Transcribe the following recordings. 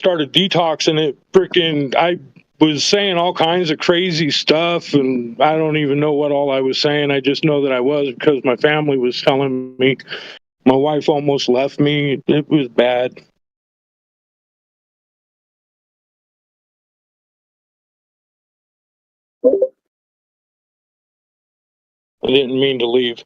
started detoxing it, I was saying all kinds of crazy stuff, and I don't even know what all I was saying. I just know that I was, because my family was telling me. My wife almost left me. It was bad. I didn't mean to leave.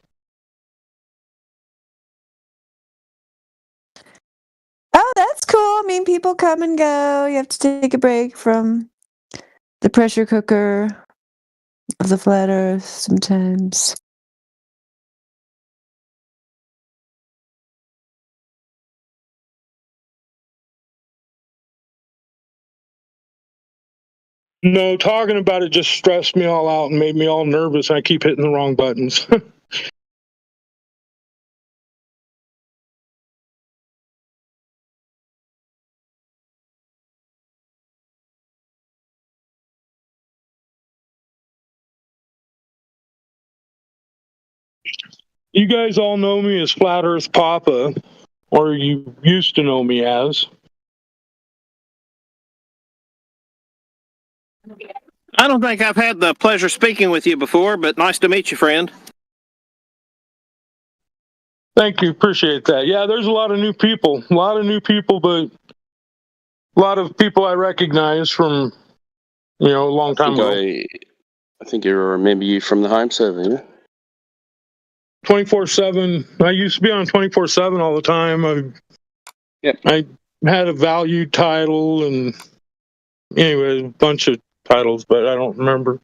Oh, that's cool. I mean, people come and go. You have to take a break from the pressure cooker of the flat earth sometimes. No, talking about it just stressed me all out and made me all nervous. I keep hitting the wrong buttons. You guys all know me as Flat Earth Papa, or you used to know me as. I don't think I've had the pleasure speaking with you before, but nice to meet you, friend. Thank you. Appreciate that. Yeah, there's a lot of new people. But a lot of people I recognize from, a long time ago. I think you remember you from the home server, yeah? 24/7. I used to be on 24/7 all the time. I had a valued title, and anyway, a bunch of titles, but I don't remember.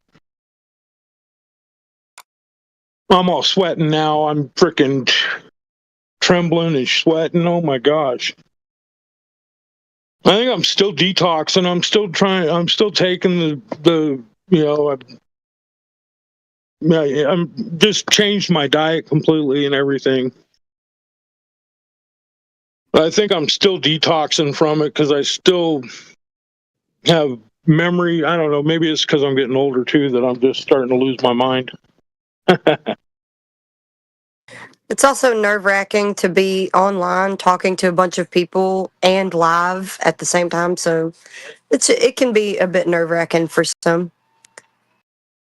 I'm all sweating now. I'm freaking trembling and sweating. Oh my gosh. I think I'm still detoxing. I'm still taking I'm just changed my diet completely and everything. I think I'm still detoxing from it because I still have memory. I don't know. Maybe it's because I'm getting older too that I'm just starting to lose my mind. It's also nerve-wracking to be online talking to a bunch of people and live at the same time. So it can be a bit nerve-wracking for some.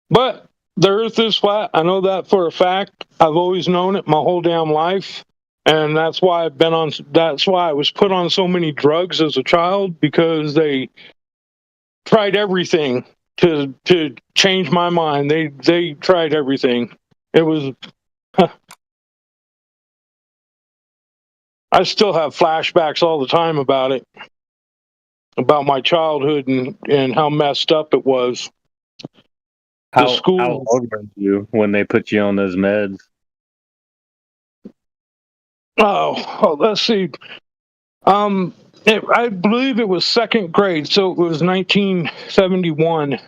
But the earth is flat. I know that for a fact. I've always known it my whole damn life. And that's why I was put on so many drugs as a child, because they tried everything to change my mind. They tried everything. It was I still have flashbacks all the time about it, about my childhood and how messed up it was. How old were you when they put you on those meds? Oh, let's see. I believe it was second grade, so it was 1971. Is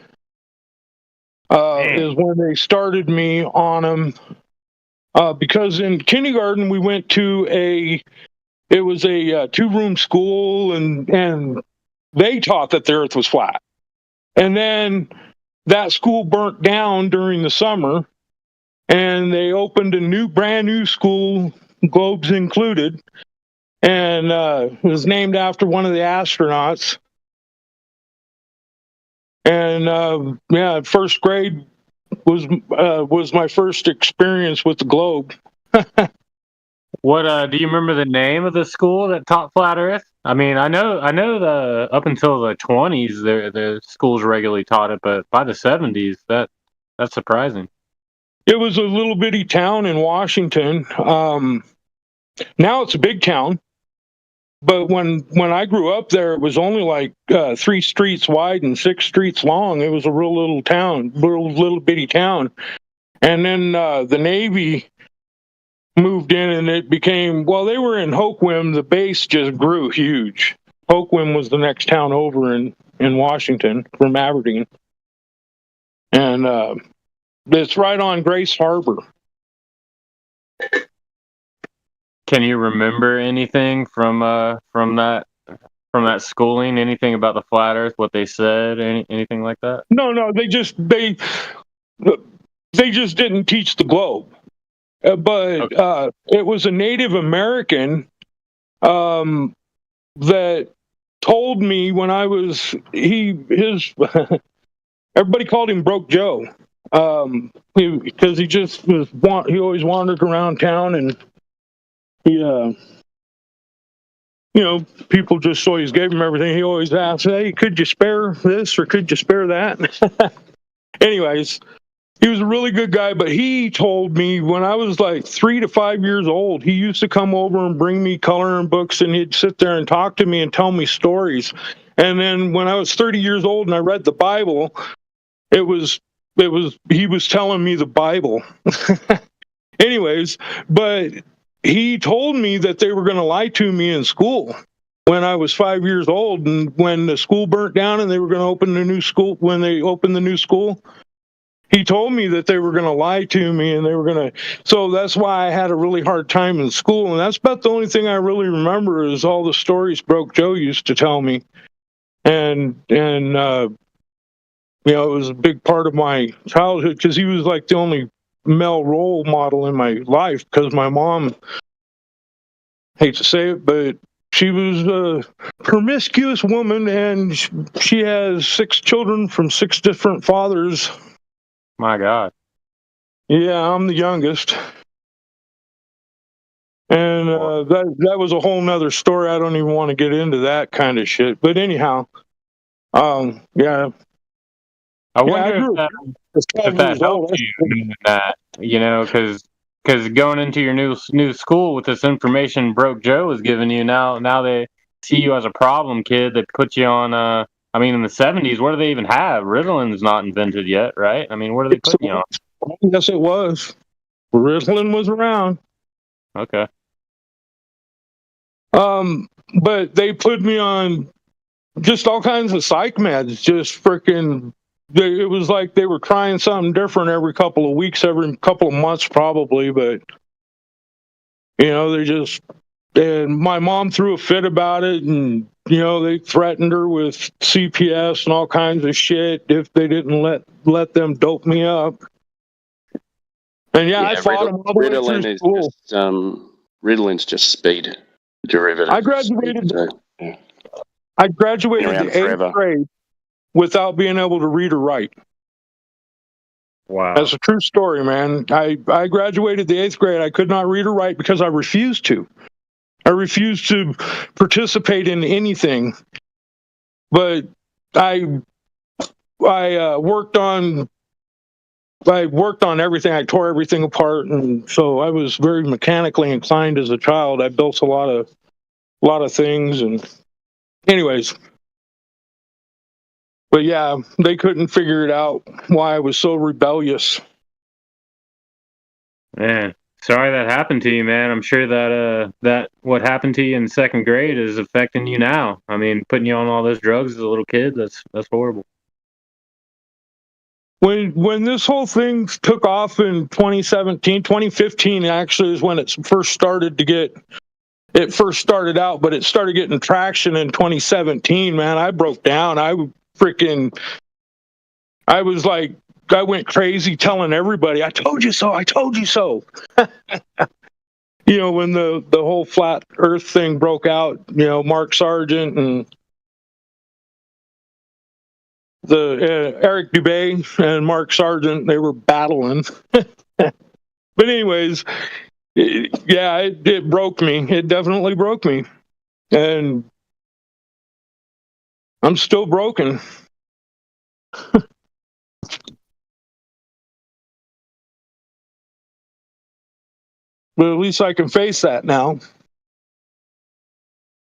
when they started me on them. Because in kindergarten we went to a 2-room school, and they taught that the Earth was flat. And then that school burnt down during the summer, and they opened a brand new school, globes included, and it was named after one of the astronauts. And first grade was my first experience with the globe. What do you remember the name of the school that taught flat Earth? I mean, I know the up until the 20s, the schools regularly taught it, but by the 70s, that's surprising. It was a little bitty town in Washington. Now it's a big town, but when I grew up there, it was only like 3 streets wide and 6 streets long. It was a real little town, little bitty town. And then the Navy moved in, and it became, well, they were in Hoquiam. The base just grew huge. Hoquiam was the next town over in Washington from Aberdeen. And it's right on Grace Harbor. Can you remember anything from that schooling? Anything about the flat Earth? What they said? Anything like that? No. They just didn't teach the globe. But it was a Native American that told me when I was his everybody called him Broke Joe, because he just was he always wandered around town, and he people just always gave him everything. He always asked, "Hey, could you spare this or could you spare that?" Anyways, he was a really good guy, but he told me when I was like 3 to 5 years old, he used to come over and bring me coloring books, and he'd sit there and talk to me and tell me stories. And then when I was 30 years old and I read the Bible, he was telling me the Bible. Anyways, but he told me that they were going to lie to me in school when I was 5 years old, and when the school burnt down and they were going to open the new school, when they opened the new school, he told me that they were going to lie to me, and they were going to. So that's why I had a really hard time in school, and that's about the only thing I really remember is all the stories Broke Joe used to tell me, and it was a big part of my childhood because he was like the only male role model in my life, because my mom, hate to say it, but she was a promiscuous woman, and she has 6 children from 6 different fathers. My God. Yeah, I'm the youngest. And that was a whole nother story. I don't even want to get into that kind of shit. But anyhow, yeah. I wonder if that helped you, because going into your new school with this information Broke Joe was giving you, now they see you as a problem kid. They put you on. I mean, in the 70s, what do they even have? Ritalin's not invented yet, right? I mean, what are they putting you on? Yes, it was. Ritalin was around. Okay. But they put me on just all kinds of psych meds, just freaking. It was like they were trying something different every couple of weeks, every couple of months, probably. But they just. And my mom threw a fit about it, and they threatened her with CPS and all kinds of shit if they didn't let them dope me up. And I fought them all the way through school. Ritalin's just speed derivative. I graduated the 8th grade without being able to read or write. Wow. That's a true story, man. I graduated the 8th grade. I could not read or write because I refused to. I refused to participate in anything. But I worked on everything. I tore everything apart, and so I was very mechanically inclined as a child. I built a lot of things, and anyways. But yeah, they couldn't figure it out why I was so rebellious. Man, sorry that happened to you, man. I'm sure that what happened to you in 2nd grade is affecting you now. I mean, putting you on all those drugs as a little kid, that's horrible. When this whole thing took off in 2015 actually is when it first started out, but it started getting traction in 2017, man. I broke down. I was like, I went crazy telling everybody, I told you so. When the whole flat earth thing broke out, Mark Sargent and the Eric Dubay and Mark Sargent, they were battling. But anyways, it broke me. It definitely broke me. And I'm still broken. But at least I can face that now.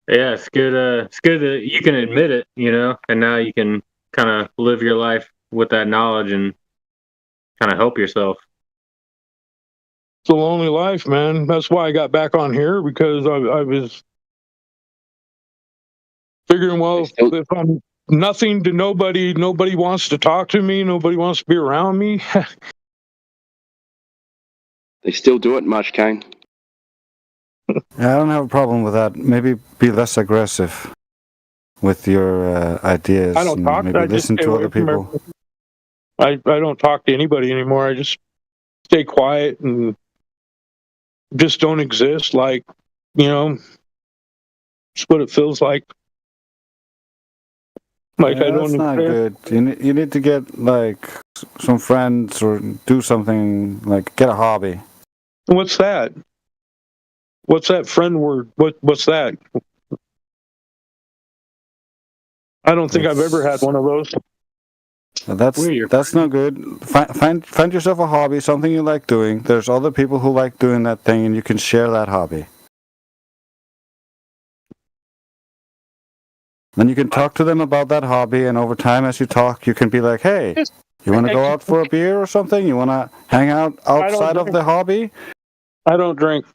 Yeah, it's good. It's good that you can admit it, and now you can kind of live your life with that knowledge and kind of help yourself. It's a lonely life, man. That's why I got back on here, because I was figuring, well, if I'm nothing to nobody wants to talk to me, nobody wants to be around me. They still do it much, Kane? I don't have a problem with that. Maybe be less aggressive with your ideas. I don't talk. Maybe I listen to other people. I don't talk to anybody anymore. I just stay quiet and just don't exist. Like, it's what it feels like. Like I That's don't. not good. You need to get like some friends or do something like get a hobby. What's that? What's that friend word? What's that? I don't think I've ever had one of those. That's no good. Find yourself a hobby, something you like doing. There's other people who like doing that thing, and you can share that hobby. Then you can talk to them about that hobby, and over time, as you talk, you can be like, "Hey, you want to go out for a beer or something? You want to hang out outside of the hobby?" I don't drink.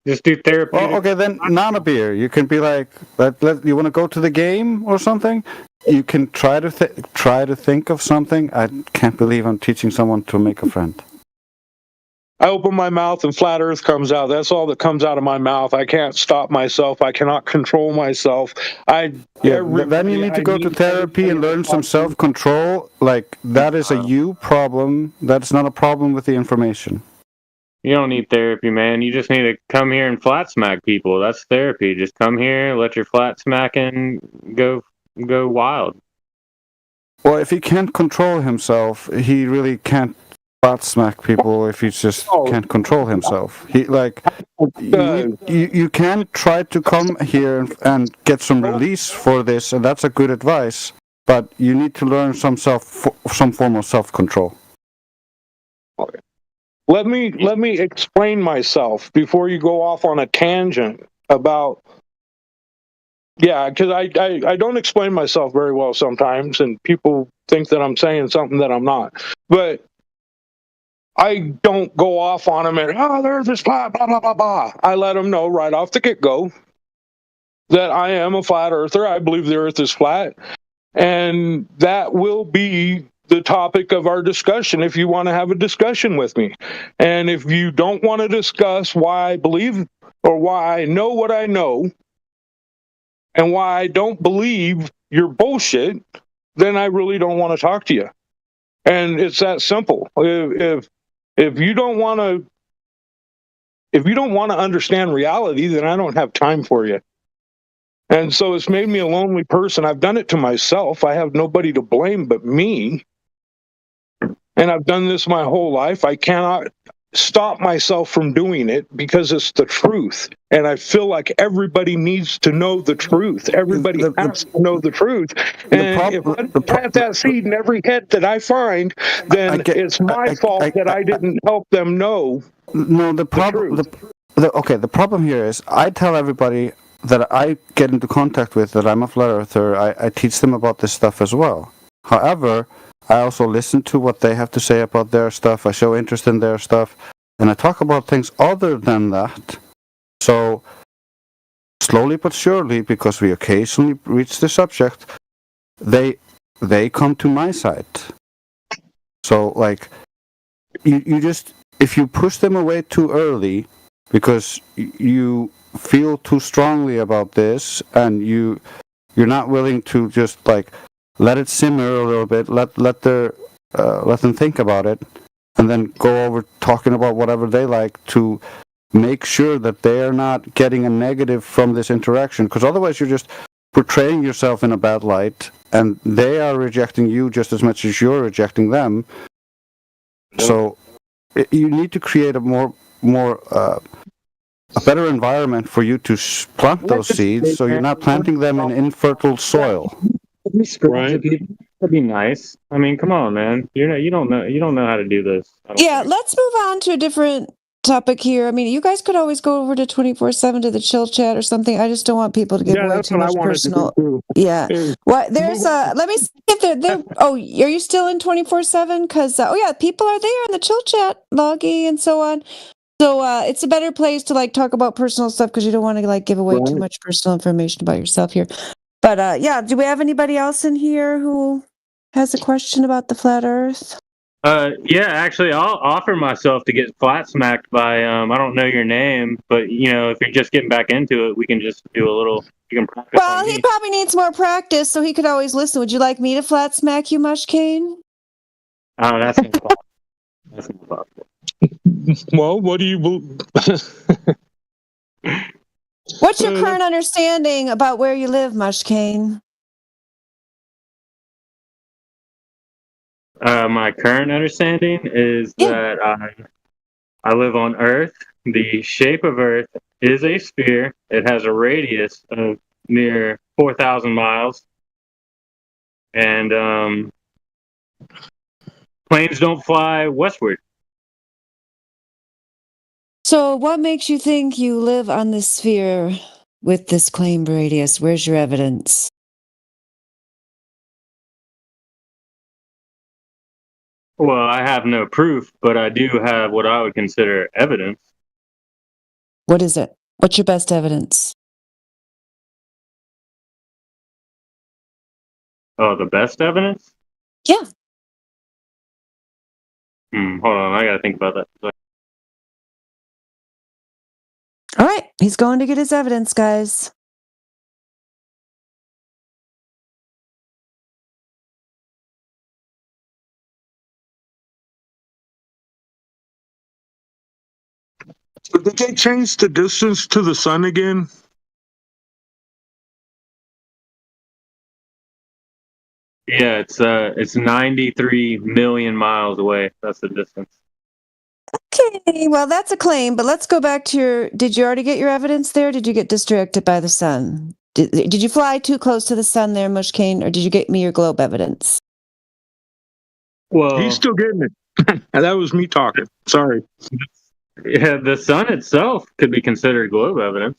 Just do therapy. Well, okay, then not a beer. You can be like, you want to go to the game or something? You can try to think of something. I can't believe I'm teaching someone to make a friend. I open my mouth and flat earth comes out. That's all that comes out of my mouth. I can't stop myself. I cannot control myself. Then you need to go to therapy and learn some self-control. Like, that is a you problem. That's not a problem with the information. You don't need therapy, man. You just need to come here and flat smack people. That's therapy. Just come here, let your flat smacking go wild. Well, if he can't control himself, he really can't flat smack people if he just can't control himself. You can try to come here and get some release for this, and that's a good advice, but you need to learn some form of self-control. Let me explain myself before you go off on a tangent about. Yeah, because I don't explain myself very well sometimes, and people think that I'm saying something that I'm not. But I don't go off on them and, there's this blah, blah, blah, blah, blah. I let them know right off the get-go that I am a flat earther. I believe the earth is flat. And that will be the topic of our discussion if you want to have a discussion with me. And if you don't want to discuss why I believe or why I know what I know and why I don't believe your bullshit, then I really don't want to talk to you. And it's that simple. If you don't want to understand reality, then I don't have time for you. And so it's made me a lonely person. I've done it to myself. I have nobody to blame but me. And I've done this my whole life. I cannot stop myself from doing it because it's the truth. And I feel like everybody needs to know the truth. Everybody has to know the truth. And if I plant that seed in every head that I find, then it's my fault that I didn't help them know. No, the problem. The problem here is I tell everybody that I get into contact with that I'm a flat earther. I teach them about this stuff as well. However, I also listen to what they have to say about their stuff. I show interest in their stuff, and I talk about things other than that. So, slowly but surely, because we occasionally reach the subject, they come to my side. So, like, you just, if you push them away too early because you feel too strongly about this and you're not willing to just like let it simmer a little bit, let them think about it, and then go over talking about whatever they like to make sure that they are not getting a negative from this interaction, because otherwise you're just portraying yourself in a bad light and they are rejecting you just as much as you're rejecting them. So you need to create a a better environment for you to plant those seeds, so you're not planting them in infertile soil. Right. That'd be nice. I mean, come on, man. You don't know how to do this. Yeah, let's move on to a different topic here. I mean, you guys could always go over to 24/7 to the chill chat or something. I just don't want people to give away too much personal. Yeah. What? There's let me see if they're. Oh, are you still in 24/7? Because people are there in the chill chat, Loggy and so on. So it's a better place to like talk about personal stuff because you don't want to like give away too much personal information about yourself here. But do we have anybody else in here who has a question about the flat Earth? Yeah, actually, I'll offer myself to get flat smacked by I don't know your name, but if you're just getting back into it, we can just do a little. You can practice. Well, he probably needs more practice, so he could always listen. Would you like me to flat smack you, Mushkane? Oh, that's not possible. That's not possible. Well, what do you? What's your current understanding about where you live, Mushkane? My current understanding is that I live on Earth. The shape of Earth is a sphere. It has a radius of near 4,000 miles. And planes don't fly westward. So, what makes you think you live on this sphere with this claimed radius? Where's your evidence? Well, I have no proof, but I do have what I would consider evidence. What is it? What's your best evidence? Oh, the best evidence? Yeah. Hold on, I gotta think about that. All right. He's going to get his evidence, guys. So did they change the distance to the sun again? Yeah, it's 93 million miles away. That's the distance. Okay, well, that's a claim, but let's go back to your. Did you already get your evidence there? Did you get distracted by the sun? Did you fly too close to the sun there, Mushkane, or did you get me your globe evidence? Well, he's still getting it. That was me talking. Sorry. Yeah, the sun itself could be considered globe evidence.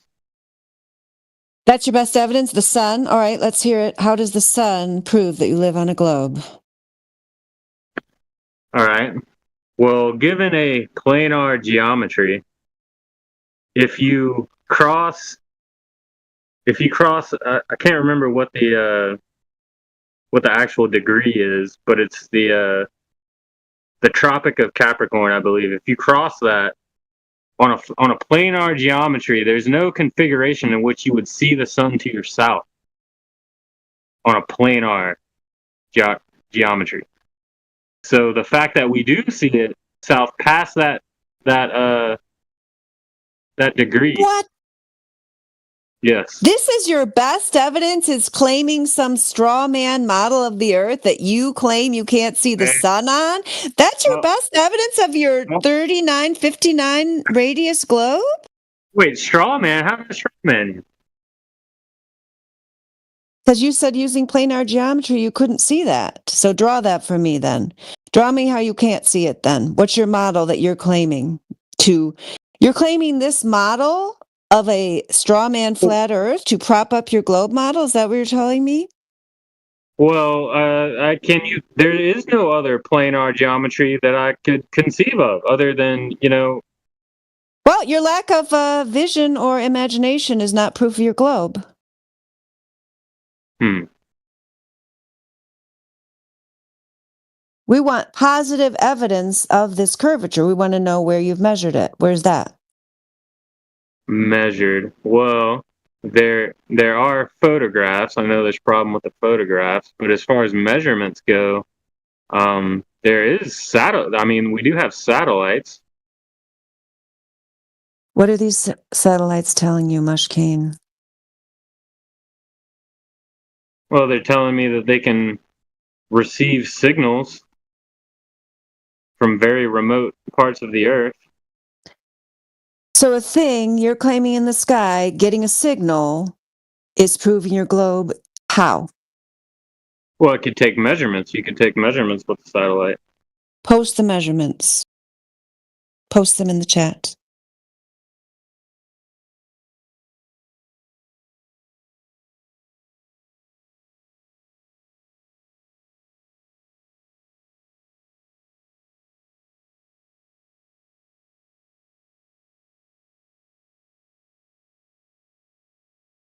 That's your best evidence? The sun? All right, let's hear it. How does the sun prove that you live on a globe? All right. Well, given a planar geometry, if you cross, I can't remember what the actual degree is, but it's the Tropic of Capricorn, I believe. If you cross that on a planar geometry, there's no configuration in which you would see the sun to your south on a planar geometry. So the fact that we do see it south past that degree. What? Yes. This is your best evidence is claiming some straw man model of the earth that you claim you can't see the sun on? That's your best evidence of your 3959 radius globe? Wait, straw man? How does straw man? Because you said using planar geometry, you couldn't see that. So draw that for me then. Draw me how you can't see it then. What's your model that you're claiming to? You're claiming this model of a straw man flat earth to prop up your globe model? Is that what you're telling me? Well, there is no other planar geometry that I could conceive of other than, Well, your lack of vision or imagination is not proof of your globe. We want positive evidence of this curvature. We want to know where you've measured it. Where's that? Measured. Well, there are photographs. I know there's a problem with the photographs, but as far as measurements go, there is we do have satellites. What are these satellites telling you, Mushkane? Well, they're telling me that they can receive signals from very remote parts of the earth. So a thing you're claiming in the sky, getting a signal, is proving your globe. How? Well, it could take measurements. You could take measurements with the satellite. Post the measurements. Post them in the chat.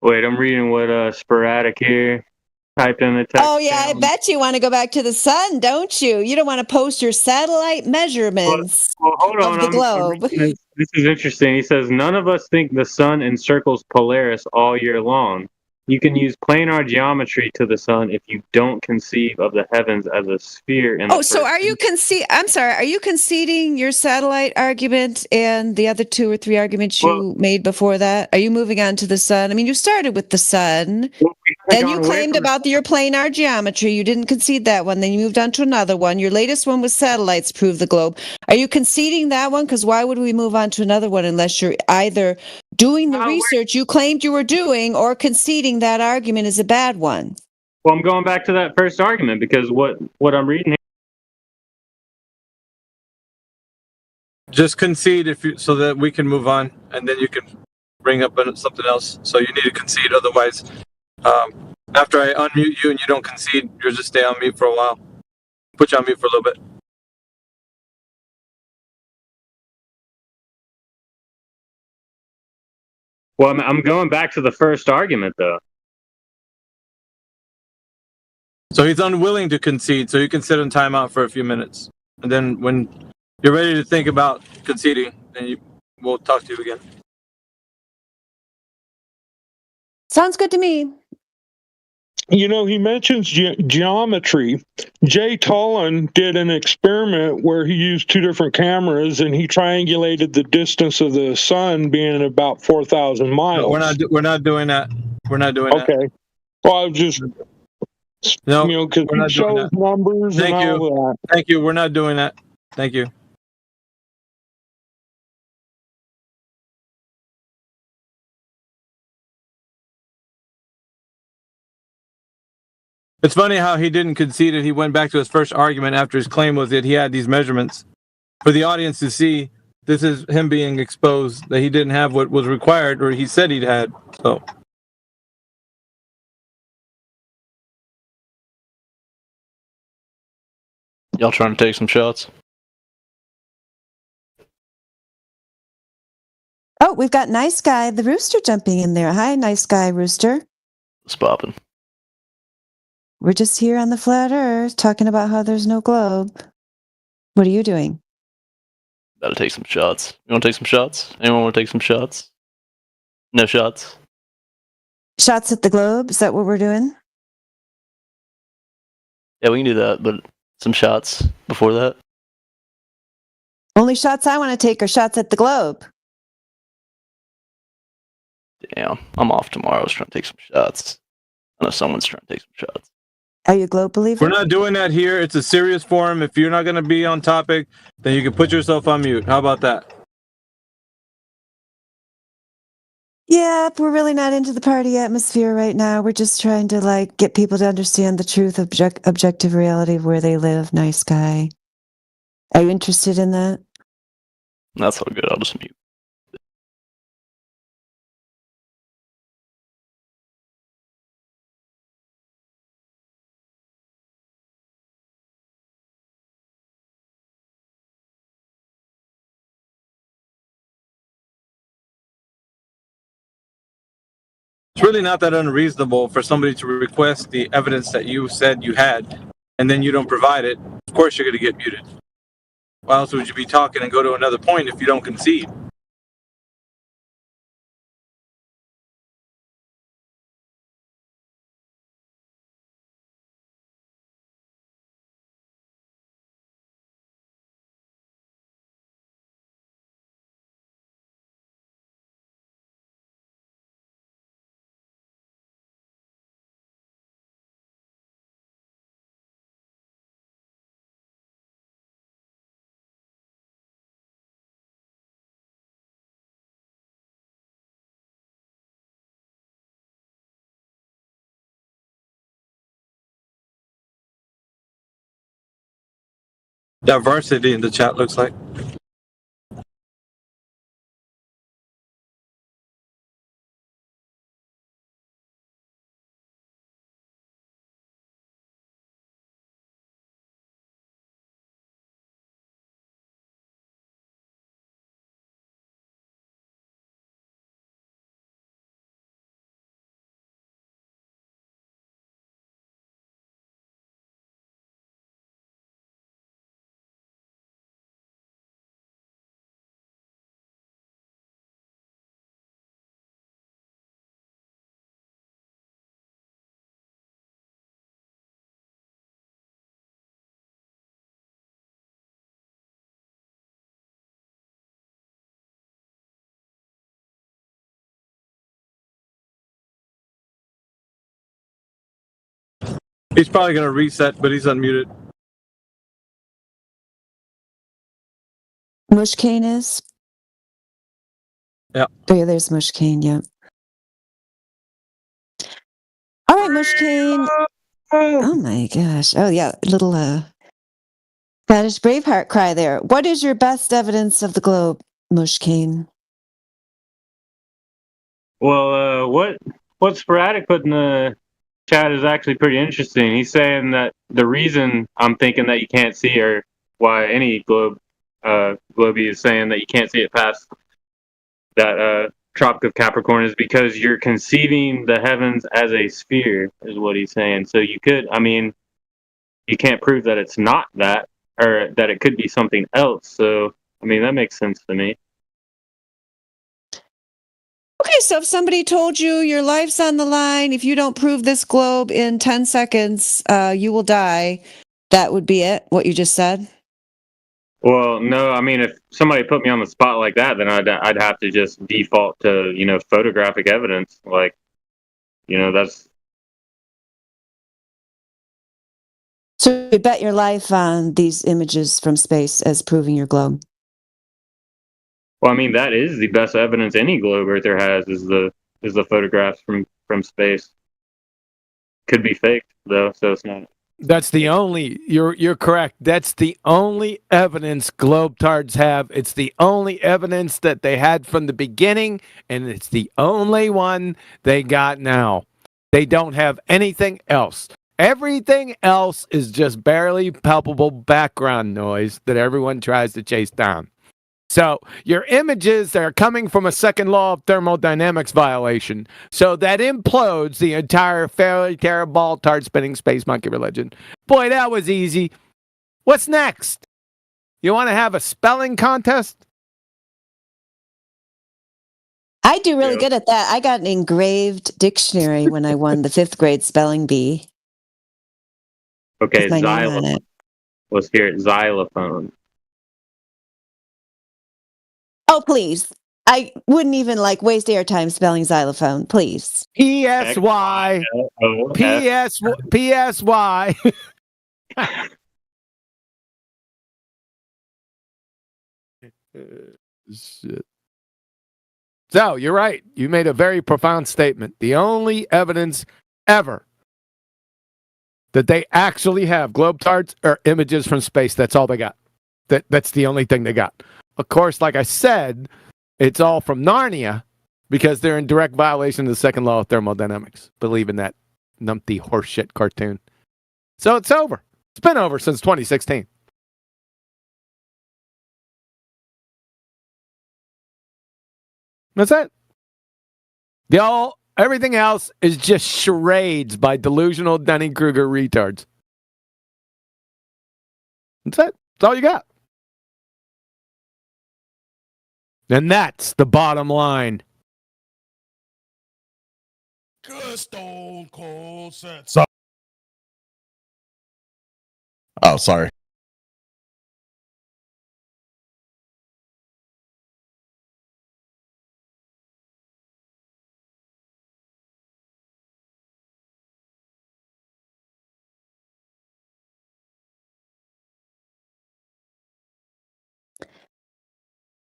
Wait, I'm reading what Sporadic here typed in the text. Oh, yeah, I bet you want to go back to the sun, don't you? You don't want to post your satellite measurements hold on, of the globe. This is interesting. He says, none of us think the sun encircles Polaris all year long. You can use planar geometry to the sun if you don't conceive of the heavens as a sphere in the Oh, so first are you I'm sorry, are you conceding your satellite argument and the other 2 or 3 arguments you made before that? Are you moving on to the sun? I mean, you started with the sun. Then you claimed about your planar geometry. You didn't concede that one. Then you moved on to another one. Your latest one was satellites prove the globe. Are you conceding that one? Because why would we move on to another one unless you're either doing the research you claimed you were doing or conceding that argument is a bad one? Well, I'm going back to that first argument because what I'm reading here. Just concede so that we can move on, and then you can bring up something else. So you need to concede, otherwise, after I unmute you and you don't concede, you'll just stay on mute for a while. Put you on mute for a little bit. Well, I'm going back to the first argument, though. So he's unwilling to concede, so you can sit in timeout for a few minutes. And then when you're ready to think about conceding, then we'll talk to you again. Sounds good to me. You know, he mentions geometry. Jay Tolan did an experiment where he used 2 different cameras and he triangulated the distance of the sun being about 4,000 miles. No, we're not doing that. We're not doing that. Okay. Well, I was just, no, you know, because it shows numbers and all that. Thank you. We're not doing that. Thank you. It's funny how he didn't concede it. He went back to his first argument after his claim was that he had these measurements. For the audience to see, this is him being exposed, that he didn't have what was required or he said he'd had. So. Y'all trying to take some shots? Oh, we've got Nice Guy, the Rooster, jumping in there. Hi, Nice Guy, Rooster. What's poppin'? We're just here on the flat earth talking about how there's no globe. What are you doing? About to take some shots. You want to take some shots? Anyone want to take some shots? No shots? Shots at the globe? Is that what we're doing? Yeah, we can do that, but some shots before that. Only shots I want to take are shots at the globe. Damn, I'm off tomorrow. I was trying to take some shots. I know someone's trying to take some shots. Are you a globe believer? We're not doing that here. It's a serious forum. If you're not going to be on topic, then you can put yourself on mute. How about that? Yeah, we're really not into the party atmosphere right now. We're just trying to get people to understand the truth of objective reality of where they live. Nice Guy. Are you interested in that? That's all good. I'll just mute. It's really not that unreasonable for somebody to request the evidence that you said you had, and then you don't provide it. Of course you're going to get muted. Why else would you be talking and go to another point if you don't concede? Diversity in the chat looks like. He's probably going to reset, but he's unmuted. Mushkane is? Yeah. Oh, yeah, there's Mushkane, yeah. All right, Mushkane. Oh my gosh. Oh yeah, little Scottish Braveheart cry there. What is your best evidence of the globe, Mushkane? Well, what Sporadic put in the chat is actually pretty interesting. He's saying that the reason I'm thinking that you can't see, or why any Globey is saying that you can't see it past that Tropic of Capricorn, is because you're conceiving the heavens as a sphere, is what he's saying. So you can't prove that it's not that, or that it could be something else. So, I mean, that makes sense to me. Okay, so if somebody told you your life's on the line, if you don't prove this globe in 10 seconds, you will die, that would be it, what you just said? Well, no, I mean, if somebody put me on the spot like that, then I'd have to just default to, photographic evidence. Like, that's... So you bet your life on these images from space as proving your globe? Well, I mean, that is the best evidence any globe earther has, is the photographs from space. Could be faked though, so it's not. That's the only. You're correct. That's the only evidence globetards have. It's the only evidence that they had from the beginning, and it's the only one they got now. They don't have anything else. Everything else is just barely palpable background noise that everyone tries to chase down. So your images are coming from a second law of thermodynamics violation. So that implodes the entire fairy tale ball tart spinning space monkey religion. Boy, that was easy. What's next? You want to have a spelling contest? I do really good at that. I got an engraved dictionary when I won the 5th grade spelling bee. Okay, xylophone. Let's hear it. Xylophone. Oh, please. I wouldn't even waste airtime spelling xylophone, please. P-S-Y. P-S-Y. Shit. So, you're right. You made a very profound statement. The only evidence ever that they actually have globetards are images from space. That's all they got. That's the only thing they got. Of course, like I said, it's all from Narnia because they're in direct violation of the second law of thermodynamics. Believe in that numpty horseshit cartoon. So it's over. It's been over since 2016. That's it. Everything else is just charades by delusional Dunning-Kruger retards. That's it. That's all you got. And that's the bottom line. Good Stone Cold said. Oh, sorry.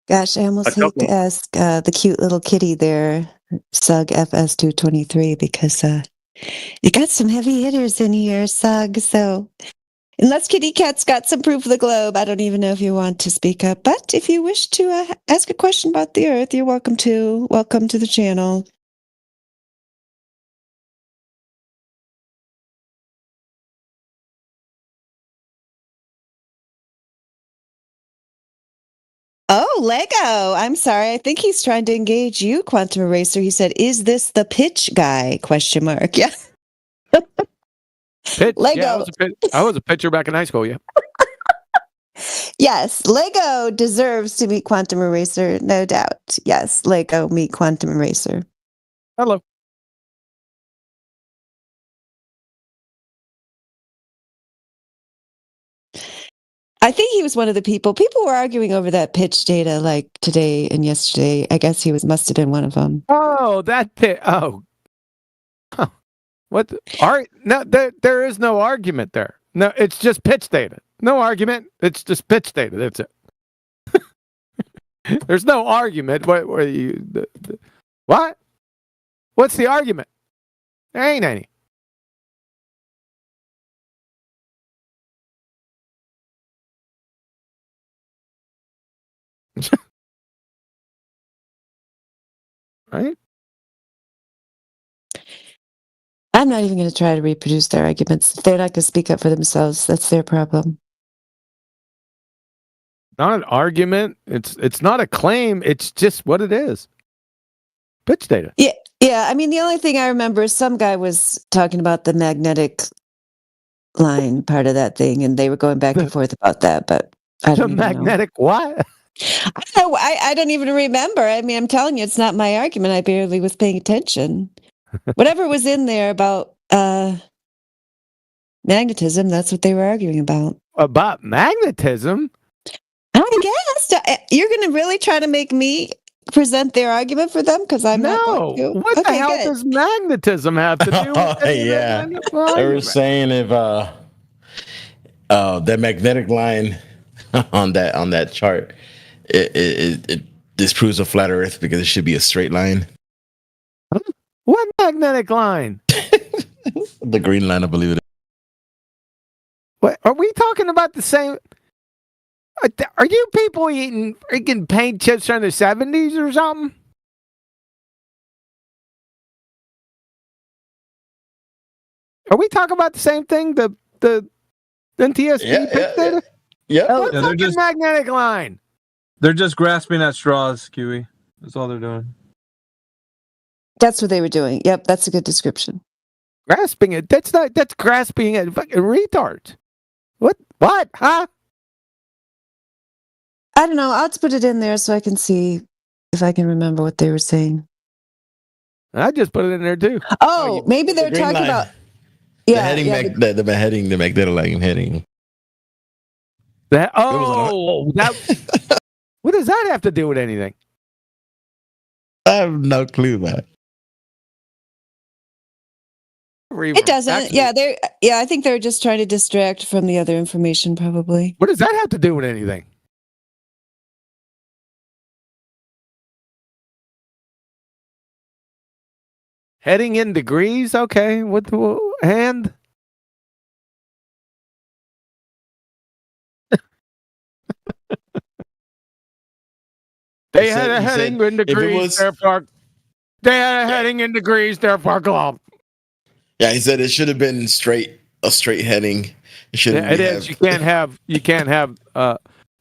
Gosh, I almost hate to ask the cute little kitty there, Sug FS223, because you got some heavy hitters in here, Sug. So, unless Kitty Cat's got some proof of the globe, I don't even know if you want to speak up. But if you wish to ask a question about the Earth, you're welcome to. Welcome to the channel. Oh, Lego. I'm sorry. I think he's trying to engage you, Quantum Eraser. He said, "Is this the pitch guy?" ? Yeah. Pitch? Lego. Yeah, I was a pitcher back in high school, yeah. Yes, Lego deserves to meet Quantum Eraser, no doubt. Yes, Lego meet Quantum Eraser. Hello. I think he was one of the people. People were arguing over that pitch data today and yesterday. I guess he must have been one of them. Oh, that pit. Oh. Huh. What? No, there is no argument there. No, it's just pitch data. No argument. It's just pitch data. That's it. There's no argument. What? What? What's the argument? There ain't any. Right? I'm not even going to try to reproduce their arguments. If they're not going to speak up for themselves, that's their problem. Not an argument. It's not a claim. It's just what it is. Pitch data. Yeah. I mean, the only thing I remember is some guy was talking about the magnetic line part of that thing, and they were going back and forth about that. But I don't The magnetic what? I don't know. I don't even remember. I mean, I'm telling you, it's not my argument. I barely was paying attention. Whatever was in there about magnetism, that's what they were arguing about. About magnetism? I guess. You're going to really try to make me present their argument for them? Because I'm not going to. What the hell does magnetism have to do with it? Yeah. They were saying if that magnetic line on that chart, it disproves a flat Earth because it should be a straight line. What magnetic line? The green line, I believe it is. What, are we talking about the same? Are you people eating freaking paint chips from the 70s or something? Are we talking about the same thing? The NTSB pitch data? Yeah. What fucking magnetic line? They're just grasping at straws, Kiwi. That's all they're doing. That's what they were doing. Yep, that's a good description. Grasping it? That's grasping at fucking retards. What? Huh? I don't know. I'll just put it in there so I can see if I can remember what they were saying. I just put it in there too. Oh, maybe they're talking line. about. The heading, the magnetic line heading. That. What does that have to do with anything? I have no clue, man. It doesn't. Actually, I think they're just trying to distract from the other information, probably. What does that have to do with anything? Heading in degrees, okay. What the hand? They had a heading in degrees, therefore. They had a heading in degrees, therefore globe. Yeah, he said it should have been a straight heading. It should. It is. You can't have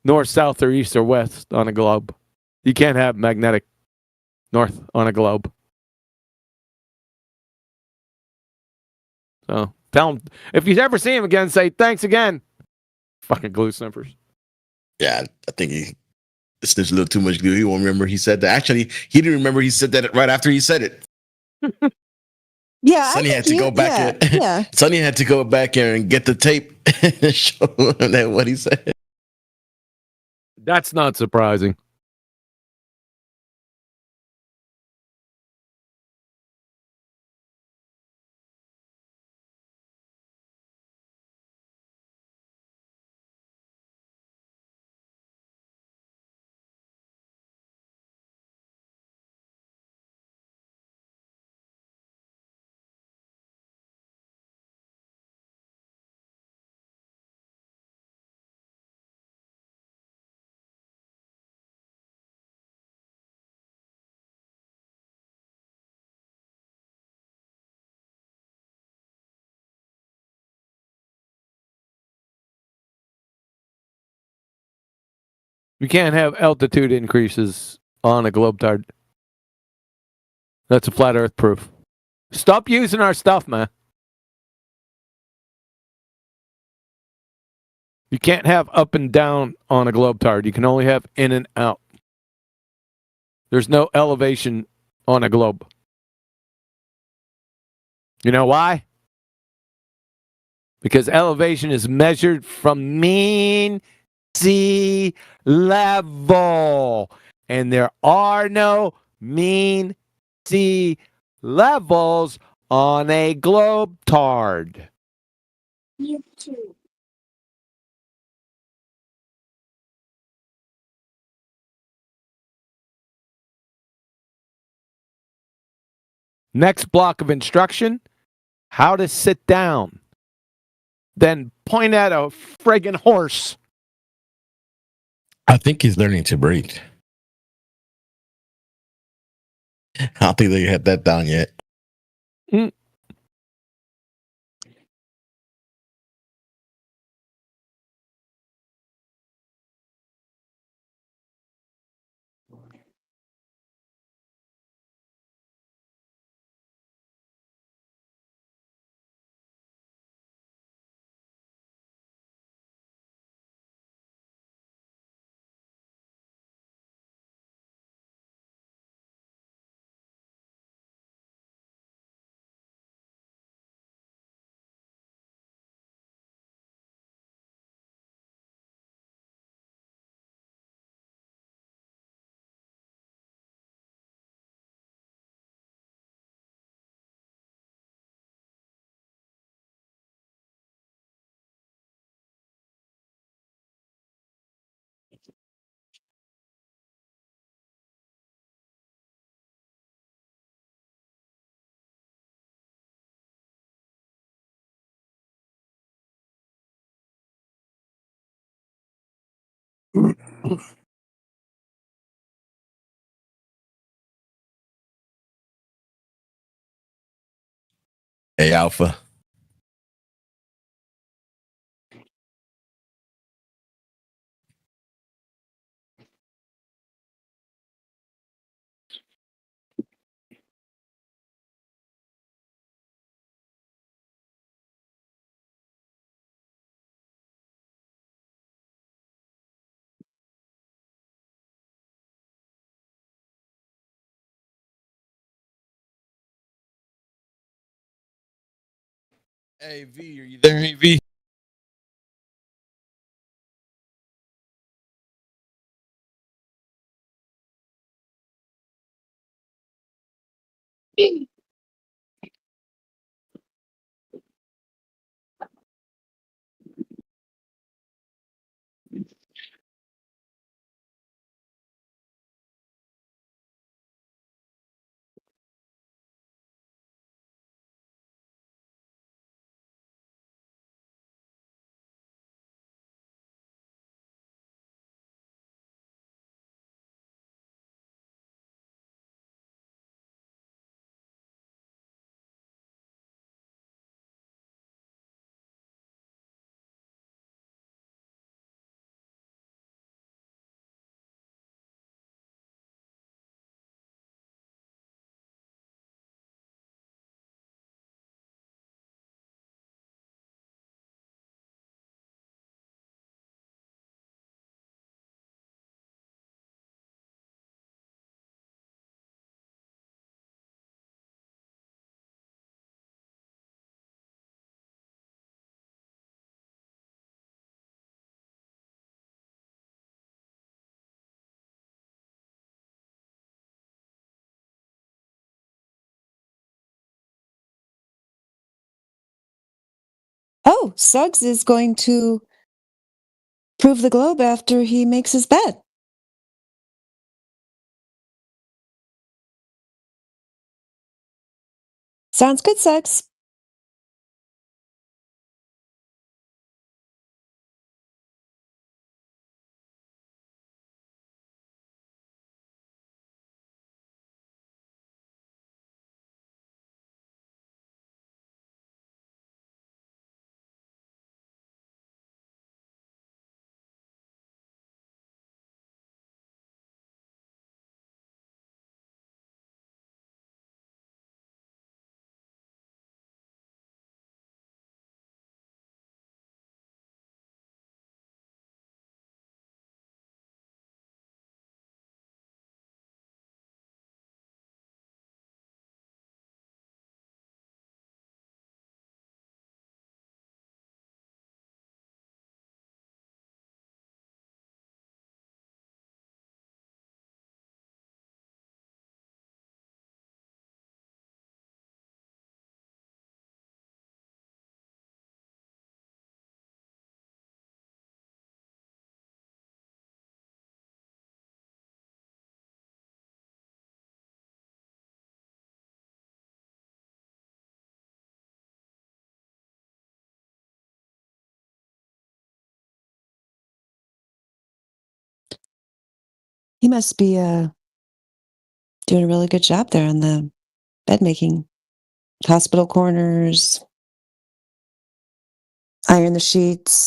north, south, or east or west on a globe. You can't have magnetic north on a globe. So tell him if you ever see him again, say thanks again. Fucking glue sniffers. Yeah, I think he sniffs a little too much glue. He won't remember he said that. Actually, he didn't remember he said that right after he said it. Yeah, Sonny had to go back. Yeah. Sonny had to go back and get the tape and show him that what he said. That's not surprising. You can't have altitude increases on a globetard. That's a flat Earth proof. Stop using our stuff, man. You can't have up and down on a globetard. You can only have in and out. There's no elevation on a globe. You know why? Because elevation is measured from mean sea level. And there are no mean sea levels on a globe tard? Next block of instruction, how to sit down. Then point at a friggin' horse. I think he's learning to breathe. I don't think they had that down yet. Hey, Alpha. Hey, V, are you there, hey, V? Oh, Suggs is going to prove the globe after he makes his bet. Sounds good, Suggs. He must be doing a really good job there on the bed making. Hospital corners, iron the sheets.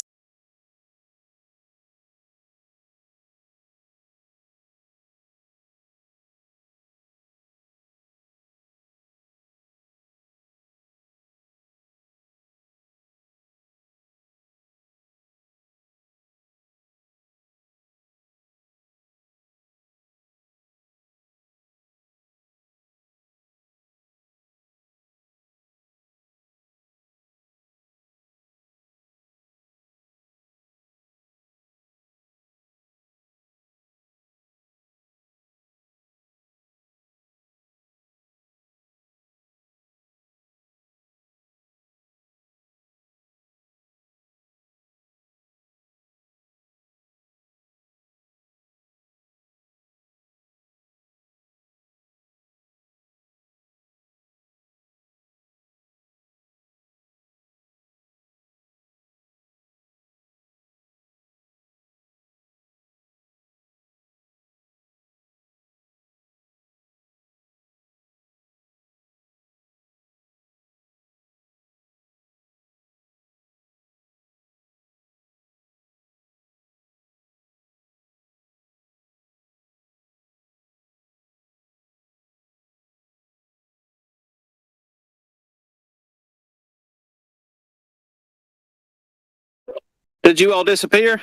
Did you all disappear?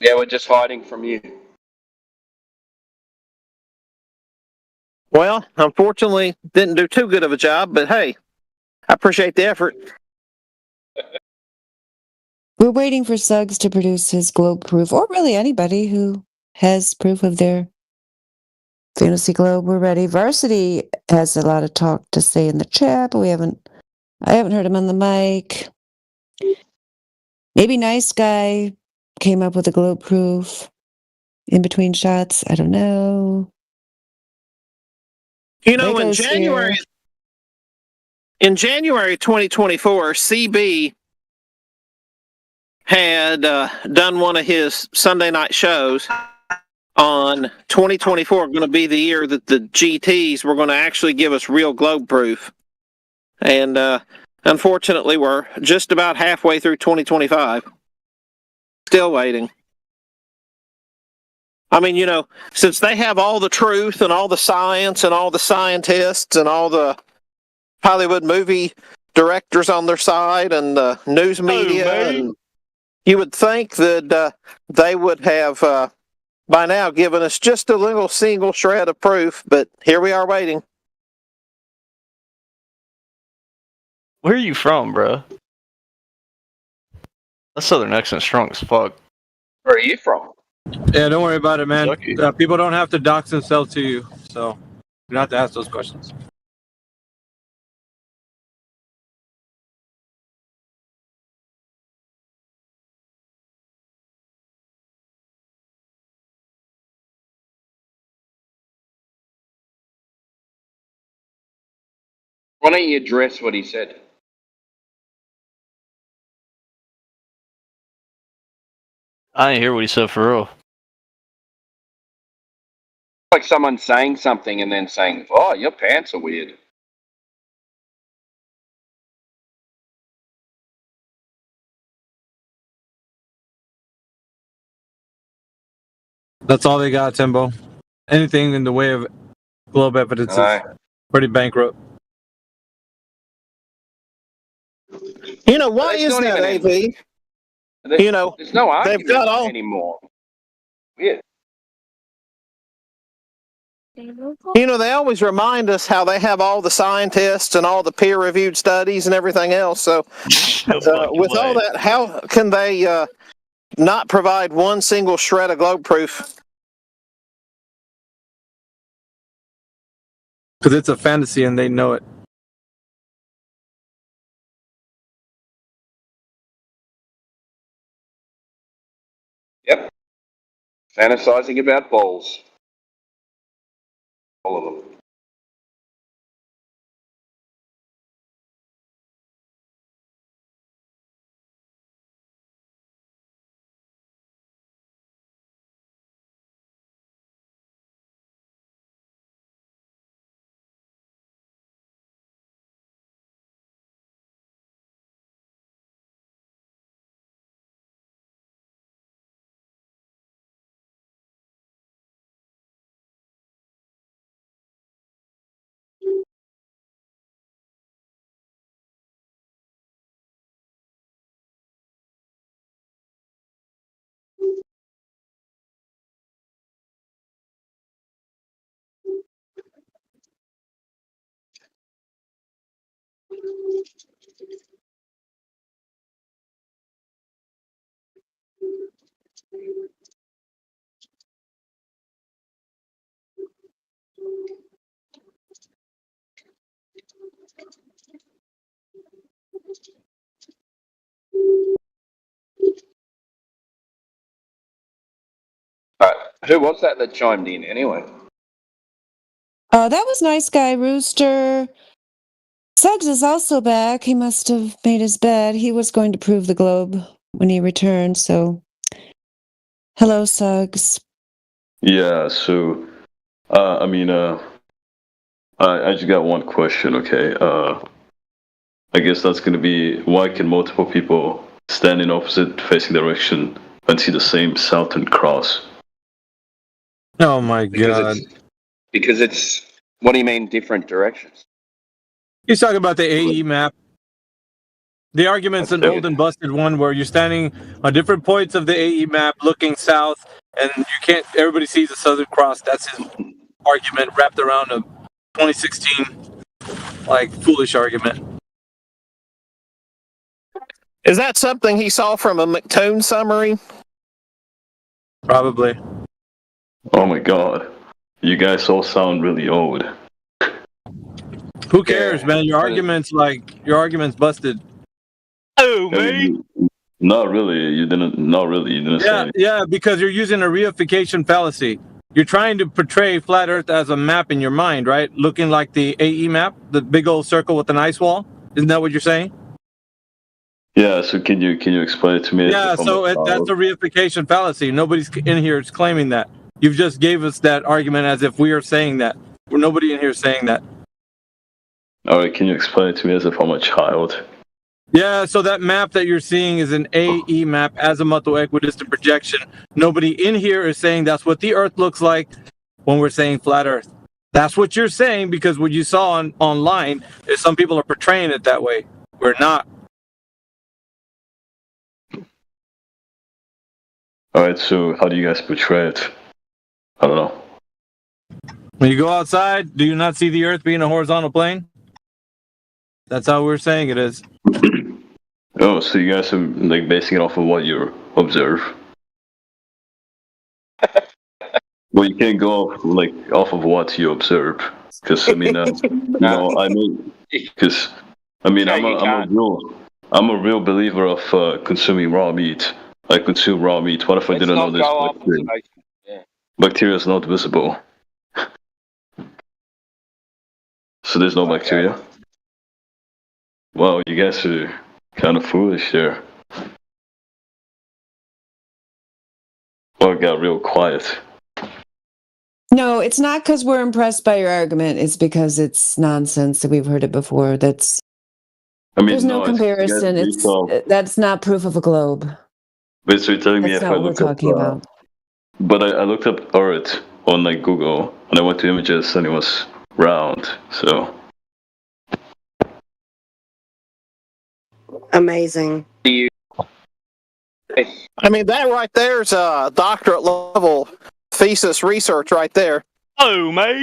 Yeah, we're just hiding from you. Well, unfortunately, didn't do too good of a job, but hey, I appreciate the effort. We're waiting for Suggs to produce his globe proof, or really anybody who has proof of their fantasy globe. We're ready. Varsity has a lot of talk to say in the chat, but I haven't heard him on the mic. Maybe Nice Guy came up with a globe proof in between shots. I don't know. You know, Lego's here. in January 2024, CB had done one of his Sunday night shows on 2024, going to be the year that the GTs were going to actually give us real globe proof. And unfortunately, we're just about halfway through 2025. Still waiting. I mean, you know, since they have all the truth and all the science and all the scientists and all the Hollywood movie directors on their side and the news media, and you would think that they would have by now given us just a little single shred of proof, but here we are waiting. Where are you from, bro? That Southern accent's strong as fuck. Where are you from? Yeah, don't worry about it, man. Kentucky. People don't have to dox themselves to you, so you don't have to ask those questions. Why don't you address what he said? I didn't hear what he said for real. Like someone saying something and then saying, "Oh, your pants are weird." That's all they got, Timbo. Anything in the way of globe evidence is pretty bankrupt. You know, why is that, AV? You know, there's no argument they've got all anymore. Weird. You know, they always remind us how they have all the scientists and all the peer-reviewed studies and everything else. So, with all that, how can they not provide one single shred of globe proof? Because it's a fantasy and they know it. Yep. Fantasizing about balls. All of them. Who was that chimed in anyway? That was Nice Guy Rooster. Suggs is also back. He must have made his bed. He was going to prove the globe when he returned, so. Hello, Suggs. Yeah, so, I just got one question, okay? I guess that's going to be, why can multiple people stand in opposite facing direction and see the same Southern Cross? Oh my God. Because it's, what do you mean different directions? He's talking about the AE map. The argument's an old and busted one where you're standing on different points of the AE map looking south, and everybody sees the Southern Cross. That's his argument wrapped around a 2016, foolish argument. Is that something he saw from a McToon summary? Probably. Oh my God. You guys all sound really old. Who cares, man? Your argument's busted. Oh, me? Not really. You didn't say. Yeah, because you're using a reification fallacy. You're trying to portray flat Earth as a map in your mind, right? Looking like the AE map, the big old circle with an ice wall. Isn't that what you're saying? Yeah, so can you explain it to me? Yeah, so that's a reification fallacy. Nobody's in here is claiming that. You've just gave us that argument as if we are saying that. Nobody in here is saying that. All right, can you explain it to me as if I'm a child? Yeah, so that map that you're seeing is an AE map, azimuthal equidistant projection. Nobody in here is saying that's what the Earth looks like when we're saying flat Earth. That's what you're saying because what you saw online is some people are portraying it that way. We're not. All right, so how do you guys portray it? I don't know. When you go outside, do you not see the Earth being a horizontal plane? That's how we're saying it is. Oh, so you guys are basing it off of what you observe? Well, you can't go off of what you observe, because I'm a real believer of consuming raw meat. I consume raw meat. What if I didn't know this? Bacteria is not visible. So there's no bacteria? Wow, you guys are kind of foolish there. Well, it got real quiet. No, it's not because we're impressed by your argument. It's because it's nonsense that we've heard it before. There's no comparison. That's not proof of a globe. But so you're telling me That's if not I what we're look talking up, about. But I looked up Earth on Google, and I went to images, and it was round. So amazing. I mean, that right there's a doctorate level thesis research right there. Oh, mate.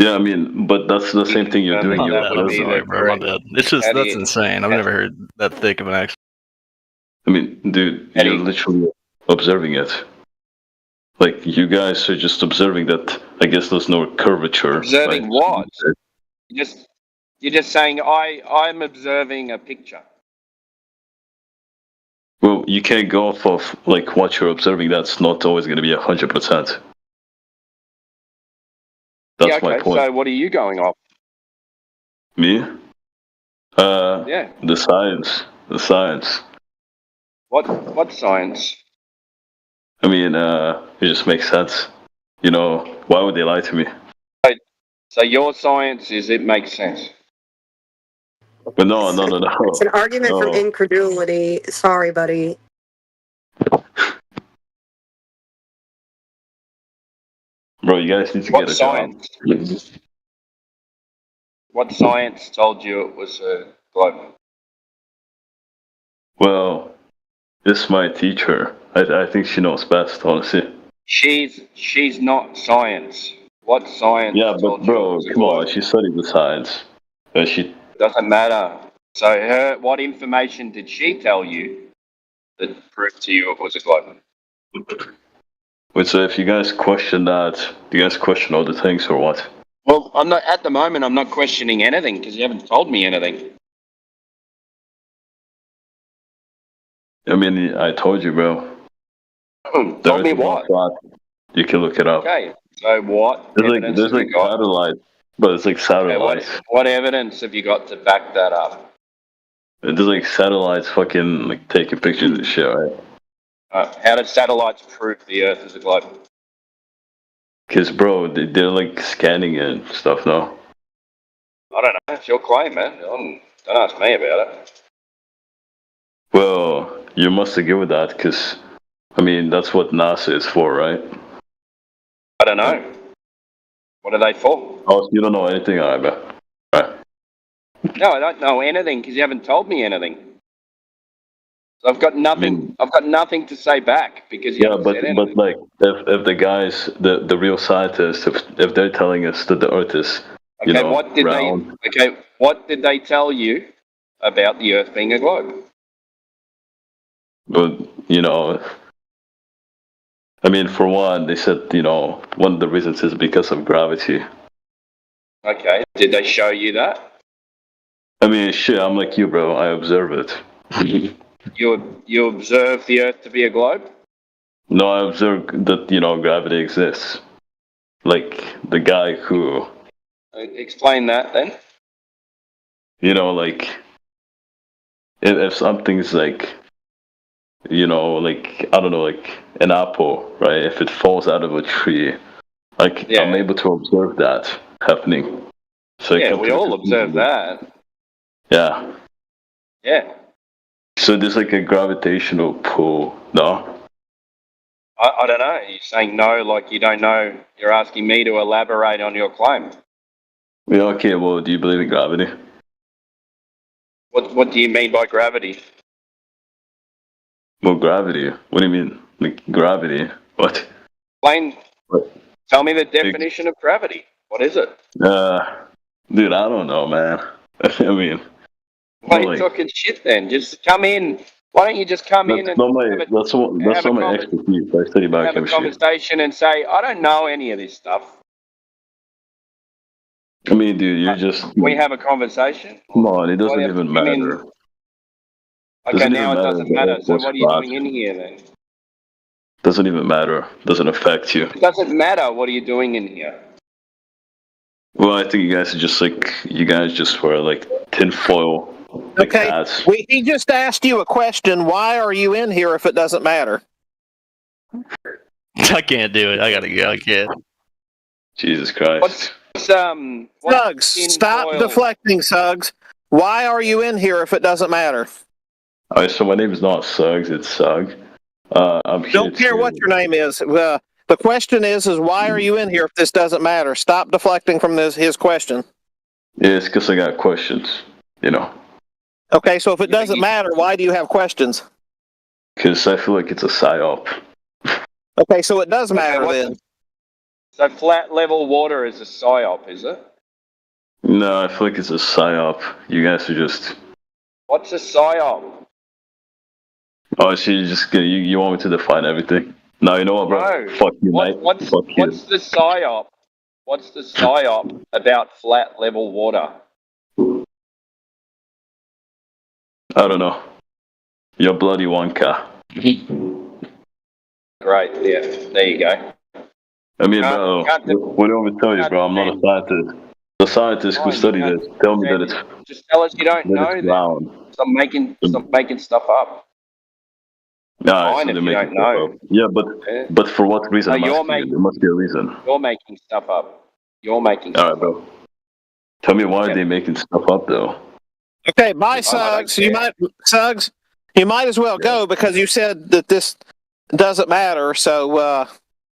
yeah, I mean, but that's the same thing you're doing. It's just that's insane. I've never heard that thick of an accent. I mean, dude, you're literally observing it. You guys are just observing that. I guess there's no curvature. Observing what? You're just saying I'm observing a picture. Well, you can't go off of what you're observing. That's not always going to be 100%. That's my point. So what are you going off? Me? Yeah. The science. What science? I mean, it just makes sense. Why would they lie to me? So your science is it makes sense. But no. It's an argument from incredulity. Sorry, buddy. Bro, you guys need to get a job. What science told you it was a globe? Well, this is my teacher. I think she knows best, honestly. She's not science. What science? Yeah, but bro, come on. She studied the science. She doesn't matter. So what information did she tell you that proved to you it was a globe? Wait, so if you guys question that, do you guys question all the things or what? Well, I'm not at the moment. I'm not questioning anything because you haven't told me anything. I mean, I told you, bro. Told me what? You can look it up. Okay. So what? There's like satellite, but it's like satellites. Okay, what evidence have you got to back that up? There's like satellites fucking like taking pictures and shit, right? How did satellites prove the Earth is a globe? Because, bro, they're like scanning it and stuff, no? I don't know. It's your claim, man. Don't ask me about it. Well, you must agree with that, because, I mean, that's what NASA is for, right? I don't know. What are they for? Oh, you don't know anything, Iba. Right. No, I don't know anything because you haven't told me anything. So I've got nothing. I've got nothing to say back because you haven't said anything. But like, if the guys, the real scientists, if they're telling us that the Earth is, you know, round. What did they tell you about the Earth being a globe? But you know, I mean, for one, they said, you know, one of the reasons is because of gravity. Okay. Did they show you that? I mean, shit, I'm like you, bro. I observe it. You observe the Earth to be a globe? No, I observe that, you know, gravity exists. Like, the guy who... Explain that, then. You know, like... If something's like... You know, like, I don't know, like an apple, right? If it falls out of a tree, like, yeah. I'm able to observe that happening. So yeah, we all observe that. Yeah. Yeah. So there's like a gravitational pull, no? I don't know. You're saying no like you don't know. You're asking me to elaborate on your claim. Yeah, okay, well, do you believe in gravity? What do you mean by gravity? Well, gravity? What do you mean? Like, gravity? What? Explain. Tell me the definition of gravity. What is it? Dude, I don't know, man. I mean... Why are you talking shit then? Just come in. Why don't you just come in and that's not my expertise. I study biochemistry. Have a conversation and say, I don't know any of this stuff. I mean, dude, you're just... We have a conversation? Come on, it doesn't even matter. Okay, now it doesn't matter. So what are you doing in here then? Doesn't even matter. Doesn't affect you. It doesn't matter. What are you doing in here? Well, I think you guys are just like... You guys just wear like tinfoil. Like okay, he just asked you a question. Why are you in here if it doesn't matter? I can't do it. I gotta go. I can't. Jesus Christ. Suggs, stop deflecting, Suggs. Why are you in here if it doesn't matter? All right, so my name is not Suggs, it's Sug. I'm here Don't care what your name is. The question is why are you in here if this doesn't matter? Stop deflecting from his question. Yeah, it's because I got questions, you know. Okay, so if it doesn't matter, why do you have questions? Because I feel like it's a psyop. Okay, so it does matter then. So flat level water is a psyop, is it? No, I feel like it's a psyop. You guys are just... What's a psyop? Oh, so you want me to define everything? No, you know what, bro? No. Fuck you, mate. What's the psyop? What's the psyop about flat level water? I don't know. You're bloody Wonka. Great, yeah. There you go. I mean, bro, what do you want me to tell you, bro? I'm not a scientist. The scientists who study this tell me that it's... Just tell us you don't know that. Stop making stuff up. No, fine if you don't know. Yeah, but for what reason? There must be a reason. You're making stuff up. You're making stuff up. Bro. Tell me why are they making stuff up, though? Okay, bye, Suggs. You might as well go because you said that this doesn't matter. So,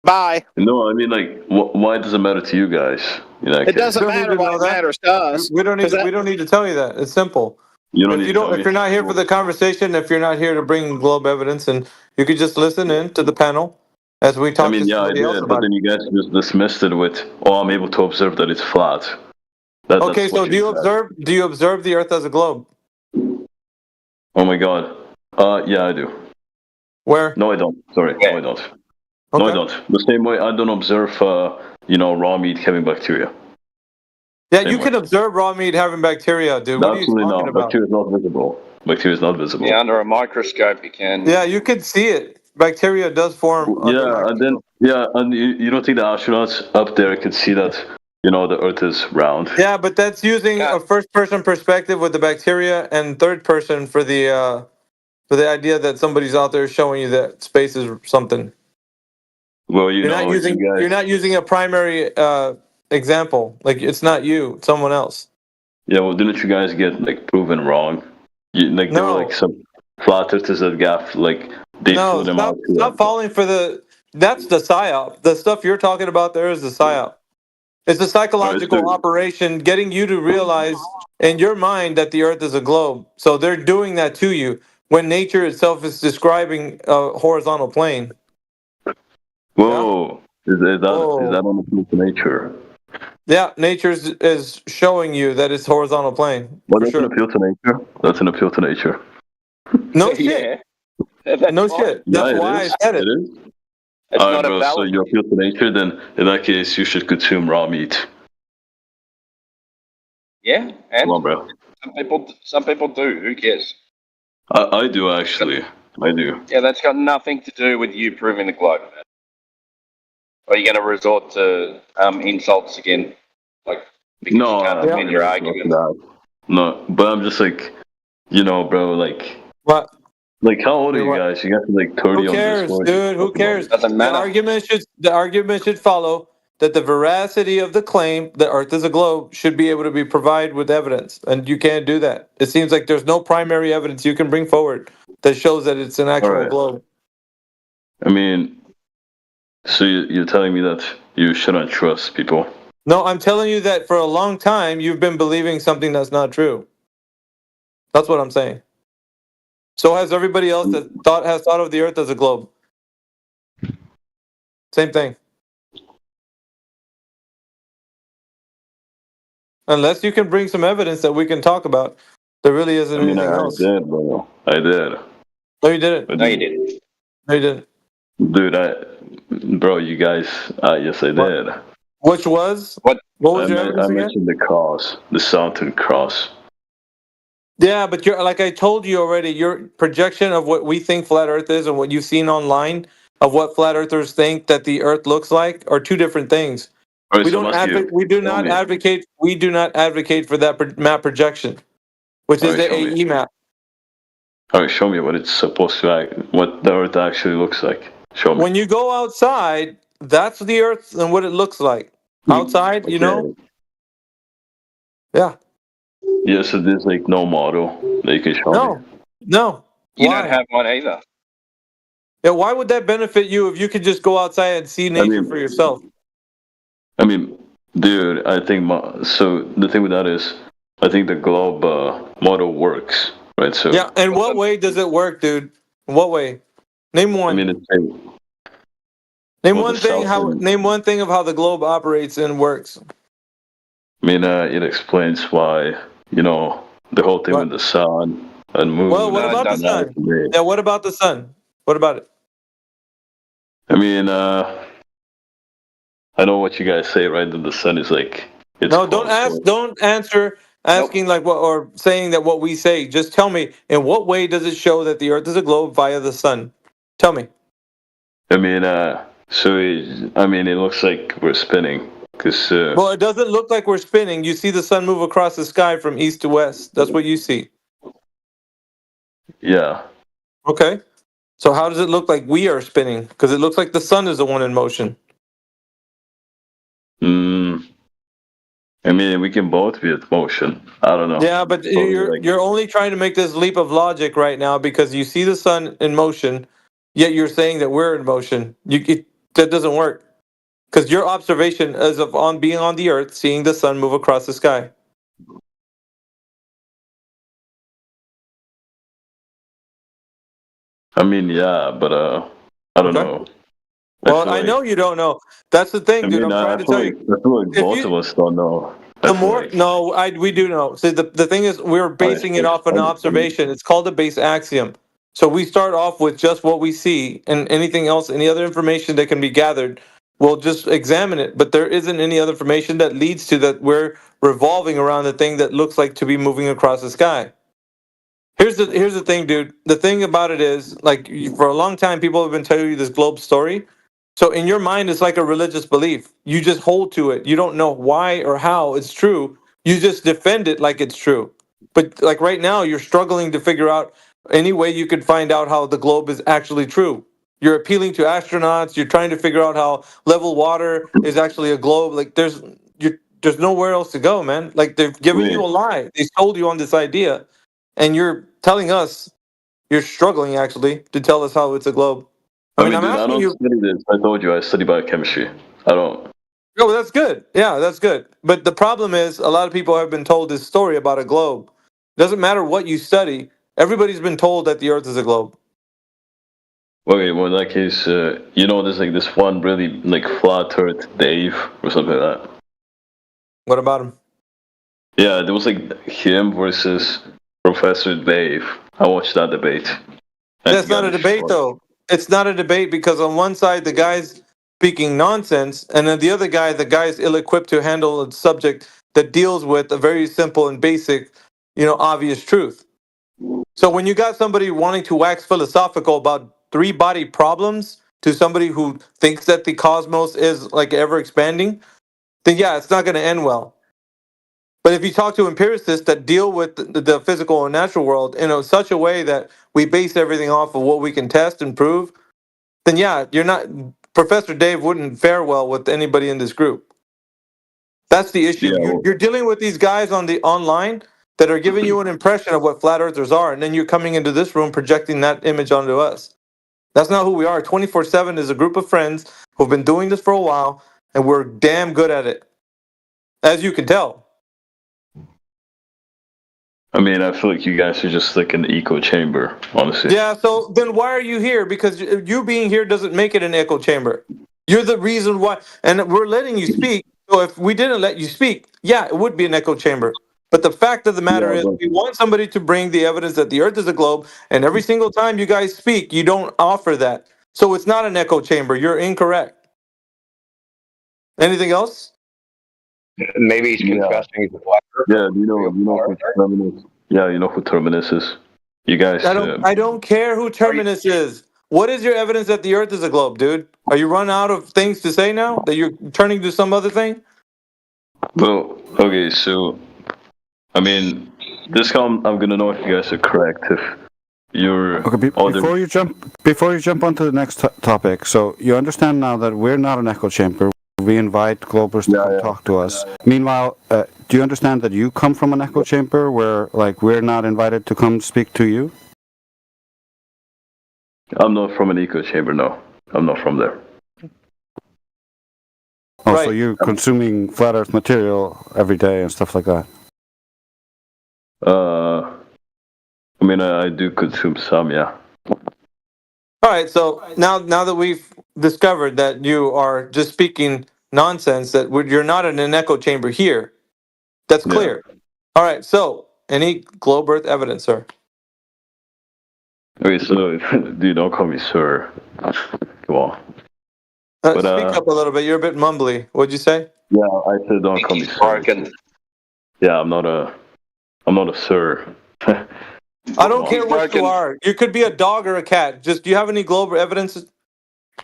bye. No, I mean, like, why does it matter to you guys? It doesn't matter why it matters to us. We don't need to tell you that. It's simple. If you're not here for the conversation, if you're not here to bring globe evidence, and you could just listen in to the panel as we talk. I mean, yeah, I did, but then you guys just dismissed it with, "Oh, I'm able to observe that it's flat." Okay, so do you observe the Earth as a globe? Oh my God. Yeah, I do. Where? No, I don't. Sorry, no, I don't. Okay. No, I don't. The same way I don't observe, raw meat having bacteria. Yeah, you can observe raw meat having bacteria, dude. What are you talking about? Bacteria is not visible. Bacteria is not visible. Yeah, under a microscope you can. Yeah, you can see it. Bacteria does form. And you don't think the astronauts up there could see that, the Earth is round? Yeah, but that's using a first-person perspective with the bacteria, and third-person for the idea that somebody's out there showing you that space is something. Well, you're not using a primary example. Like it's not you, it's someone else. Yeah, well, didn't you guys get proven wrong? There were some flat earthers that got they flew them out. Stop falling for that's the psyop. The stuff you're talking about there is the psyop. It's a psychological operation getting you to realize in your mind that the Earth is a globe. So they're doing that to you when nature itself is describing a horizontal plane. Whoa! Yeah? Is that on the to nature? Yeah, nature is showing you that it's horizontal plane. Well, that's an appeal to nature. That's an appeal to nature. No shit. No shit. That's why I said it. It is. All right, bro. So you appeal to nature, then in that case, you should consume raw meat. Yeah, and come on, bro. Some people do. Who cares? I do actually. I do. Yeah, that's got nothing to do with you proving the globe. Or are you going to resort to insults again? Because you can't win your argument. No, but I'm just bro, what? How old are you guys? You got to 30 Who cares, on this dude? Who cares? Doesn't matter. The argument should follow that the veracity of the claim that Earth is a globe should be able to be provided with evidence, and you can't do that. It seems like there's no primary evidence you can bring forward that shows that it's an actual globe. I mean, so you're telling me that you shouldn't trust people? No, I'm telling you that for a long time you've been believing something that's not true. That's what I'm saying. So has everybody else that has thought of the Earth as a globe. Same thing. Unless you can bring some evidence that we can talk about, there really isn't anything else. I did, bro. I did. No, you didn't. No, you didn't. No, you didn't. Dude, bro, you guys, yes, I did. Which was? What was your evidence again? I mentioned the cross, the Southern Cross. Yeah, but like I told you already, your projection of what we think flat Earth is and what you've seen online of what flat earthers think that the Earth looks like are two different things. Right, we do not advocate for that map projection, which is the AE map. All right, show me what it's supposed to what the Earth actually looks like. Show me. When you go outside, that's the Earth and what it looks like. Outside, okay. You know? Yeah. Yeah, so there's no model that you can show me. No. You don't have one either. Yeah, why would that benefit you if you could just go outside and see nature for yourself? I mean, dude, I think so. The thing with that is, I think the globe model works, right? So yeah, and what way does it work, dude? In what way? Name one. I mean, name one thing of how the globe operates and works. I mean, it explains why the whole thing with the sun and moon. Well, what about the sun? Yeah, what about the sun? What about it? I mean, I know what you guys say, right? That the sun is it's no, don't answer asking what or saying that what we say. Just tell me, in what way does it show that the Earth is a globe via the sun? Tell me. I mean, it looks like we're spinning. Well, it doesn't look like we're spinning. You see the sun move across the sky from east to west. That's what you see. Yeah. Okay. So how does it look like we are spinning? Because it looks like the sun is the one in motion. I mean, we can both be in motion. I don't know. Yeah, but you're only trying to make this leap of logic right now because you see the sun in motion, yet you're saying that we're in motion. That doesn't work. Because your observation is of being on the Earth, seeing the sun move across the sky. I mean, yeah, but I don't know. Well, I know you don't know. That's the thing, dude. I'm trying to tell you. I feel like both of us don't know. We do know. See, the thing is, we're basing it off an observation. It's called a base axiom. So we start off with just what we see, and anything else, any other information that can be gathered, we'll just examine it. But there isn't any other information that leads to that we're revolving around the thing that looks like to be moving across the sky. Here's the thing, dude. The thing about it is, like, for a long time, people have been telling you this globe story. So in your mind, it's like a religious belief. You just hold to it. You don't know why or how it's true. You just defend it like it's true. But like right now, you're struggling to figure out any way you could find out how the globe is actually true. You're appealing to astronauts. You're trying to figure out how level water is actually a globe. Like there's nowhere else to go, man. Like they've given you a lie. They sold you on this idea, and you're telling us you're struggling actually to tell us how it's a globe. I mean, dude, I don't study this. I told you I study biochemistry. I don't. Oh, that's good. Yeah, that's good. But the problem is, a lot of people have been told this story about a globe. Doesn't matter what you study. Everybody's been told that the Earth is a globe. Okay, well, in that case, there's like this one really like flat Earth Dave or something like that. What about him? Yeah, there was like him versus Professor Dave. I watched that debate. That's not a debate, though. It's not a debate because on one side the guy's speaking nonsense, and then the other guy, the guy's ill-equipped to handle a subject that deals with a very simple and basic, obvious truth. So when you got somebody wanting to wax philosophical about three-body problems to somebody who thinks that the cosmos is like ever expanding, then yeah, it's not going to end well. But if you talk to empiricists that deal with the physical and natural world in such a way that we base everything off of what we can test and prove, then yeah, Professor Dave wouldn't fare well with anybody in this group. That's the issue. Yeah. You're dealing with these guys on the online that are giving you an impression of what flat earthers are, and then you're coming into this room projecting that image onto us. That's not who we are. 24/7 is a group of friends who've been doing this for a while, and we're damn good at it, as you can tell. I mean, I feel like you guys are just like an echo chamber, honestly. Yeah, so then why are you here? Because you being here doesn't make it an echo chamber. You're the reason why, and we're letting you speak. So if we didn't let you speak, yeah, it would be an echo chamber. But the fact of the matter is, we want somebody to bring the evidence that the Earth is a globe, and every single time you guys speak, you don't offer that. So it's not an echo chamber. You're incorrect. Anything else? Maybe he's confessing he's a black Earth. Yeah, you know who Terminus. Yeah, you know who Terminus is. You guys. I don't care who Terminus is. What is your evidence that the Earth is a globe, dude? Are you run out of things to say now that you're turning to some other thing? Well, okay, so I mean, I'm gonna know if you guys are correct. If you're before you jump onto the next topic, so you understand now that we're not an echo chamber. We invite Globers to come talk to us. Meanwhile, do you understand that you come from an echo chamber where, like, we're not invited to come speak to you? I'm not from an echo chamber, no. I'm not from there. Oh, right. So you're consuming flat Earth material every day and stuff like that? I mean, I do consume some, yeah. All right, so now that we've discovered that you are just speaking nonsense, that you're not in an echo chamber here, that's clear. Yeah. All right, so any globe Earth evidence, sir? Okay, so dude, don't call me sir. Come on. Speak up a little bit. You're a bit mumbly. What'd you say? Yeah, I said don't call me sir. Yeah, I'm not a sir. I don't care what you are. You could be a dog or a cat. Just, do you have any globe evidence?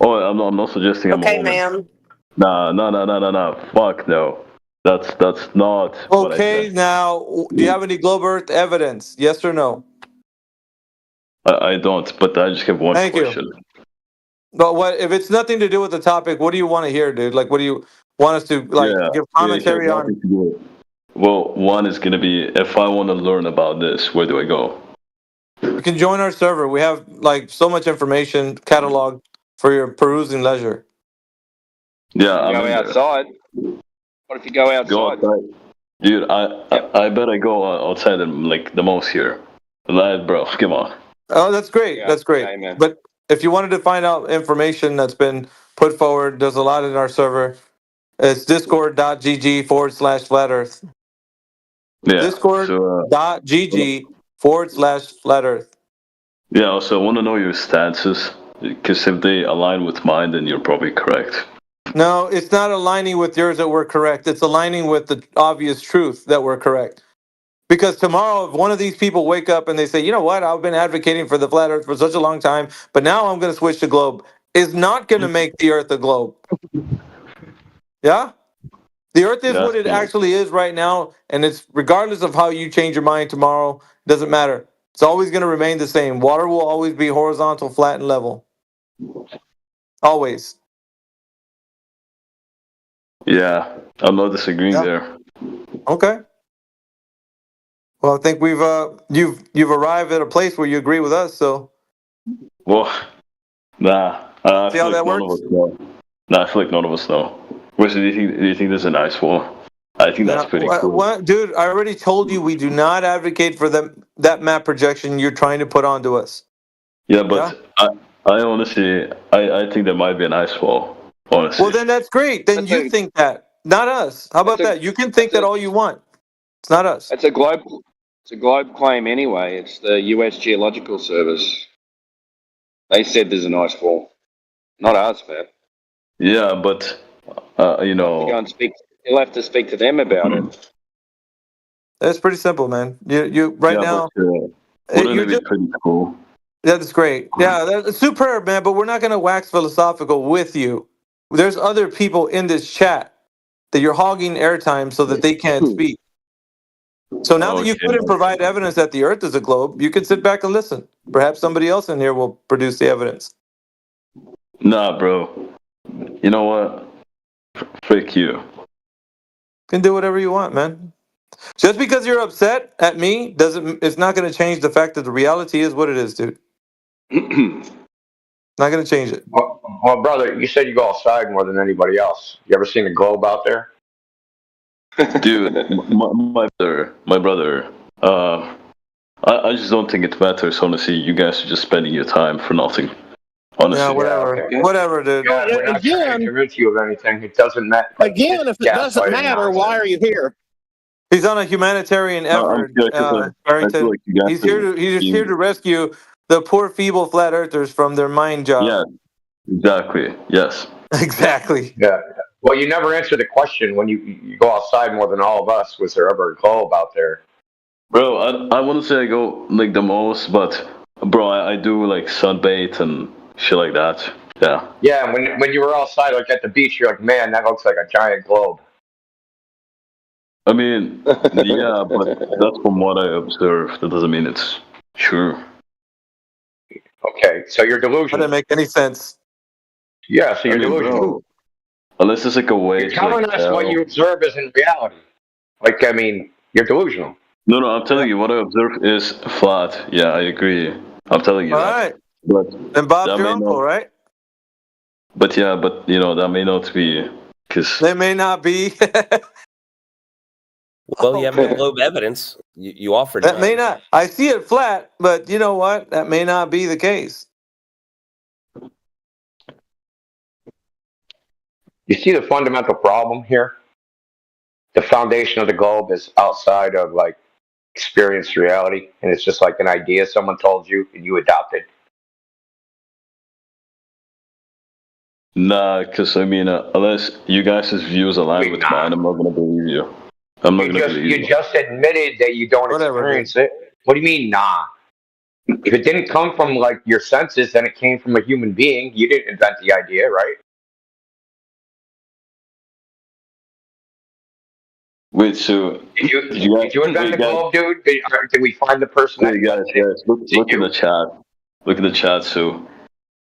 Oh, I'm not suggesting I'm a woman. Ma'am. No. Fuck no. That's not. Okay, now, do you have any globe Earth evidence? Yes or no? I don't, but I just have one question. But what if it's nothing to do with the topic? What do you want to hear, dude? Like, what do you want us to give commentary on? Well, one is gonna be, if I want to learn about this, where do I go? You can join our server. We have so much information cataloged for your perusing leisure. Yeah, I'm go outside. What if you go outside? Go outside. Dude, I bet I go outside the most here. Bro, come on. Oh, that's great. Yeah, that's great. Yeah, but if you wanted to find out information that's been put forward, there's a lot in our server. It's discord.gg/flat earth. Yeah. Discord.gg/flat earth. Yeah, also, I want to know your stances, because if they align with mine, then you're probably correct. No, it's not aligning with yours that we're correct. It's aligning with the obvious truth that we're correct. Because tomorrow, if one of these people wake up and they say, you know what, I've been advocating for the flat earth for such a long time, but now I'm going to switch to globe, is not going to make the earth a globe. Yeah? The earth is what it actually is right now, and it's regardless of how you change your mind tomorrow, doesn't matter. It's always going to remain the same. Water will always be horizontal, flat, and level. Always. Yeah, I'm not disagreeing there. Okay. Well, I think you've arrived at a place where you agree with us. So. Well, nah. I See how that works? I feel like none of us know. Whereas, do you think there's an ice wall? I think that's pretty cool. What, dude? I already told you we do not advocate for that map projection you're trying to put onto us. Yeah, but I honestly, I think there might be an ice wall. Honestly. Well, then that's great. Then you think that, not us. How about that? You can think that all you want. It's not us. It's a globe claim anyway. It's the U.S. Geological Service. They said there's an ice wall, not us, man. Yeah, but you know, you'll have to speak to them about it. It's pretty simple, man. You right now. Wouldn't it be pretty cool? That's great. Yeah, that's superb, man. But we're not going to wax philosophical with you. There's other people in this chat that you're hogging airtime so that they can't speak. So now that you couldn't provide evidence that the Earth is a globe, you can sit back and listen. Perhaps somebody else in here will produce the evidence. Nah, bro. You know what? Frick you. You can do whatever you want, man. Just because you're upset at me it's not going to change the fact that the reality is what it is, dude. Not going to change it. Well, brother, you said you go outside more than anybody else. You ever seen a globe out there? Dude, my brother. I just don't think it matters. Honestly, you guys are just spending your time for nothing. Honestly. Yeah, whatever, dude. Yeah, we're not trying to convince you of anything. It doesn't matter. Again, if it doesn't matter, why are you here? He's on a humanitarian effort. Barrington. He's here to rescue the poor, feeble flat earthers from their mind job. Yeah, exactly. Yes. Exactly. Yeah. Well, you never answered the question when you go outside more than all of us. Was there ever a globe out there? Bro, I want to say I go like the most, but bro, I do like sunbait and shit like that. Yeah. Yeah, when you were outside, like at the beach, you're like, man, that looks like a giant globe. I mean, yeah, but that's from what I observed. That doesn't mean it's true. Okay, so you're delusional. That doesn't make any sense. Yeah, so you're delusional. Bro, unless it's like a way. You're telling us what you observe isn't reality. Like, I mean, you're delusional. No, I'm telling you, what I observe is flat. Yeah, I agree. I'm telling you. All right. But and Bob's your uncle, right? But yeah, but you know, that may not be. Cause they may not be. Well, you have no globe evidence. You offered that may not. I see it flat, but you know what? That may not be the case. You see the fundamental problem here? The foundation of the globe is outside of like experienced reality, and it's just like an idea someone told you and you adopted. Nah, because I mean, unless you guys' views align with mine, I'm not gonna believe you. I'm not gonna believe you. You just admitted that you don't experience it. What do you mean, nah? If it didn't come from like your senses, then it came from a human being. You didn't invent the idea, right? Wait, so did you invent the globe, dude? Did we find the person? Hey guys, look in the chat. Look at the chat. So,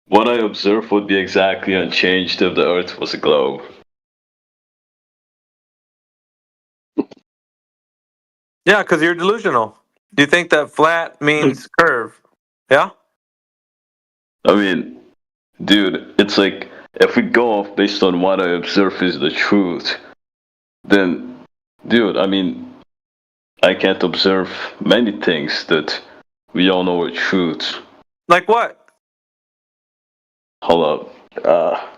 what I observed would be exactly unchanged if the Earth was a globe. Yeah, because you're delusional. Do you think that flat means curve? Yeah? I mean, dude, it's like, if we go off based on what I observe is the truth, then, dude, I mean, I can't observe many things that we all know are truths. Like what? Hold up.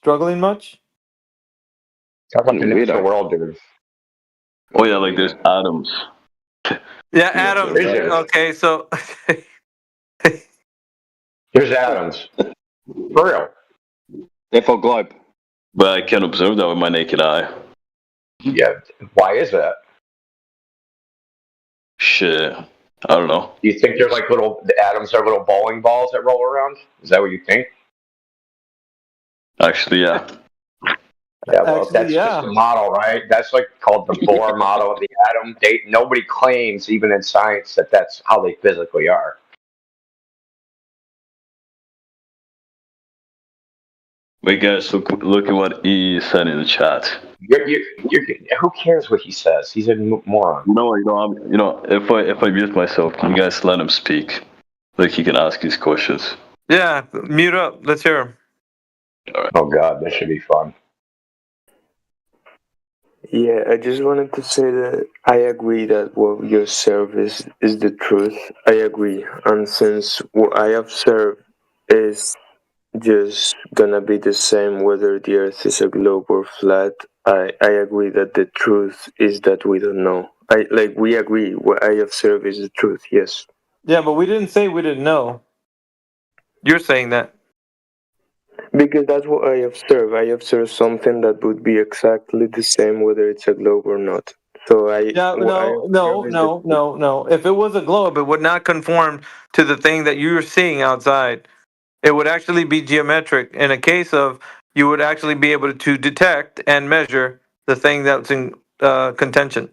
Struggling much? Talk about the natural world, dude. Oh yeah, like there's atoms. Yeah, atoms. Okay, so there's atoms. For real. Therefore, globe. But I can't observe that with my naked eye. Yeah. Why is that? Shit. I don't know. Do you think they're like the atoms are little bowling balls that roll around? Is that what you think? Actually, yeah. Yeah, well, that's just a model, right? That's like called the Bohr model of the atom. Nobody claims, even in science, that that's how they physically are. Wait, guys, look at what he said in the chat. Who cares what he says? He's a moron. No, if I mute myself, can you guys let him speak? Like he can ask his questions. Yeah, mute up. Let's hear him. All right. Oh God, this should be fun. Yeah, I just wanted to say that I agree that what you observe is the truth. I agree. And since what I observe is just gonna be the same whether the earth is a globe or flat, I agree that the truth is that we don't know. We agree what I observe is the truth, yes. Yeah, but we didn't say we didn't know. You're saying that. Because that's what I observe. I observe something that would be exactly the same whether it's a globe or not. So no. If it was a globe, it would not conform to the thing that you're seeing outside. It would actually be geometric. In a case of, you would actually be able to detect and measure the thing that's in contention.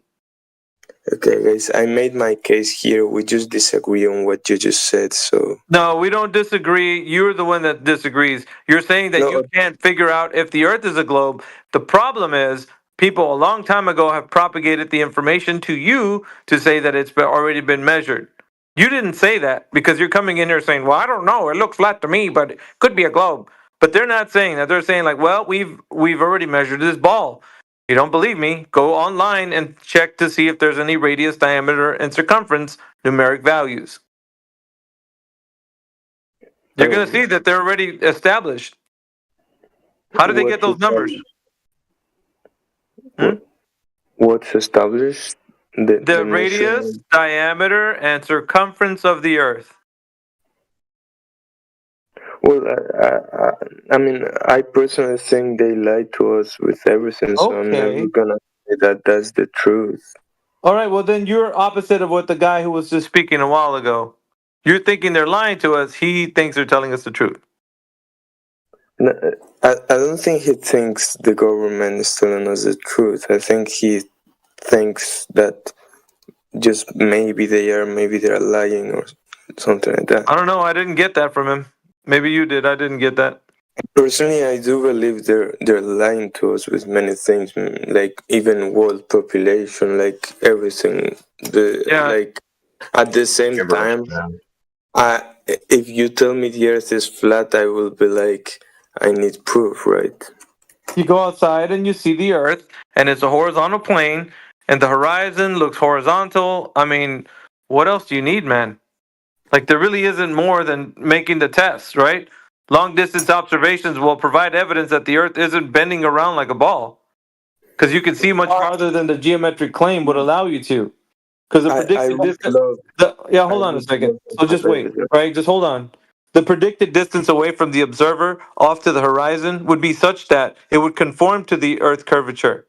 Okay, guys, I made my case here. We just disagree on what you just said, so... No, we don't disagree. You're the one that disagrees. You're saying that you can't figure out if the Earth is a globe. The problem is, people a long time ago have propagated the information to you to say that it's already been measured. You didn't say that because you're coming in here saying, well, I don't know. It looks flat to me, but it could be a globe. But they're not saying that. They're saying like, well, we've already measured this ball. You don't believe me? Go online and check to see if there's any radius, diameter, and circumference numeric values. You're going to see that they're already established. How did they get those numbers? What's established? The radius, diameter, and circumference of the Earth. Well, I mean, I personally think they lied to us with everything, so I'm never gonna say that that's the truth. All right, well then you're opposite of what the guy who was just speaking a while ago. You're thinking they're lying to us. He thinks they're telling us the truth. No, I don't think he thinks the government is telling us the truth. I think he thinks that just maybe they're lying or something like that. I don't know. I didn't get that from him. Maybe you did. I didn't get that. Personally, I do believe they're lying to us with many things, like even world population, like everything. Like at the same time, if you tell me the Earth is flat, I will be like, I need proof, right? You go outside and you see the Earth, and it's a horizontal plane, and the horizon looks horizontal. I mean, what else do you need, man? Like, there really isn't more than making the tests, right? Long distance observations will provide evidence that the Earth isn't bending around like a ball, because you can see much farther than the geometric claim would allow you to. Because the predicted distance. Hold on a second. So just wait, right? Just hold on. The predicted distance away from the observer off to the horizon would be such that it would conform to the Earth curvature.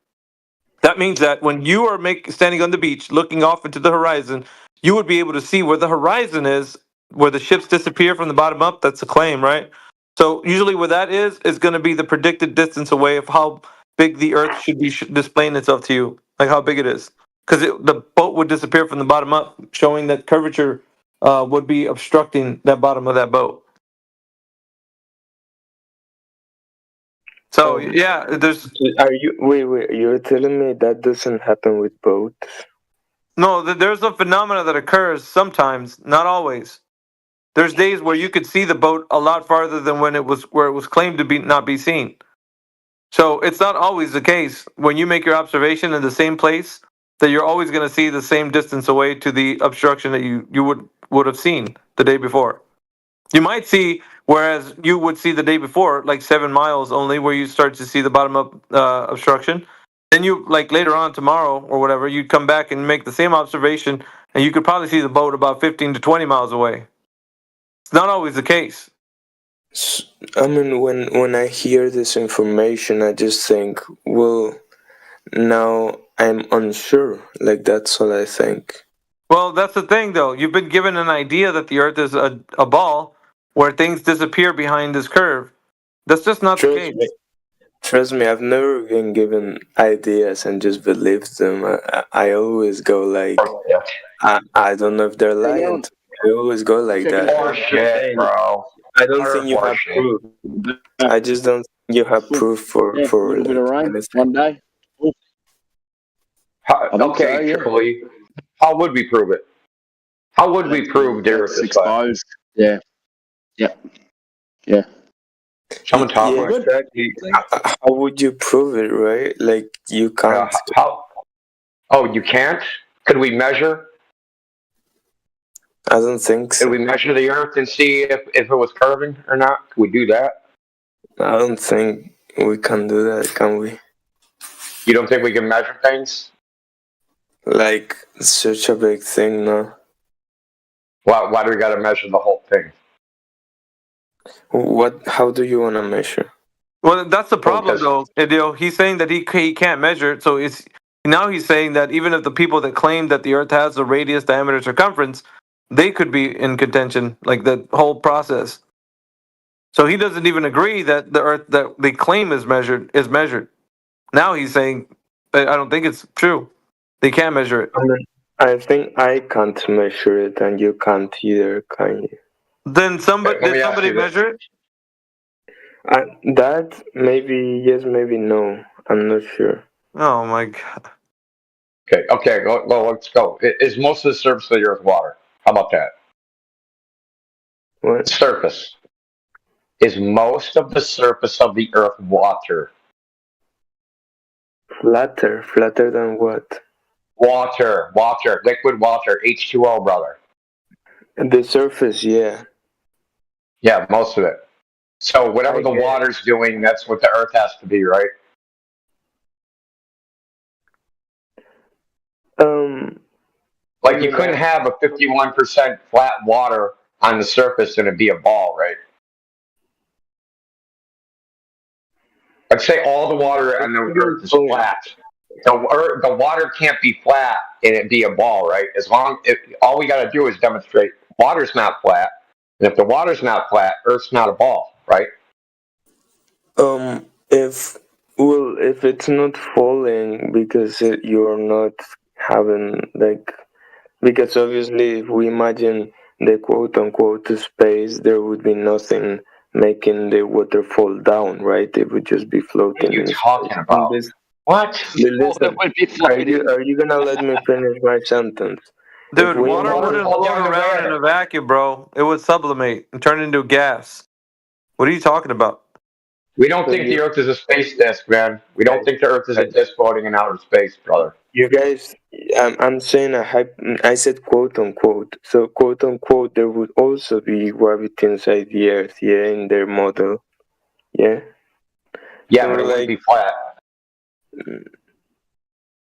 That means that when you are standing on the beach looking off into the horizon, you would be able to see where the horizon is, where the ships disappear from the bottom up. That's a claim, right? So usually where that is going to be the predicted distance away of how big the Earth should be displaying itself to you, like how big it is. Because the boat would disappear from the bottom up, showing that curvature would be obstructing that bottom of that boat. So yeah, there's. Wait? You're telling me that doesn't happen with boats? No, there's a phenomena that occurs sometimes, not always. There's days where you could see the boat a lot farther than where it was claimed to not be seen. So it's not always the case when you make your observation in the same place that you're always going to see the same distance away to the obstruction that you would have seen the day before. You might see, whereas you would see the day before, like 7 miles only, where you start to see the bottom up obstruction. Then you, like later on tomorrow or whatever, you'd come back and make the same observation, and you could probably see the boat about 15 to 20 miles away. It's not always the case. I mean, when I hear this information, I just think, well, now I'm unsure. Like, that's all I think. Well, that's the thing, though. You've been given an idea that the Earth is a ball where things disappear behind this curve. That's just not the case. Trust me, I've never been given ideas and just believed them. I always go like, I don't know if they're lying. I always go like that. Shit, bro. I don't think you have proof. I just don't think you have proof for like, one day. Okay, Triple E. How would we prove it? How would we prove the Earth is exposed? Yeah. Someone talk yeah, exactly. How would you prove it, right? Like, you can't. How? Oh, you can't? Could we measure? I don't think so. Could we measure the Earth and see if it was curving or not? Could we do that? I don't think we can do that, can we? You don't think we can measure things? Like, such a big thing, no. Why do we got to measure the whole thing? How do you want to measure? Well, that's the problem, though. He's saying that he can't measure it, so he's saying that even if the people that claim that the Earth has a radius, diameter, circumference, they could be in contention, like the whole process. So he doesn't even agree that the Earth that they claim is measured. Now he's saying, I don't think it's true. They can't measure it. I think I can't measure it, and you can't either, can you? Then did somebody measure it? That maybe yes, maybe no. I'm not sure. Oh my god. Okay, go, let's go. Is most of the surface of the Earth water? How about that? What? Surface. Is most of the surface of the Earth water? Flatter than what? Water, liquid water, H2O, brother. The surface, yeah. Yeah, most of it. So whatever the water's doing, that's what the Earth has to be, right? Like you couldn't have a 51% flat water on the surface and it'd be a ball, right? Let's say all the water on the Earth is flat. The water can't be flat and it be a ball, right? All we got to do is demonstrate water's not flat, and if the water's not flat, Earth's not a ball, right? If it's not falling because you're not having because obviously if we imagine the quote unquote space, there would be nothing making the water fall down, right? It would just be floating. What are you talking about? What? Listen, are you gonna let me finish my sentence? Dude, water wouldn't float around in a vacuum, bro. It would sublimate and turn into gas. What are you talking about? We don't think the Earth is a space disk, man. We don't think the Earth is a disk floating in outer space, brother. You guys, I'm saying I said quote unquote. So quote unquote, there would also be gravity inside the Earth, yeah, in their model, yeah. Yeah, so but it wouldn't be flat.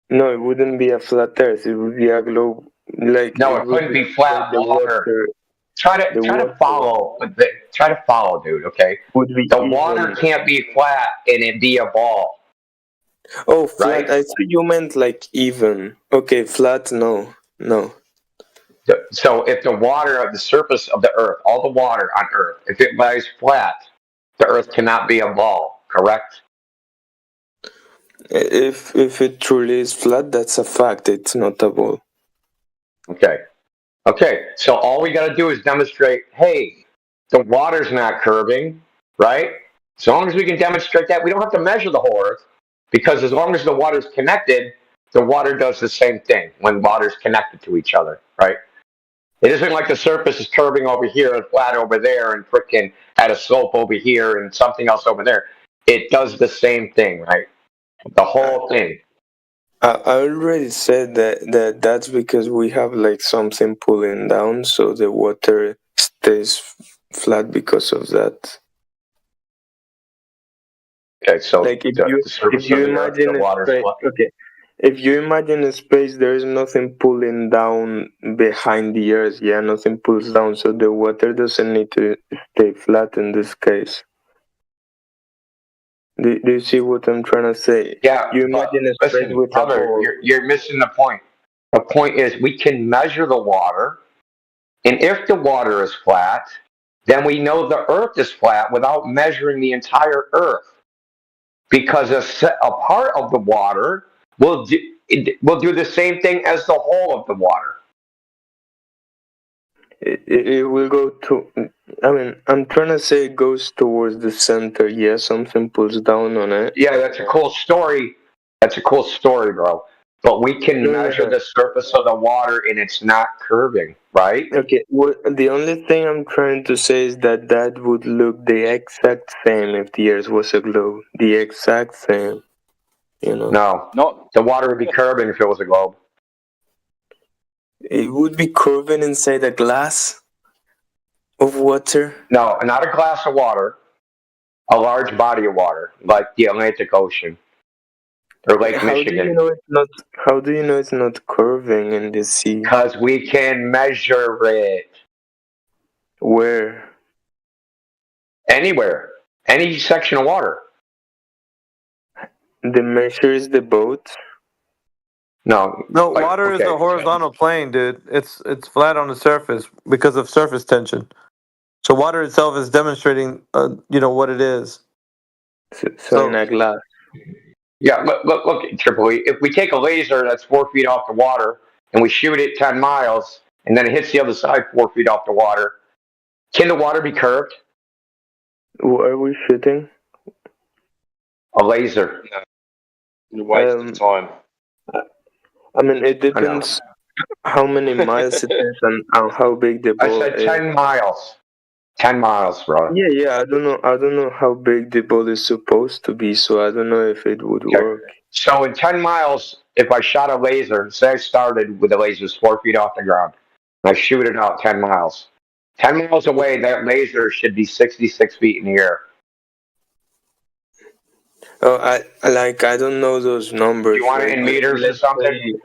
No, it wouldn't be a flat Earth. It would be a globe. Like no, it couldn't be flat water. Try to follow, dude. Okay, the water can't be flat and it be a ball. Oh, flat. Right? I thought you meant like even. Okay, flat. No. So if the water of the surface of the Earth, all the water on Earth, if it lies flat, the Earth cannot be a ball. Correct? If it truly is flat, that's a fact. It's not a ball. Okay, so all we got to do is demonstrate, hey, the water's not curving, right? As long as we can demonstrate that, we don't have to measure the whole Earth, because as long as the water's connected, the water does the same thing when water's connected to each other, right? It isn't like the surface is curving over here and flat over there and freaking at a slope over here and something else over there. It does the same thing, right? The whole thing. I already said that's because we have like something pulling down, so the water stays flat because of that. Okay, so like if if you imagine a space, if you imagine a space, there is nothing pulling down behind the earth. Yeah, nothing pulls down, so the water doesn't need to stay flat in this case. Do you see what I'm trying to say? Yeah, you imagine a space listen, with brother, a hole. you're missing the point. The point is we can measure the water, and if the water is flat, then we know the Earth is flat without measuring the entire Earth. Because a part of the water will do the same thing as the whole of the water. It will go to. I mean, I'm trying to say it goes towards the center. Yeah, something pulls down on it. Yeah, that's a cool story. That's a cool story, bro. But we can measure the surface of the water, and it's not curving, right? Okay. Well, the only thing I'm trying to say is that would look the exact same if the Earth was a globe. The exact same. You know. No, the water would be curving if it was a globe. It would be curving inside a glass of water. No, not a glass of water. A large body of water, like the Atlantic Ocean or Lake Michigan. How do you know it's not curving in the sea? Because we can measure it. Where? Anywhere. Any section of water. The measure is the boat? No. Water is a horizontal plane, dude. It's flat on the surface because of surface tension. So water itself is demonstrating, what it is. So in a glass. Yeah, look, Triple E. If we take a laser that's 4 feet off the water and we shoot it 10 miles and then it hits the other side 4 feet off the water, can the water be curved? What are we shooting? A laser. You're wasting time. I mean, it depends how many miles it is and how big the ball I said is. 10 miles. 10 miles, bro. Yeah. I don't know how big the ball is supposed to be, so I don't know if it would work. So in 10 miles, if I shot a laser, say I started with the lasers 4 feet off the ground, and I shoot it out 10 miles. 10 miles away, that laser should be 66 feet in the air. Oh, I don't know those numbers. You want it in meters or something?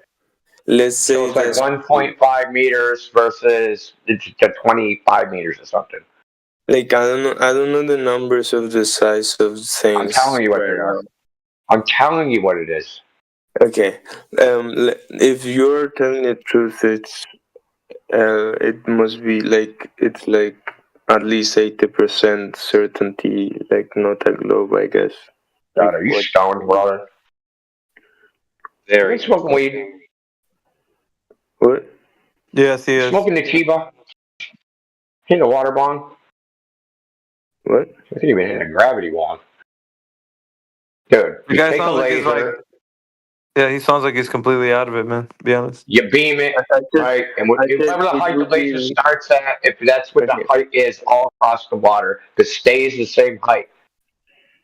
Let's say so it's like 1.5 meters versus 25 meters or something. Like I don't know the numbers of the size of things. I'm telling you what they are. I'm telling you what it is. Okay. If you're telling the truth, it must be it's like at least 80% certainty, like not a globe, I guess. God, are you stoned, brother? There, you smoking weed? What? Yes, he is. Smoking the Kiba? Hitting a water bong? What? I think you've been hitting a gravity bong. Dude, the guy sounds like he's yeah, he sounds like he's completely out of it, man, to be honest. You beam it, right? And whatever the height the laser starts at, if that's what the height is all across the water, it stays the same height.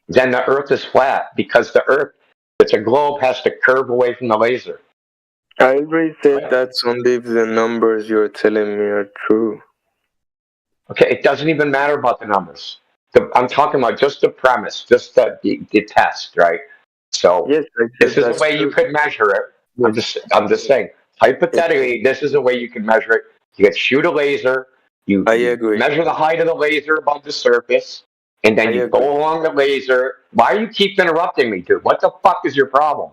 Then the Earth is flat because the Earth, if it's a globe, has to curve away from the laser. I already said that's only if the numbers you're telling me are true. Okay, it doesn't even matter about the numbers. I'm talking about just the premise, just the test, right? So yes, this is the way you could measure it. I'm just saying, hypothetically, this is the way you can measure it. You could shoot a laser, you measure the height of the laser above the surface, and then you go along the laser. Why do you keep interrupting me, dude? What the fuck is your problem?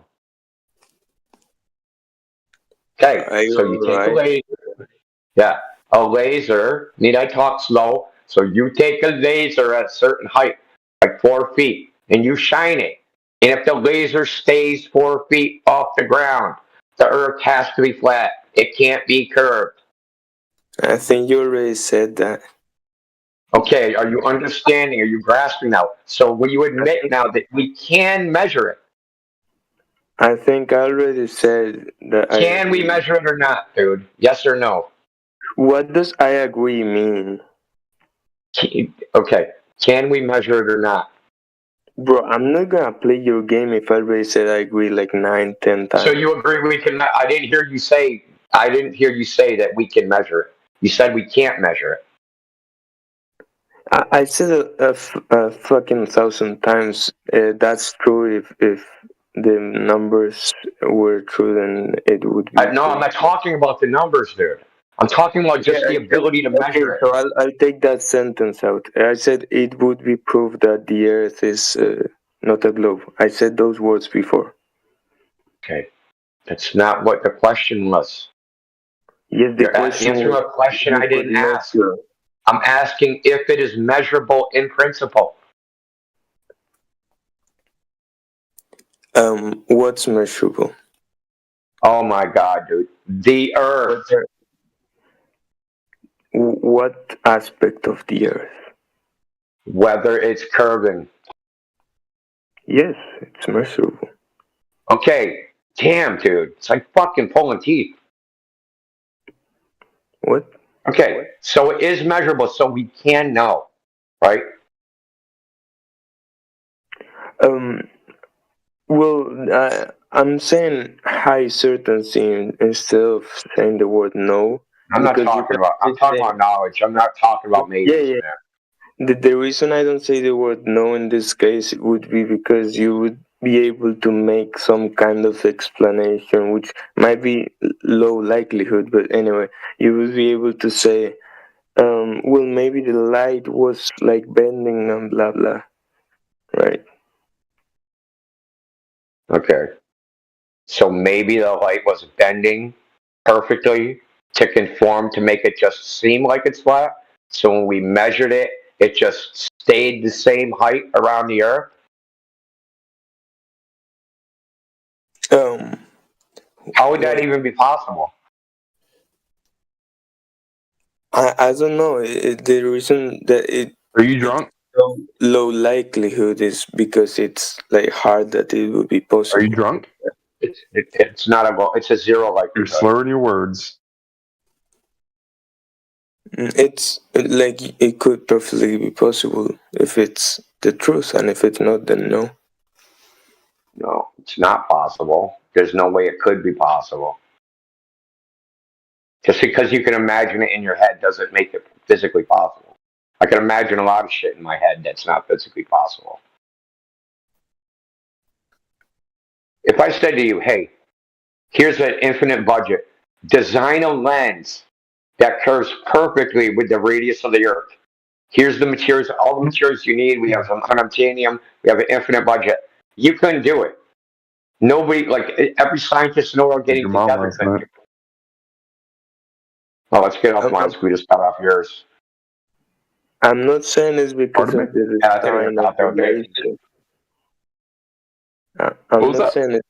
Okay, so you take a laser. Yeah, a laser. Need I talk slow? So you take a laser at a certain height, like 4 feet, and you shine it. And if the laser stays 4 feet off the ground, the Earth has to be flat. It can't be curved. I think you already said that. Okay, are you understanding? Are you grasping now? So will you admit now that we can measure it? I think I already said that. Can we measure it or not, dude? Yes or no? What does I agree mean? Okay, can we measure it or not? Bro, I'm not gonna play your game if I already said I agree like 9, 10 times. So you agree we can? I didn't hear you say that we can measure it. You said we can't measure it. I said a fucking 1,000 times. That's true. If the numbers were true, then it would be. No, I'm not talking about the numbers, dude. I'm talking about just the ability to measure it. So I'll take that sentence out. I said it would be proof that the Earth is not a globe. I said those words before. Okay, that's not what the question was. Yes, the question answering a question I didn't ask. I'm asking if it is measurable in principle. What's measurable? Oh my God, dude. The Earth. What aspect of the Earth? Whether it's curving. Yes, it's measurable. Okay, damn, dude. It's like fucking pulling teeth. What? Okay, so it is measurable, so we can know, right? Well, I'm saying high certainty instead of saying the word no. I'm talking about knowledge. I'm not talking about maybe. Yeah. The reason I don't say the word no in this case would be because you would be able to make some kind of explanation, which might be low likelihood, but anyway, you would be able to say, well, maybe the light was like bending and blah blah, right? Okay. So maybe the light was bending perfectly to conform to make it just seem like it's flat. So when we measured it, it just stayed the same height around the Earth. How would that even be possible? I don't know. The reason that it. Are you drunk? Low likelihood is because it's like hard that it would be possible. Are you drunk? It's not it's a zero likelihood. You're slurring your words. It's like it could perfectly be possible if it's the truth, and if it's not, then no. No, it's not possible. There's no way it could be possible. Just because you can imagine it in your head doesn't make it physically possible. I can imagine a lot of shit in my head that's not physically possible. If I said to you, hey, here's an infinite budget, design a lens that curves perfectly with the radius of the Earth. Here's the materials, all the materials you need. We have some unobtainium. We have an infinite budget. You couldn't do it. Nobody, like every scientist in the world getting together couldn't do it. Oh, let's get off mine. We just got off yours. I'm not saying it's because of the design of the laser. I'm not saying it's.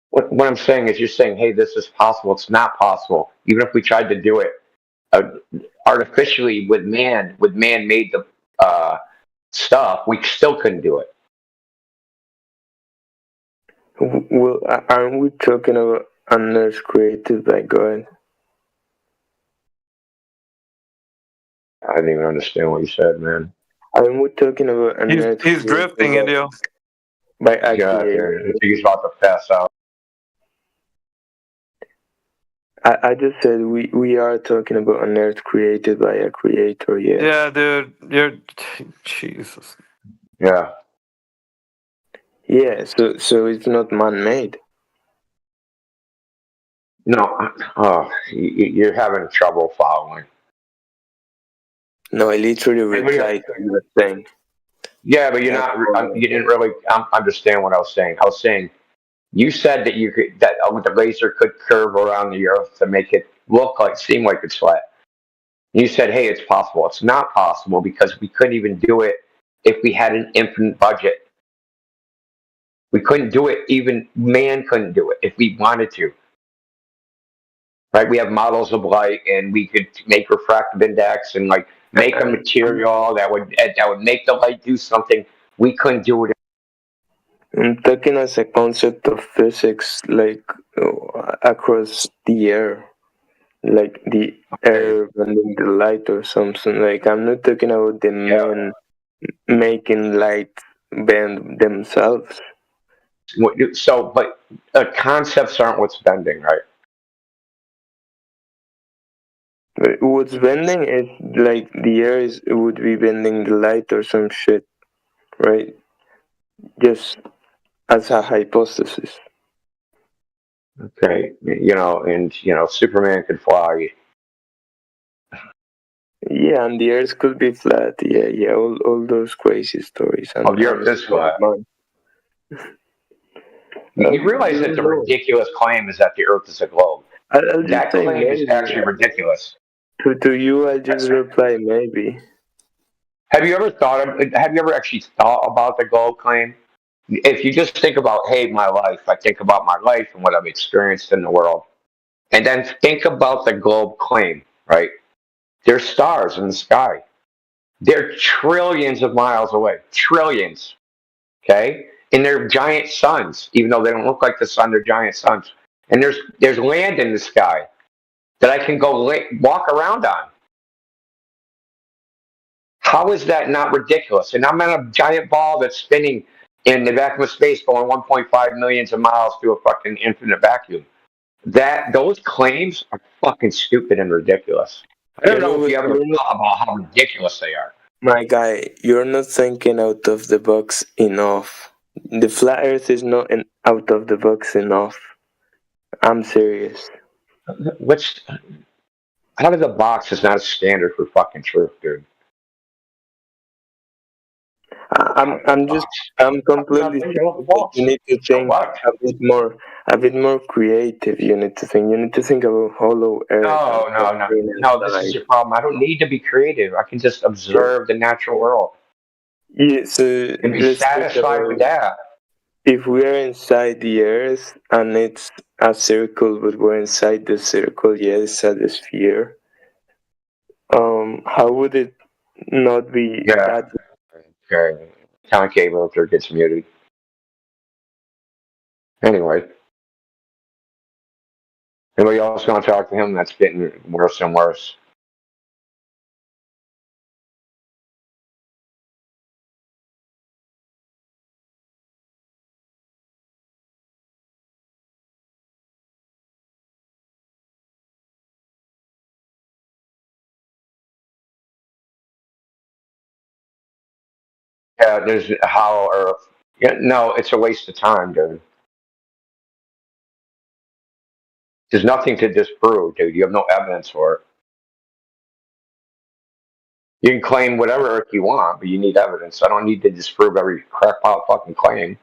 What I'm saying is, you're saying, hey, this is possible. It's not possible. Even if we tried to do it artificially with man-made the stuff, we still couldn't do it. Well, aren't we talking about an Earth created by God? I didn't even understand what you said, man. Aren't we talking about an Earth? He's drifting, Indio. By a creator. He's about to pass out. I just said we are talking about an Earth created by a creator, yeah. Yeah, dude. You're Jesus. Yeah. Yeah, so it's not man-made. No, you're having trouble following. No, I literally replied to your thing. Yeah, but you're not. You didn't really understand what I was saying. I was saying, you said that the laser could curve around the Earth to make it seem like it's flat. You said, hey, it's possible. It's not possible because we couldn't even do it if we had an infinite budget. We couldn't do it. Even man couldn't do it if we wanted to. Right? We have models of light, and we could make refractive index and make a material that would make the light do something. We couldn't do it. I'm talking as a concept of physics, across the air, like the air bending the light or something. Like, I'm not talking about the men making light bend themselves. So, but concepts aren't what's bending, right? What's bending is like the air would be bending the light or some shit, right? Just as a hypothesis. Okay, and Superman could fly. Yeah, and the Earth could be flat. Yeah, all those crazy stories. And the Earth is flat. You realize that the ridiculous claim is that the Earth is a globe. That claim is actually ridiculous. To you, I'll just reply maybe. Have you ever actually thought about the globe claim? If you just think about, hey, my life, I think about my life and what I've experienced in the world, and then think about the globe claim, right? There's stars in the sky. They're trillions of miles away. Trillions. Okay? And they're giant suns, even though they don't look like the sun, they're giant suns. And there's land in the sky that I can go walk around on. How is that not ridiculous? And I'm on a giant ball that's spinning in the vacuum of space going 1.5 millions of miles through a fucking infinite vacuum. Those claims are fucking stupid and ridiculous. I don't know if you ever thought about how ridiculous they are. My guy, you're not thinking out of the box enough. The flat Earth is not out of the box enough. I'm serious. Out of the box is not a standard for fucking truth, dude. I'm completely serious. You need to think a bit more creative. You need to think about hollow Earth. No. This is your problem. I don't need to be creative. I can just observe the natural world. Yeah, so and be satisfied with that. If we are inside the Earth and it's a circle, but we're inside the circle, it's a sphere. How would it not be? Yeah. Okay. Concave filter gets muted. Anyway. Anybody else want to talk to him? That's getting worse and worse. Yeah, there's Hollow Earth. Yeah, no, it's a waste of time, dude. There's nothing to disprove, dude. You have no evidence for it. You can claim whatever Earth you want, but you need evidence. I don't need to disprove every crackpot fucking claim.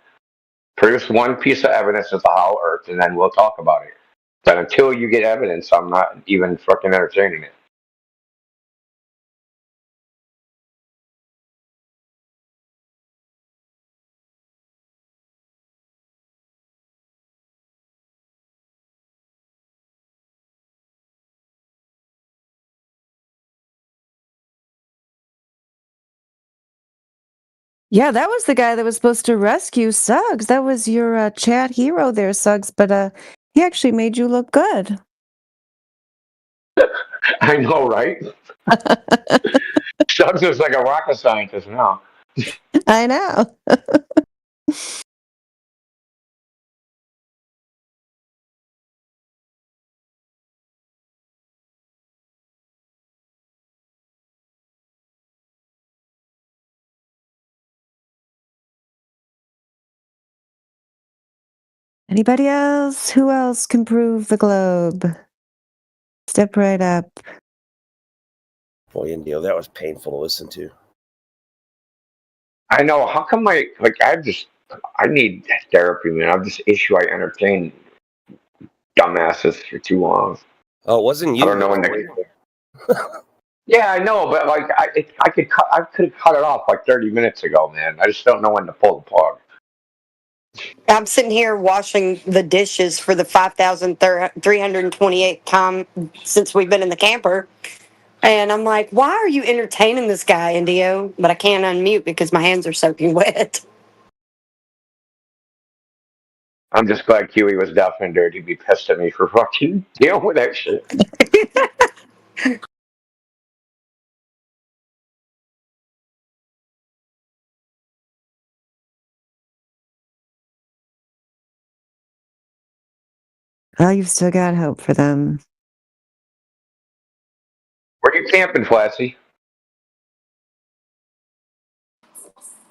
Produce one piece of evidence of the Hollow Earth, and then we'll talk about it. But until you get evidence, I'm not even fucking entertaining it. Yeah, that was the guy that was supposed to rescue Suggs. That was your chat hero there, Suggs, but he actually made you look good. I know, right? Suggs is like a rocket scientist now. I know. Anybody else? Who else can prove the globe? Step right up. Boy, Indio, that was painful to listen to. I know. How come I need therapy, man. I'm this issue I entertain dumbasses for too long. Oh, it wasn't you. I don't know when Yeah, I know, but like I could have cut it off like 30 minutes ago, man. I just don't know when to pull the plug. I'm sitting here washing the dishes for the 5,328th time since we've been in the camper. And I'm like, why are you entertaining this guy, Indio? But I can't unmute because my hands are soaking wet. I'm just glad Kiwi was deaf and dirty. He'd be pissed at me for fucking dealing with that shit. Oh, you've still got hope for them. Where you camping, Flassy?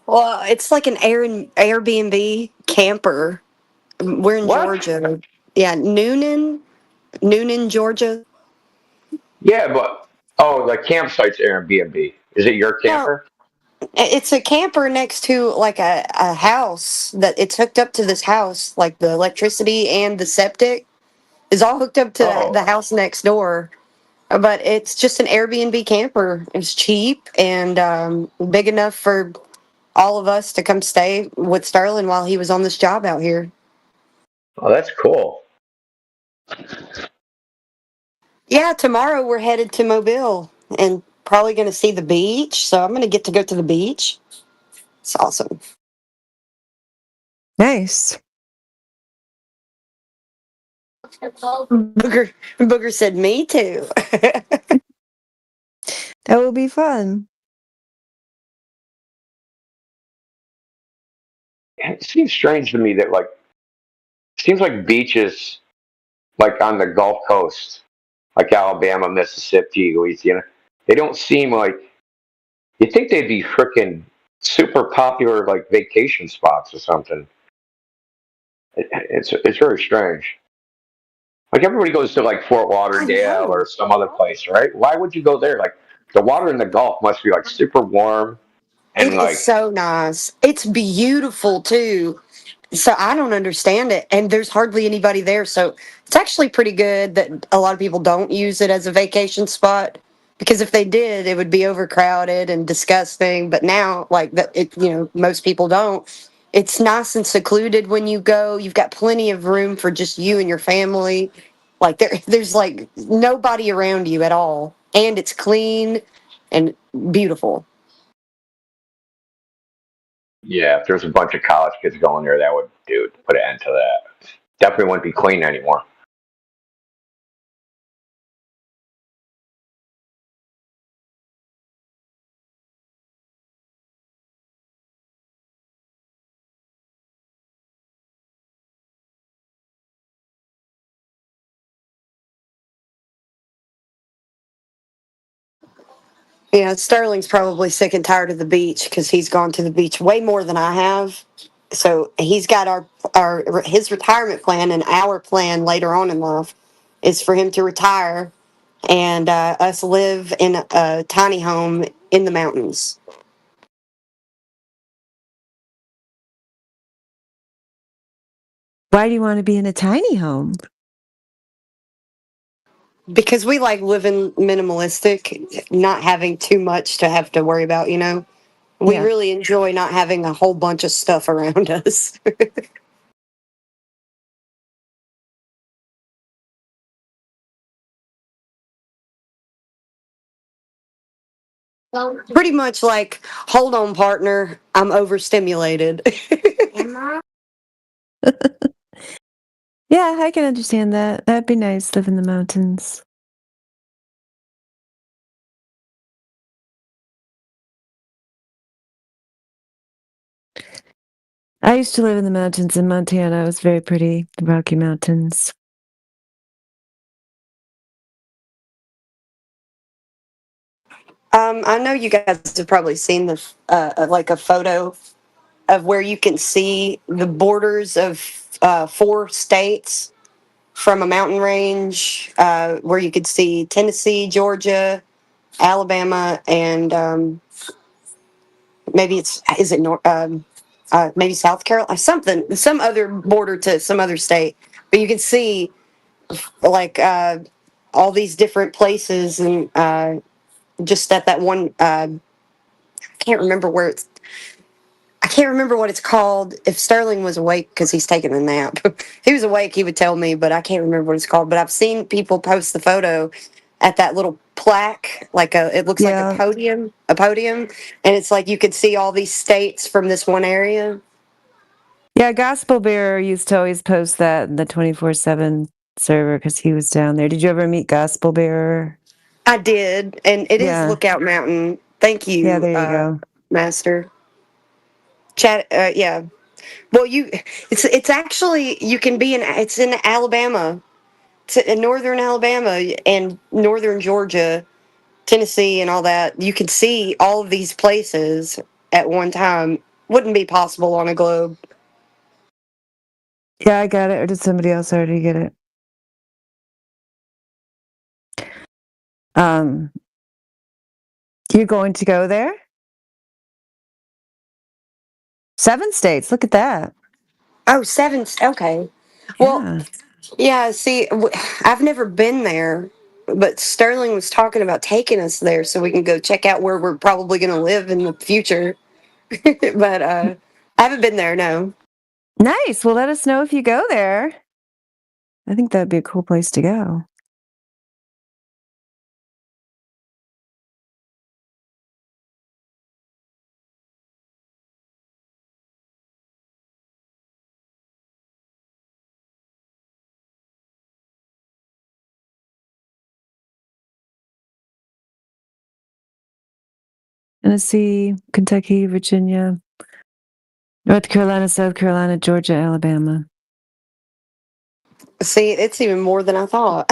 Well, it's like an Airbnb camper. We're in What? Georgia. Yeah, Noonan, Georgia. Yeah, but the campsite's Airbnb. Is it your No, camper? it's a camper next to like a house that it's hooked up to this house. Like the electricity and the septic is all hooked up to the house next door. But it's just an Airbnb camper. It's cheap and big enough for all of us to come stay with Sterling while he was on this job out here. Oh, that's cool. Yeah, tomorrow we're headed to Mobile and probably going to see the beach. So I'm going to get to go to the beach. It's awesome. Nice. Booger said, me too. That will be fun. It seems strange to me that seems like beaches like on the Gulf Coast, like Alabama, Mississippi, Louisiana, they don't seem like you'd think they'd be freaking super popular like vacation spots or something. It's very strange. Like everybody goes to like Fort Lauderdale or some other place, right? Why would you go there? Like the water in the Gulf must be like super warm and It is so nice. It's beautiful too. So I don't understand it. And there's hardly anybody there. So it's actually pretty good that a lot of people don't use it as a vacation spot. Because if they did, it would be overcrowded and disgusting. But now, like that, most people don't. It's nice and secluded when you go. You've got plenty of room for just you and your family. Like there's like nobody around you at all, and it's clean and beautiful. yeah, if there's a bunch of college kids going there, that would put an end to that. Definitely wouldn't be clean anymore. Yeah, Sterling's probably sick and tired of the beach because he's gone to the beach way more than I have. So he's got his retirement plan, and our plan later on in life is for him to retire and us live in a tiny home in the mountains. Why do you want to be in a tiny home? Because we like living minimalistic, not having too much to have to worry about, We really enjoy not having a whole bunch of stuff around us. Pretty much like, hold on, partner, I'm overstimulated. Yeah, I can understand that. That'd be nice, live in the mountains. I used to live in the mountains in Montana. It was very pretty, the Rocky Mountains. I know you guys have probably seen like a photo of where you can see the borders of 4 states from a mountain range, where you could see Tennessee, Georgia, Alabama, and maybe is it maybe South Carolina, some other border to some other state. But you can see like all these different places, and just at that one. I can't remember what it's called. If Sterling was awake, because he's taking a nap, if he was awake, he would tell me, but I can't remember what it's called. But I've seen people post the photo at that little plaque, it looks like a podium, and it's like you could see all these states from this one area. Yeah, Gospel Bearer used to always post that in the 24/7 server because he was down there. Did you ever meet Gospel Bearer? I did, and it is Lookout Mountain. Thank you. Yeah, there you go, Master. Chat. Yeah. Well, it's actually you can be it's in Alabama, in northern Alabama and northern Georgia. Tennessee and all that, you can see all of these places at one time. Wouldn't be possible on a globe. Yeah, I got it. Or did somebody else already get it? You're going to go there? 7 states. Look at that. Oh, 7. Okay. Well, yeah. See, I've never been there, but Sterling was talking about taking us there so we can go check out where we're probably going to live in the future. But I haven't been there. No. Nice. Well, let us know if you go there. I think that'd be a cool place to go. Tennessee, Kentucky, Virginia, North Carolina, South Carolina, Georgia, Alabama. See, it's even more than I thought.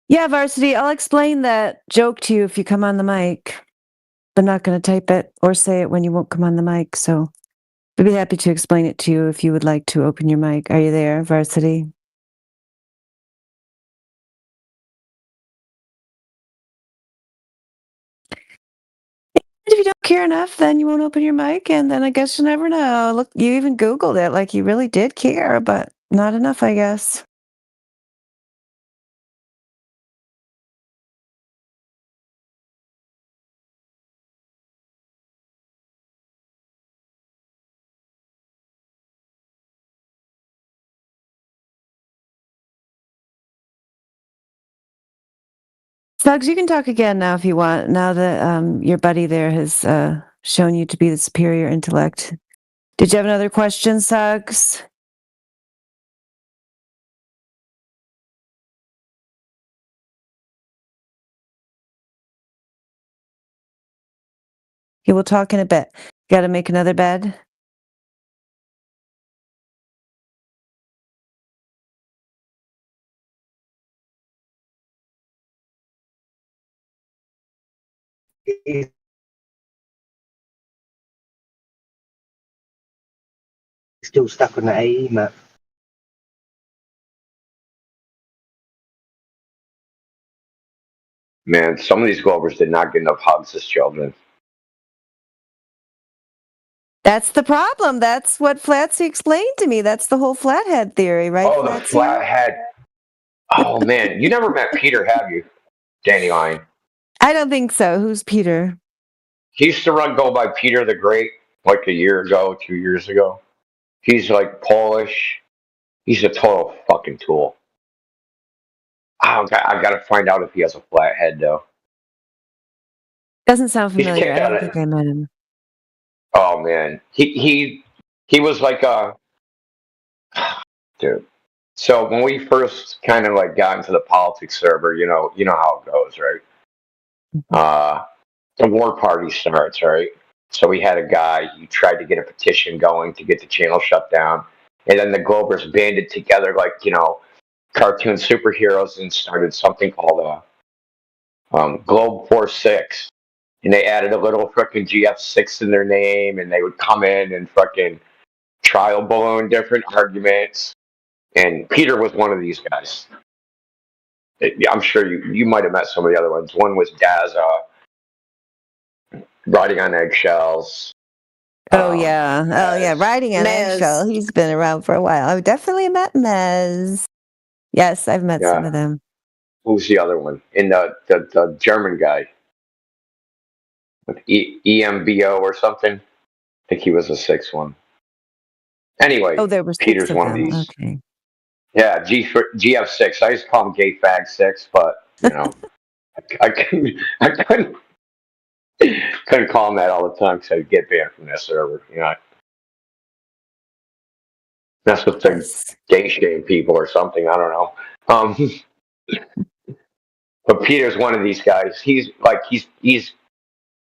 Yeah, Varsity, I'll explain that joke to you if you come on the mic. I'm not going to type it or say it when you won't come on the mic, so I'd be happy to explain it to you if you would like to open your mic. Are you there, Varsity? If you don't care enough, then you won't open your mic, and then I guess you'll never know. Look, you even Googled it like you really did care, but not enough, I guess. Suggs, you can talk again now if you want, now that your buddy there has shown you to be the superior intellect. Did you have another question, Suggs? Okay, we'll talk in a bit. Got to make another bed? Still stuck on the AE map. Man, some of these Globers did not get enough hugs as children. That's the problem. That's what Flatsy explained to me. That's the whole flathead theory, right? Oh, the Flatsy? flathead. Oh, man. You never met Peter, have you? Dandelion. I don't think so. Who's Peter? He used to go by Peter the Great like a year ago, 2 years ago. He's like Polish. He's a total fucking tool. I gotta find out if he has a flat head, though. Doesn't sound familiar. I don't think I met him. Oh, man. He was like a... Dude. So when we first kind of like got into the politics server, you know how it goes, right? The war party starts, right? So we had a guy, he tried to get a petition going to get the channel shut down. And then the Globers banded together like, cartoon superheroes and started something called Globe Force 6. And they added a little frickin' GF6 in their name, and they would come in and frickin' trial balloon different arguments. And Peter was one of these guys. I'm sure you might have met some of the other ones. One was Daza, riding on eggshells. Oh yeah, riding on eggshell. He's been around for a while. I've definitely met Mez. Yes, I've met some of them. Who's the other one? And the German guy with EMBO or something. I think he was the sixth one. Anyway, there were Peter's of one them. of these. Okay. Yeah, GF6. I used to call him Gay Fag 6, but you know, I couldn't call him that all the time because I'd get banned from that server. You know, that's what the gay shame people or something. I don't know. But Peter's one of these guys. He's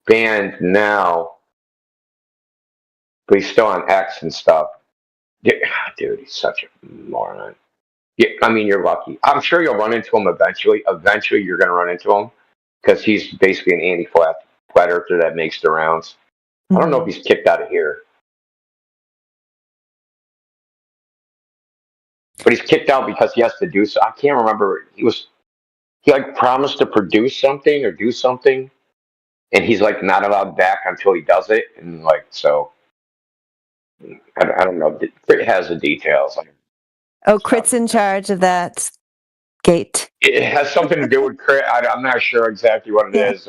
banned now, but he's still on X and stuff. Dude, he's such a moron. Yeah, I mean, you're lucky. I'm sure you'll run into him eventually. Eventually, you're going to run into him because he's basically an anti-flat earther that makes the rounds. I don't know if he's kicked out of here, but he's kicked out because he has to do so. I can't remember. He like promised to produce something or do something, and he's like not allowed back until he does it, and like so. I don't know. It has the details. Crit's in charge of that gate. It has something to do with Crit. I'm not sure exactly what it is.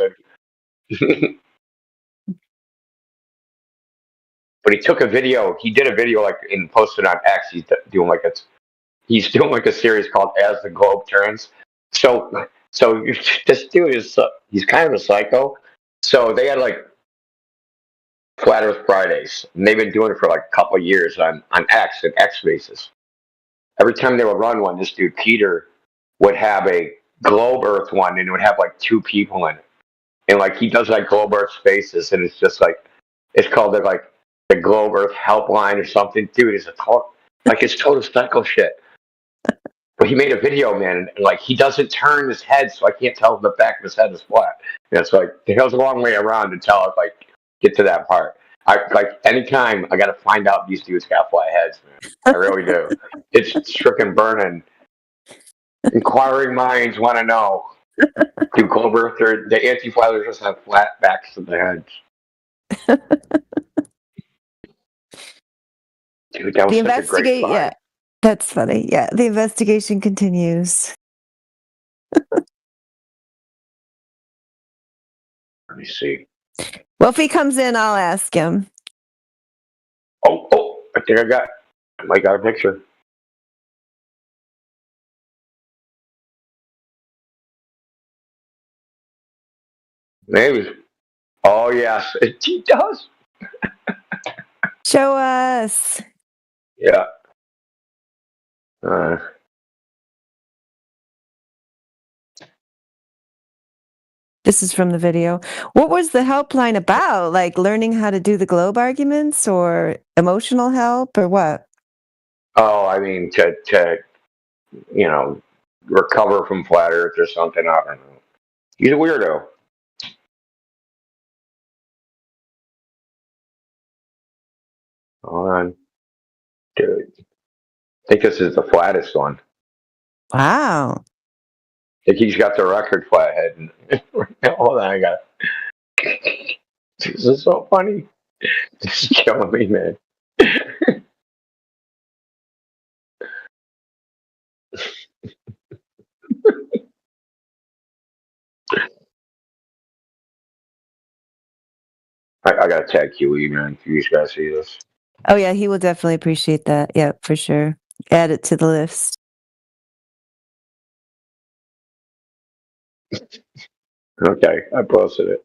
But he took a video. He did a video and posted on X. He's doing like a series called As the Globe Turns. So this dude he's kind of a psycho. So they had like Flat Earth Fridays, and they've been doing it for like a couple of years on X and X basis. Every time they would run one, this dude Peter would have a Globe Earth one, and it would have like 2 people in it, and like he does like Globe Earth Spaces, and it's just like it's called the Globe Earth Helpline or something. Dude, it's total psycho shit. But he made a video, man, and like he doesn't turn his head, so I can't tell if the back of his head is flat. And it's like it goes a long way around to tell if get to that part. Anytime I got to find out these dudes got flat heads, man. I really do. It's freaking burning. Inquiring minds want to know. Do Globe Earthers, the anti-flaters just have flat backs of their heads? Dude, that was such a great find. Yeah, that's funny. Yeah, the investigation continues. Let me see. Well, if he comes in, I'll ask him. Oh, I think I might got a picture. Maybe. Oh, yes, he does. Show us. Yeah. This is from the video. What was the helpline about? Like learning how to do the globe arguments or emotional help or what? Oh, I mean, to recover from flat Earth or something. I don't know. He's a weirdo. Hold on. Dude. I think this is the flattest one. Wow. I think he's got the record flathead. Hold on, I got it. This is so funny. This is killing me, man. I gotta tag QE, man. If you guys see this. Oh yeah, he will definitely appreciate that. Yeah, for sure. Add it to the list. Okay, I posted it.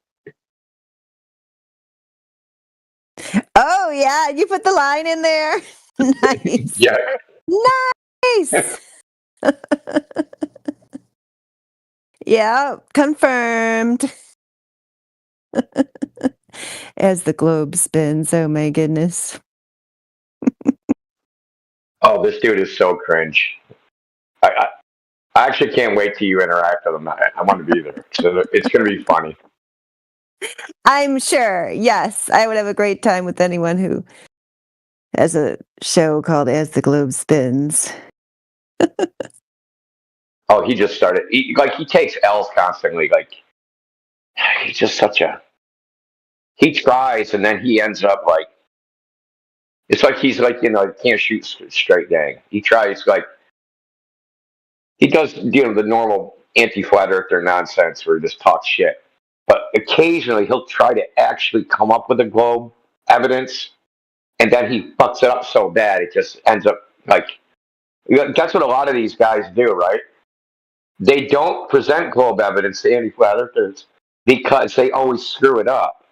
Oh yeah, you put the line in there. Nice. Yeah. Nice. Yeah, confirmed. As the globe spins. Oh my goodness. Oh, this dude is so cringe. actually can't wait till you interact with them. I want to be there. So it's going to be funny. I'm sure. Yes, I would have a great time with anyone who has a show called As the Globe Spins. Oh, he just started. He takes L's constantly. Like, he's just such a. He tries, and then he ends up like. It's like he's like, can't shoot straight gang. He tries like. He does, the normal anti-flat earther nonsense where he just talks shit. But occasionally he'll try to actually come up with a globe evidence, and then he fucks it up so bad it just ends up like. That's what a lot of these guys do, right? They don't present globe evidence to anti-flat earthers because they always screw it up.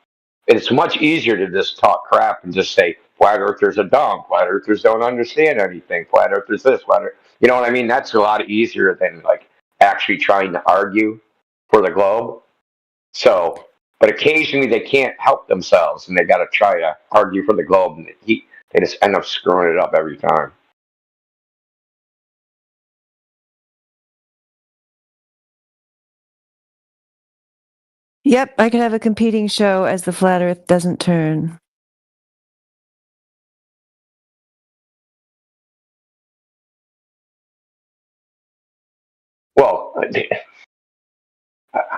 It's much easier to just talk crap and just say flat earthers are dumb, flat earthers don't understand anything, flat earthers this, flat earth. You know what I mean? That's a lot easier than like actually trying to argue for the globe. So, but occasionally they can't help themselves and they got to try to argue for the globe, and they just end up screwing it up every time. Yep, I could have a competing show as the flat earth doesn't turn. Well,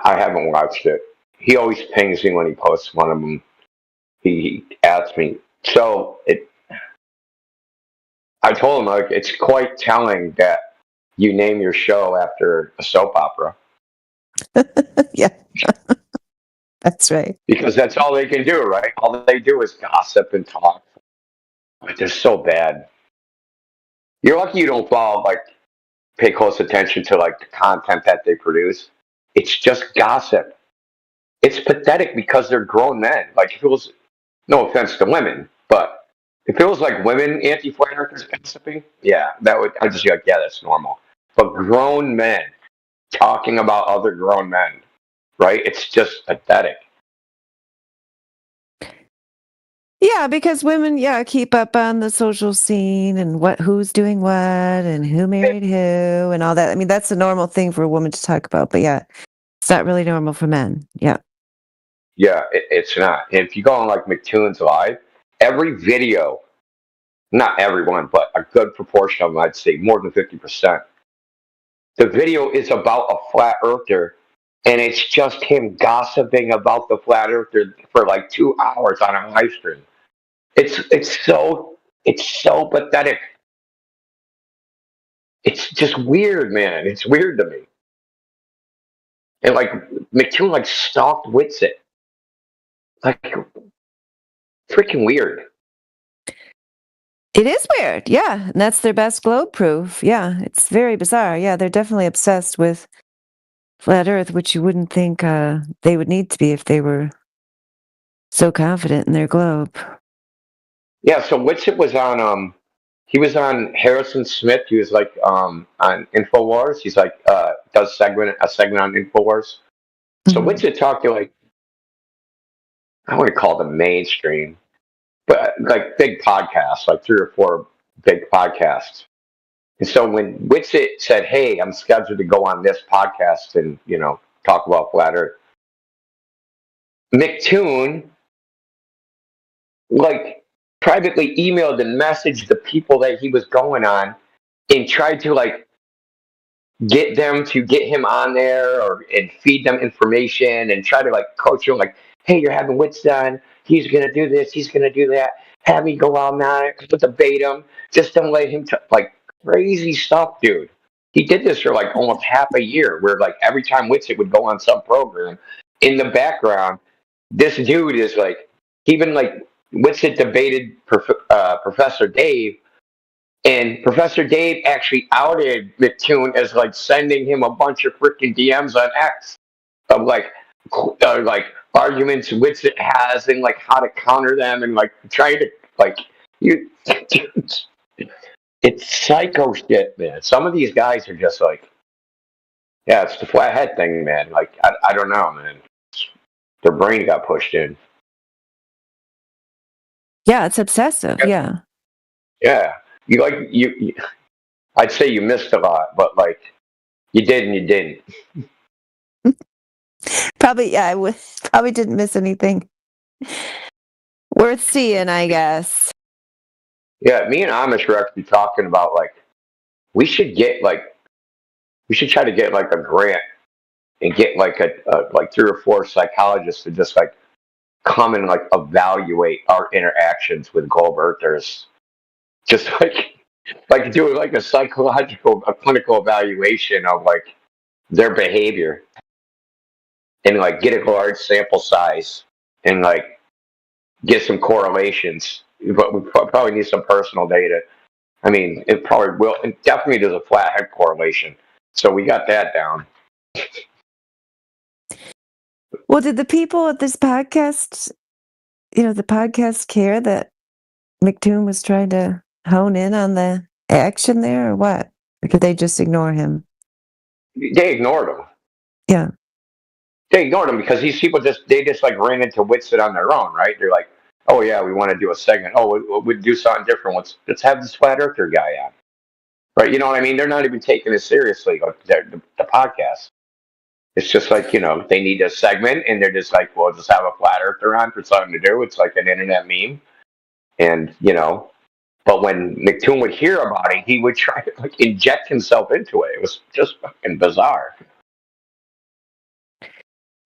I haven't watched it. He always pings me when he posts one of them. He asks me. So I told him, like, it's quite telling that you name your show after a soap opera. Yeah. That's right. Because that's all they can do, right? All they do is gossip and talk. But they're so bad. You're lucky you don't pay close attention to like the content that they produce. It's just gossip. It's pathetic because they're grown men. Like, if it was, no offense to women, but if it was like women anti-flat earthers gossiping, yeah, I'd just be like, yeah, that's normal. But grown men talking about other grown men, right? It's just pathetic. Yeah, because women, keep up on the social scene and who's doing what and who married who and all that. I mean, that's a normal thing for a woman to talk about, but it's not really normal for men. Yeah. Yeah, it's not. And if you go on like McToon's Live, every video, not everyone, but a good proportion of them, I'd say more than 50%, the video is about a flat earther, and it's just him gossiping about the flat earther for like 2 hours on a live stream. It's so pathetic. It's just weird, man. It's weird to me. And like McToon like stalked Witsit. Like, freaking weird. It is weird. Yeah. And that's their best globe proof. Yeah. It's very bizarre. Yeah. They're definitely obsessed with flat earth, which you wouldn't think they would need to be if they were so confident in their globe. Yeah. So Witsit was on, he was on Harrison Smith. He was like on InfoWars. He's like, does a segment on InfoWars. So Witsit talked to like, I wouldn't call them mainstream, but like big podcasts, like 3 or 4 big podcasts. And so when Witsit said, hey, I'm scheduled to go on this podcast and, talk about flat earth, McToon, like, privately emailed and messaged the people that he was going on and tried to, like, get them to get him on there and feed them information and try to, like, coach them, like, hey, you're having Witsit on. He's going to do this. He's going to do that. Have me go out now, debate him. Just don't let him, like, crazy stuff, dude. He did this for, like, almost half a year where, like, every time Witsit would go on some program, in the background, this dude is, like, even, like, Witsit debated Professor Dave, and Professor Dave actually outed McToon as, like, sending him a bunch of freaking DMs on X of, like arguments Witsit has and like how to counter them and like trying to like it's psycho shit, man. Some of these guys are just like, yeah, it's the flathead thing, man. Like I don't know, man. Their brain got pushed in. Yeah, it's obsessive. Yeah. Yeah, you I'd say you missed a lot, but like You did and you didn't. Probably, yeah, probably didn't miss anything worth seeing, I guess. Yeah, me and Amish were actually talking about like we should try to get like a grant and get like a like 3 or 4 psychologists to just like come and like evaluate our interactions with globe earthers, just like do like a clinical evaluation of like their behavior, and like get a large sample size and like get some correlations. But we probably need some personal data. I mean, it probably will. It definitely does a flathead correlation. So we got that down. Well, did the people at this podcast, the podcast care that McToon was trying to hone in on the action there, or what? Or could they just ignore him? They ignored him. Yeah. They ignored him because these people just like ran into Witsit on their own, right? They're like, oh yeah, we want to do a segment. Oh, we'd do something different. Let's have this flat earther guy on, right? You know what I mean? They're not even taking it seriously, like the podcast. It's just like, they need a segment, and they're just like, well, just have a flat earther on for something to do. It's like an internet meme, and but when McToon would hear about it, he would try to like inject himself into it. It was just fucking bizarre.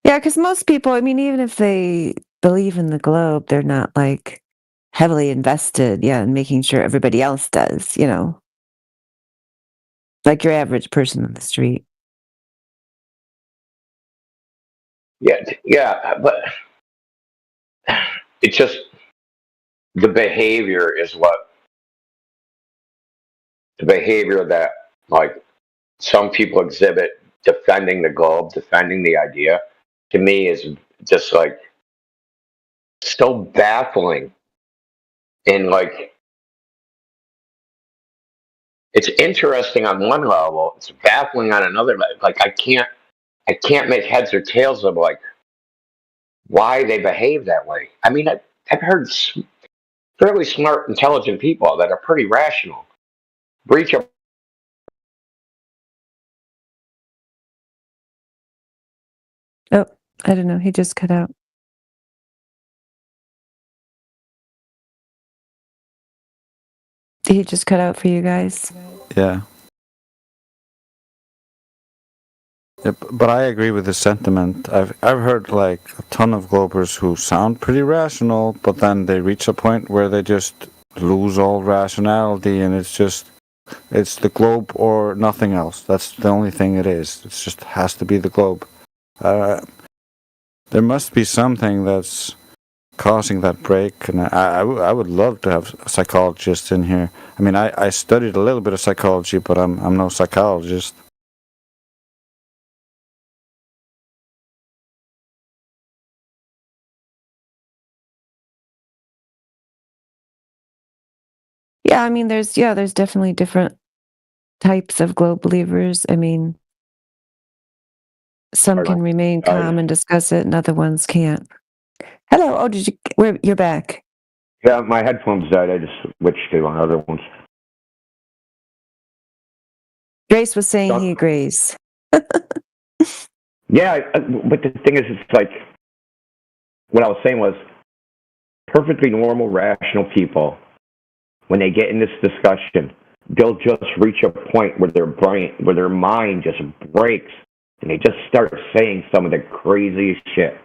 Yeah, because most people, I mean, even if they believe in the globe, they're not like heavily invested, in making sure everybody else does, like your average person on the street. Yeah, but it's just the behavior that like some people exhibit defending the globe, defending the idea, to me is just like so baffling. And like it's interesting on one level, it's baffling on another level. Like I can't make heads or tails of like why they behave that way. I mean, I've heard fairly smart, intelligent people that are pretty rational breach of. Oh, I don't know. He just cut out. He just cut out for you guys. Yeah. Yep, but I agree with the sentiment. I've heard like a ton of Globers who sound pretty rational, but then they reach a point where they just lose all rationality, and it's the globe or nothing else. That's the only thing it is. It just has to be the globe. There must be something that's causing that break, and I would love to have psychologists in here. I mean, I studied a little bit of psychology, but I'm no psychologist. Yeah, I mean, there's definitely different types of globe believers. I mean, some can remain calm and discuss it, and other ones can't. Hello. Oh, you're back. Yeah, my headphones died. I just switched to other ones. Grace was saying he agrees. Yeah, but the thing is, it's like what I was saying was perfectly normal, rational people. When they get in this discussion, they'll just reach a point where their mind just breaks, and they just start saying some of the craziest shit.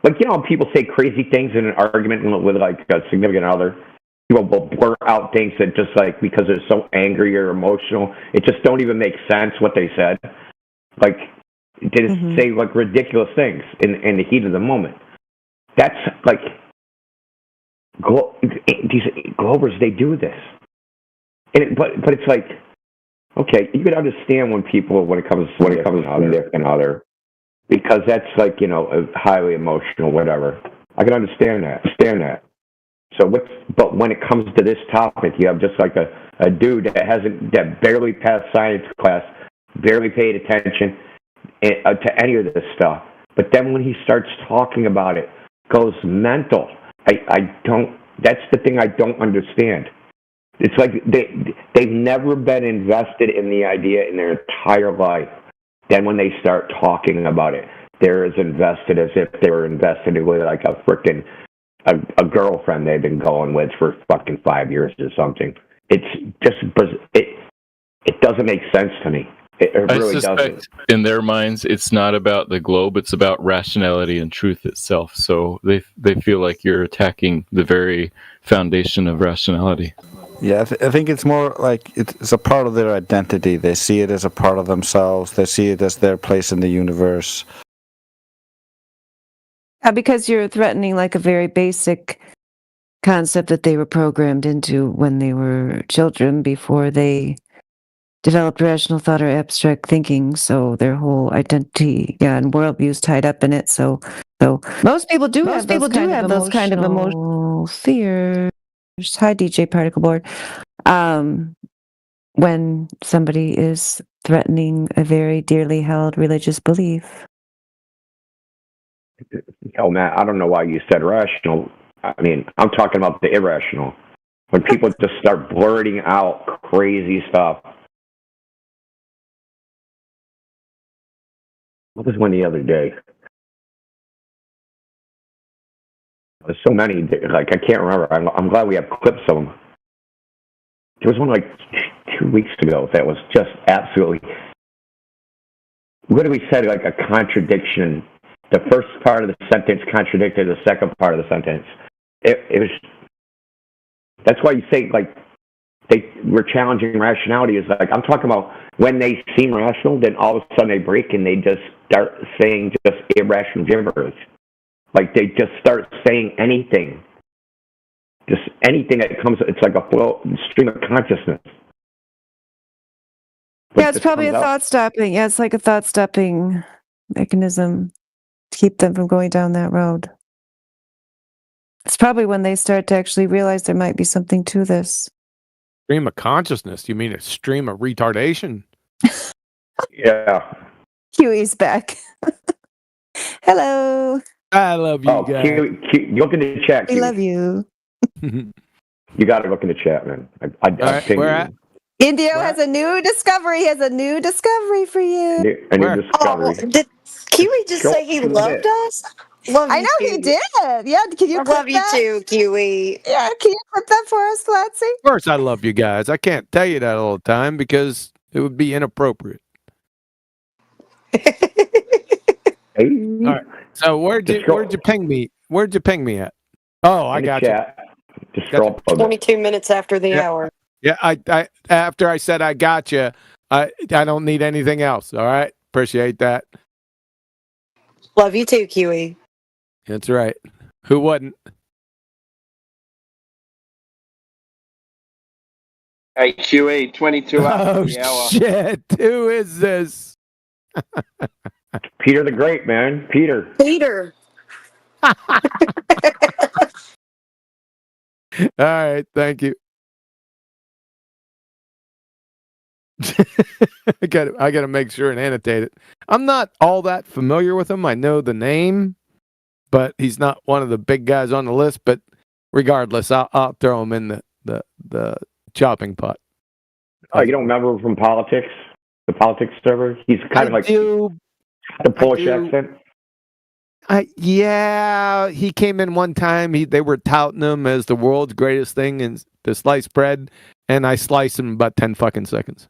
Like, people say crazy things in an argument with like a significant other. People will blurt out things that just like, because they're so angry or emotional, it just don't even make sense what they said. Like, they just say like ridiculous things in the heat of the moment. That's like, these Globers, they do this. But it's like, okay, you can understand when it comes to other, because that's like, highly emotional, whatever. I can understand that. So but when it comes to this topic, you have just like a dude that barely passed science class, barely paid attention to any of this stuff. But then when he starts talking about it, goes mental. That's the thing I don't understand. It's like they've never been invested in the idea in their entire life. then when they start talking about it, they're as invested as if they were invested with like a freaking a girlfriend they've been going with for fucking 5 years or something. It's just it doesn't make sense to me. It really doesn't. In their minds, it's not about the globe; it's about rationality and truth itself. So they feel like you're attacking the very foundation of rationality. Yeah, I think it's more like it's a part of their identity. They see it as a part of themselves. They see it as their place in the universe. Because you're threatening like a very basic concept that they were programmed into when they were children before they developed rational thought or abstract thinking. So their whole identity, and worldview is tied up in it. So most people do have those kind of emotional fears. Hi, DJ Particle Board. When somebody is threatening a very dearly held religious belief. Oh, Matt, I don't know why you said rational. I mean, I'm talking about the irrational. When people just start blurting out crazy stuff. What was one the other day? There's so many, like, I can't remember. I'm glad we have clips of them. There was one like 2 weeks ago that was just absolutely, what did we say, like a contradiction. The first part of the sentence contradicted the second part of the sentence. It was, that's why you say, like, we're challenging rationality. Is like, I'm talking about when they seem rational, then all of a sudden they break and they just start saying just irrational gibberish. Like, they just start saying anything. Just anything that comes, it's like a flow, stream of consciousness. Yeah, it's probably a thought stopping. Yeah, it's like a thought stopping mechanism to keep them from going down that road. It's probably when they start to actually realize there might be something to this. Stream of consciousness? You mean a stream of retardation? Yeah. Huey's back. Hello. I love you guys. Look in the chat. We love you. You got to look in the chat, man. I right, where at? Indio has a new discovery. He has a new discovery for you. A new discovery. Did Kiwi just say he loved us? Love I you, know Kiwi. he did. Yeah, can you I love you too, Kiwi. Yeah, can you put that for us, Flatsy? Of course, I love you guys. I can't tell you that all the time because it would be inappropriate. Hey. All right. So where'd you ping me? Where'd you ping me at? Oh, I got you. Just scroll 22 minutes after the hour. Yeah, I after I said I got you, I don't need anything else. All right, appreciate that. Love you too, Kiwi. That's right. Who wouldn't? Hey, QE, 22 after the hour. Oh, shit. Who is this? Peter the Great, man. Peter. All right, thank you. I gotta make sure and annotate it. I'm not all that familiar with him. I know the name, but he's not one of the big guys on the list. But regardless, I'll throw him in the chopping pot. Oh, you don't remember him from politics? The politics server? He's kind of like the Polish accent. Yeah, he came in one time. They were touting him as the world's greatest thing in the sliced bread, and I sliced him in about 10 fucking seconds.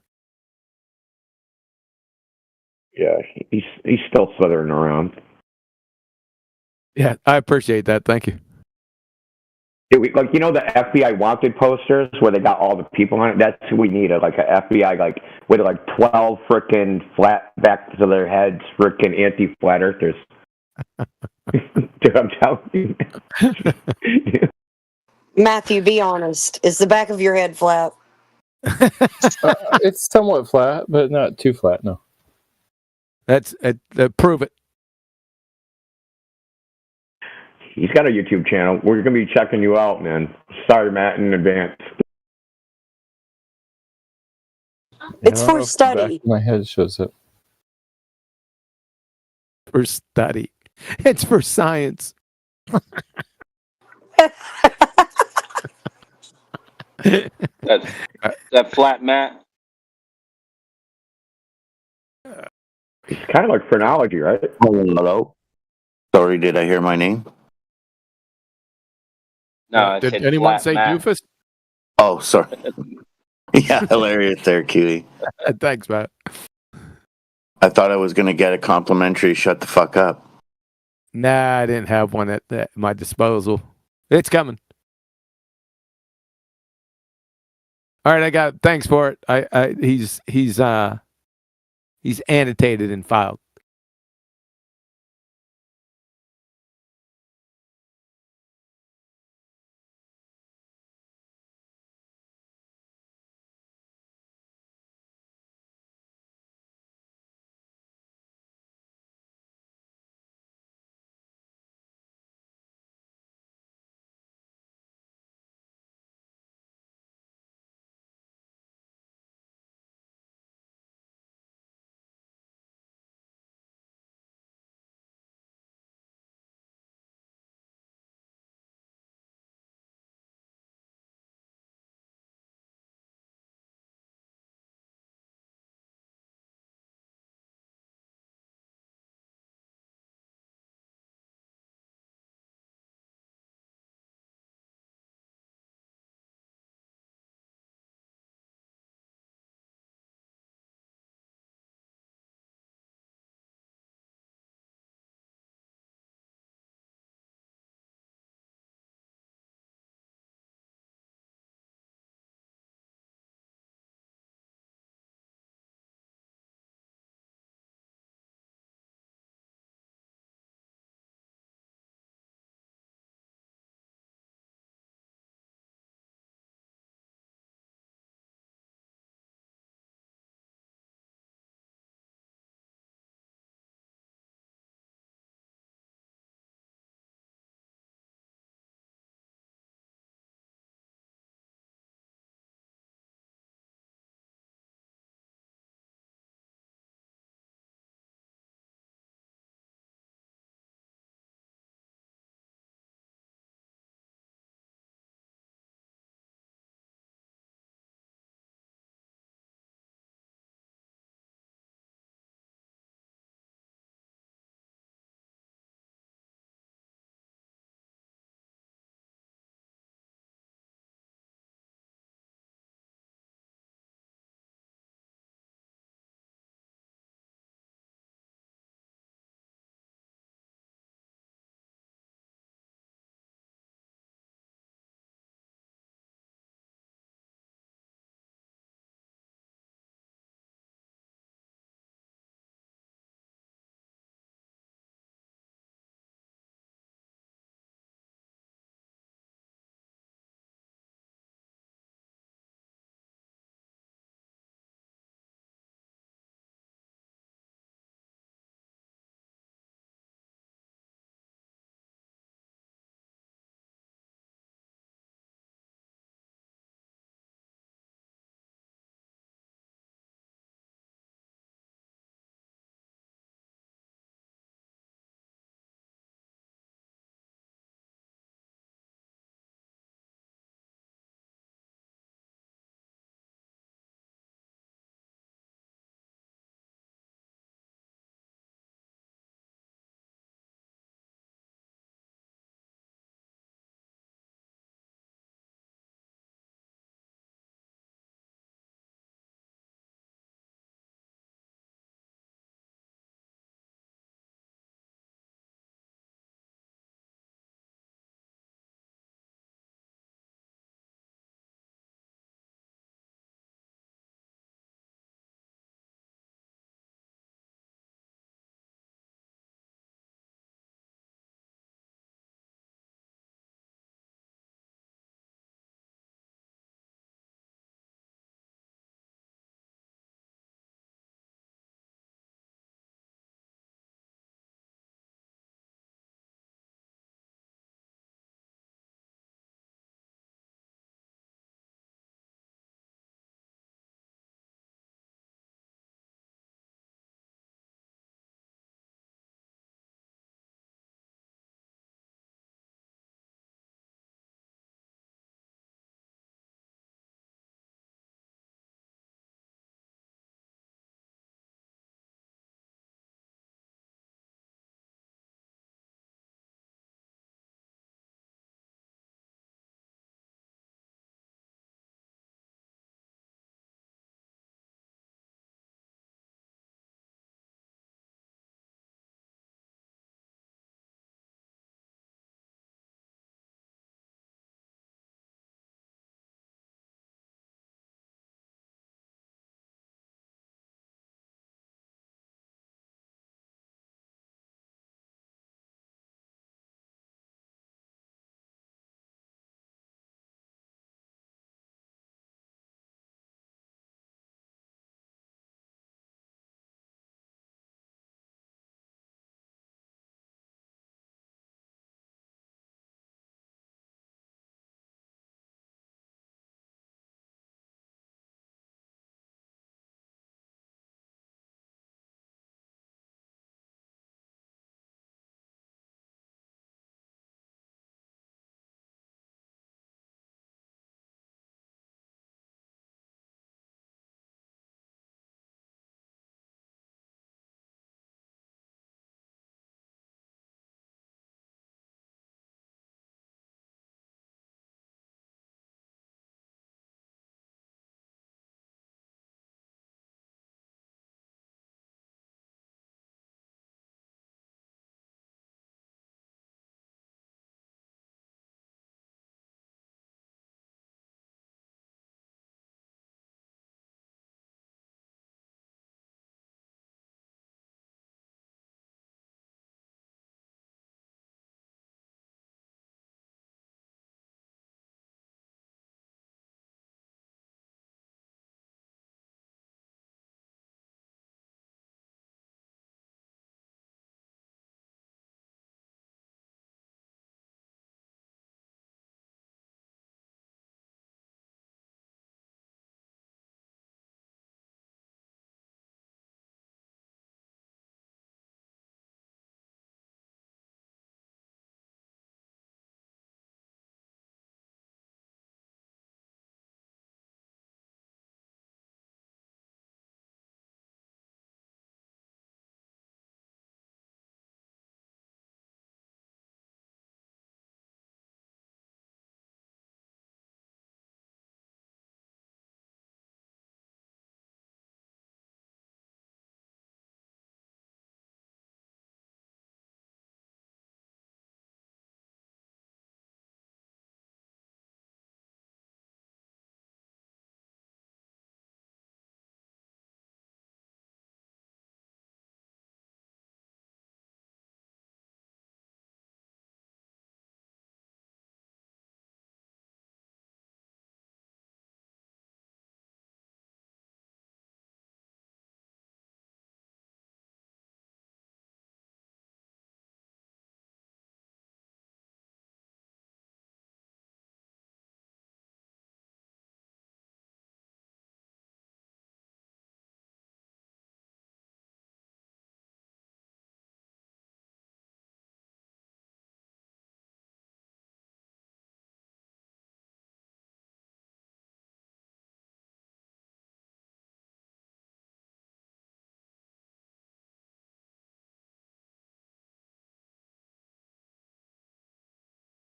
Yeah, he's still slithering around. Yeah, I appreciate that. Thank you. Like, you know, the FBI wanted posters where they got all the people on it? That's who we needed, like an FBI, like, with like 12 frickin' flat backs of their heads, frickin' anti-flat earthers. Dude, I'm telling you. Matthew, be honest. Is the back of your head flat? It's somewhat flat, but not too flat, no. That's prove it. He's got a YouTube channel. We're going to be checking you out, man. Sorry, Matt, in advance. It's for study. My head shows up. For study. It's for science. That flat Matt. It's kind of like phrenology, right? Hello. Sorry, did I hear my name? No, I Did said anyone flat say Matt. doofus? Oh, sorry. Yeah, hilarious there, cutie. Thanks, Matt. I thought I was going to get a complimentary shut the fuck up. Nah, I didn't have one at my disposal. It's coming. All right, I got. Thanks for it. He's annotated and filed.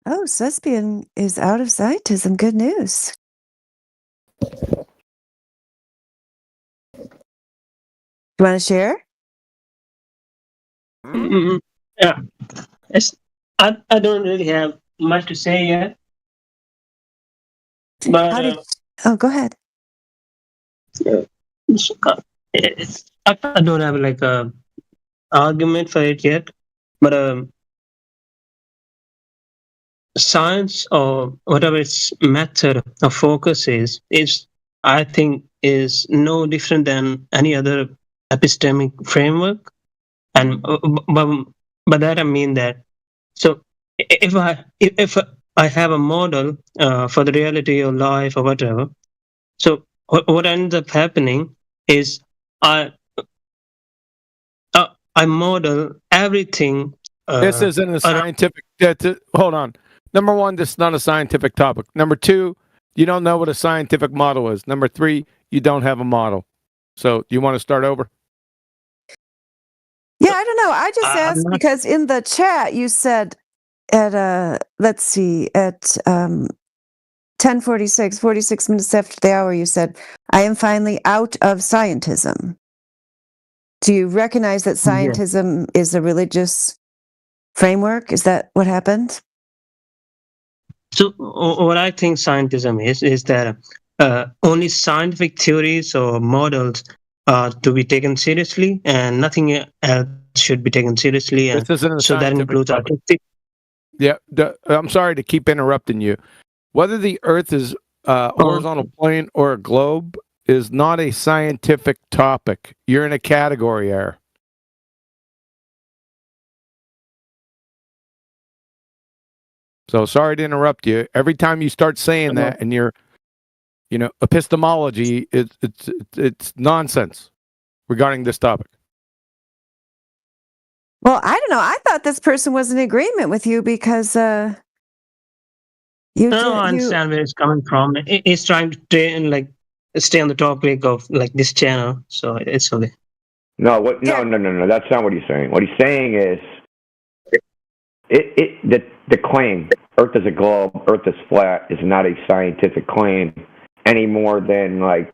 Oh, Cespian is out of scientism. Good news. You want to share? Yeah. I don't really have much to say yet. But go ahead. I don't have like a argument for it yet. But science or whatever its method or focus is I think is no different than any other epistemic framework. And by that I mean that, so if I have a model for the reality of life or whatever, so what ends up happening is I model everything. This isn't a scientific. Hold on. Number one, this is not a scientific topic. Number two, you don't know what a scientific model is. Number three, you don't have a model. So, you want to start over? Yeah, I don't know. I just asked because in the chat you said at let's see, at 10:46, 46 minutes after the hour, you said, "I am finally out of scientism." Do you recognize that scientism is a religious framework? Is that what happened? So what I think scientism is that only scientific theories or models are to be taken seriously, and nothing else should be taken seriously. And so that includes artistic. Yeah, I'm sorry to keep interrupting you. Whether the Earth is a horizontal plane or a globe is not a scientific topic. You're in a category error. So sorry to interrupt you. Every time you start saying that, and you're, epistemology, it's nonsense regarding this topic. Well, I don't know. I thought this person was in agreement with you because I understand where it's coming from. It's trying to stay on the topic of this channel, so it's okay. No, no. That's not what he's saying. What he's saying is, the claim Earth is a globe, Earth is flat, is not a scientific claim any more than my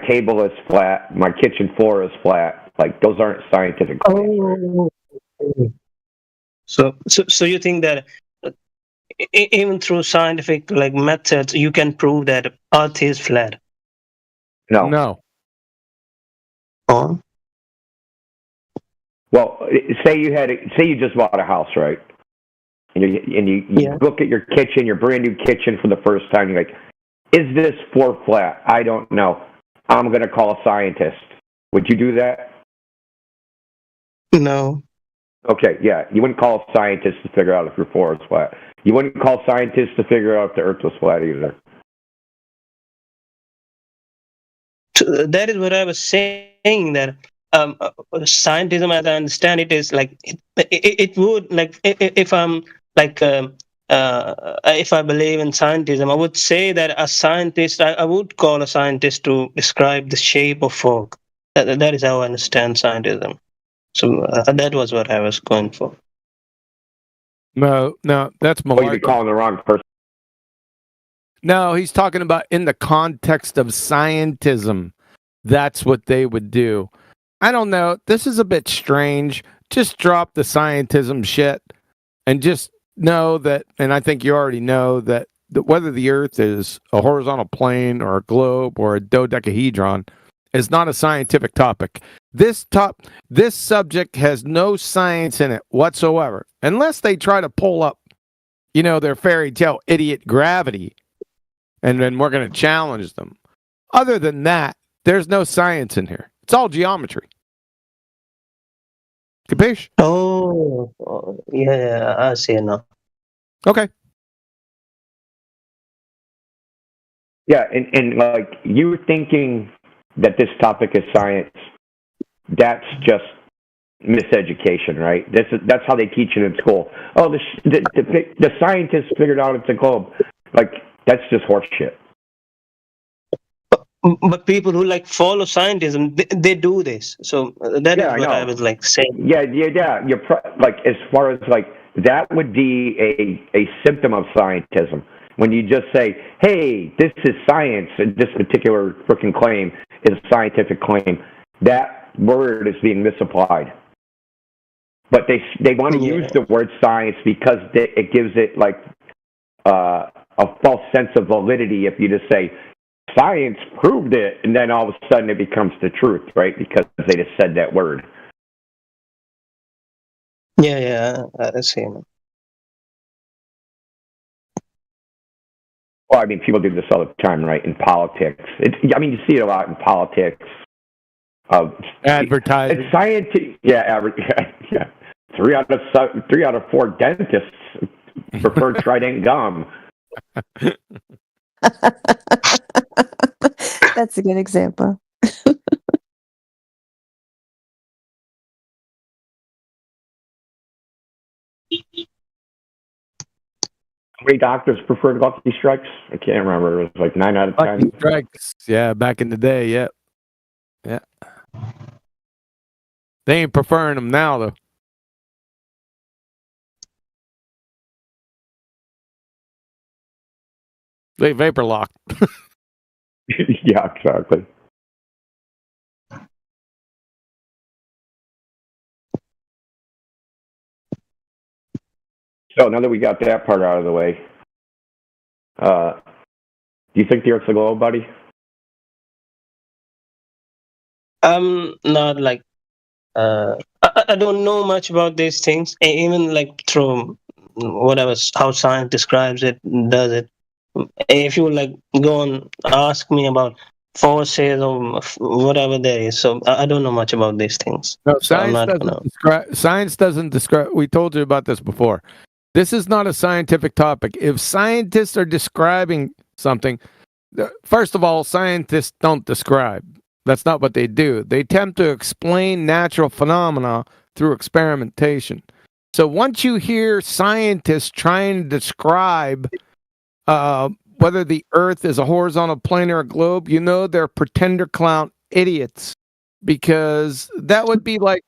table is flat, my kitchen floor is flat. Those aren't scientific claims. So you think that even through scientific methods, you can prove that Earth is flat? No. Well, say you just bought a house, right? And you look at your kitchen, your brand new kitchen for the first time. You're like, is this floor flat? I don't know. I'm going to call a scientist. Would you do that? No. Okay, yeah. You wouldn't call a scientist to figure out if your floor is flat. You wouldn't call scientists to figure out if the Earth was flat either. That is what I was saying, that scientism, as I understand it, is it would if I'm if I believe in scientism, I would say that a scientist, I would call a scientist to describe the shape of fog. That is how I understand scientism. So that was what I was going for. No, that's malarkey. Well, you'd be calling the wrong person. No, he's talking about in the context of scientism. That's what they would do. I don't know. This is a bit strange. Just drop the scientism shit and just know that, and I think you already know that whether the Earth is a horizontal plane or a globe or a dodecahedron is not a scientific topic. This subject has no science in it whatsoever, unless they try to pull up, their fairy tale idiot gravity, and then we're going to challenge them. Other than that, there's no science in here. It's all geometry. Capiche? Oh, yeah, I see it now. Okay. Yeah, and you thinking that this topic is science, that's just miseducation, right? That's how they teach it in school. Oh, the scientists figured out it's a globe. That's just horseshit. But people who follow scientism, they do this. So that is what I was saying. Yeah. You're as far as that would be a symptom of scientism. When you just say, hey, this is science, and this particular freaking claim is a scientific claim, that word is being misapplied. But they want to use the word science because it gives it like a false sense of validity if you just say, science proved it, and then all of a sudden it becomes the truth, right? Because they just said that word. Yeah, I see. Well, I mean, people do this all the time, right? In politics, you see it a lot in politics. Advertising. It's science. Yeah. 3 out of 4 dentists prefer Trident gum. That's a good example. How many doctors preferred Lucky Strikes? I can't remember. It was like 9 out of 10. Lucky Strikes. Yeah, back in the day. Yeah. They ain't preferring them now, though. They vapor lock. Yeah, exactly. So now that we got that part out of the way, do you think the Earth's a globe, buddy? Not like I don't know much about these things. Even like through whatever how science describes it, does it. If you like go and ask me about forces or whatever there is, so I don't know much about these things. No, so science doesn't describe. We told you about this before. This is not a scientific topic. If scientists are describing something, first of all, scientists don't describe. That's not what they do. They attempt to explain natural phenomena through experimentation. So once you hear scientists trying to describe whether the Earth is a horizontal plane or a globe, you know they're pretender clown idiots, because that would be like,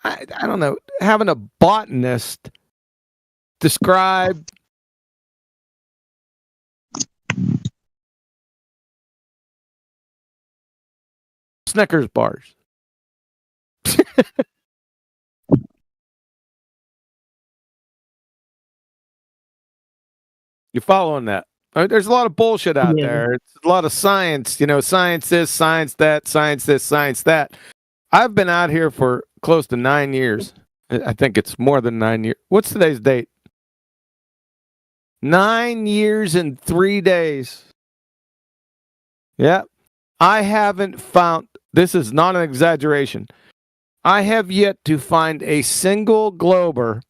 I don't know, having a botanist describe Snickers bars. You following that? There's a lot of bullshit out there. It's a lot of science, science this, science that, science this, science that. I've been out here for close to 9 years. I think it's more than 9 years. What's today's date? 9 years and 3 days. Yeah. I haven't found, this is not an exaggeration, I have yet to find a single glober.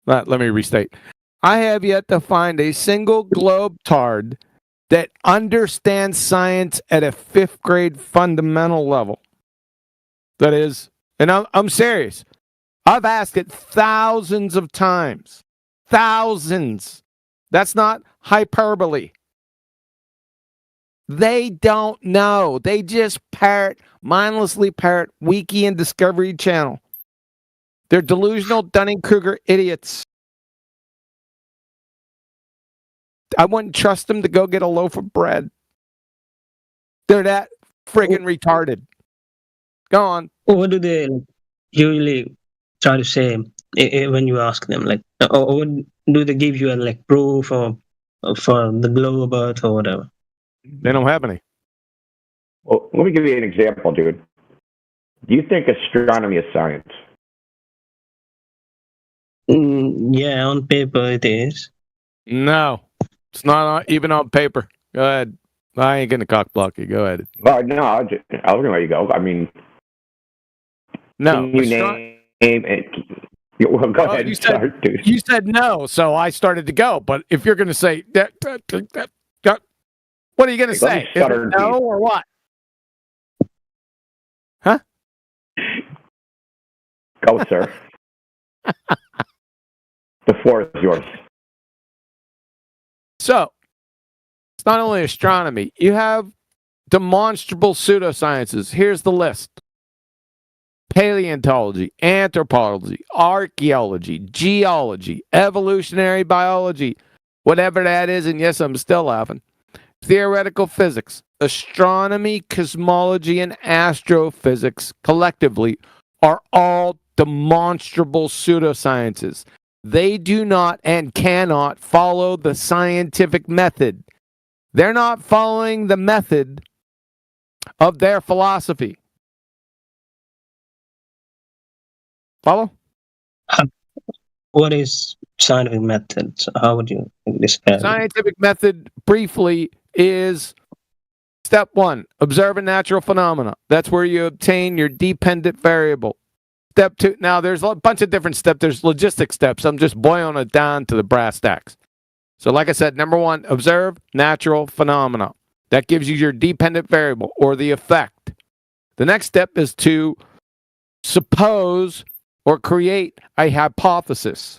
Let me restate. I have yet to find a single globetard that understands science at a 5th grade fundamental level. That is, and I'm serious. I've asked it thousands of times. Thousands. That's not hyperbole. They don't know. They just mindlessly parrot Wiki and Discovery Channel. They're delusional Dunning-Kruger idiots. I wouldn't trust them to go get a loaf of bread. They're that friggin' retarded. Go on. What do they usually try to say when you ask them? Like, or do they give you a proof or for the globe Earth or whatever? They don't have any. Well, let me give you an example, dude. Do you think astronomy is science? Yeah, on paper it is. No, it's not even on paper. Go ahead. I ain't gonna cock block you. Go ahead. Well, no, I was gonna let you go. I mean, no. Can you name it? Well, go ahead. You said no, so I started to go. But if you're gonna say that, what are you gonna say? Is it no or what? Huh? Go, sir. The floor is yours. So, it's not only astronomy. You have demonstrable pseudosciences. Here's the list. paleontology, anthropology, archaeology, geology, evolutionary biology, whatever that is, and yes, I'm still laughing, theoretical physics, astronomy, cosmology, and astrophysics collectively are all demonstrable pseudosciences. They do not and cannot follow the scientific method. They're not following the method of their philosophy. Follow? What is scientific method? How would you describe it? Scientific method, briefly, is step one, observe a natural phenomena. That's where you obtain your dependent variable. Step two, now there's a bunch of different steps. There's logistic steps. I'm just boiling it down to the brass tacks. So like I said, number one, observe natural phenomena. That gives you your dependent variable or the effect. The next step is to suppose or create a hypothesis.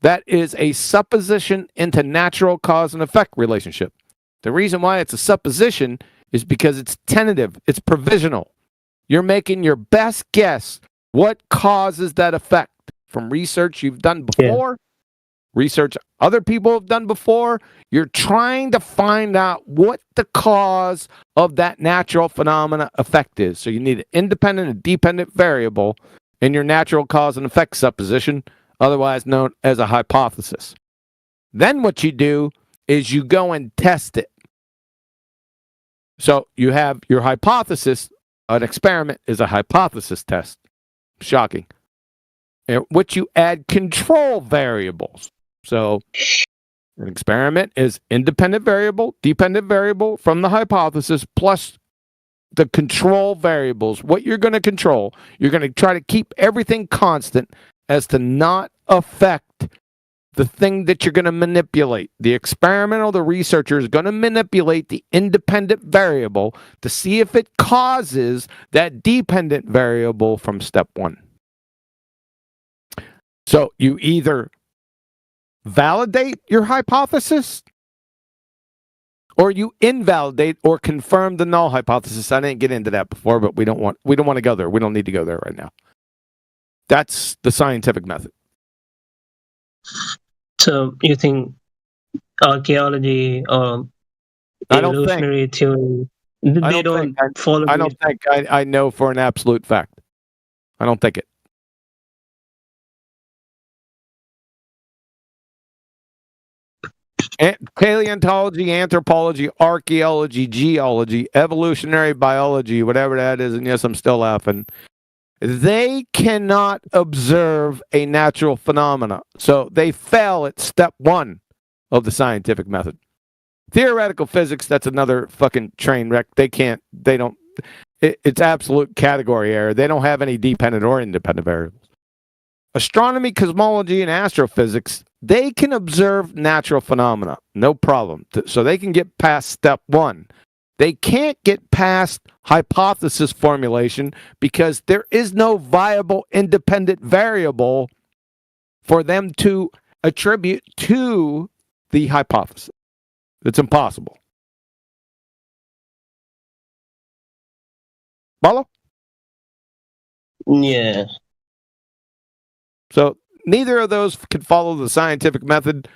That is a supposition into natural cause and effect relationship. The reason why it's a supposition is because it's tentative, it's provisional. You're making your best guess what causes that effect from research you've done before, research other people have done before. You're trying to find out what the cause of that natural phenomena effect is. So you need an independent and dependent variable in your natural cause and effect supposition, otherwise known as a hypothesis. Then what you do is you go and test it. So you have your hypothesis. An experiment is a hypothesis test. Shocking. In which you add control variables. So an experiment is independent variable, dependent variable from the hypothesis plus the control variables. What you're going to control, you're going to try to keep everything constant as to not affect the thing that you're going to manipulate. The experimental, the researcher is going to manipulate the independent variable to see if it causes that dependent variable from step one. So you either validate your hypothesis or you invalidate or confirm the null hypothesis. I didn't get into that before, but we don't want to go there. We don't need to go there right now. That's the scientific method. So you think archaeology or evolutionary theory, they don't follow? I don't think I know for an absolute fact. I don't think it. Paleontology, anthropology, archaeology, geology, evolutionary biology, whatever that is, and yes, I'm still laughing. They cannot observe a natural phenomena. So they fail at step one of the scientific method. Theoretical physics, that's another fucking train wreck. It's absolute category error. They don't have any dependent or independent variables. Astronomy, cosmology, and astrophysics, they can observe natural phenomena, no problem. So they can get past step one. They can't get past hypothesis formulation because there is no viable independent variable for them to attribute to the hypothesis. It's impossible. Follow? Yeah. So neither of those could follow the scientific method.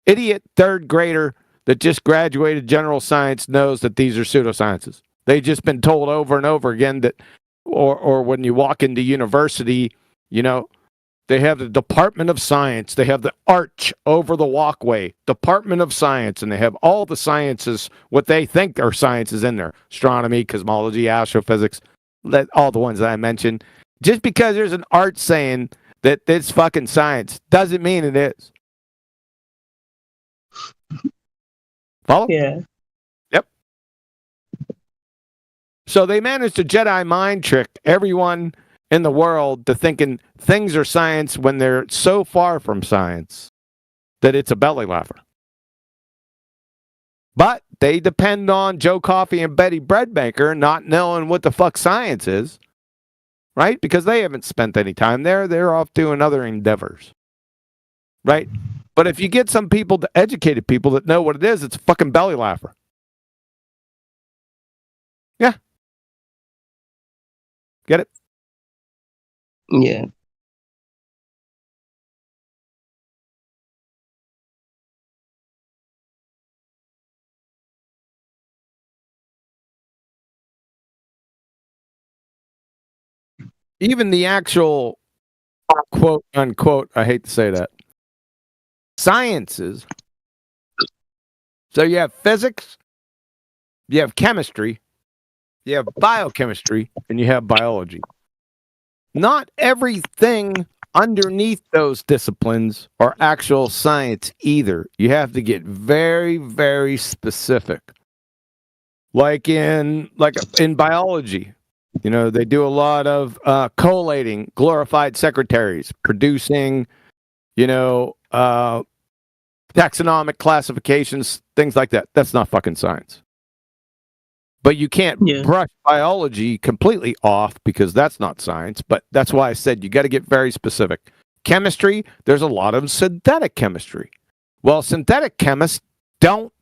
Idiot third grader that just graduated general science knows that these are pseudosciences. They've just been told over and over again that, or when you walk into university, you know, they have the Department of Science. They have the arch over the walkway, Department of Science, and they have all the sciences, what they think are sciences in there. Astronomy, cosmology, astrophysics, all the ones that I mentioned. Just because there's an art saying that it's fucking science doesn't mean it is. Follow? Yeah. Yep. So they managed to Jedi mind trick everyone in the world to thinking things are science when they're so far from science that it's a belly laugher. But they depend on Joe Coffey and Betty Breadmaker not knowing what the fuck science is, right? Because they haven't spent any time there. They're off doing other endeavors, right? But if you get some people, educated people that know what it is, it's a fucking belly laugher. Yeah. Get it? Yeah. Even the actual quote unquote, I hate to say that, sciences. So you have physics, you have chemistry, you have biochemistry, and you have biology. Not everything underneath those disciplines are actual science either. You have to get very, very specific. Like in biology, you know, they do a lot of collating glorified secretaries, producing, you know, taxonomic classifications, things like that. That's not fucking science. But you can't brush biology completely off because that's not science. But that's why I said you got to get very specific. Chemistry, there's a lot of synthetic chemistry. Well, synthetic chemists don't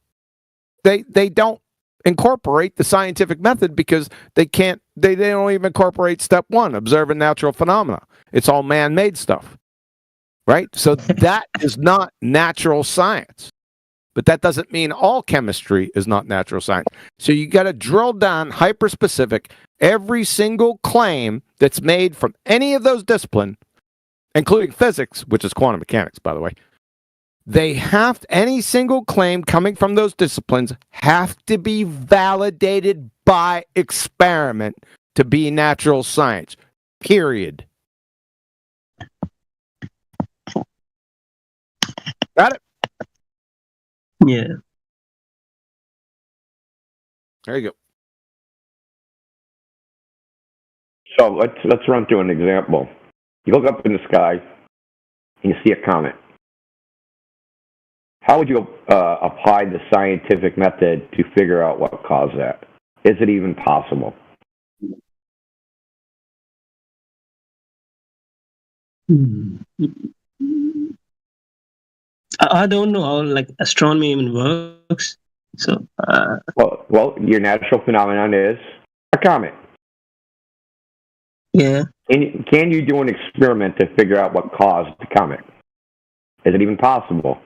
incorporate the scientific method because they don't even incorporate step one, observing natural phenomena. It's all man-made stuff. Right? So that is not natural science. But that doesn't mean all chemistry is not natural science. So you got to drill down hyper-specific. Every single claim that's made from any of those disciplines, including physics, which is quantum mechanics, by the way, any single claim coming from those disciplines have to be validated by experiment to be natural science. Period. Got it? Yeah. There you go. So let's run through an example. You look up in the sky and you see a comet. How would you apply the scientific method to figure out what caused that? Is it even possible? I don't know how astronomy even works. So well, your natural phenomenon is a comet. Yeah. Can you do an experiment to figure out what caused the comet? Is it even possible?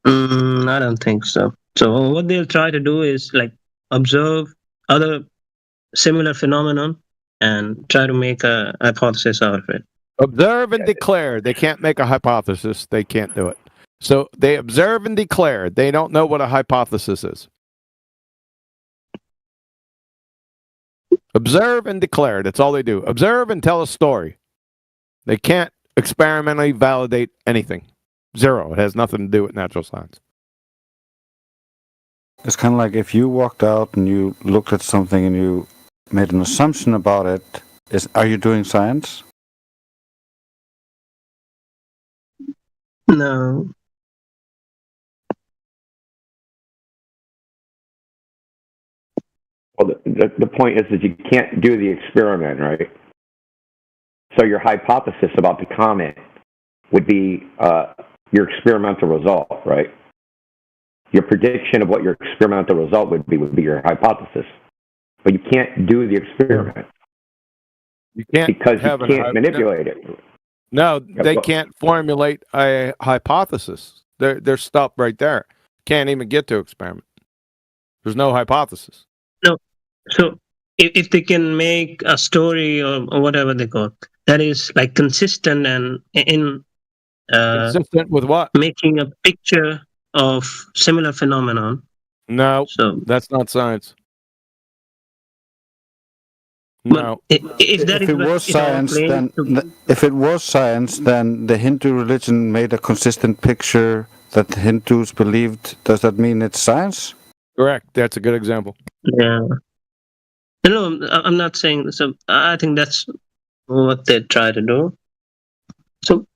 I don't think so. So what they'll try to do is observe other similar phenomenon and try to make a hypothesis out of it. Observe and declare. They can't make a hypothesis. They can't do it. So they observe and declare. They don't know what a hypothesis is. Observe and declare. That's all they do. Observe and tell a story. They can't experimentally validate anything. Zero. It has nothing to do with natural science. It's kind of like if you walked out and you looked at something and you made an assumption about it. Are you doing science? No. Well, the point is that you can't do the experiment, right? So your hypothesis about the comet would be your experimental result, right? Your prediction of what your experimental result would be your hypothesis. But you can't do the experiment. You can't because you can't manipulate it. No, they can't formulate a hypothesis. They're stopped right there. Can't even get to experiment. There's no hypothesis. No. So if they can make a story or whatever they call that is consistent and consistent with what? Making a picture of similar phenomenon. No, so that's not science. No. If it was science, then the Hindu religion made a consistent picture that the Hindus believed. Does that mean it's science? Correct. That's a good example. Yeah. No, I'm not saying so. I think that's what they try to do. So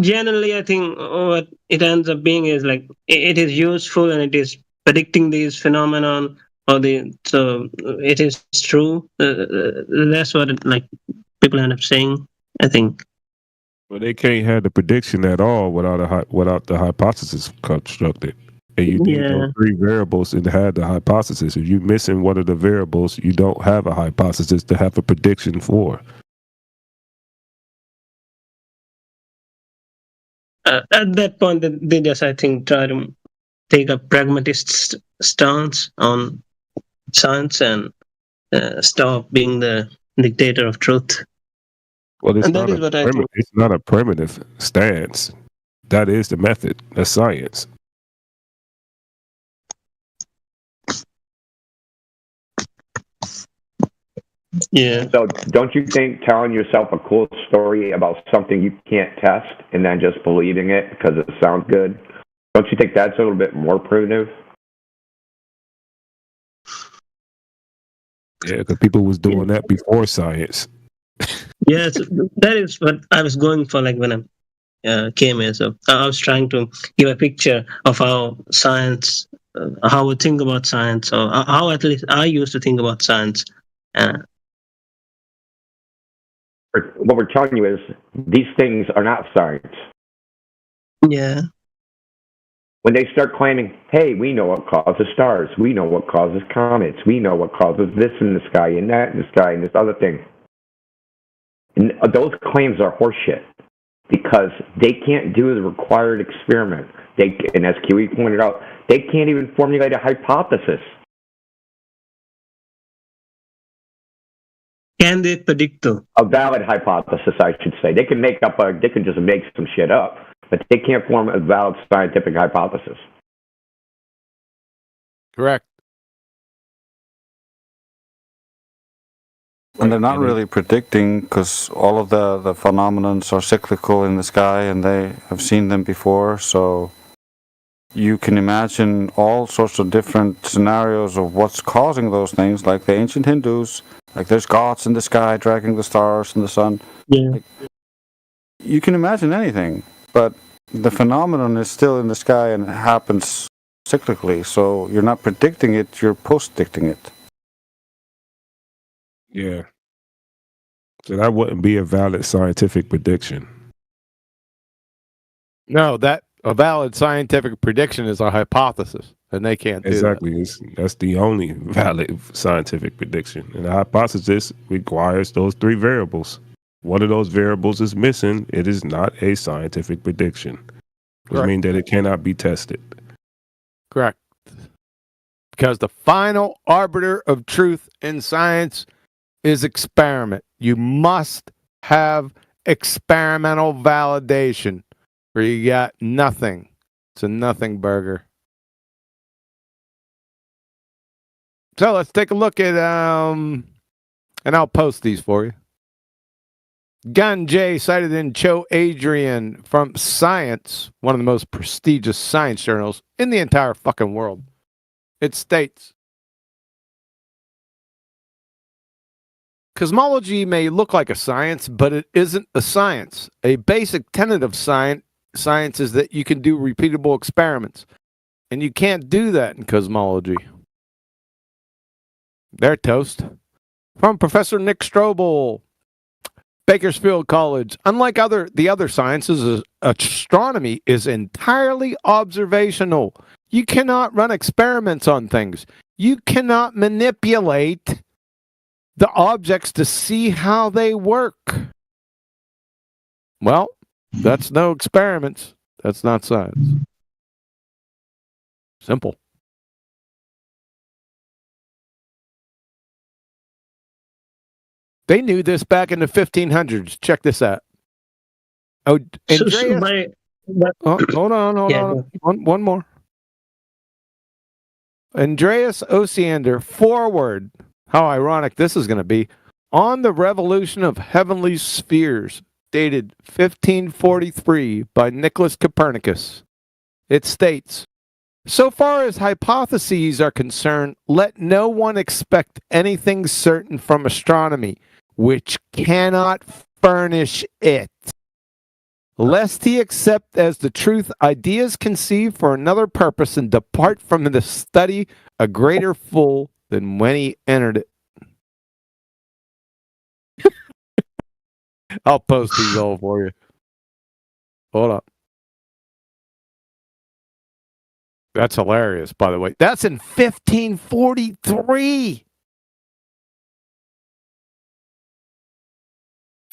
generally, I think what it ends up being is it is useful and it is predicting these phenomenon. So it is true. That's what people end up saying. I think. Well, they can't have the prediction at all without the hypothesis constructed. And you need those three variables and to have the hypothesis. If you're missing one of the variables, you don't have a hypothesis to have a prediction for. At that point, they just, I think, try to take a pragmatist stance on science and stop being the dictator of truth. Well, And that is what I think. It's not a primitive stance. That is the method. That's science. Yeah. So don't you think telling yourself a cool story about something you can't test and then just believing it because it sounds good, don't you think that's a little bit more primitive? Yeah, because people was doing that before science. Yes, that is what I was going for, like when I came here. So I was trying to give a picture of how science, how we think about science, or how at least I used to think about science. What we're telling you is these things are not science. Yeah. When they start claiming, hey, we know what causes stars, we know what causes comets, we know what causes this in the sky and that in the sky and this other thing. And those claims are horseshit because they can't do the required experiment. And as Kiwi pointed out, they can't even formulate a hypothesis. Can they predict though? A valid hypothesis, I should say. They can they can just make some shit up, but they can't form a valid scientific hypothesis. Correct. And they're not really predicting because all of the phenomenons are cyclical in the sky and they have seen them before. So you can imagine all sorts of different scenarios of what's causing those things, like the ancient Hindus, like there's gods in the sky dragging the stars and the sun. Yeah. Like, you can imagine anything, but the phenomenon is still in the sky and it happens cyclically. So you're not predicting it, you're post-dicting it. Yeah. So that wouldn't be a valid scientific prediction. No, that a valid scientific prediction is a hypothesis, and they can't do Exactly. That's the only valid scientific prediction. And the hypothesis requires those three variables. One of those variables is missing. It is not a scientific prediction, which Correct. means that it cannot be tested. Correct. Because the final arbiter of truth in science is experiment. You must have experimental validation, or you got nothing. It's a nothing burger. So let's take a look at and I'll post these for you. Gun J cited in Cho Adrian from Science, one of the most prestigious science journals in the entire fucking world. It states, cosmology may look like a science, but it isn't a science. A basic tenet of science is that you can do repeatable experiments, and you can't do that in cosmology. They're toast. From Professor Nick Strobel, Bakersfield College. Unlike the other sciences, astronomy is entirely observational. You cannot run experiments on things. You cannot manipulate the objects to see how they work. Well, that's no experiments. That's not science. Simple. They knew this back in the 1500s. Check this out. Oh, Andreas, hold on. One more. Andreas Osiander, forward. How ironic this is going to be. On the Revolution of Heavenly Spheres, dated 1543 by Nicholas Copernicus. It states, so far as hypotheses are concerned, let no one expect anything certain from astronomy, which cannot furnish it. Lest he accept as the truth ideas conceived for another purpose and depart from the study a greater fool than when he entered it. I'll post these all for you. Hold up. That's hilarious, by the way. That's in 1543.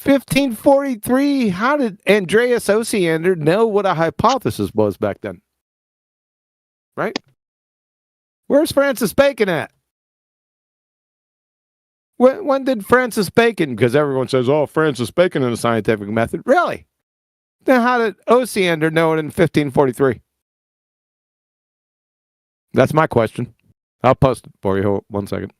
1543. How did Andreas Osiander know what a hypothesis was back then? Right? Where's Francis Bacon at? When did Francis Bacon, because everyone says, oh, Francis Bacon in the scientific method. Really? Then how did Osiander know it in 1543? That's my question. I'll post it for you. Hold 1 second.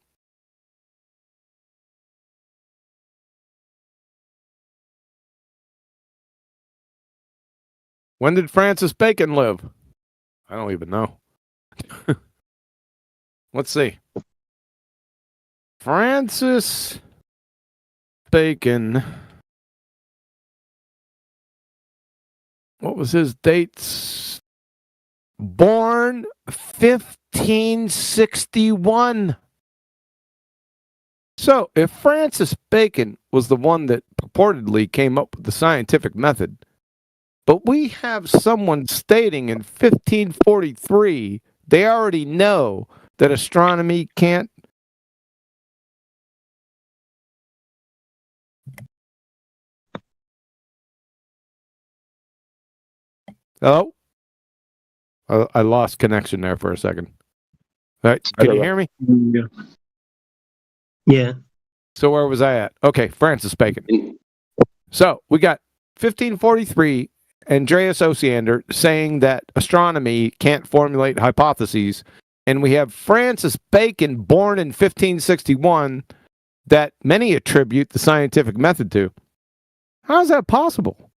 When did Francis Bacon live? I don't even know. Let's see. Francis Bacon. What was his dates? Born 1561. So, if Francis Bacon was the one that purportedly came up with the scientific method, but we have someone stating in 1543 they already know that astronomy can't. Hello? I lost connection there for a second. All right, can you hear me? Yeah. So where was I at? Okay, Francis Bacon. So we got 1543, Andreas Osiander saying that astronomy can't formulate hypotheses, and we have Francis Bacon, born in 1561, that many attribute the scientific method to. How is that possible?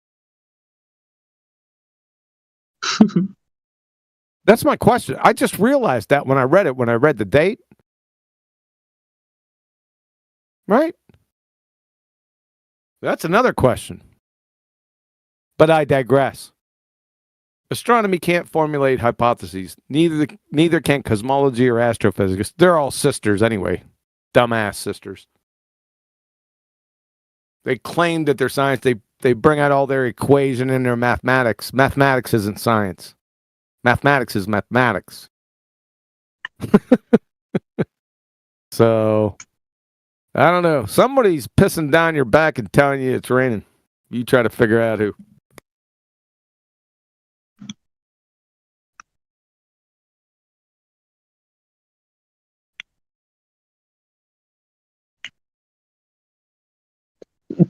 That's my question. I just realized that when I read the date. Right? That's another question. But I digress. Astronomy can't formulate hypotheses. Neither can cosmology or astrophysics. They're all sisters anyway. Dumbass sisters. They claim that they're science. They bring out all their equation and their mathematics. Mathematics isn't science. Mathematics is mathematics. So, I don't know. Somebody's pissing down your back and telling you it's raining. You try to figure out who.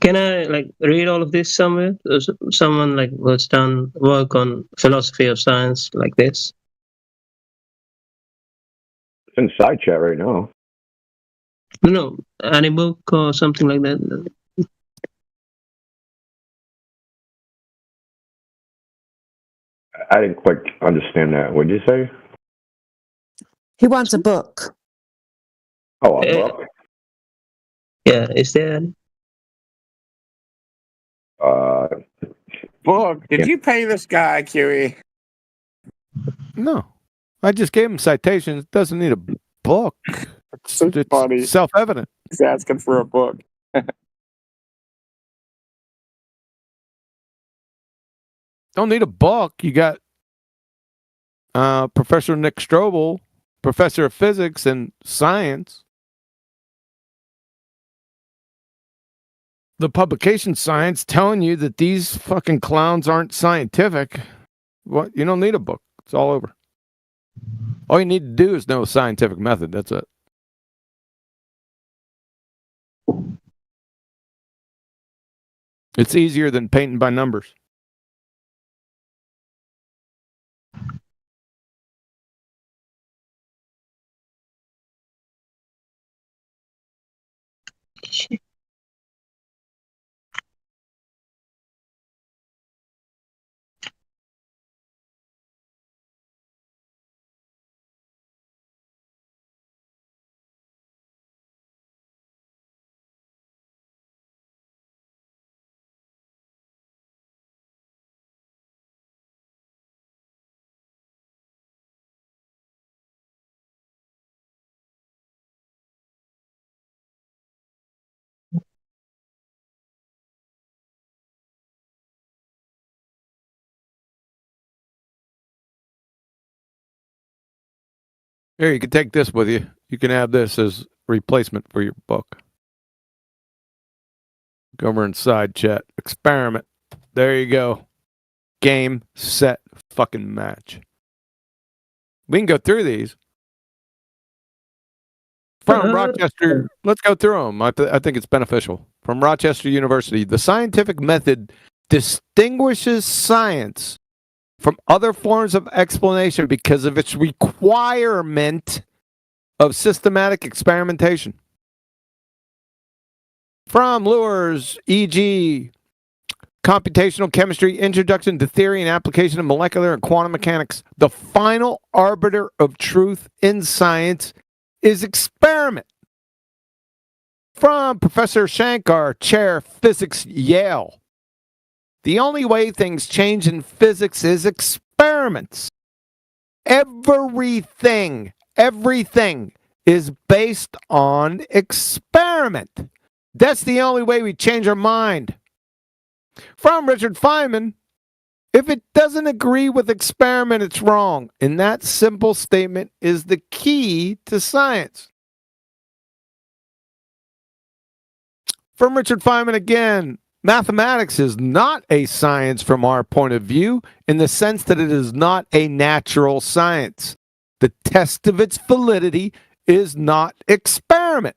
Can I read all of this somewhere? Someone was done work on philosophy of science like this. It's in side chat right now. No, any book or something like that. I didn't quite understand that. What did you say? He wants a book. Oh, a book? Yeah, is there any? Book? Did you pay this guy, QE? No. I just gave him citations. Doesn't need a book. It's funny. Self-evident. He's asking for a book. Don't need a book. You got Professor Nick Strobel, professor of physics and science. The publication science telling you that these fucking clowns aren't scientific. What? You don't need a book. It's all over. All you need to do is know a scientific method. That's it. It's easier than painting by numbers. Here, you can take this with you. You can have this as replacement for your book. Go over in side chat. Experiment. There you go. Game, set, fucking match. We can go through these. From Rochester, let's go through them. I think it's beneficial. From Rochester University, the scientific method distinguishes science from other forms of explanation because of its requirement of systematic experimentation. From Luers, e.g., Computational Chemistry, Introduction to Theory and Application of Molecular and Quantum Mechanics, the final arbiter of truth in science is experiment. From Professor Shankar, Chair Physics, Yale, the only way things change in physics is experiments. Everything is based on experiment. That's the only way we change our mind. From Richard Feynman, if it doesn't agree with experiment, it's wrong. And that simple statement is the key to science. From Richard Feynman again, mathematics is not a science from our point of view in the sense that it is not a natural science. The test of its validity is not experiment.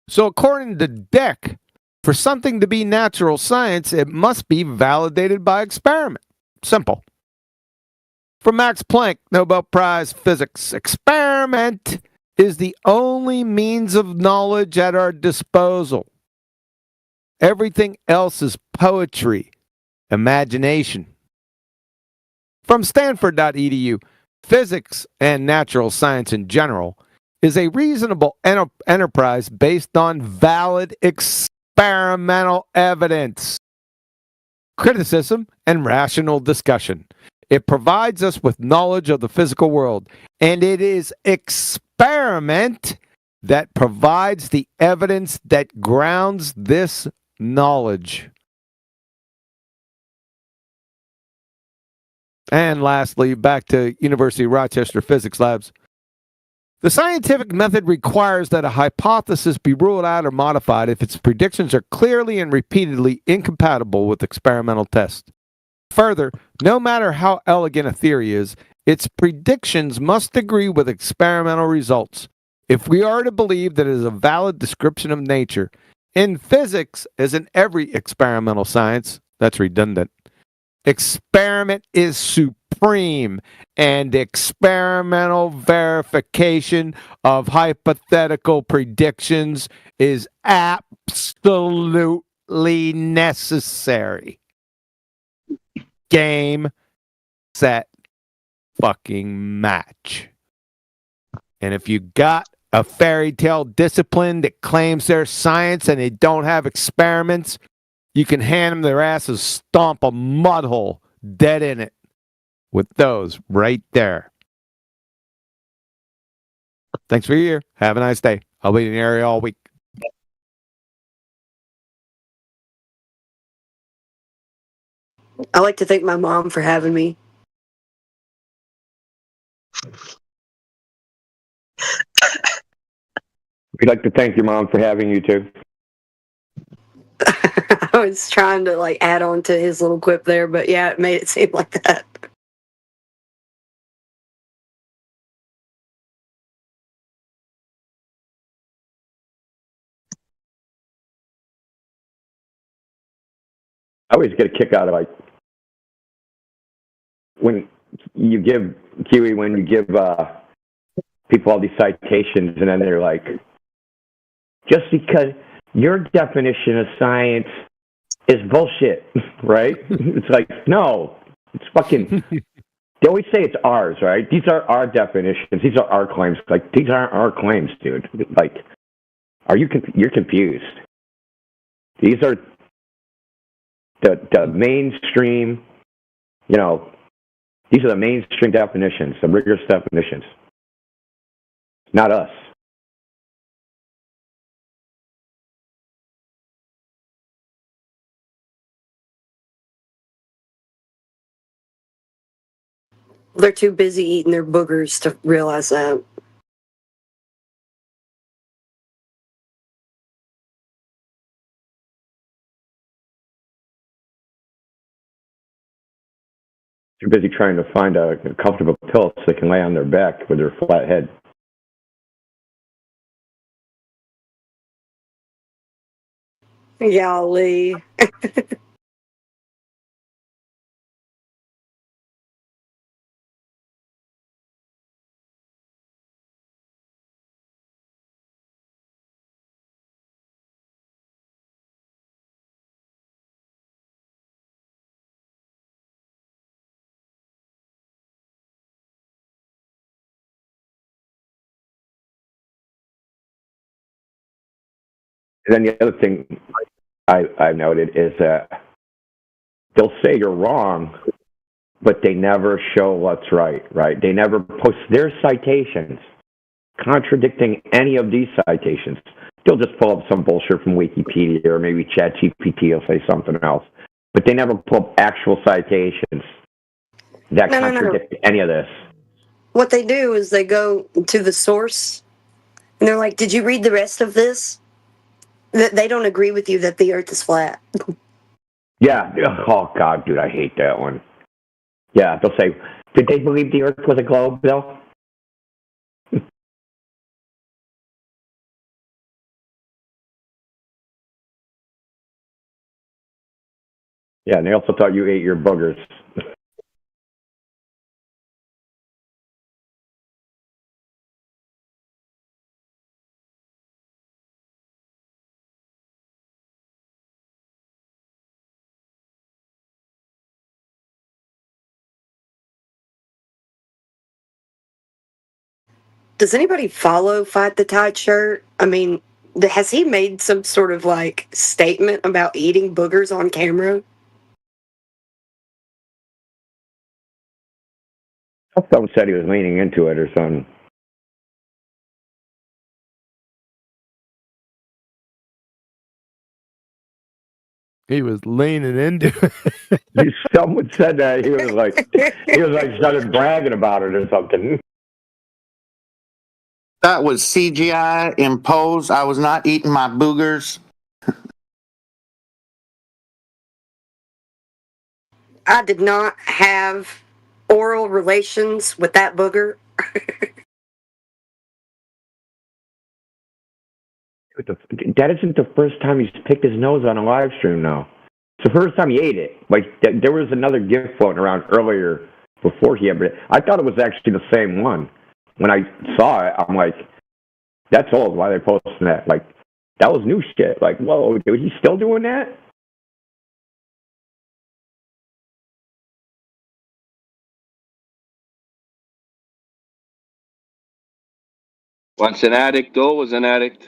So according to Deck, for something to be natural science, it must be validated by experiment. Simple. From Max Planck, Nobel Prize Physics, experiment is the only means of knowledge at our disposal. Everything else is poetry, imagination. From Stanford.edu, physics and natural science in general is a reasonable enterprise based on valid experimental evidence, criticism, and rational discussion. It provides us with knowledge of the physical world, and it is experiment that provides the evidence that grounds this knowledge. And lastly, back to University of Rochester Physics Labs. The scientific method requires that a hypothesis be ruled out or modified if its predictions are clearly and repeatedly incompatible with experimental tests. Further, no matter how elegant a theory is, its predictions must agree with experimental results. If we are to believe that it is a valid description of nature, in physics, as in every experimental science, that's redundant, experiment is supreme, and experimental verification of hypothetical predictions is absolutely necessary. Game, set, fucking match. And if you got a fairy tale discipline that claims they're science and they don't have experiments, you can hand them their asses, stomp a mud hole dead in it with those right there. Thanks for your ear. Have a nice day. I'll be in the area all week. I like to thank my mom for having me. We'd like to thank your mom for having you too. I was trying to add on to his little quip there, but yeah, it made it seem like that. I always get a kick out of when you give people all these citations and then they're like, just because your definition of science is bullshit, right? It's like, no, it's fucking. They always say it's ours, right? These are our definitions. These are our claims. Like, these aren't our claims, dude. Like, you're confused. These are the mainstream, these are the mainstream definitions, the rigorous definitions. Not us. They're too busy eating their boogers to realize that. Too busy trying to find a comfortable pillow so they can lay on their back with their flat head. Golly. And then the other thing I've noted is that they'll say you're wrong, but they never show what's right, right? They never post their citations contradicting any of these citations. They'll just pull up some bullshit from Wikipedia or maybe ChatGPT will say something else. But they never pull up actual citations that contradict any of this. What they do is they go to the source and they're like, did you read the rest of this? They don't agree with you that the earth is flat. Yeah. Oh, God, dude, I hate that one. Yeah, they'll say, did they believe the earth was a globe, Bill? Yeah, and they also thought you ate your boogers. Does anybody follow Fight the Tide shirt? I mean, has he made some sort of like statement about eating boogers on camera? Someone said he was leaning into it or something. He was leaning into it. Someone said that he was like started bragging about it or something. That was CGI imposed. I was not eating my boogers. I did not have oral relations with that booger. That isn't the first time he's picked his nose on a live stream now. It's the first time he ate it. Like, there was another gift floating around earlier before he ever. I thought it was actually the same one. When I saw it, I'm like, that's old. Why are they posting that? Like, that was new shit. Like, whoa, dude, he's still doing that? Once an addict, always an addict.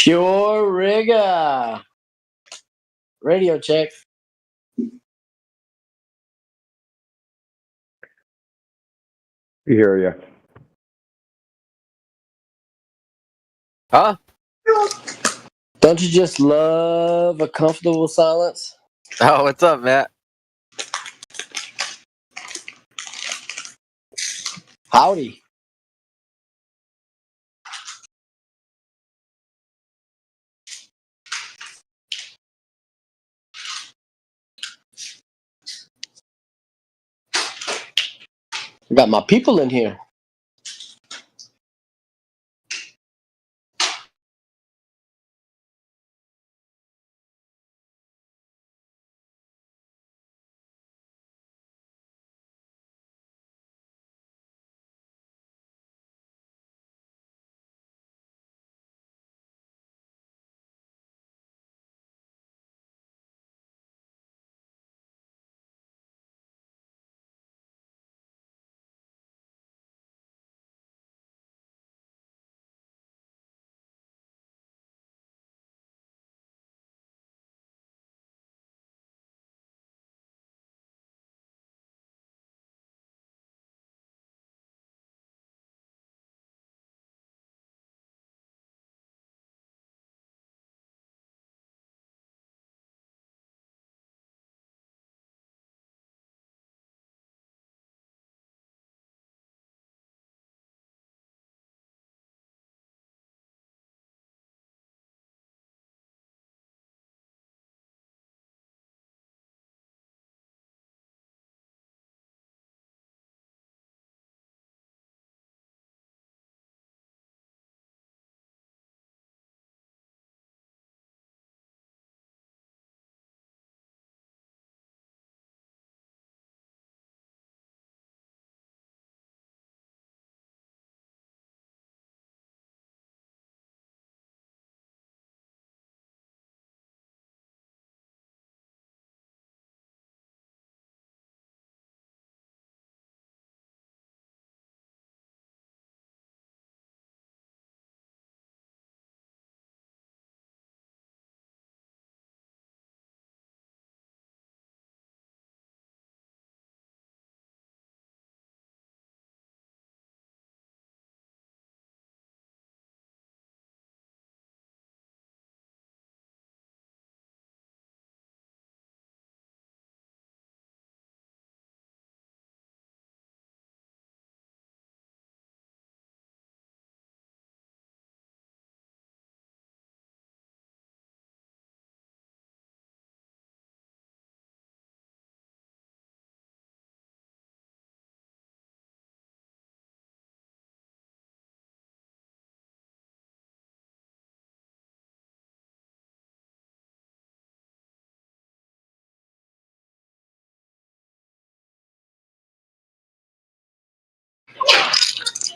Pure rigor. Radio check. We hear you. Huh? Don't you just love a comfortable silence? Oh, what's up, Matt? Howdy. I got my people in here.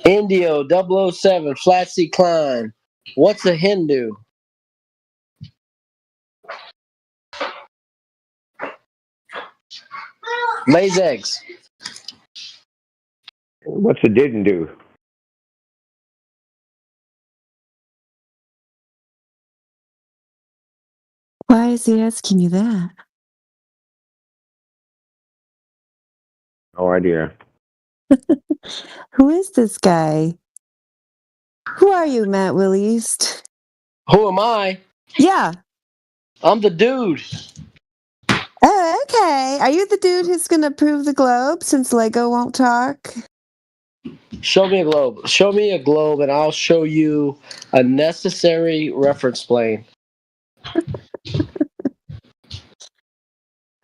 Indio 007, Flat Sea Klein. What's a Hindu? Lays eggs. What's it didn't do? Why is he asking you that? No idea. Who is this guy? Who are you, Matt Williest? Who am I? Yeah. I'm the dude. Oh, okay. Are you the dude who's going to prove the globe since Lego won't talk? Show me a globe. Show me a globe, and I'll show you a necessary reference plane.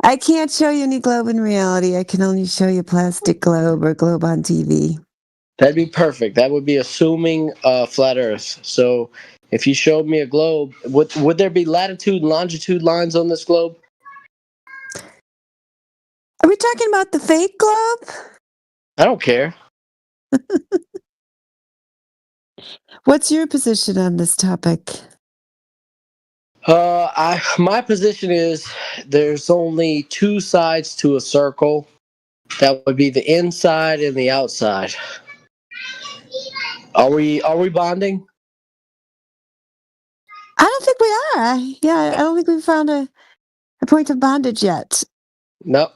I can't show you any globe in reality. I can only show you plastic globe or globe on TV. That'd be perfect. That would be assuming flat Earth. So if you showed me a globe, would there be latitude and longitude lines on this globe? Are we talking about the fake globe? I don't care. What's your position on this topic? My position is there's only two sides to a circle. That would be the inside and the outside. Are we bonding? I don't think we are. Yeah, I don't think we've found a point of bondage yet. No.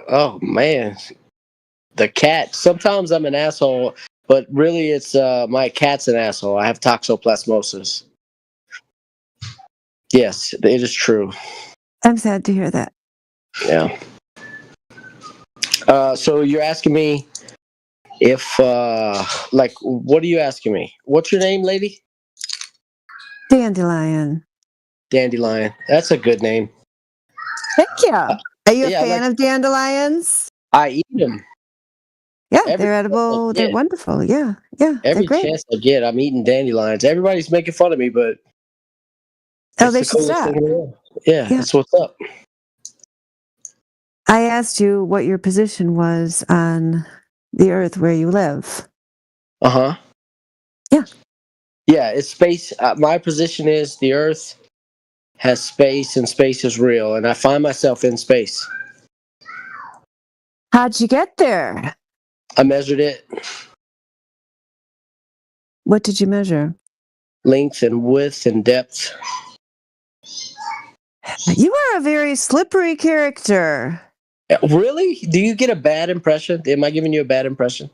Oh man. The cat. Sometimes I'm an asshole, but really it's my cat's an asshole. I have toxoplasmosis. Yes, it is true. I'm sad to hear that. Yeah. So you're asking me if, like, what are you asking me? What's your name, lady? Dandelion. Dandelion. That's a good name. Thank you. Are you a Yeah, fan of dandelions? I eat them. Yeah, Every they're edible. They're wonderful. Yeah, they're Every great. chance I get, I'm eating dandelions. Everybody's making fun of me, but Oh, it's they the should coolest stop. thing in the world. Yeah, that's what's up. I asked you what your position was on the earth where you live. Uh-huh. Yeah. Yeah, it's space. My position is the Earth has space and space is real, and I find myself in space. How'd you get there? I measured it. What did you measure? Length and width and depth. You are a very slippery character. Really? Do you get a bad impression? Am I giving you a bad impression?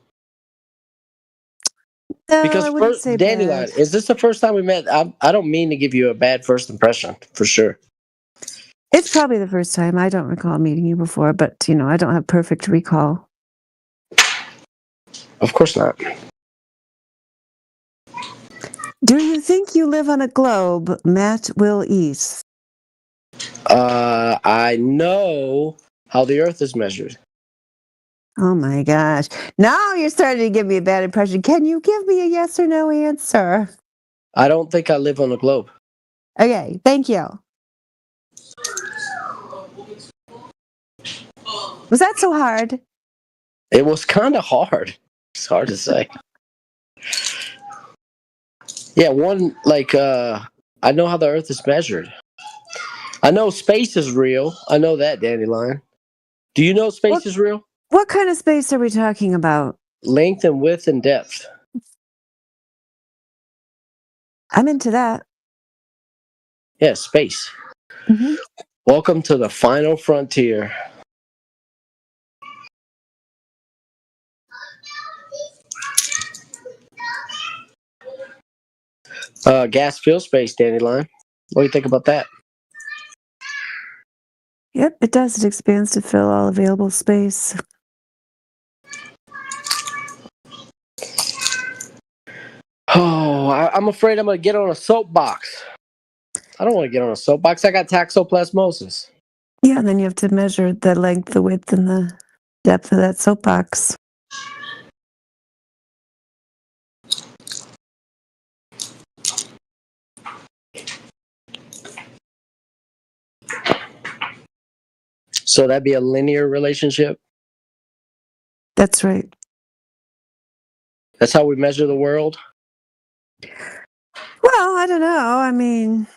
No, Because I wouldn't first, say Dandelion, bad. is this the first time we met? I don't mean to give you a bad first impression, for sure. It's probably the first time. I don't recall meeting you before, but, I don't have perfect recall. Of course not. Do you think you live on a globe, Matt Will East? I know how the Earth is measured. Oh my gosh. Now you're starting to give me a bad impression. Can you give me a yes or no answer? I don't think I live on a globe. Okay, thank you. Was that so hard? It was kind of hard. It's hard to say. Yeah, I know how the Earth is measured. I know space is real. I know that, Dandelion. Do you know space is real? What kind of space are we talking about? Length and width and depth. I'm into that. Yeah, space. Mm-hmm. Welcome to the final frontier. Gas fill space, Dandelion. What do you think about that? Yep, it does. It expands to fill all available space. Oh, I'm afraid I'm going to get on a soapbox. I don't want to get on a soapbox. I got toxoplasmosis. Yeah, and then you have to measure the length, the width, and the depth of that soapbox. So that'd be a linear relationship? That's right. That's how we measure the world? Well, I don't know. I mean,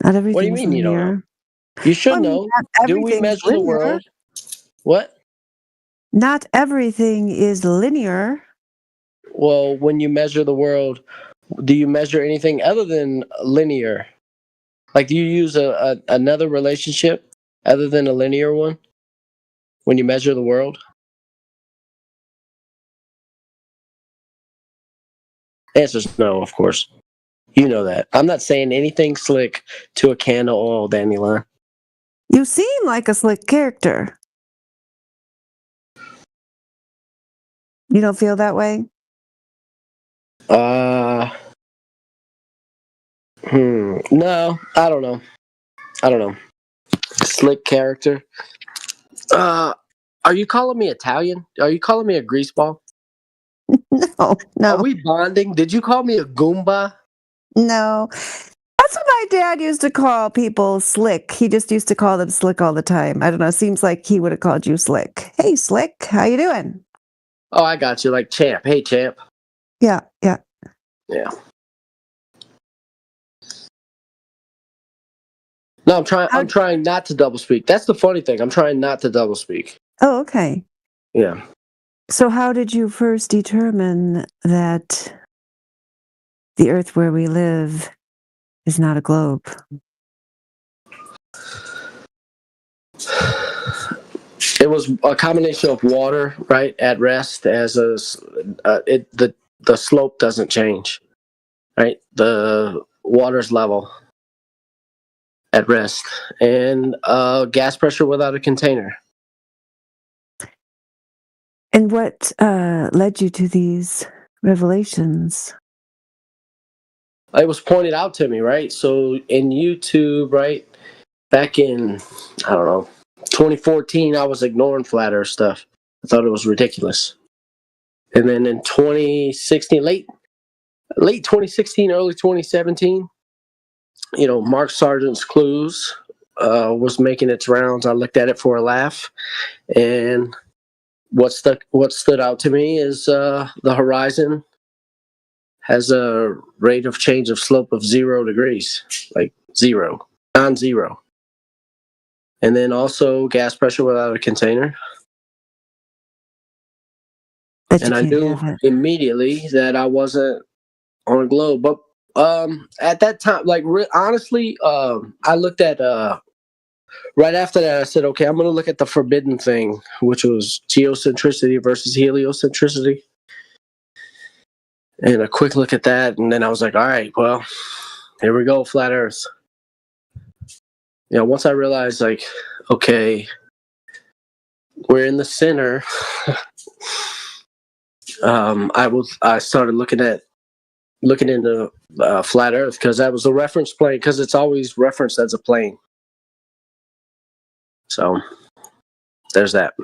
not everything's What do you mean linear. you don't know? You should know. Do we measure the world? What? Not everything is linear. Well, when you measure the world, do you measure anything other than linear? Like, do you use another relationship other than a linear one when you measure the world? Answer's no, of course. You know that. I'm not saying anything slick to a can of oil, Dandelion. You seem like a slick character. You don't feel that way? No, I don't know. Slick character. Are you calling me Italian? Are you calling me a greaseball? No. Are we bonding? Did you call me a Goomba? No. That's what my dad used to call people slick. He just used to call them slick all the time. I don't know. Seems like he would have called you slick. Hey, slick. How you doing? Oh, I got you. Like champ. Hey, champ. Yeah. Yeah. No, I'm trying not to double speak. That's the funny thing. I'm trying not to double speak. Oh, okay. Yeah. So how did you first determine that the Earth where we live is not a globe? It was a combination of water, right, at rest as the slope doesn't change, right? The water's level at rest, and gas pressure without a container. And what led you to these revelations? It was pointed out to me, right? So in YouTube, right, back in, I don't know, 2014, I was ignoring flat Earth stuff. I thought it was ridiculous. And then in 2016, late 2016, early 2017, Mark Sargent's Clues was making its rounds. I looked at it for a laugh, and what stood out to me is the horizon has a rate of change of slope of 0 degrees, like zero, non-zero. And then also gas pressure without a container. And I knew immediately that I wasn't on a globe. But at that time, honestly, I looked at, right after that, I said, okay, I'm going to look at the forbidden thing, which was geocentricity versus heliocentricity. And a quick look at that, and then I was like, all right, well, here we go, flat Earth. Once I realized, okay, we're in the center, I started looking into flat Earth, because that was a reference plane, because it's always referenced as a plane. So there's that.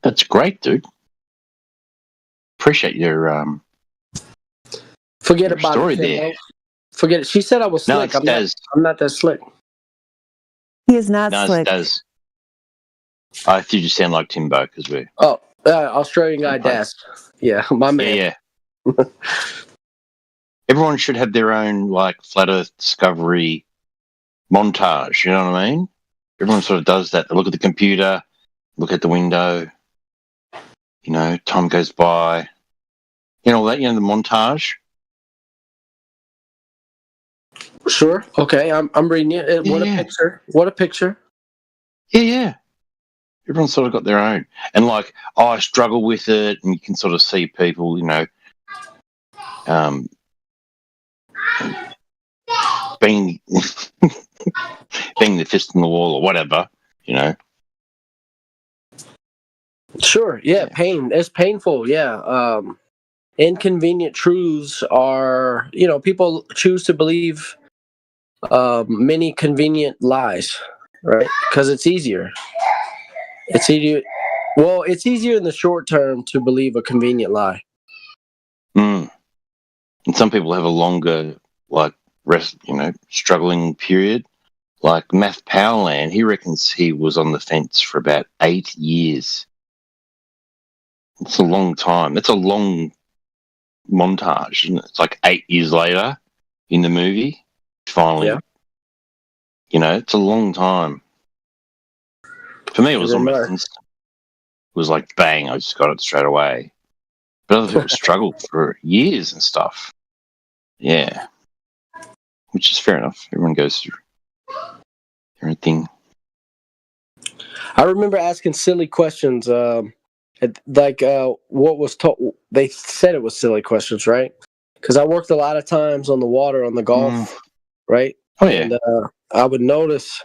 That's great, dude. Appreciate your forget your about story it, there. Tim. Forget it. She said I was slick. I'm not that slick. He is not No, slick. it does. I think you sound like Timbo because we're. Oh, Australian guy, Das. Yeah, my man. Yeah. Everyone should have their own flat Earth discovery montage. You know what I mean? Everyone sort of does that. They look at the computer, look at the window. Time goes by. The montage. Sure. Okay. I'm reading it. What a picture. What a picture. Yeah. Everyone's sort of got their own. And I struggle with it, and you can sort of see people, being the fist in the wall or whatever, Sure. Yeah. Pain. It's painful. Yeah. Inconvenient truths are, people choose to believe many convenient lies, right? Because it's easier. It's easier. Well, it's easier in the short term to believe a convenient lie. And some people have a longer, struggling period. Like Matt Powerland, he reckons he was on the fence for about 8 years. It's a long time. It's a long montage, isn't it? It's 8 years later in the movie. Finally, it's a long time. For me, it was almost instant. It was bang, I just got it straight away. But other people struggled for years and stuff. Yeah. Which is fair enough. Everyone goes through their own thing. I remember asking silly questions, what was told. They said it was silly questions, right? Because I worked a lot of times on the water, on the Gulf, right? Oh, yeah. And I would notice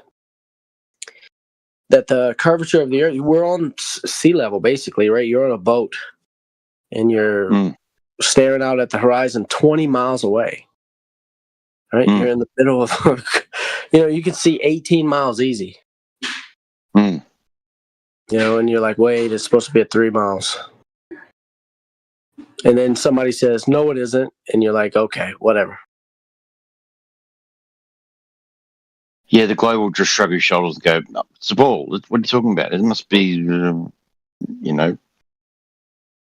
that the curvature of the Earth, we're on sea level, basically, right? You're on a boat, and you're staring out at the horizon 20 miles away, right? You're in the middle of, you can see 18 miles easy. And you're like, wait, it's supposed to be at 3 miles. And then somebody says, no, it isn't. And you're like, okay, whatever. Yeah, the globe will just shrug his shoulders and go, no, it's a ball. What are you talking about? It must be,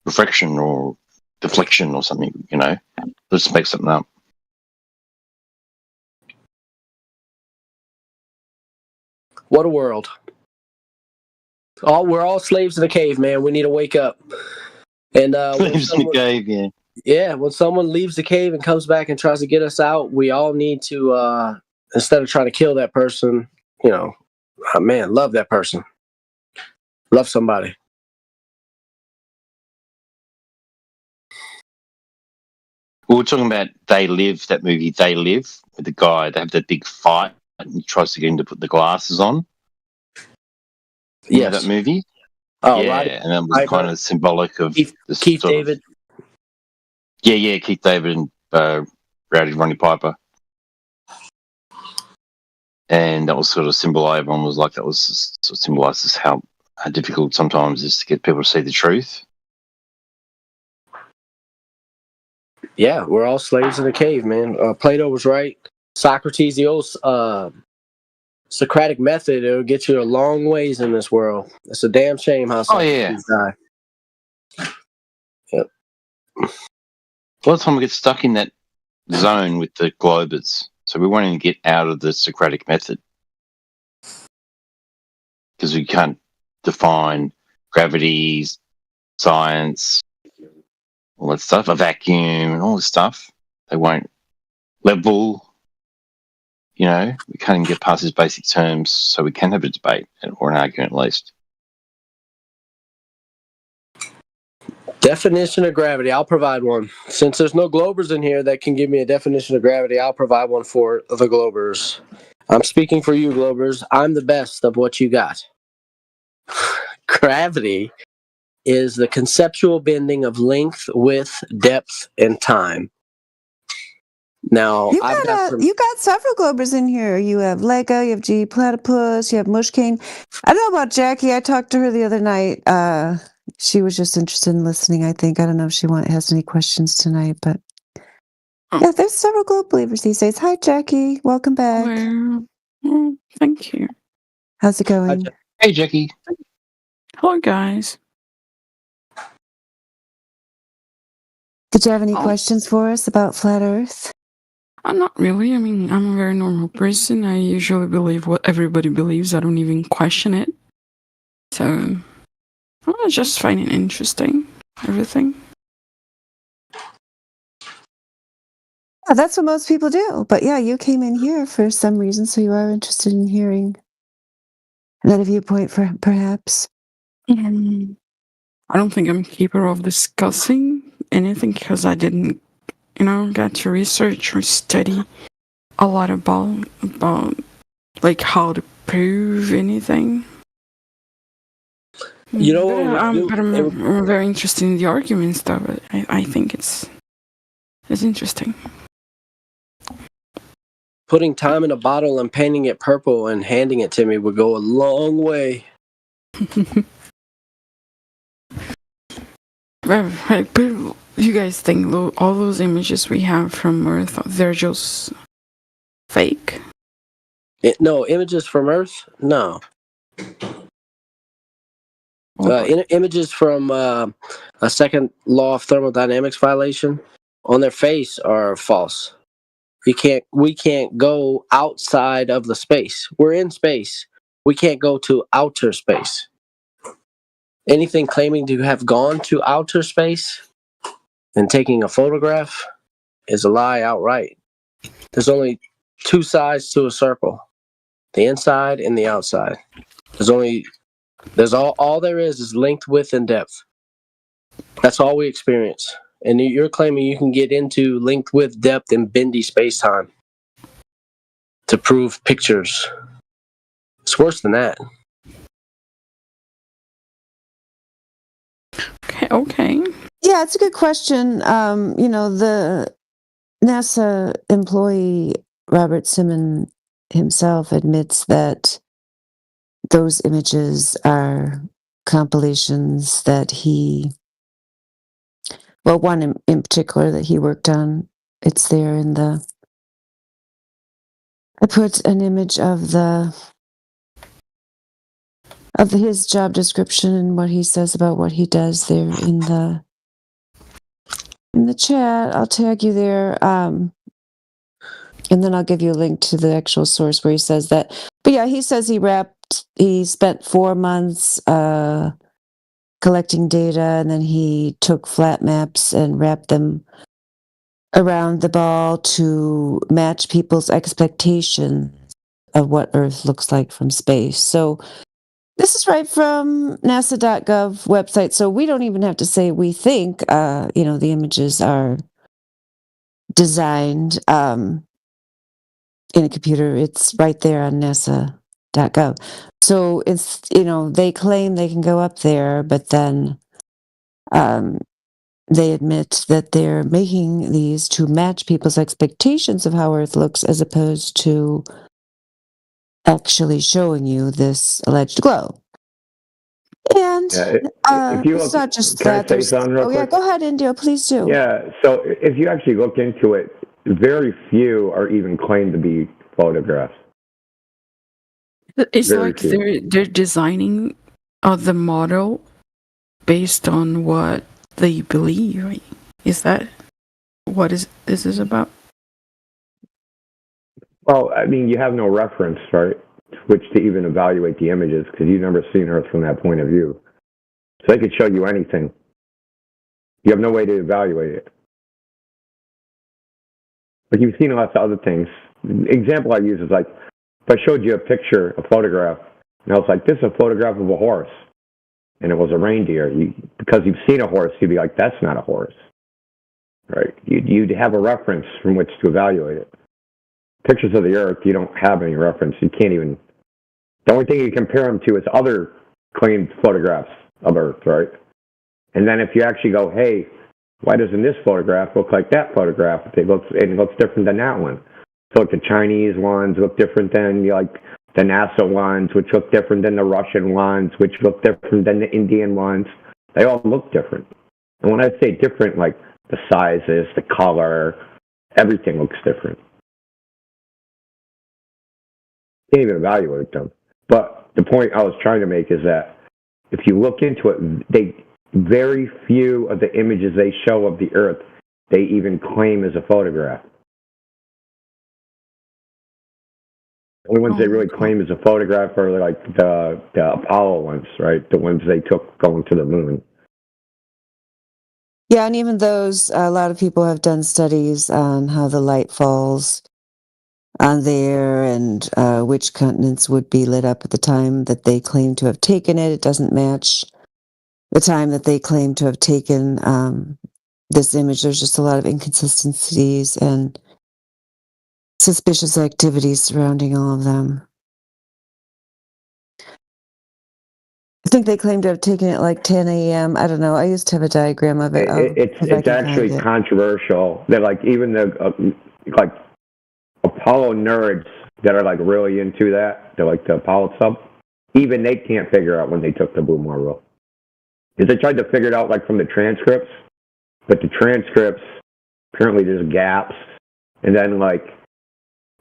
refraction or deflection or something, Let's make something up. What a world. We're all slaves in the cave, man. We need to wake up. And slaves in the cave, yeah. Yeah, when someone leaves the cave and comes back and tries to get us out, we all need to, instead of trying to kill that person, man, love that person. Love somebody. We were talking about They Live, that movie They Live, with the guy, they have that big fight and he tries to get him to put the glasses on. You know that movie? Oh, yeah, Roddy and that was Piper. kind of symbolic of Keith sort David. Of, yeah, Keith David and Rowdy Ronnie Piper. And that was sort of symbolized, everyone was like, that was sort of symbolizes how difficult sometimes it is to get people to see the truth. Yeah, we're all slaves in a cave, man. Plato was right. Socrates, the old Socratic method, it'll get you a long ways in this world. It's a damn shame how Socrates died. Yep. A lot of time we get stuck in that zone with the Globers, so we won't even get out of the Socratic method because we can't define gravity, science, all that stuff, a vacuum and all this stuff. They won't level, we can't even get past these basic terms, so we can have a debate or an argument at least. Definition of gravity. I'll provide one. Since there's no Globers in here that can give me a definition of gravity, I'll provide one for the Globers. I'm speaking for you, Globers. I'm the best of what you got. Gravity is the conceptual bending of length, width, depth, and time. Now, You got several Globers in here. You have Lego, you have G Platypus, you have Mushkane. I don't know about Jackie. I talked to her the other night. She was just interested in listening, I think. I don't know if she has any questions tonight, but yeah, there's several Globe believers these days. Hi, Jackie. Welcome back. Hello. Thank you. How's it going? Hey, Jackie. Hello, guys. Did you have any questions for us about Flat Earth? Not really. I mean, I'm a very normal person. I usually believe what everybody believes. I don't even question it. So, I just find it interesting. Everything. Yeah, that's what most people do. But yeah, you came in here for some reason, so you are interested in hearing another viewpoint, perhaps. I don't think I'm capable of discussing anything because I didn't, get to research or study a lot about like how to prove anything. You know but I'm very interested in the arguments, though. But I think it's interesting. Putting time in a bottle and painting it purple and handing it to me would go a long way. Right, but you guys think all those images we have from Earth, they're just fake? No, images from Earth? No. Images from a second law of thermodynamics violation on their face are false. We can't go outside of the space. We're in space. We can't go to outer space. Anything claiming to have gone to outer space and taking a photograph is a lie outright. There's only two sides to a circle, the inside and the outside. There's all there is length, width, and depth. That's all we experience. And you're claiming you can get into length, width, depth, and bendy space-time to prove pictures. It's worse than that. Okay. Yeah, it's a good question. The NASA employee, Robert Simon himself, admits that those images are compilations that one in particular that he worked on. It's there in I put an image of his job description and what he says about what he does there in the chat. I'll tag you there. And then I'll give you a link to the actual source where he says that. But yeah, he says he spent 4 months collecting data, and then he took flat maps and wrapped them around the ball to match people's expectations of what Earth looks like from space. So this is right from NASA.gov website. So we don't even have to say we think, the images are designed in a computer. It's right there on NASA.gov. So it's, they claim they can go up there, but then they admit that they're making these to match people's expectations of how Earth looks as opposed to actually showing you this alleged glow. And it's not just that. There's, yeah, go ahead, Indio, please do. Yeah, so if you actually look into it, very few are even claimed to be photographs. It's very like they're designing the model based on what they believe, right? Is that what this is about? Well, I mean, you have no reference, right, which to even evaluate the images because you've never seen Earth from that point of view. So they could show you anything. You have no way to evaluate it. Like you've seen lots of other things. Example I use is like, if I showed you a picture, a photograph, and I was like, this is a photograph of a horse, and it was a reindeer. Because you've seen a horse, you'd be like, that's not a horse, right? You'd have a reference from which to evaluate it. Pictures of the Earth, you don't have any reference. You can't even. The only thing you compare them to is other claimed photographs of Earth, right? And then if you actually go, hey, why doesn't this photograph look like that photograph? It looks different than that one. So like the Chinese ones look different than like the NASA ones, which look different than the Russian ones, which look different than the Indian ones. They all look different. And when I say different, like the sizes, the color, everything looks different. Can't even evaluate them. But the point I was trying to make is that if you look into it, very few of the images they show of the Earth, they even claim as a photograph. The only ones they really claim as a photograph are like the Apollo ones, right? The ones they took going to the moon. Yeah, and even those, a lot of people have done studies on how the light falls on there and which continents would be lit up at the time that they claim to have taken it. It doesn't match the time that they claim to have taken this image. There's just a lot of inconsistencies and suspicious activities surrounding all of them. I think they claim to have taken it like 10 a.m. I don't know. I used to have a diagram of it. It's actually controversial. That like even the like Apollo nerds that are like really into that, they're like the Apollo sub, even they can't figure out when they took the Blue Marble. Because they tried to figure it out like from the transcripts, but the transcripts, apparently there's gaps. And then like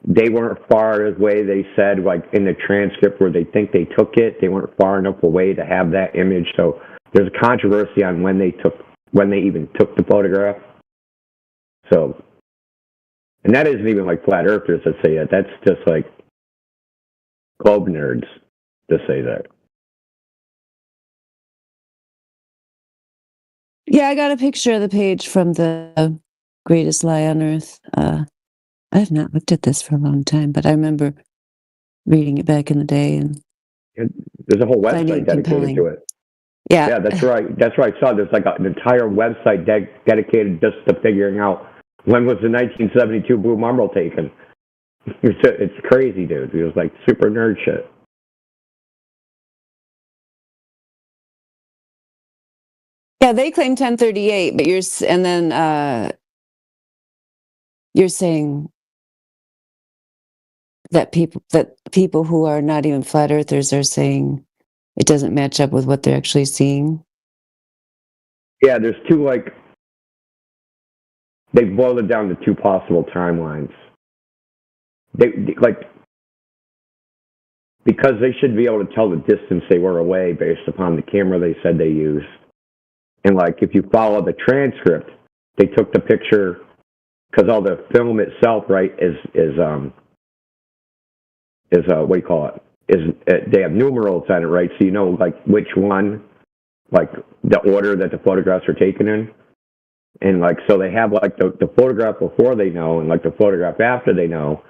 they weren't far away, they said, like in the transcript where they think they took it, they weren't far enough away to have that image. So there's a controversy on when they even took the photograph. So, and that isn't even like flat earthers that say that. That's just like globe nerds to say that. Yeah, I got a picture of the page from the Greatest Lie on Earth. I have not looked at this for a long time, but I remember reading it back in the day. And there's a whole website dedicated to it. Yeah, that's right. That's right. I saw there's like an entire website dedicated just to figuring out when was the 1972 Blue Marble taken. It's crazy, dude. It was like super nerd shit. Yeah, they claim 1038, but you're saying that people who are not even flat earthers are saying it doesn't match up with what they're actually seeing. Yeah, there's two they boiled it down to two possible timelines. They because they should be able to tell the distance they were away based upon the camera they said they used. And like if you follow the transcript, they took the picture because all the film itself, right, is what do you call it? They have numerals on it, right? So you know like which one like the order that the photographs are taken in. And like, so they have like the photograph before they know and like the photograph after they know,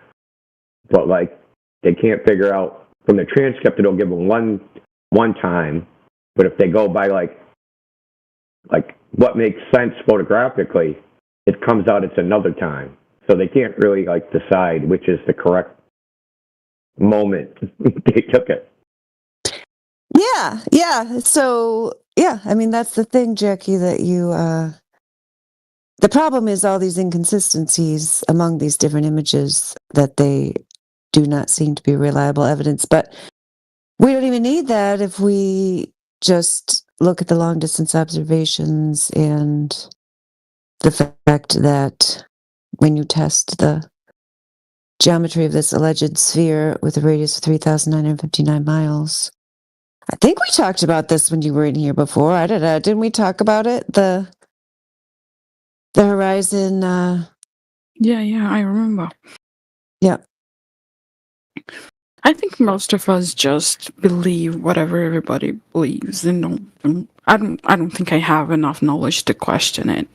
but like they can't figure out from the transcript. It'll give them one time, but if they go by like what makes sense photographically, it comes out it's another time. So they can't really like decide which is the correct moment they took it. Yeah. So yeah, I mean that's the thing, Jackie, that you the problem is all these inconsistencies among these different images that they do not seem to be reliable evidence. But we don't even need that if we just look at the long distance observations and the fact that when you test the geometry of this alleged sphere with a radius of 3,959 miles. I think we talked about this when you were in here before. I don't know. Didn't we talk about it? The horizon. Yeah, I remember. Yeah. I think most of us just believe whatever everybody believes, and I don't think I have enough knowledge to question it,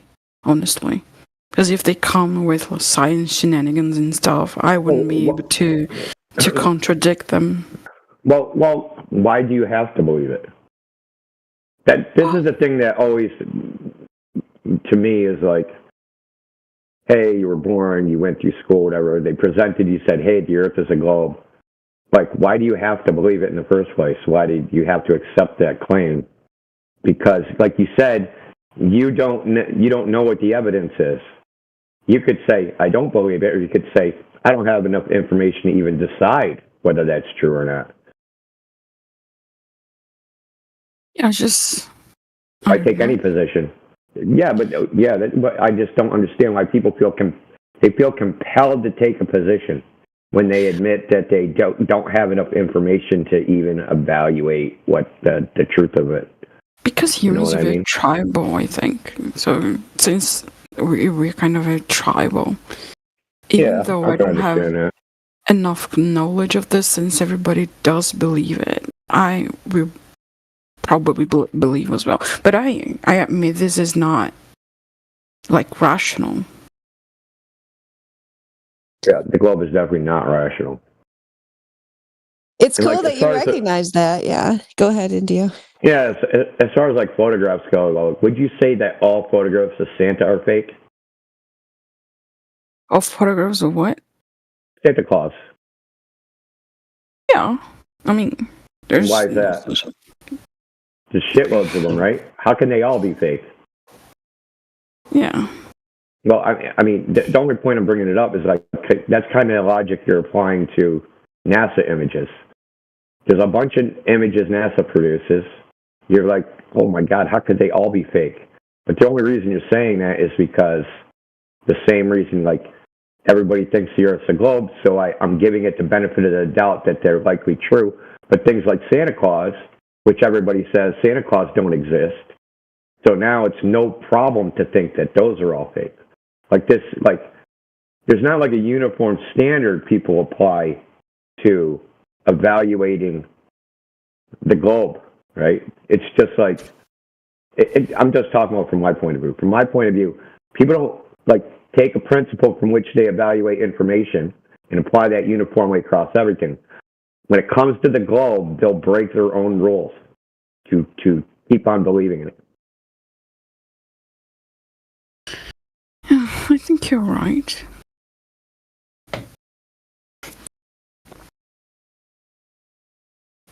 honestly. Because if they come with science shenanigans and stuff, I wouldn't be able to contradict them. Well, why do you have to believe it? This is the thing that always, to me, is like, hey, you were born, you went through school, whatever. They presented, you said, hey, the Earth is a globe. Like, why do you have to believe it in the first place? Why do you have to accept that claim? Because, like you said, you don't know what the evidence is. You could say, I don't believe it, or you could say, I don't have enough information to even decide whether that's true or not. Yeah, just... I take any position. Yeah, but I just don't understand why people feel compelled to take a position when they admit that they don't have enough information to even evaluate what the truth of it. Because humans are very tribal, I think. So since we're kind of a tribal, even though I don't have enough knowledge of this, since everybody does believe it, I will probably believe as well. But I admit this is not like rational. Yeah, the globe is definitely not rational. It's cool that you recognize that. Yeah, go ahead, Indio. Yeah, as far as like photographs go, would you say that all photographs of Santa are fake? All photographs of what? Santa Claus. Yeah, I mean, there's. Why is that? Just shitloads of them, right? How can they all be fake? Yeah. Well, I mean, the only point I'm bringing it up is like that's kind of the logic you're applying to NASA images. There's a bunch of images NASA produces. You're like, oh my God, how could they all be fake? But the only reason you're saying that is because the same reason, like, everybody thinks the Earth's a globe, so I'm giving it the benefit of the doubt that they're likely true. But things like Santa Claus, which everybody says Santa Claus don't exist, so now it's no problem to think that those are all fake. Like this, like, there's not like a uniform standard people apply to evaluating the globe, right? It's just like, I'm just talking about from my point of view. From my point of view, people don't like take a principle from which they evaluate information and apply that uniformly across everything. When it comes to the globe, they'll break their own rules to keep on believing in it. I think you're right.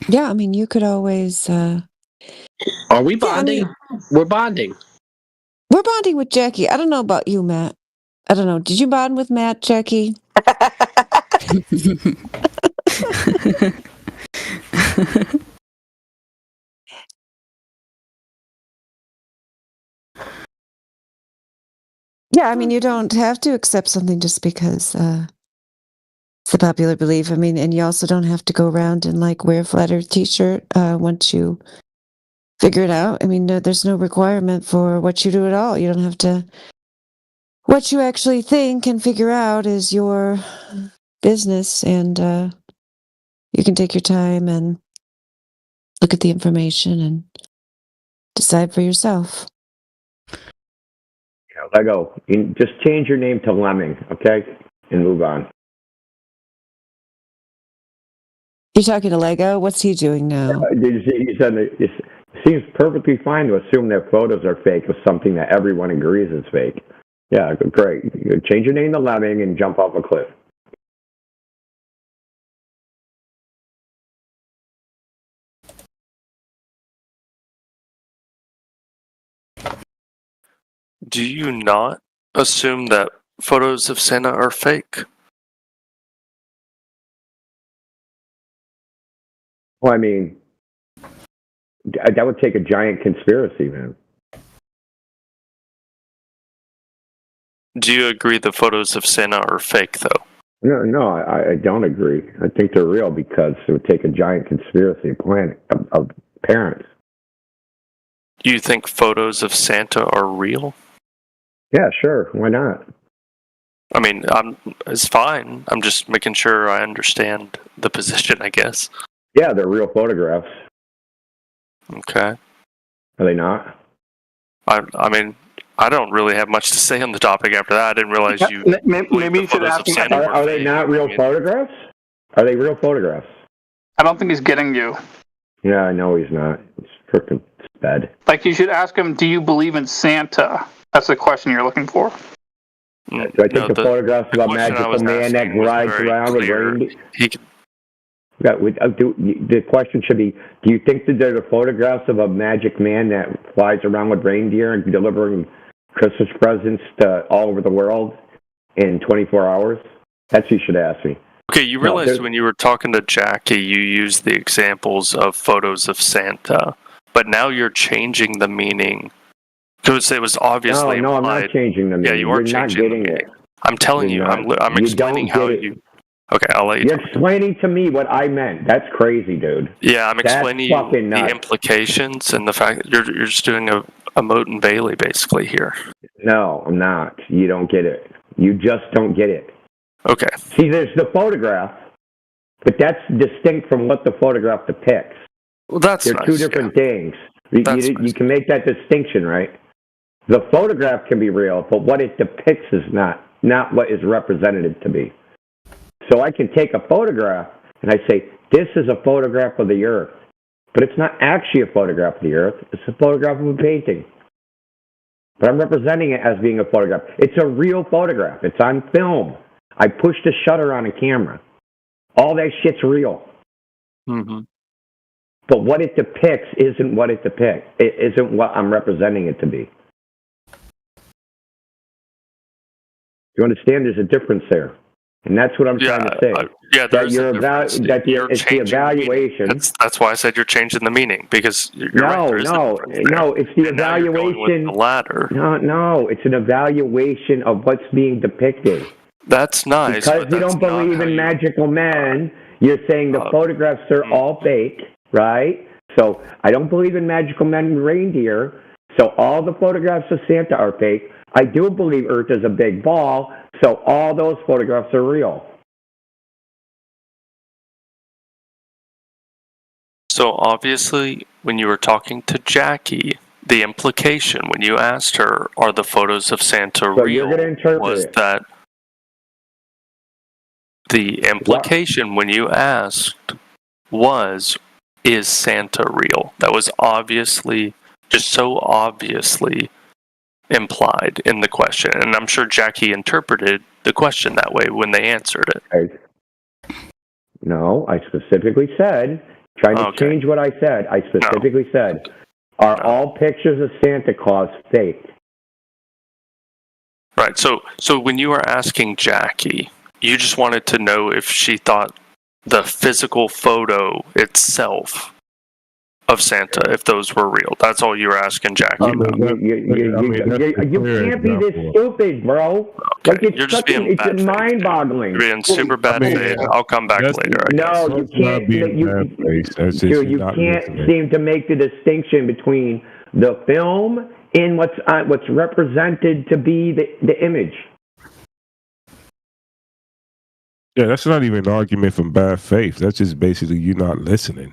Yeah, I mean, you could always. Are we bonding? Yeah, I mean, We're bonding. We're bonding with Jackie. I don't know about you, Matt. I don't know. Did you bond with Matt, Jackie? Yeah, I mean, you don't have to accept something just because it's a popular belief. I mean, and you also don't have to go around and like wear a flat earth t-shirt once you figure it out. I mean, there's no requirement for what you do at all. You don't have to. What you actually think and figure out is your business, and you can take your time and look at the information and decide for yourself. Yeah, Lego, you just change your name to Lemming, okay? And move on. You're talking to Lego? What's he doing now? He said it seems perfectly fine to assume that photos are fake of something that everyone agrees is fake. Yeah, great. You change your name to Lemming and jump off a cliff. Do you not assume that photos of Santa are fake? Well, I mean, that would take a giant conspiracy, man. Do you agree the photos of Santa are fake, though? No, I don't agree. I think they're real because it would take a giant conspiracy plan of parents. Do you think photos of Santa are real? Yeah, sure. Why not? I mean, it's fine. I'm just making sure I understand the position, I guess. Yeah, they're real photographs. Okay. Are they not? I mean, I don't really have much to say on the topic after that. I didn't realize you. Maybe you should ask him. Are they not real photographs? Are they real photographs? I don't think he's getting you. Yeah, I know he's not. He's freaking sped. Like, you should ask him, do you believe in Santa? That's the question you're looking for. Do I think the photographs of a magical man that rides around with reindeer? The question should be, do you think that there are photographs of a magic man that flies around with reindeer and delivering Christmas presents to all over the world in 24 hours? That's what you should ask me. Okay, you realized when you were talking to Jackie, you used the examples of photos of Santa, but now you're changing the meaning. Because it was obviously No, I'm not changing the meaning. Yeah, you are You're changing not getting the meaning. it. I'm telling you, I'm explaining how you... Okay, I'll let you You're explaining to me what I meant. That's crazy, dude. Yeah, I'm explaining you the nuts. implications and the fact that you're just doing a Moat and Bailey basically here. No, I'm not. You don't get it. You just don't get it. Okay. See, there's the photograph, but that's distinct from what the photograph depicts. Well, that's They're two different things. You can make that distinction, right? The photograph can be real, but what it depicts is not what is represented to be. So I can take a photograph and I say, this is a photograph of the Earth. But it's not actually a photograph of the Earth. It's a photograph of a painting. But I'm representing it as being a photograph. It's a real photograph. It's on film. I pushed a shutter on a camera. All that shit's real. Mm-hmm. But what it depicts isn't what it depicts. It isn't what I'm representing it to be. You understand? There's a difference there. And that's what I'm trying to say. It's the evaluation. That's why I said you're changing the meaning, because you're right. No, it's the evaluation. The latter. No, it's an evaluation of what's being depicted. That's nice. Because you don't believe in magical men, you're saying the photographs are all fake, right? So I don't believe in magical men and reindeer, so all the photographs of Santa are fake. I do believe Earth is a big ball, so all those photographs are real. So obviously, when you were talking to Jackie, the implication when you asked her, are the photos of Santa real, was that the implication when you asked was, is Santa real? That was obviously, just so obviously implied in the question, and I'm sure Jackie interpreted the question that way when they answered it. No, I specifically said, trying to change what I said, I specifically said, are all pictures of Santa Claus fake? Right, so when you were asking Jackie, you just wanted to know if she thought the physical photo itself of Santa, if those were real. That's all you were asking Jackie about. You can't be this stupid, bro. Okay. Like it's You're just being bad it's mind-boggling. You're being super bad faith. I'll come back later. No, you can't. You can't seem to make the distinction between the film and what's represented to be the image. Yeah, that's not even an argument from bad faith. That's just basically you not listening.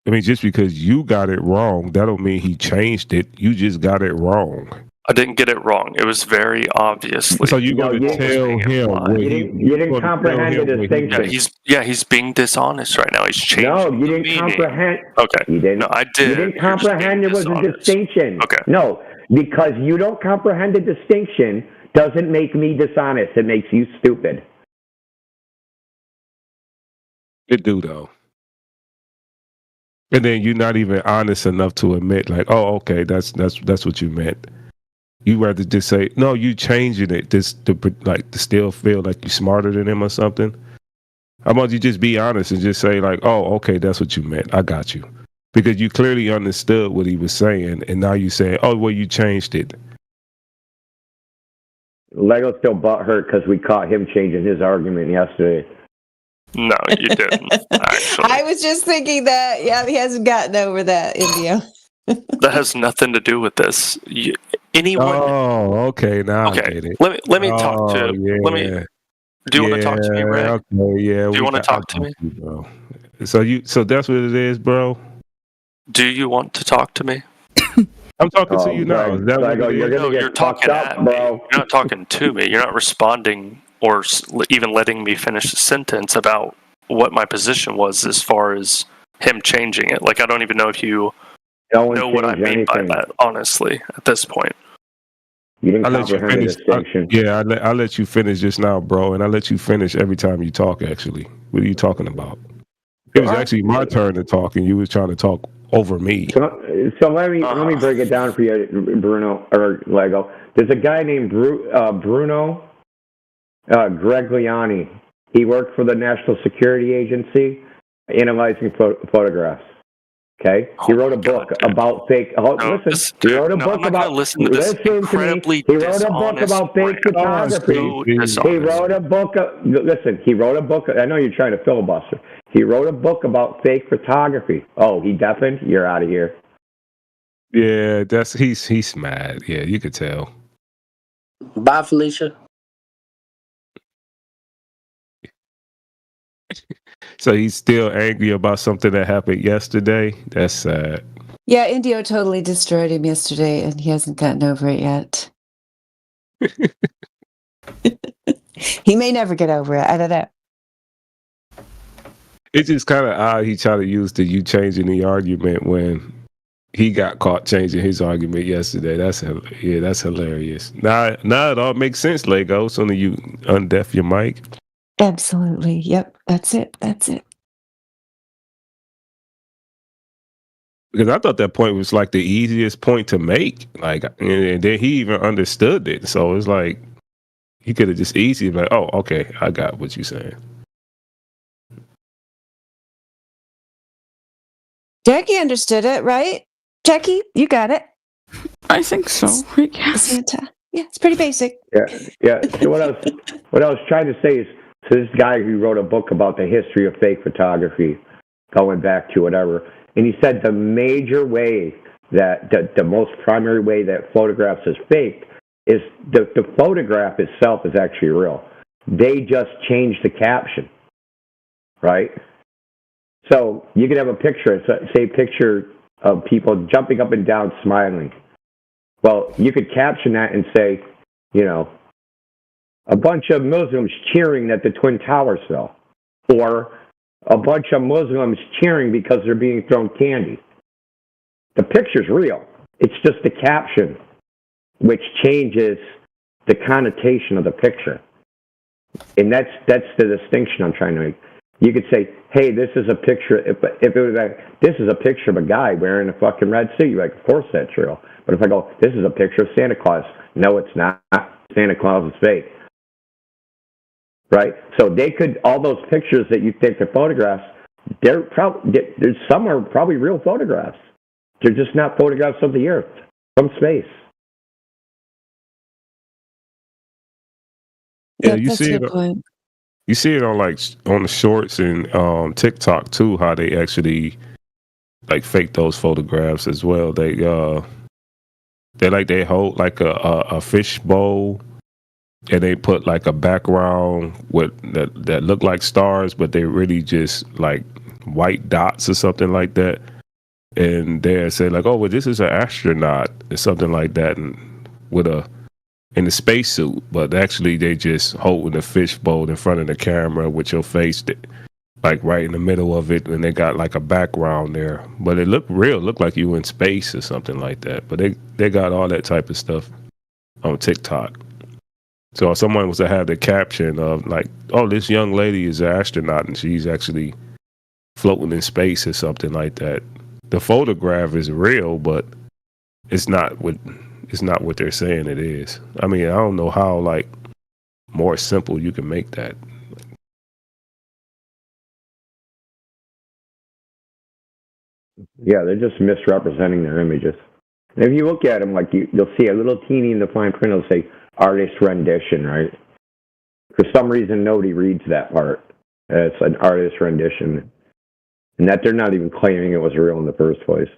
I mean, just because you got it wrong, that don't mean he changed it. You just got it wrong. I didn't get it wrong. It was very obviously. So you're going to tell him. You didn't comprehend the distinction. He's being dishonest right now. He's changing. No, you the didn't meaning. comprehend. Okay. You didn't. No, I did. You didn't comprehend there was a distinction. Okay. No, because you don't comprehend the distinction doesn't make me dishonest. It makes you stupid. It do though. And then you're not even honest enough to admit, like, oh, okay, that's what you meant. You rather just say, no, you changing it just to still feel like you're smarter than him or something. How about you just be honest and just say, like, oh, okay, that's what you meant. I got you. Because you clearly understood what he was saying, and now you say, oh, well, you changed it. Lego's still butthurt because we caught him changing his argument yesterday. No, you didn't. Actually, I was just thinking that. Yeah, he hasn't gotten over that, Indio. that has nothing to do with this. Anyone? Oh, okay. Now I get it. Let me talk to. Yeah. Let me. Do you want to talk to me, Ray? Okay, yeah. Do you want to talk to me? Bro. So that's what it is, bro. Do you want to talk to me? I'm talking to you now. Is that what it is? You're talking at me. You're not talking to me. You're not responding or even letting me finish the sentence about what my position was as far as him changing it. Like, I don't even know if you know what I mean by that, honestly, at this point. You didn't I'll let you finish. I'll let you finish just now, bro, and I'll let you finish every time you talk, actually. What are you talking about? It was actually my turn to talk, and you was trying to talk over me. So let me break it down for you, Bruno, or Lego. There's a guy named Bruno Gregliani. He worked for the National Security Agency, analyzing photographs. Okay, he wrote a book about fake. He wrote a book about. Listen to this incredibly He wrote a book about fake photography. He wrote a book. He wrote a book. I know you're trying to filibuster. He wrote a book about fake photography. Oh, he deafened? You're out of here. Yeah, he's mad. Yeah, you could tell. Bye, Felicia. So he's still angry about something that happened yesterday. That's sad. Yeah, Indio totally destroyed him yesterday, and he hasn't gotten over it yet. He may never get over it. I don't know. It's just kind of odd he tried to use the you changing the argument when he got caught changing his argument yesterday. That's hilarious. Now it all makes sense, Lego. Sooner you undeaf your mic. Absolutely. Yep. That's it. Because I thought that point was like the easiest point to make. Like, and then he even understood it. So it's like he could have just easily been like, oh, okay, I got what you're saying. Jackie understood it, right? Jackie, you got it. I think so. Yes. Santa. Yeah, it's pretty basic. Yeah. So what I was trying to say is, so this guy who wrote a book about the history of fake photography, going back to whatever, and he said the major way that the most primary way that photographs is faked is the photograph itself is actually real. They just changed the caption, right? So you could have a picture, say a picture of people jumping up and down smiling. Well, you could caption that and say, a bunch of Muslims cheering that the Twin Towers fell, or a bunch of Muslims cheering because they're being thrown candy. The picture's real. It's just the caption, which changes the connotation of the picture. And that's the distinction I'm trying to make. You could say, hey, this is a picture. If it was like, this is a picture of a guy wearing a fucking red suit, you're like, of course that's real. But if I go, this is a picture of Santa Claus. No, it's not. Santa Claus is fake. Right? So they could, all those pictures that you think are photographs, there's some are probably real photographs. They're just not photographs of the Earth from space. Yeah, you see it. You see it on on the shorts and TikTok too. How they actually fake those photographs as well. They hold like a fish bowl, and they put like a background with that look like stars, but they really just like white dots or something like that. and they say like, "Oh, well, this is an astronaut," or something like that, and in a spacesuit, but actually they just holding a fishbowl in front of the camera with your face like right in the middle of it, and they got like a background there, but it looked real, looked like you in space or something like that. But they got all that type of stuff on TikTok. So if someone was to have the caption of like, "Oh, this young lady is an astronaut and she's actually floating in space," or something like that, the photograph is real, but it's not what they're saying it is. I mean, I don't know how like more simple you can make that. Yeah, they're just misrepresenting their images. And if you look at them, like you'll see a little teeny in the fine print, it'll say artist rendition, right? For some reason, nobody reads that part. It's an artist rendition. And that they're not even claiming it was real in the first place.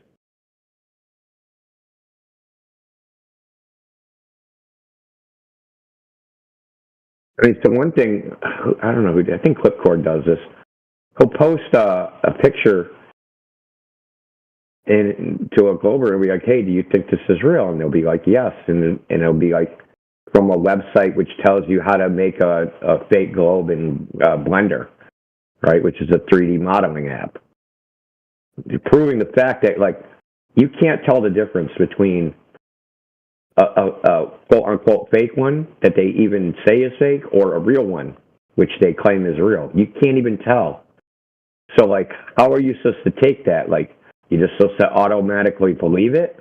I mean, so one thing, I don't know who, I think Clipcord does this. He'll post a picture to a Glober and be like, "Hey, do you think this is real?" And they'll be like, "Yes." And it'll be like from a website which tells you how to make a fake globe in Blender, right? Which is a 3D modeling app. Proving the fact that like you can't tell the difference between a quote unquote fake one that they even say is fake or a real one which they claim is real. You can't even tell. So like, how are you supposed to take that? Like, you're just supposed to automatically believe it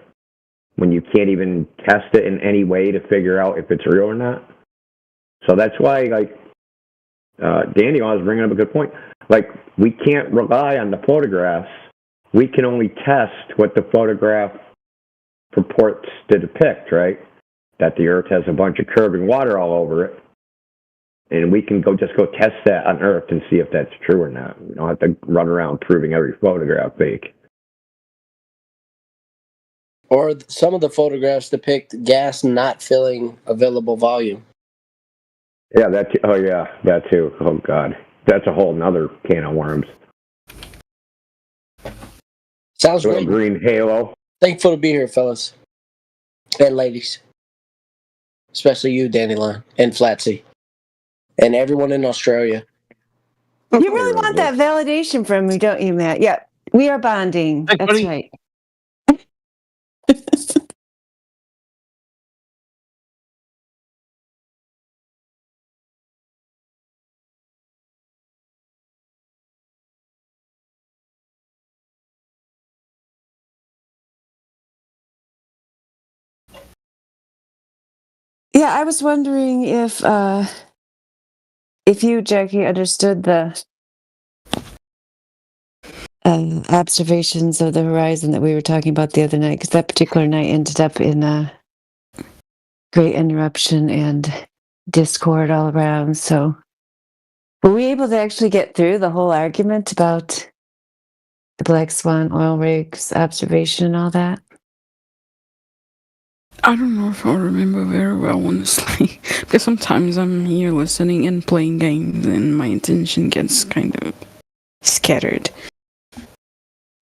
when you can't even test it in any way to figure out if it's real or not? So that's why, like, Danny was bringing up a good point. Like, we can't rely on the photographs. We can only test what the photograph purports to depict, right? That the Earth has a bunch of curving water all over it. And we can just go test that on Earth and see if that's true or not. We don't have to run around proving every photograph fake. Or some of the photographs depict gas not filling available volume. Yeah, that too. Oh, God. That's a whole nother can of worms. Sounds great. Green halo. Thankful to be here, fellas. And ladies. Especially you, Dandelion, and Flatsy. And everyone in Australia. You really want that validation from me, don't you, Matt? Yeah, we are bonding. Hey, That's buddy. right. Yeah, I was wondering if you, Jackie, understood the observations of the horizon that we were talking about the other night, because that particular night ended up in a great interruption and discord all around. So were we able to actually get through the whole argument about the Black Swan oil rigs observation and all that? I don't know if I'll remember very well, honestly, because sometimes I'm here listening and playing games and my attention gets kind of scattered.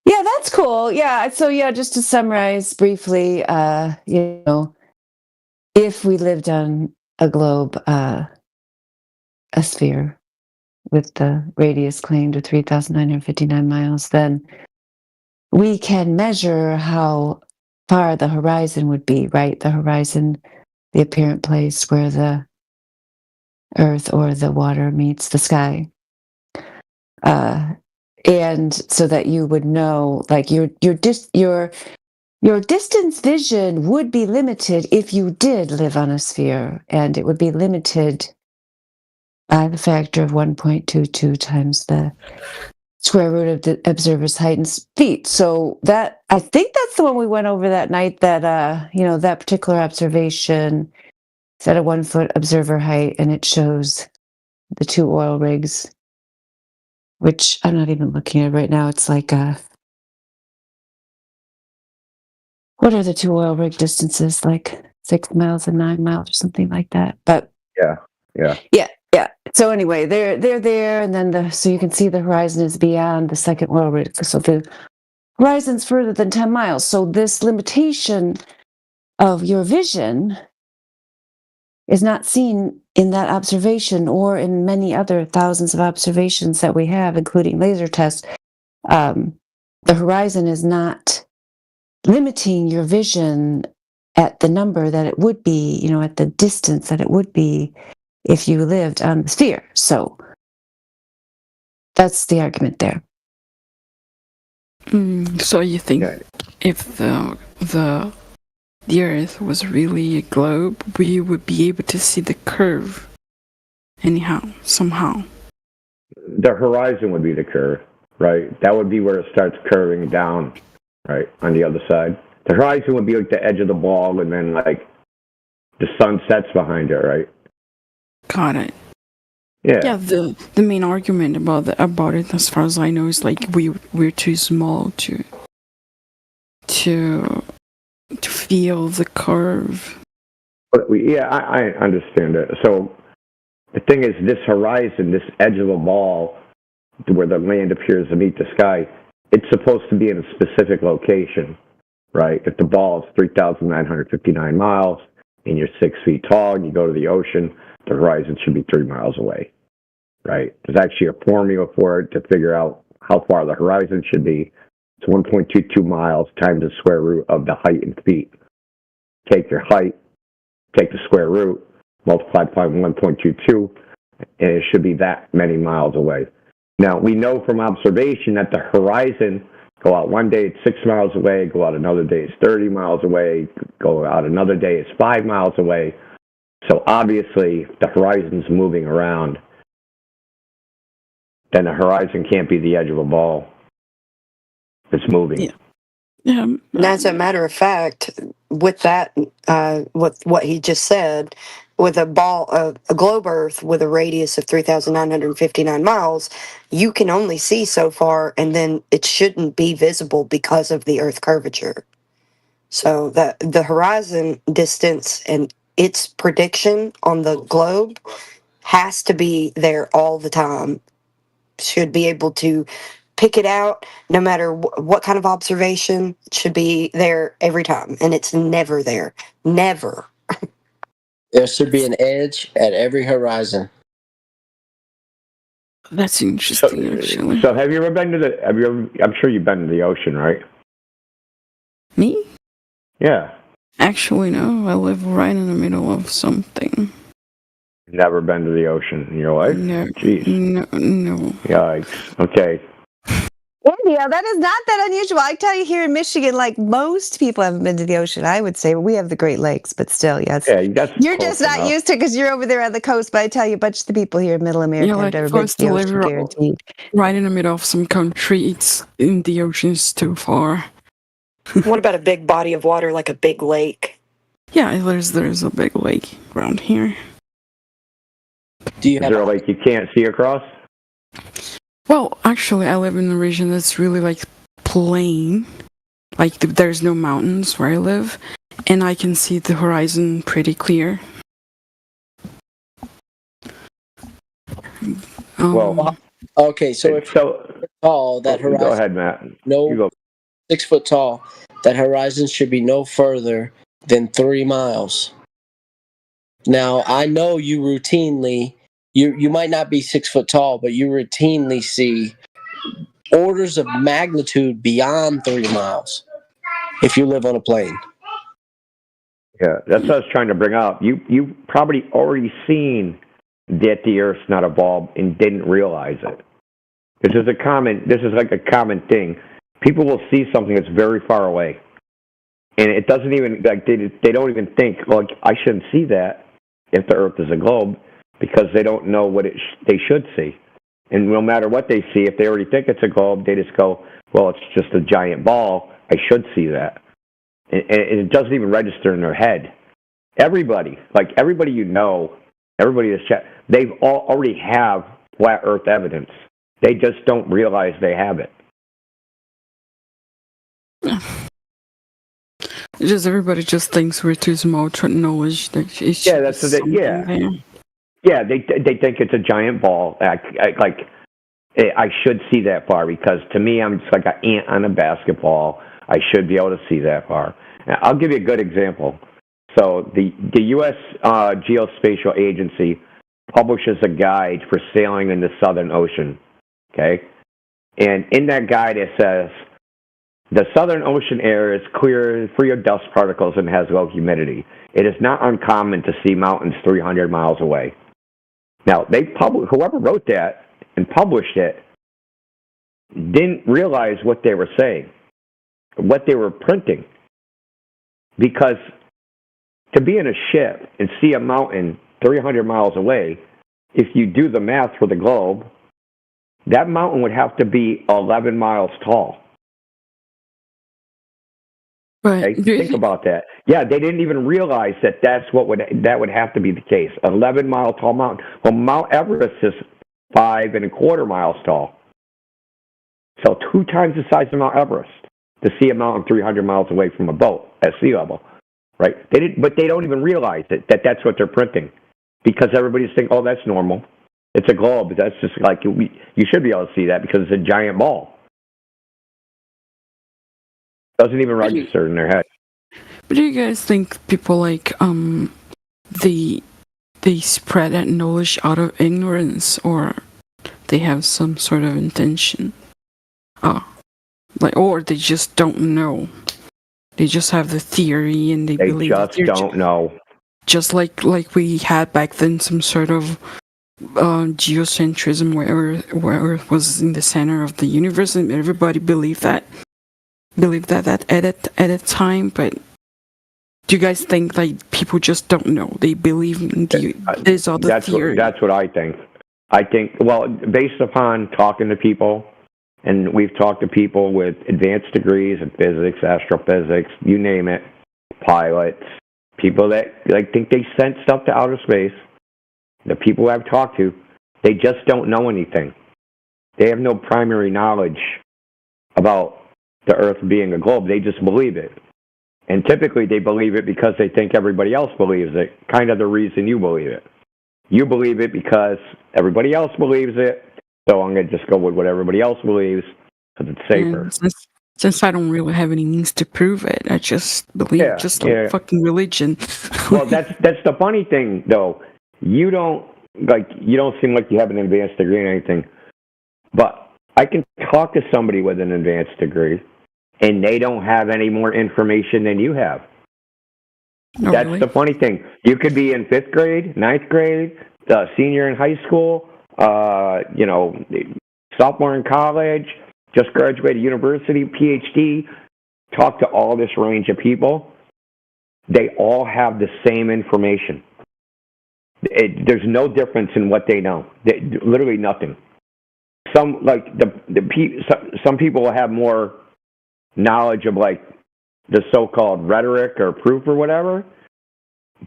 Yeah, that's cool. Yeah, so yeah, just to summarize briefly, if we lived on a globe, a sphere, with the radius claimed of 3,959 miles, then we can measure how far the horizon would be, right? The horizon, the apparent place where the earth or the water meets the sky. And so that you would know, like your distance vision would be limited if you did live on a sphere, and it would be limited by the factor of 1.22 times the square root of the observer's height in feet. So that, I think that's the one we went over that night, that that particular observation is at a 1 foot observer height, and it shows the two oil rigs, which I'm not even looking at right now. It's like what are the two oil rig distances? Like 6 miles and 9 miles or something like that. But Yeah. So anyway, they're there, and then so you can see the horizon is beyond the second oil rig. So the horizon's further than 10 miles. So this limitation of your vision is not seen in that observation or in many other thousands of observations that we have, including laser tests. The horizon is not limiting your vision at the number that it would be, at the distance that it would be if you lived on the sphere. So that's the argument there. So you think if the Earth was really a globe, we would be able to see the curve somehow. The horizon would be the curve, right? That would be where it starts curving down, right, on the other side. The horizon would be like the edge of the ball, and then like the sun sets behind it, right? Got it. Yeah. Yeah. The main argument about it, as far as I know, is like we're too small to feel the curve. But I understand it. So the thing is, this horizon, this edge of the ball, where the land appears to meet the sky, it's supposed to be in a specific location, right? If the ball is 3,959 miles and you're 6 feet tall and you go to the ocean, the horizon should be 3 miles away, right? There's actually a formula for it to figure out how far the horizon should be. It's 1.22 miles times the square root of the height in feet. Take your height, take the square root, multiply by 1.22, and it should be that many miles away. Now, we know from observation that the horizon, go out one day, it's 6 miles away, go out another day, it's 30 miles away, go out another day, it's 5 miles away. So obviously, the horizon's moving around. Then the horizon can't be the edge of a ball. It's moving. Yeah. And as a matter of fact, with that, with what he just said, with a globe Earth with a radius of 3,959 miles, you can only see so far, and then it shouldn't be visible because of the Earth curvature. So the horizon distance and its prediction on the globe has to be there all the time. Should be able to pick it out no matter what kind of observation. It should be there every time, and it's never there. Never. There should be an edge at every horizon. That's interesting, actually. So have you ever been to I'm sure you've been to the ocean, right? Me? Yeah. Actually, no. I live right in the middle of something. Never been to the ocean in your life? No. Jeez. No. Yikes. Okay. Yeah, that is not that unusual. I tell you, here in Michigan, like most people haven't been to the ocean. I would say we have the Great Lakes, but still, yes. Yeah, you're just not used to it because you're over there on the coast. But I tell you, a bunch of the people here in Middle America have never been to the ocean, guaranteed. Right in the middle of some country, it's in the ocean is too far. What about a big body of water, like a big lake? Yeah, there's a big lake around here. Is there a lake you can't see across? Well, actually, I live in a region that's really like plain. Like there's no mountains where I live, and I can see the horizon pretty clear. Well, okay, so if you're tall, that horizon. Go ahead, Matt. No, 6 foot tall. That horizon should be no further than 3 miles. Now, I know you routinely. You might not be 6 foot tall, but you routinely see orders of magnitude beyond 3 miles if you live on a plane. Yeah, that's what I was trying to bring up. You probably already seen that the Earth's not a ball and didn't realize it. This is like a common thing. People will see something that's very far away, and it doesn't even like they don't even think, well, I shouldn't see that if the Earth is a globe, because they don't know what they should see. And no matter what they see, if they already think it's a globe, they just go, well, it's just a giant ball. I should see that. And it doesn't even register in their head. Everybody you know, everybody that's chat, they've already have flat Earth evidence. They just don't realize they have it. Just everybody just thinks we're too small to acknowledge that it's Yeah, they think it's a giant ball. Like I should see that far because to me, I'm just like an ant on a basketball. I should be able to see that far. Now, I'll give you a good example. So the U.S. Geospatial Agency publishes a guide for sailing in the Southern Ocean, okay? And in that guide it says, the Southern Ocean air is clear, free of dust particles, and has low humidity. It is not uncommon to see mountains 300 miles away. Now, whoever wrote that and published it didn't realize what they were saying, what they were printing. Because to be in a ship and see a mountain 300 miles away, if you do the math for the globe, that mountain would have to be 11 miles tall. Right. Okay? Think about that. Yeah, they didn't even realize that that would have to be the case. 11-mile tall mountain. Well, Mount Everest is 5.25 miles tall. So 2 times the size of Mount Everest to see a mountain 300 miles away from a boat at sea level, right? But they don't even realize that that's what they're printing, because everybody's thinking, oh, that's normal. It's a globe. That's just like you should be able to see that because it's a giant ball. Doesn't even register in their head. But do you guys think people like they spread that knowledge out of ignorance, or they have some sort of intention? Or they just don't know. They just have the theory and they believe just don't know. Just like we had back then, some sort of geocentrism where it was in the center of the universe, and everybody believed that at a time. But do you guys think like people just don't know? They believe in this other theory. That's what I think. I think, well, based upon talking to people, and we've talked to people with advanced degrees in physics, astrophysics, you name it, pilots, people that like think they sent stuff to outer space. The people I've talked to, they just don't know anything. They have no primary knowledge about the Earth being a globe. They just believe it. And typically they believe it because they think everybody else believes it, kind of the reason you believe it. You believe it because everybody else believes it, so I'm going to just go with what everybody else believes because it's safer. Since I don't really have any means to prove it, I just believe like fucking religion. Well, that's the funny thing, though. You don't seem like you have an advanced degree in anything, but I can talk to somebody with an advanced degree, and they don't have any more information than you have. Oh, that's really? the funny thing. You could be in 5th grade, 9th grade, senior in high school, sophomore in college, just graduated university, PhD, talk to all this range of people. They all have the same information. There's no difference in what they know. Literally nothing. Some some people will have more knowledge of like the so-called rhetoric or proof or whatever,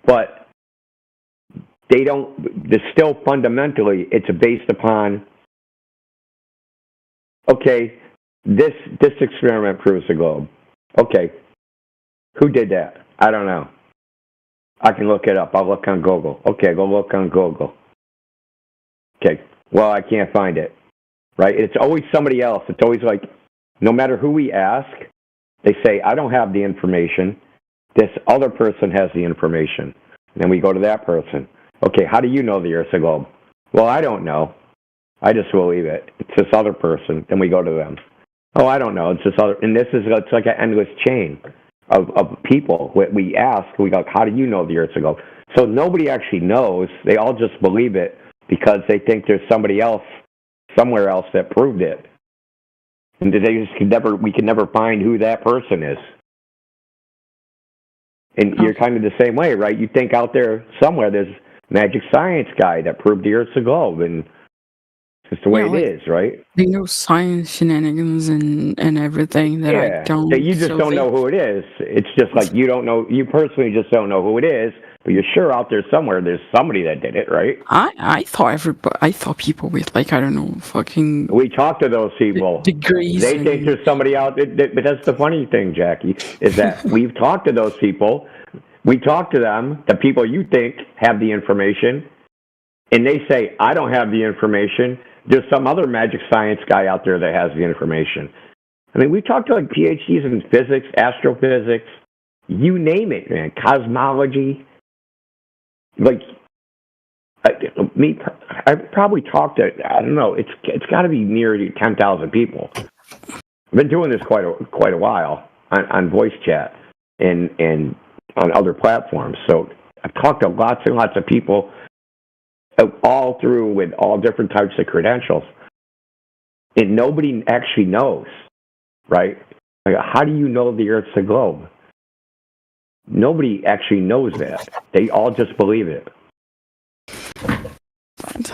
but they don't. They're still fundamentally, it's based upon. Okay, this experiment proves the globe. Okay, who did that? I don't know. I can look it up. I'll look on Google. Okay, go look on Google. Okay, well, I can't find it. Right? It's always somebody else. It's always like, no matter who we ask, they say, I don't have the information. This other person has the information. And then we go to that person. Okay, how do you know the Earth's a globe? Well, I don't know. I just believe it. It's this other person. Then we go to them. Oh, I don't know. It's this other. And it's like an endless chain of people. We ask, we go, how do you know the Earth's a globe? So nobody actually knows. They all just believe it because they think there's somebody else, somewhere else that proved it. And they just we can never find who that person is. And you're kind of the same way, right? You think out there somewhere there's magic science guy that proved the Earth's a globe, and it's just the way it is, right? They know science shenanigans and everything that I don't. Yeah, you just don't know who it is. It's just like you don't know. You personally just don't know who it is, but you're sure out there somewhere there's somebody that did it, right? I thought people with like, I don't know, fucking. We talk to those people. Degrees. They think there's somebody out there. But that's the funny thing, Jackie, is that we've talked to those people. We talk to them, the people you think have the information, and they say, I don't have the information, there's some other magic science guy out there that has the information. I mean, we talked to like PhDs in physics, astrophysics, you name it, man, cosmology. Like, I probably talked to, I don't know, it's got to be near 10,000 people. I've been doing this quite a while on voice chat and on other platforms. So I've talked to lots and lots of people all through with all different types of credentials. And nobody actually knows, right? Like, how do you know the Earth's a globe? Nobody actually knows that. They all just believe it.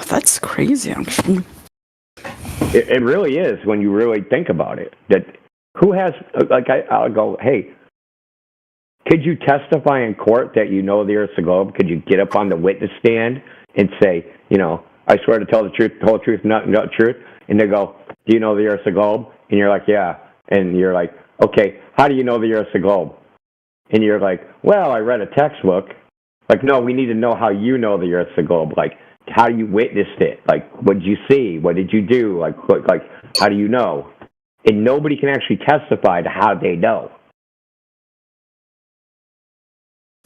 That's crazy, actually. It really is when you really think about it. That who has, like, I'll go, hey, could you testify in court that you know the Earth's a globe? Could you get up on the witness stand and say, I swear to tell the truth, the whole truth, nothing but the truth? And they go, do you know the Earth's a globe? And you're like, yeah. And you're like, okay, how do you know the Earth's a globe? And you're like, well, I read a textbook. Like, no, we need to know how you know the Earth's a globe. Like, how you witnessed it? Like, what did you see? What did you do? Like, how do you know? And nobody can actually testify to how they know.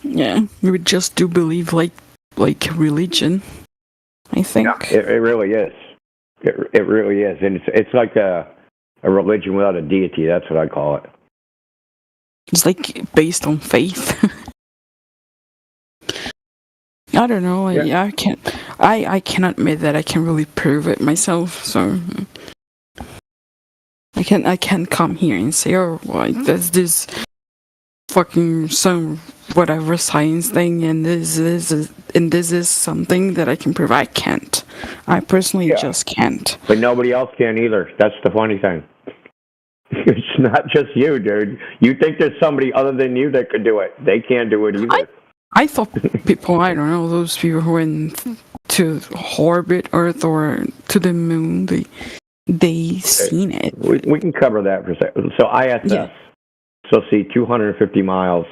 Yeah, we just do believe like religion, I think. Yeah, it really is. It really is. And it's like a religion without a deity. That's what I call it. It's like based on faith. I don't know. Yeah. I can admit that I can't really prove it myself. So I can't come here and say, oh, well, there's this fucking some whatever science thing, and this is something that I can prove. I can't. I personally just can't. But nobody else can either. That's the funny thing. It's not just you, dude. You think there's somebody other than you that could do it. They can't do it either. I thought people, I don't know, those people who went to orbit Earth or to the moon, they seen it. We can cover that for a second. So ISS, so see 250 miles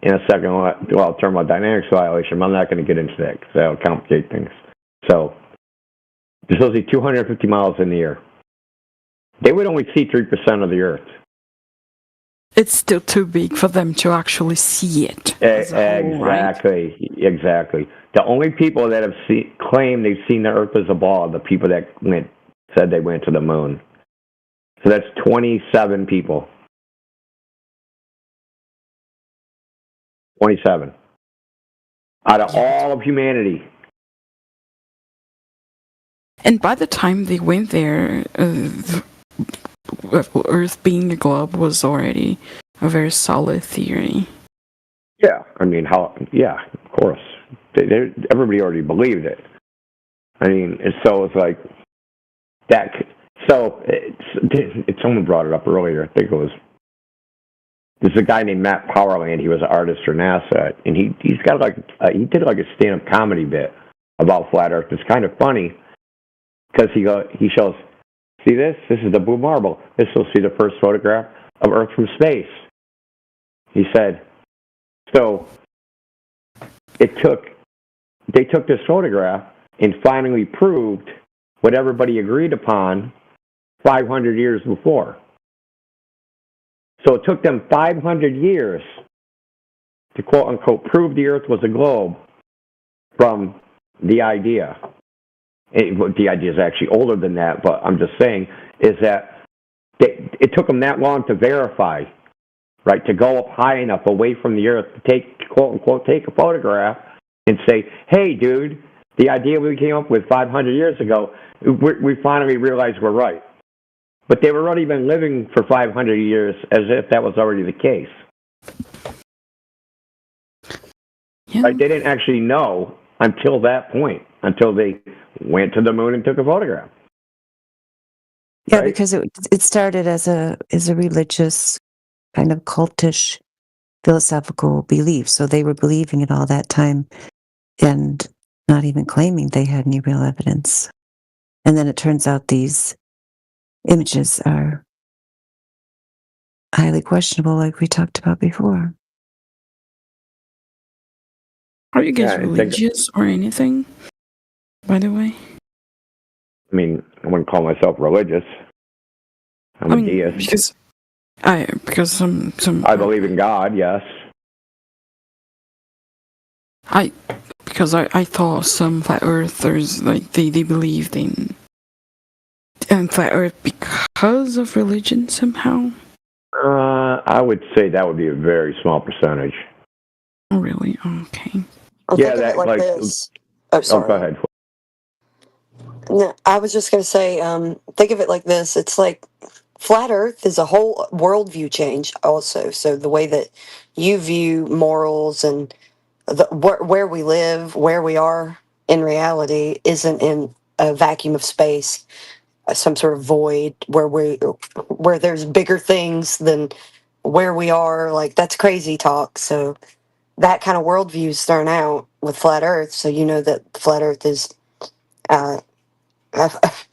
in a second. Well, thermodynamics violation. I'm not going to get into that because that'll complicate things. So they're supposed to be 250 miles in the air. They would only see 3% of the Earth. It's still too big for them to actually see it. Exactly. The only people that have claimed they've seen the Earth as a ball are the people that said they went to the moon. So that's 27 people. 27. Out of all of humanity. And by the time they went there, Earth being a globe was already a very solid theory. Yeah, I mean, yeah, of course. Everybody already believed it. I mean, so it's like that. So someone brought it up earlier. I think it was. There's a guy named Matt Powerland. He was an artist for NASA, and he's got he did like a stand-up comedy bit about flat Earth. It's kind of funny because he shows. See this? This is the blue marble. This will see the first photograph of Earth from space. He said, so they took this photograph and finally proved what everybody agreed upon 500 years before. So it took them 500 years to quote unquote prove the Earth was a globe from the idea. The idea is actually older than that, but I'm just saying is that it took them that long to verify, right? To go up high enough away from the Earth to take, quote unquote, take a photograph and say, hey, dude, the idea we came up with 500 years ago, we finally realized we're right. But they were already been living for 500 years as if that was already the case. Yeah. Like they didn't actually know until that point, until they went to the moon and took a photograph. Yeah, right? because it started as a religious kind of cultish philosophical belief. So they were believing it all that time and not even claiming they had any real evidence. And then it turns out these images are highly questionable, like we talked about before. Are you guys Yeah, religious or anything? By the way, I mean, I wouldn't call myself religious. I'm a deist. Because some I believe in God. Yes. Because I thought some flat earthers, like, they believed in flat earth because of religion somehow. I would say that would be a very small percentage. Oh, really? Okay. Well, think of it like this. Oh, sorry. go ahead. No, I was just going to say, think of it like this. It's like flat Earth is a whole worldview change, also. So the way that you view morals and where we live, where we are in reality, isn't in a vacuum of space, some sort of void where there's bigger things than where we are. Like, that's crazy talk. So that kind of worldview is thrown out with flat Earth. So you know that flat Earth is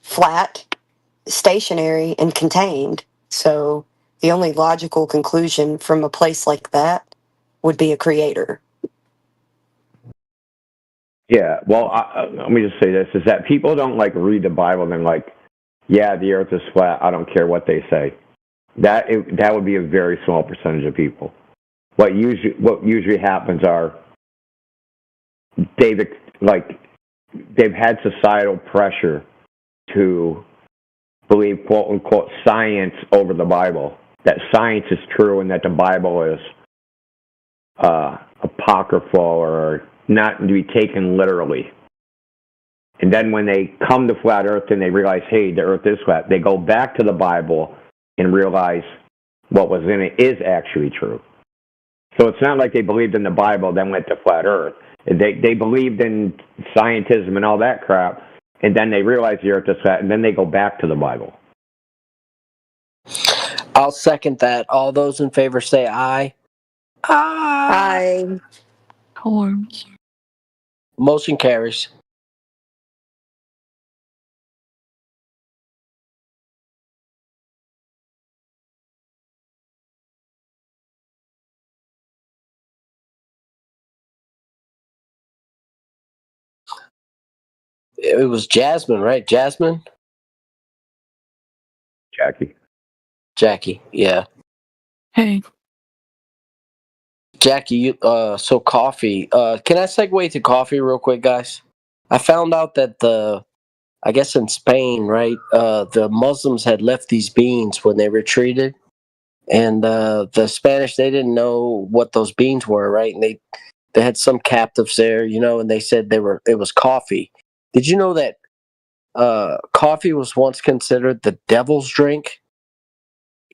flat, stationary, and contained. So the only logical conclusion from a place like that would be a creator. Yeah. Well, let me just say this: is that people don't like read the Bible and then like, yeah, the Earth is flat. I don't care what they say. That would be a very small percentage of people. What usually happens are they've had societal pressure to believe, quote unquote, science over the Bible. That science is true and that the Bible is apocryphal or not to be taken literally. And then when they come to flat Earth and they realize, hey, the Earth is flat, they go back to the Bible and realize what was in it is actually true. So it's not like they believed in the Bible, then went to flat Earth. They believed in scientism and all that crap, and then they realized the Earth is flat, and then they go back to the Bible. I'll second that. All those in favor say aye. Aye. Hello. Motion carries. It was Jasmine, right? Jasmine? Jackie, yeah. Hey. Jackie, so coffee. Can I segue to coffee real quick, guys? I found out that I guess in Spain, right, the Muslims had left these beans when they retreated. And the Spanish, they didn't know what those beans were, right? And they had some captives there, and they said it was coffee. Did you know that coffee was once considered the devil's drink?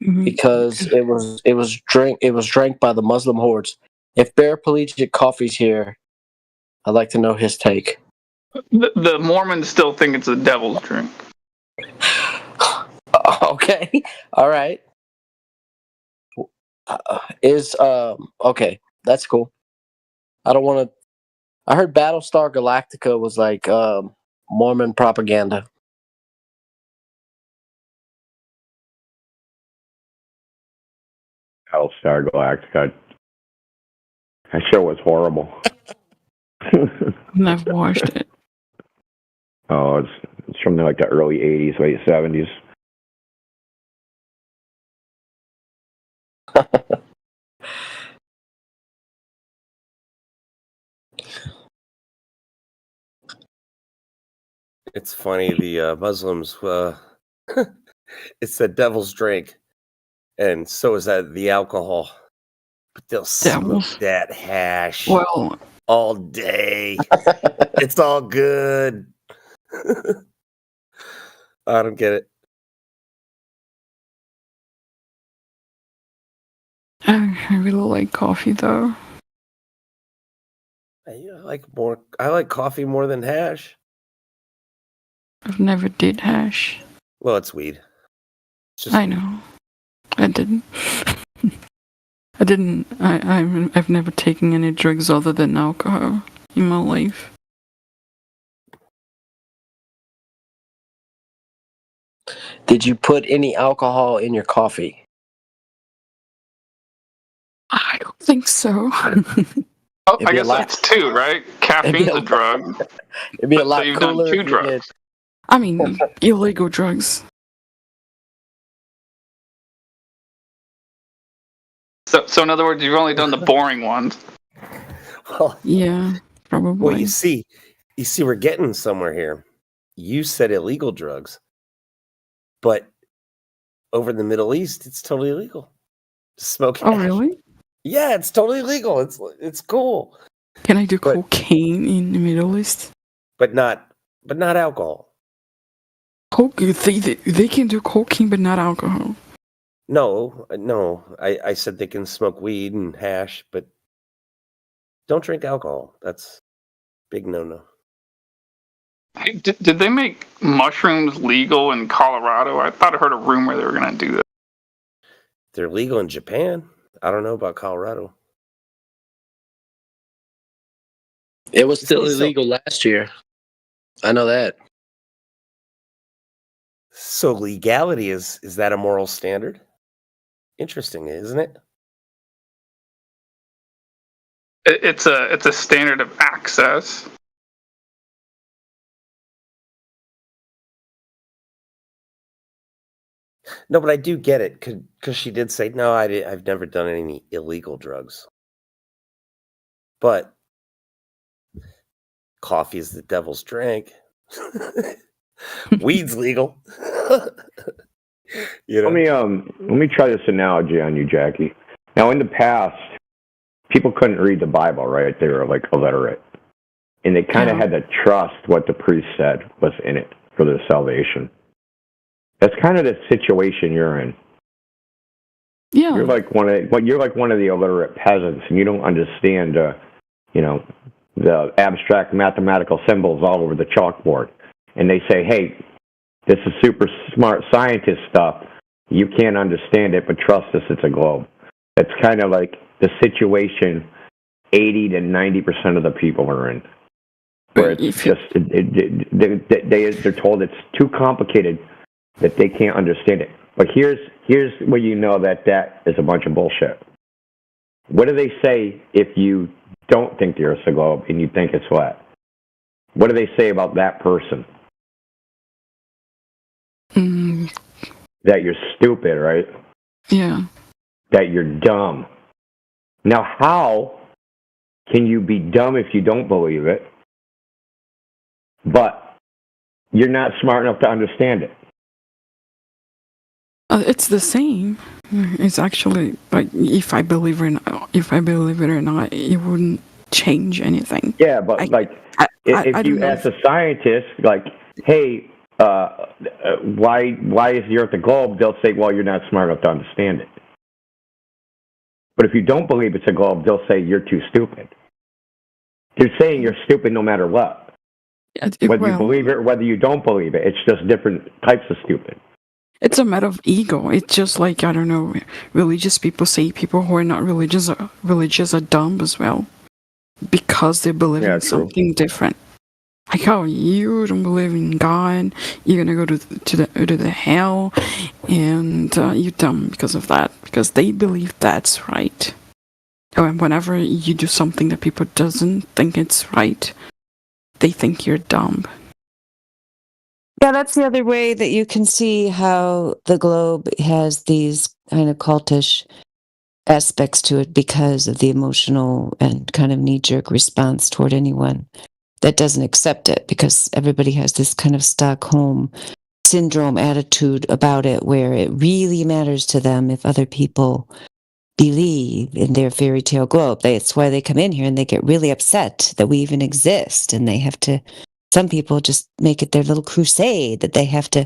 Mm-hmm. Because it was drank by the Muslim hordes. If Paraplegic Coffee's here, I'd like to know his take. The Mormons still think it's a devil's drink. Okay, all right. Okay, that's cool. I don't want to. I heard Battlestar Galactica was like Mormon propaganda. Battlestar Galactica. That show was horrible. Never watched it. Oh, it's from like the early 80s, late 70s. It's funny, the Muslims, it's the devil's drink, and so is that the alcohol. But they'll smoke that hash all day. It's all good. I don't get it. I really like coffee, though. I like coffee more than hash. I've never did hash. Well, it's weed. I know. I didn't. I didn't. I've never taken any drugs other than alcohol in my life. Did you put any alcohol in your coffee? I don't think so. Oh, I guess that's two, right? Caffeine's a drug. It'd be a So lot you've done cooler. two if you did- drugs. I mean, illegal drugs. So in other words, you've only done the boring ones. Well, Yeah, probably. well, you see, we're getting somewhere here. You said illegal drugs, but over in the Middle East, it's totally illegal to smoke. Oh, hash. really? Yeah, it's totally legal. It's cool, Can I do cocaine in the Middle East? but not alcohol. Coke, they can do cocaine, but not alcohol. No. I said they can smoke weed and hash, but don't drink alcohol. That's big no. Hey, did they make mushrooms legal in Colorado? I thought I heard a rumor they were going to do that. They're legal in Japan. I don't know about Colorado. It was still So- illegal last year. I know that. So legality is that a moral standard? Interesting, isn't it? It's a standard of access. No, but I do get it because she did say no. I've never done any illegal drugs, but coffee is the devil's drink. Weed's legal. You know? Let me try this analogy on you, Jackie. Now, in the past, people couldn't read the Bible, right? They were like illiterate, and they kind of had to trust what the priest said was in it for their salvation. That's kind of the situation you're in. Yeah. You're like one of the illiterate peasants, and you don't understand, the abstract mathematical symbols all over the chalkboard. And they say, "Hey, this is super smart scientist stuff. You can't understand it, but trust us, it's a globe." That's kind of like the situation 80 to 90% of the people are in, where it's just they're told it's too complicated, that they can't understand it. But here's where you know that is a bunch of bullshit. What do they say if you don't think the Earth's a globe and you think it's flat? What do they say about that person? That you're stupid, right? Yeah. That you're dumb. Now, how can you be dumb if you don't believe it, but you're not smart enough to understand it? It's the same. It's actually like if I believe it or not, it wouldn't change anything. Yeah, but if you ask a scientist, like, "Hey, why is the Earth a globe?" They'll say, "Well, you're not smart enough to understand it." But if you don't believe it's a globe, they'll say you're too stupid. They're saying you're stupid no matter what. Whether you believe it or whether you don't believe it, it's just different types of stupid. It's a matter of ego. It's just like, I don't know, religious people say people who are not religious are dumb as well, because they believe in something different. Like, oh, you don't believe in God, you're gonna go to the hell, and you're dumb because of that, because they believe that's right. And whenever you do something that people doesn't think it's right, they think you're dumb. Yeah, that's the other way that you can see how the globe has these kind of cultish aspects to it, because of the emotional and kind of knee-jerk response toward anyone that doesn't accept it, because everybody has this kind of Stockholm syndrome attitude about it, where it really matters to them if other people believe in their fairy tale globe. That's why they come in here and they get really upset that we even exist, and they have to, some people just make it their little crusade that they have to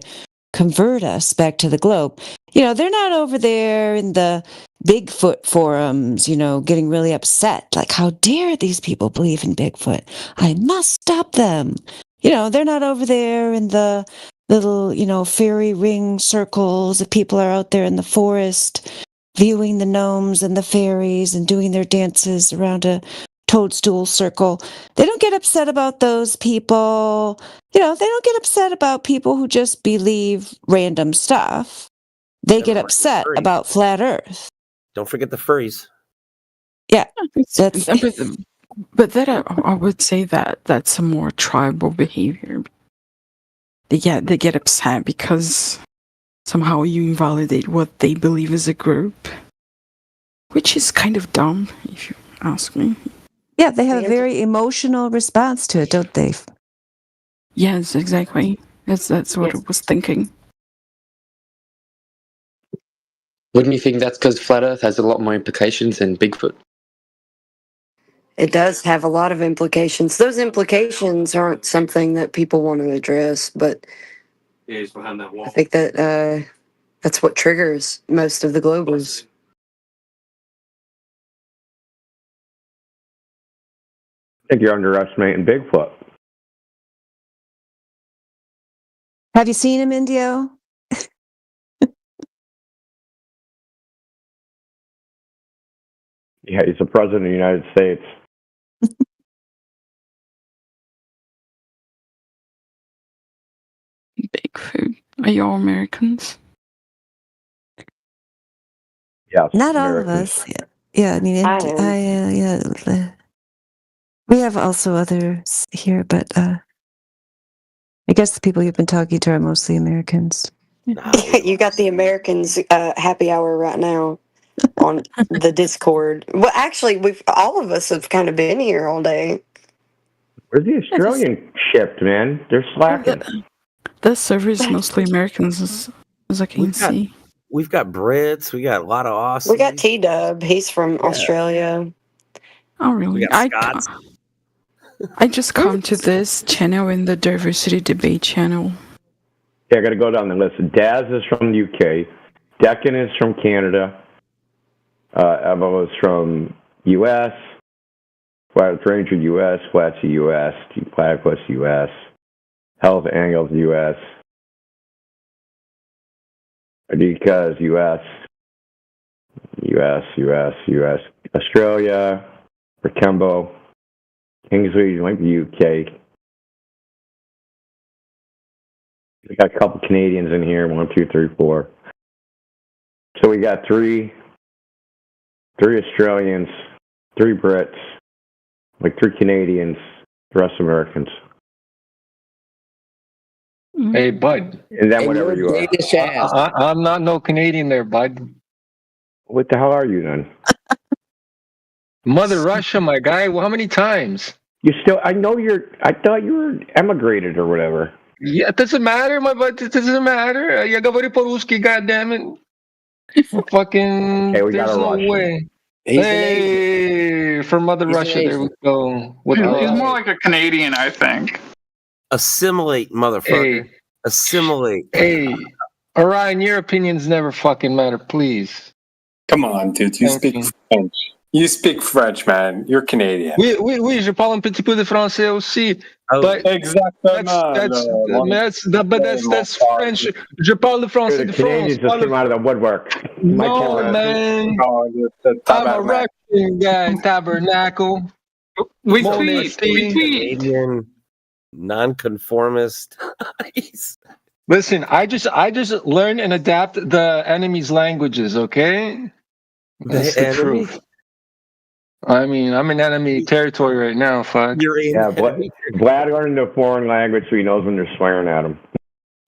convert us back to the globe. They're not over there in the Bigfoot forums, getting really upset. Like, how dare these people believe in Bigfoot? I must stop them. They're not over there in the little, fairy ring circles. The people are out there in the forest viewing the gnomes and the fairies and doing their dances around a toadstool circle. They don't get upset about those people. They don't get upset about people who just believe random stuff. They get upset about flat Earth. Don't forget the furries. Yeah, But that I would say that that's a more tribal behavior. They get upset because somehow you invalidate what they believe is a group, which is kind of dumb, if you ask me. Yeah, they have a very emotional response to it, don't they? Yes, exactly. That's what I was thinking. Wouldn't you think that's because Flat Earth has a lot more implications than Bigfoot? It does have a lot of implications. Those implications aren't something that people want to address, but I think that that's what triggers most of the globals. I think you're underestimating Bigfoot. Have you seen him, Indio? Yeah, he's the president of the United States. Bigfoot. Are you all Americans? Yes. Not all of us. Yeah, I mean, yeah. We have also others here, but I guess the people you've been talking to are mostly Americans. You got the Americans happy hour right now on the Discord. Well, actually, all of us have kind of been here all day. Where's the Australian shipped, man? They're slacking. The server is mostly Americans, as I can see. We've got Brits. We got a lot of Aussies. We got T-Dub. He's from Australia. Oh, really? We got Scots. I just come to this channel in the diversity debate channel. Yeah, I got to go down the list. Daz is from the UK. Deccan is from Canada. Evo is from US. Flat Ranger US. Flatsy US. Platypus US. Health Angles US. Adika's US. US. Australia. Rakembo. Kingsley might be UK. We got a couple Canadians in here. 1, 2, 3, 4. So we got three Australians, 3 Brits, like 3 Canadians, the rest Americans. Hey, bud. And then whatever you are. I'm not no Canadian there, bud. What the hell are you then? Mother Russia, my guy. Well, how many times? I thought you were emigrated or whatever. Yeah, it doesn't matter, my bud. It doesn't matter. Я говорю по-русски, goddammit. Fucking, we got there's a no Russian. way. He's Hey, from Mother Russia, there we go. With He's more like a Canadian, I think. Assimilate, motherfucker. Hey. Assimilate. Hey, Orion, your opinions never fucking matter, please. Come on, dude. You speak French. You speak French, man. You're Canadian. Oui, je parle un petit peu de français aussi. But Exactement. that's French. Je parle de français de France. Canadians just came out of the woodwork. No, man. I'm a Russian guy, tabernacle. We tweet. Canadian, nonconformist. Listen, I just learn and adapt the enemy's languages, okay? That's the truth. I mean, I'm in enemy territory right now, fuck. Yeah, Vlad learned a foreign language so he knows when they're swearing at him.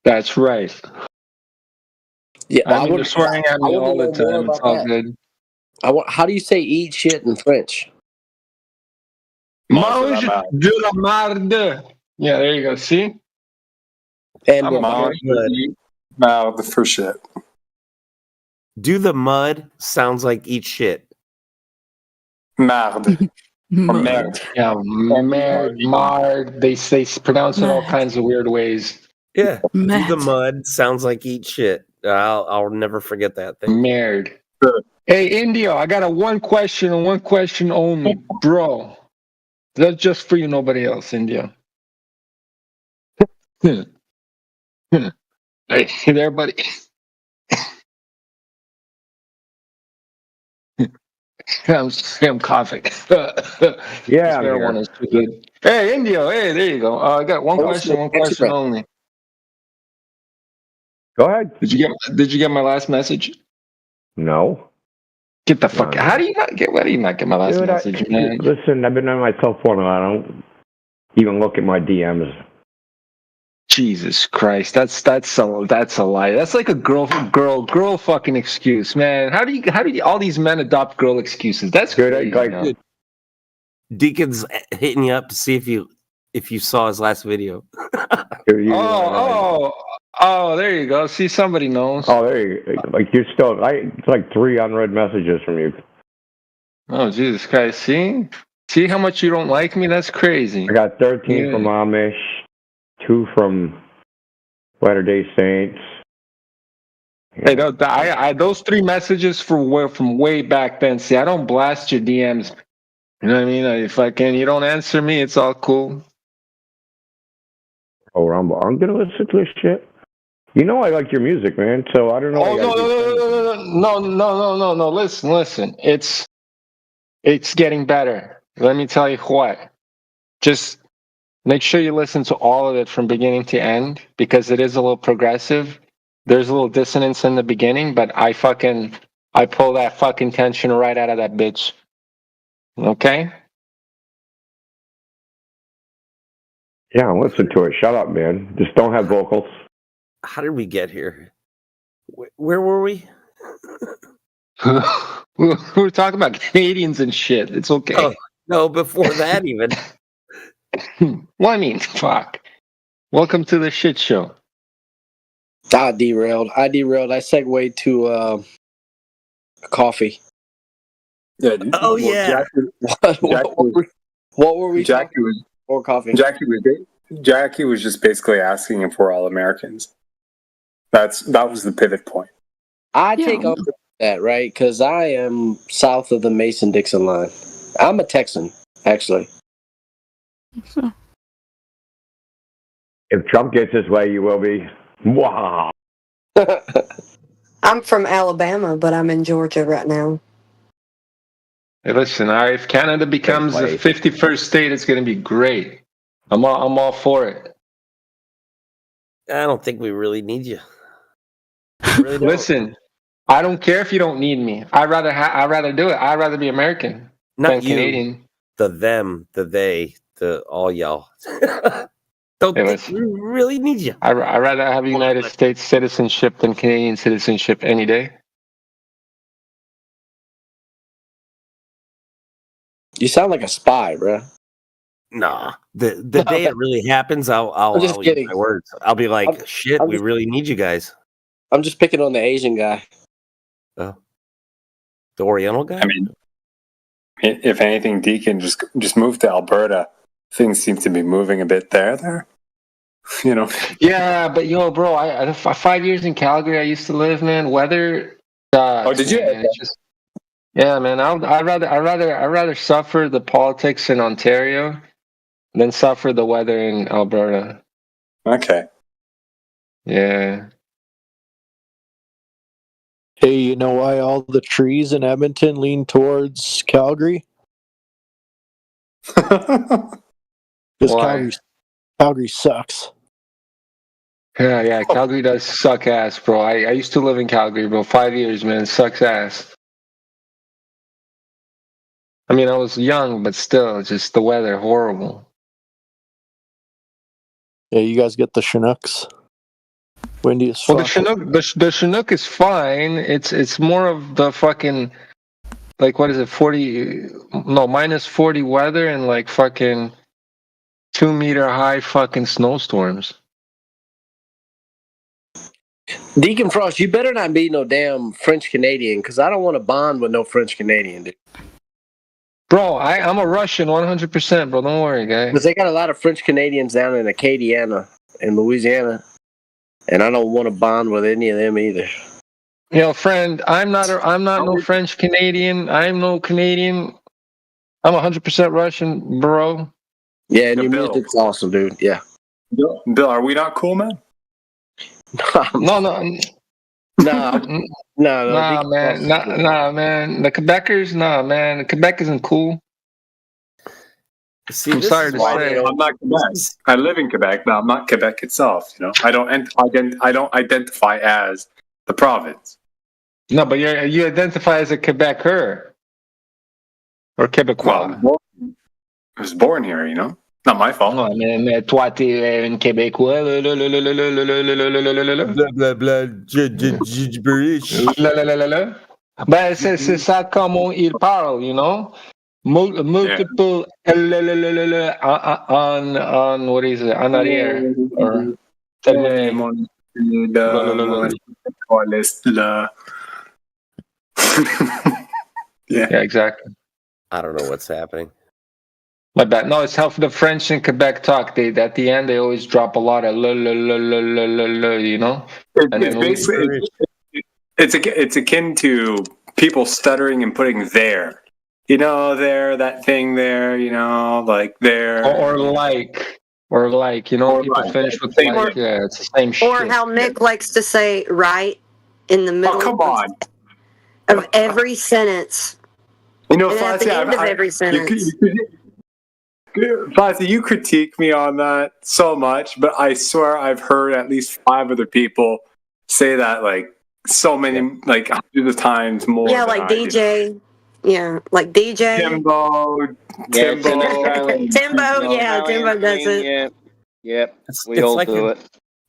That's right. Yeah, I mean, they're swearing at me all the time. It's all good. How do you say eat shit in French? Mange de la marde. Yeah, there you go. See? And mouth for shit. Do the mud sounds like eat shit? Marde. Or merde. Yeah, mard. They pronounce it all kinds of weird ways. Yeah. Do the mud sounds like eat shit. I'll never forget that thing. Merd. Hey, Indio, I got one question and one question only, bro. That's just for you, nobody else, Indio. Hey there, buddy. I'm coughing. Yeah, marijuana is too good. Hey, Indio. Hey, there you go. I got one question only. Go ahead. Did you get my last message? No. Get the fuck. How do you not get? Why do you not get my last message, man? Listen, I've been on my cell phone and I don't even look at my DMs. Jesus Christ, that's a lie. That's like a girl fucking excuse, man. How do you all these men adopt girl excuses? That's crazy. Dude, Deacon's hitting you up to see if you saw his last video. Oh, there you go. See, somebody knows. Oh, there you go. Like you're still. It's like 3 unread messages from you. Oh, Jesus Christ! See how much you don't like me? That's crazy. I got 13 from Amish, 2 from Latter-day Saints. Hey, those 3 messages from way back then. See, I don't blast your DMs. You know what I mean? If you don't answer me, it's all cool. Oh, Rumble, I'm gonna listen to this shit. You know I like your music, man. So I don't know. Oh no! Listen. It's getting better. Let me tell you what. Just make sure you listen to all of it from beginning to end because it is a little progressive. There's a little dissonance in the beginning, but I pull that fucking tension right out of that bitch. Okay? Yeah, listen to it. Shut up, man. Just don't have vocals. How did we get here? Where were we? We were talking about Canadians and shit. It's okay. Oh, no, before that even. Well, I mean, fuck. Welcome to the shit show. I derailed. I segued to coffee. Yeah. Oh, yeah. What were we Jackie talking was, or coffee? Jackie was just basically asking if we're all Americans. That was the pivot point. I take up that, right? Because I am south of the Mason-Dixon line. I'm a Texan, actually. If Trump gets his way, you will be. Wow. I'm from Alabama, but I'm in Georgia right now. Hey, listen, if Canada becomes the 51st state, it's going to be great. I'm all for it. I don't think we really need you. Really Listen, I don't care if you don't need me. I'd rather do it. I'd rather be American than you, Canadian. The them, the they, the all y'all. Don't think we really need you. I'd rather have United States citizenship than Canadian citizenship any day. You sound like a spy, bro. Nah. The day it really happens, I'll just use kidding. my words. I'll be like, we really need you guys. I'm just picking on the Asian guy. Oh. The Oriental guy? I mean, if anything, Deacon just moved to Alberta. Things seem to be moving a bit there. You know. Yeah, but bro, I 5 years in Calgary. I used to live, man. Weather. Did you? Man, yeah, man. I'd rather suffer the politics in Ontario than suffer the weather in Alberta. Okay. Yeah. Hey, you know why all the trees in Edmonton lean towards Calgary? Because Calgary sucks. Yeah, Calgary does suck ass, bro. I used to live in Calgary, bro. 5 years, man. It sucks ass. I mean, I was young, but still, just the weather, horrible. Yeah, you guys get the Chinooks. Windy as fuck. Well, the Chinook is fine. It's more of the fucking, like, what is it, minus 40 weather and like fucking 2 meter high fucking snowstorms. Deacon Frost, you better not be no damn French Canadian, because I don't want to bond with no French Canadian, dude. Bro, I'm a Russian 100%, bro. Don't worry, guy. Because they got a lot of French Canadians down in Acadiana, in Louisiana, and I don't want to bond with any of them either. Friend, I'm not no French Canadian. I'm no Canadian. I'm 100% Russian, bro. Yeah, and your music's awesome, dude. Yeah. Bill, are we not cool, man? No, man. The Quebecers, man. Quebec isn't cool. See, I'm sorry to say. I'm not Quebec. I live in Quebec, but I'm not Quebec itself. You know, I don't identify as the province. No, but you identify as a Quebecer or Quebecois. Well, I was born here, you know. Not my fault. Non, mais toi, t'es un Québécois. Blah, gibberish. Ben, c'est ça comment il parle, you know? Multiple on what is it? En arrière. Or yeah, exactly. I don't know what's happening. My bad. No, it's how the French in Quebec talk. They at the end they always drop a lot of you know. It's akin to people stuttering and putting there. You know, there, that thing there, you know, like there. Or like, you know, people finish with like, yeah, it's the same shit. Or how Mick likes to say right in the middle come on. of every sentence. You know, and at the end of every sentence. Fozzie, you critique me on that so much, but I swear I've heard at least 5 other people say that like so many, like hundreds of times more. Yeah, like DJ. Yeah, like DJ. Timbo. Timbo, yeah, Timbo does it. Yep. We it's all like do it.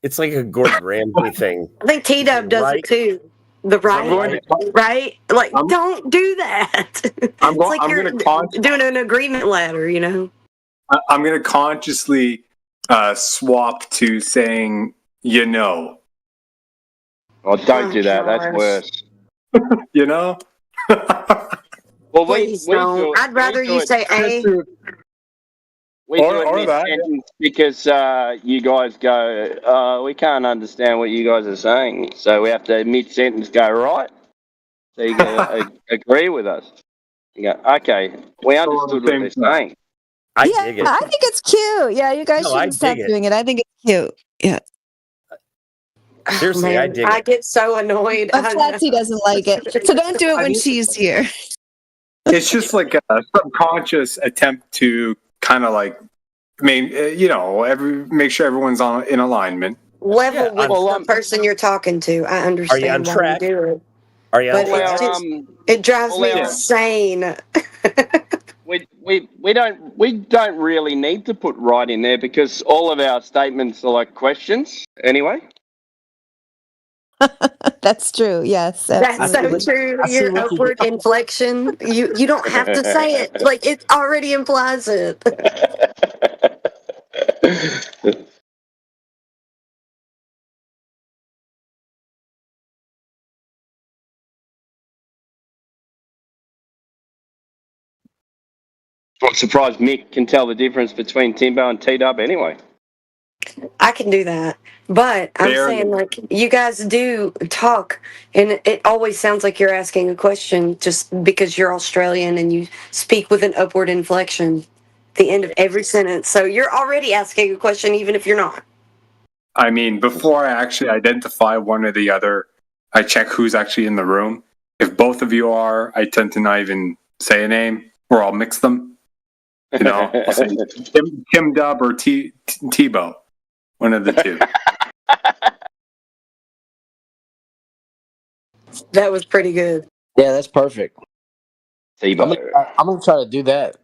It's like a Gordon Ramsay thing. I think T-Dub does it too. The right? Like, don't do that. It's like you're doing an agreement ladder, you know? I'm going to consciously swap to saying, you know. Oh, don't do that. That's worse. You know? Well, Please don't. I'd rather you say A. We do it mid-sentence because you guys go, we can't understand what you guys are saying. So we have to mid-sentence go, right? So you go, agree with us. You go, okay, we understood what they're saying. I dig it. I think it's cute. Yeah, you guys shouldn't stop doing it. I think it's cute. Yeah. Seriously, I dig it. I get so annoyed. But Patsy doesn't like it. So don't do it when she's here. It's just like a subconscious attempt to kind of like, you know, make sure everyone's in alignment. Level with the person you're talking to. I understand why you do it. Are you but it's just, it drives me insane. We don't really need to put right in there because all of our statements are like questions anyway. That's true. Yes, that's so true. Your upward inflection. You don't have to say it. Like it already implies it. What surprised Mick can tell the difference between Timbo and T-Dub anyway. I can do that. But I'm saying, like, you guys do talk, and it always sounds like you're asking a question just because you're Australian and you speak with an upward inflection at the end of every sentence. So you're already asking a question, even if you're not. I mean, before I actually identify one or the other, I check who's actually in the room. If both of you are, I tend to not even say a name, or I'll mix them. You know, I'll say Tim Dub or Tebow. One of the two. That was pretty good. Yeah, that's perfect. I'm gonna try to do that.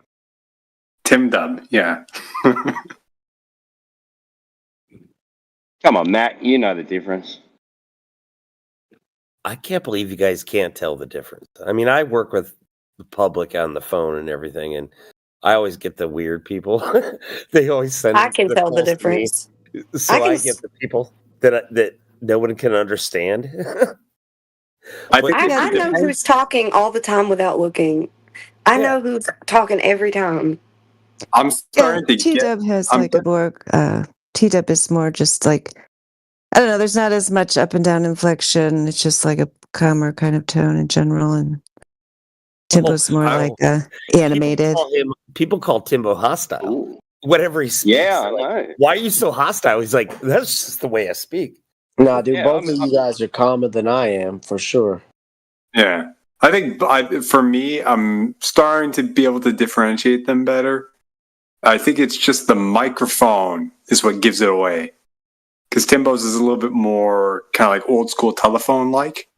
Tim Dub, yeah. Come on, Matt, you know the difference. I can't believe you guys can't tell the difference. I mean, I work with the public on the phone and everything, and I always get the weird people. They always send. I can tell the difference. So I get the people that no one can understand. I know who's talking all the time without looking. I know who's talking every time. I'm starting to get. T-Dub has like a more. T-Dub is more just like, I don't know. There's not as much up and down inflection. It's just like a calmer kind of tone in general, and Timbo's more like animated. People call Timbo hostile. Whatever he speaks. Yeah, I know. Why are you so hostile? He's like, that's just the way I speak. Nah, dude, both of you guys are calmer than I am, for sure. Yeah. I think for me, I'm starting to be able to differentiate them better. I think it's just the microphone is what gives it away. Because Timbo's is a little bit more kind of like old school telephone like.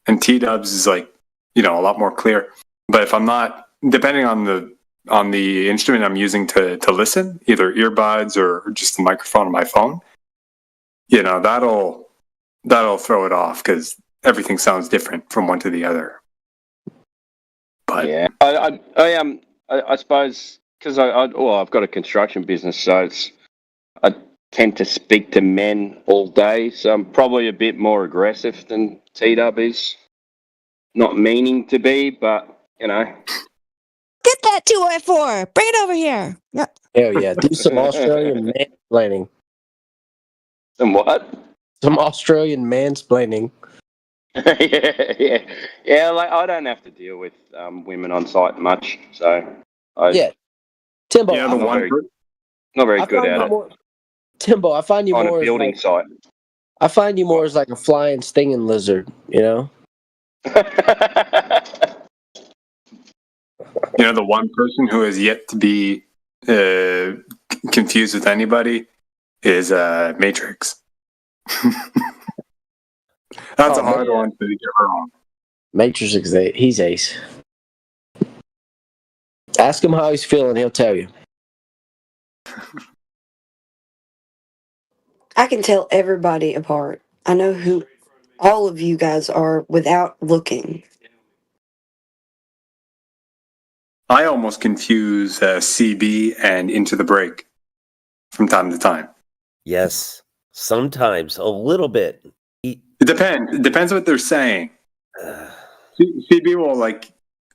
and T-dubs is like, a lot more clear. But if I'm not, depending on the instrument I'm using to listen, either earbuds or just the microphone on my phone, that'll throw it off because everything sounds different from one to the other. But yeah, I suppose because I've got a construction business, so I tend to speak to men all day, so I'm probably a bit more aggressive than T-Dub is. Not meaning to be, but Get that 2x4. Bring it over here. Yep. Hell yeah. Do some Australian mansplaining. Some what? Some Australian mansplaining. yeah. Like I don't have to deal with women on site much, so Timbo. I'm not very good at it. Timbo, I find you on more a building site. I find you more as like a flying, stinging lizard. The one person who has yet to be confused with anybody is Matrix. That's a hard one to get wrong. Matrix is he's ace. Ask him how he's feeling; he'll tell you. I can tell everybody apart. I know who all of you guys are without looking. I almost confuse CB and Into the Break from time to time. Yes, sometimes a little bit. It depends. It depends what they're saying. CB will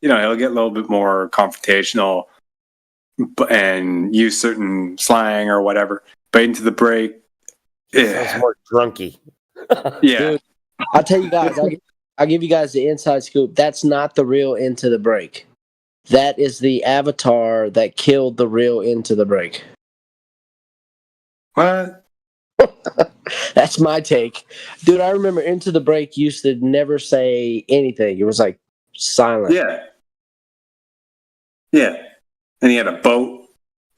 he'll get a little bit more confrontational and use certain slang or whatever. But Into the Break, sounds more drunky. Yeah. Dude, I'll tell you guys. I'll give you guys the inside scoop. That's not the real Into the Break. That is the avatar that killed the real Into the Break. What? That's my take. Dude, I remember Into the Break used to never say anything. It was like silent. Yeah. And he had a boat,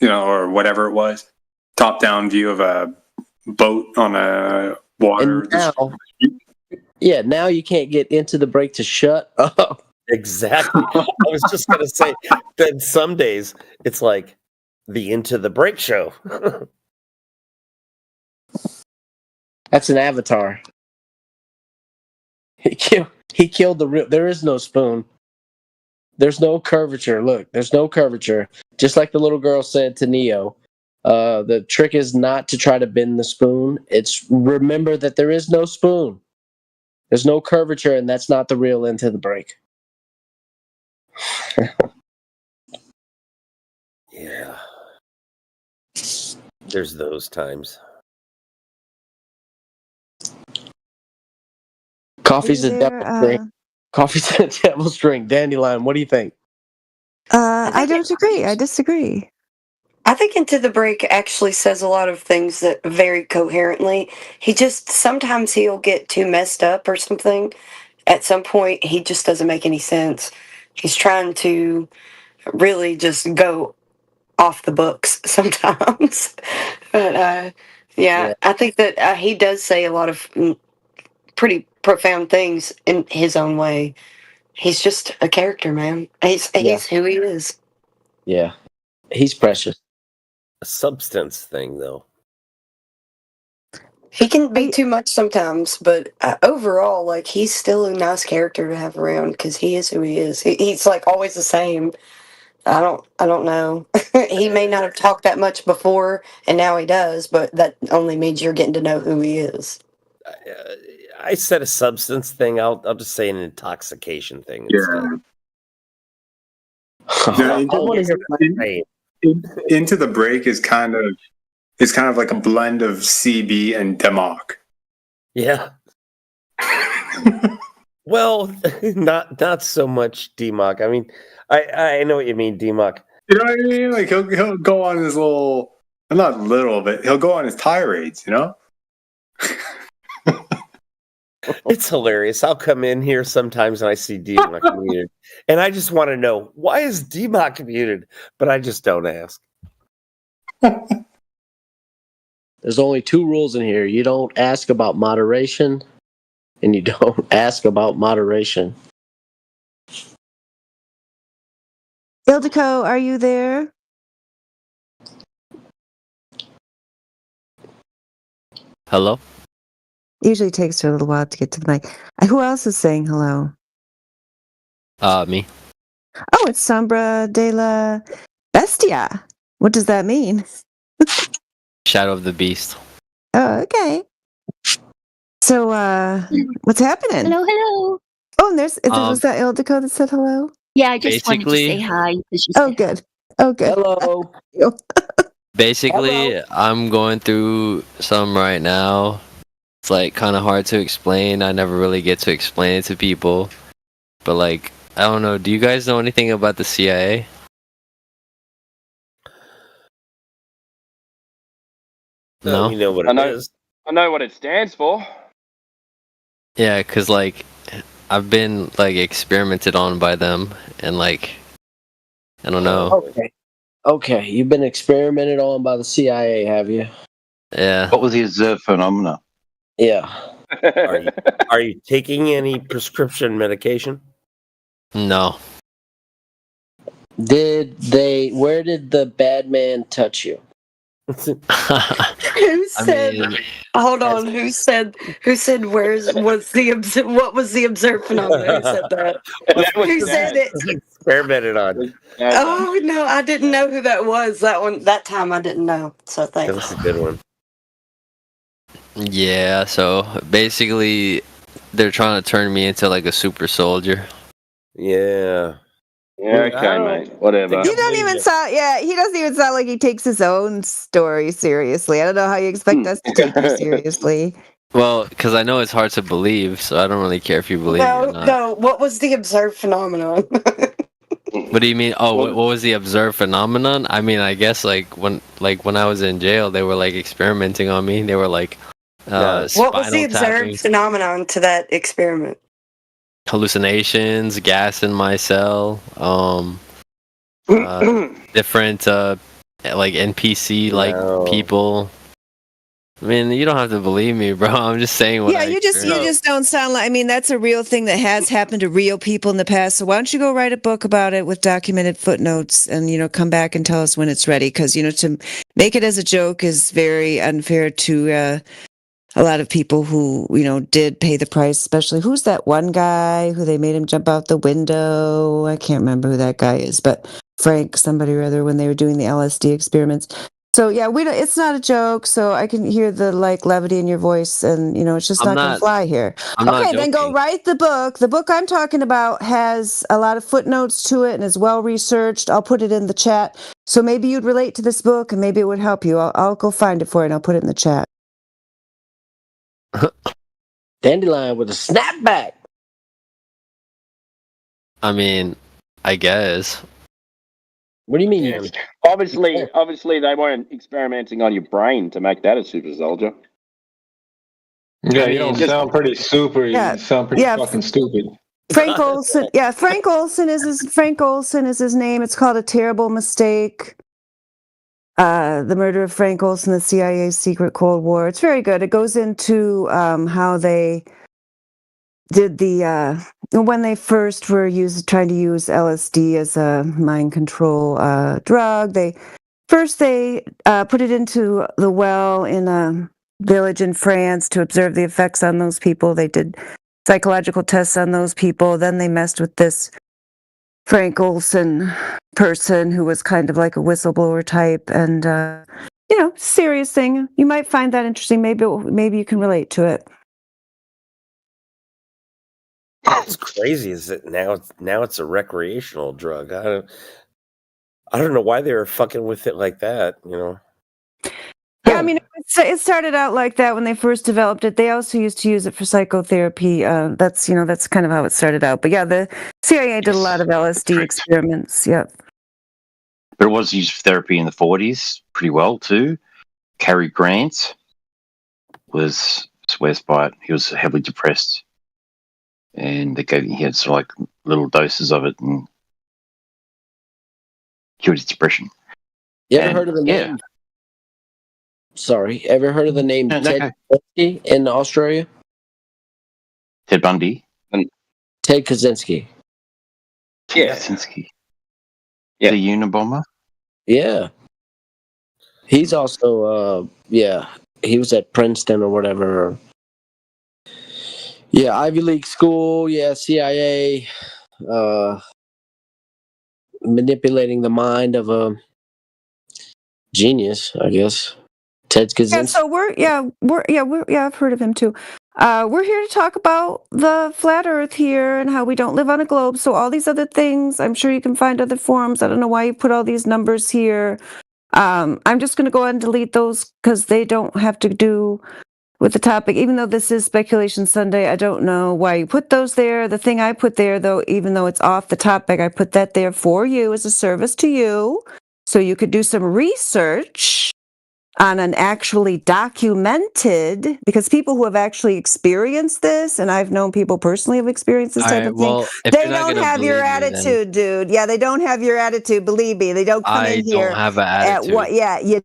or whatever it was. Top-down view of a boat on a water. And now you can't get Into the Break to shut up. Exactly. I was just going to say that some days it's like the Into the Break show. That's an avatar. He killed the real. There is no spoon. There's no curvature. Look, there's no curvature. Just like the little girl said to Neo, the trick is not to try to bend the spoon. It's remember that there is no spoon. There's no curvature, and that's not the real Into the Break. Yeah. There's those times. Coffee's a devil's drink. Coffee's a devil's drink. Dandelion, what do you think? I don't agree. I disagree. I think Into the Break actually says a lot of things that very coherently. Sometimes he'll get too messed up or something. At some point, he just doesn't make any sense. He's trying to really just go off the books sometimes. But I think that he does say a lot of pretty profound things in his own way. He's just a character, man. He's who he is. Yeah, he's precious. A substance thing, though. He can be too much sometimes, but overall, like, he's still a nice character to have around because he is who he is. He's like always the same. I don't know. He may not have talked that much before, and now he does, but that only means you're getting to know who he is. I said a substance thing. I'll just say an intoxication thing instead. Into the Break is kind of like a blend of CB and Demok. Yeah. Well, not so much Demok. I mean, I know what you mean, Demok. You know what I mean? Like he'll go on his little, not little, but he'll go on his tirades. It's hilarious. I'll come in here sometimes and I see Demok muted, and I just want to know, why is Demok muted? But I just don't ask. There's only two rules in here. You don't ask about moderation, and you don't ask about moderation. Ildiko, are you there? Hello? Usually takes her a little while to get to the mic. Who else is saying hello? Me. Oh, it's Sombra de la Bestia. What does that mean? Shadow of the Beast. Oh, okay. So, what's happening? Hello, hello. Oh, and was that Ildiko that said hello? Yeah, I just wanted to say Basically- hi. Oh, good. Oh, good. Hello. Basically, I'm going through some right now. It's like kind of hard to explain. I never really get to explain it to people. But like, I don't know. Do you guys know anything about the CIA? No. You know what I it know. is. I know what it stands for. Yeah, cause like I've been like experimented on by them, and like I don't know. Okay, you've been experimented on by the CIA, have you? Yeah. What was the observed phenomena? Yeah. Are you taking any prescription medication? No. Where did the bad man touch you? Who said? Hold on. Who said? What was the observed phenomenon? Who said that? Who said it? Experimented on. Oh no, I didn't know who that was. That time I didn't know. So thanks. That's a good one. Yeah. So basically, they're trying to turn me into like a super soldier. Yeah. Yeah, okay, mate. Whatever. He doesn't even sound. Yeah, he doesn't even sound like he takes his own story seriously. I don't know how you expect us to take you seriously. Well, because I know it's hard to believe, so I don't really care if you believe me or not. No. What was the observed phenomenon? What do you mean? Oh, what was the observed phenomenon? I mean, I guess like when I was in jail, they were like experimenting on me. They were like, what was the observed phenomenon to that experiment? hallucinations, gas in my cell, different like NPC like people. I mean, you don't have to believe me, bro. I'm just saying what. Yeah, you just don't sound like. I mean, that's a real thing that has happened to real people in the past. So why don't you go write a book about it with documented footnotes, and come back and tell us when it's ready? Because to make it as a joke is very unfair to a lot of people who did pay the price. Especially who's that one guy who they made him jump out the window? I can't remember who that guy is, but Frank somebody or other when they were doing the LSD experiments. So yeah, it's not a joke. So I can hear the levity in your voice, and it's just not going to fly here. Okay, then go write the book. The book I'm talking about has a lot of footnotes to it and is well researched. I'll put it in the chat. So maybe you'd relate to this book, and maybe it would help you. I'll go find it for you, and I'll put it in the chat. Dandelion with a snapback. I mean, I guess. What do you mean? Obviously, they weren't experimenting on your brain to make that a super soldier. Yeah, you don't sound pretty super. You sound pretty fucking stupid. Frank Olson. Yeah, Frank Olson is his name. It's called A Terrible Mistake. The Murder of Frank Olson, the CIA's Secret Cold War. It's very good. It goes into how they did when they first were trying to use LSD as a mind control drug. They put it into the well in a village in France to observe the effects on those people. They did psychological tests on those people. Then they messed with this Frank Olson person who was kind of like a whistleblower type, and serious thing. You might find that interesting. Maybe you can relate to it. What's crazy is that now it's a recreational drug. I don't know why they were fucking with it like that. Yeah, I mean, it started out like that when they first developed it. They also used to use it for psychotherapy. That's kind of how it started out. But yeah, the CIA did a lot of LSD experiments. Yep. But it was used for therapy in the 40s pretty well too. Cary Grant swears by it. He was heavily depressed, and he had sort of like little doses of it and cured his depression. You ever heard of the name? Sorry, ever heard of the name Ted Kaczynski in Australia? Ted Bundy. Ted Kaczynski. Ted Kaczynski. Yeah. The Unabomber. Yeah. He's also, he was at Princeton or whatever. Yeah, Ivy League school. Yeah, CIA. Manipulating the mind of a genius, I guess. Ted Kaczynski. Yeah, so I've heard of him too. We're here to talk about the flat Earth here and how we don't live on a globe. So all these other things, I'm sure you can find other forums. I don't know why you put all these numbers here. I'm just going to go ahead and delete those because they don't have to do with the topic. Even though this is Speculation Sunday, I don't know why you put those there. The thing I put there, though, even though it's off the topic, I put that there for you as a service to you, so you could do some research on an actually documented, because people who have actually experienced this, and I've known people personally who have experienced this type of thing, they don't have your attitude, dude. Yeah, they don't have your attitude. Believe me, they don't come in here. I don't have an attitude. Yeah, you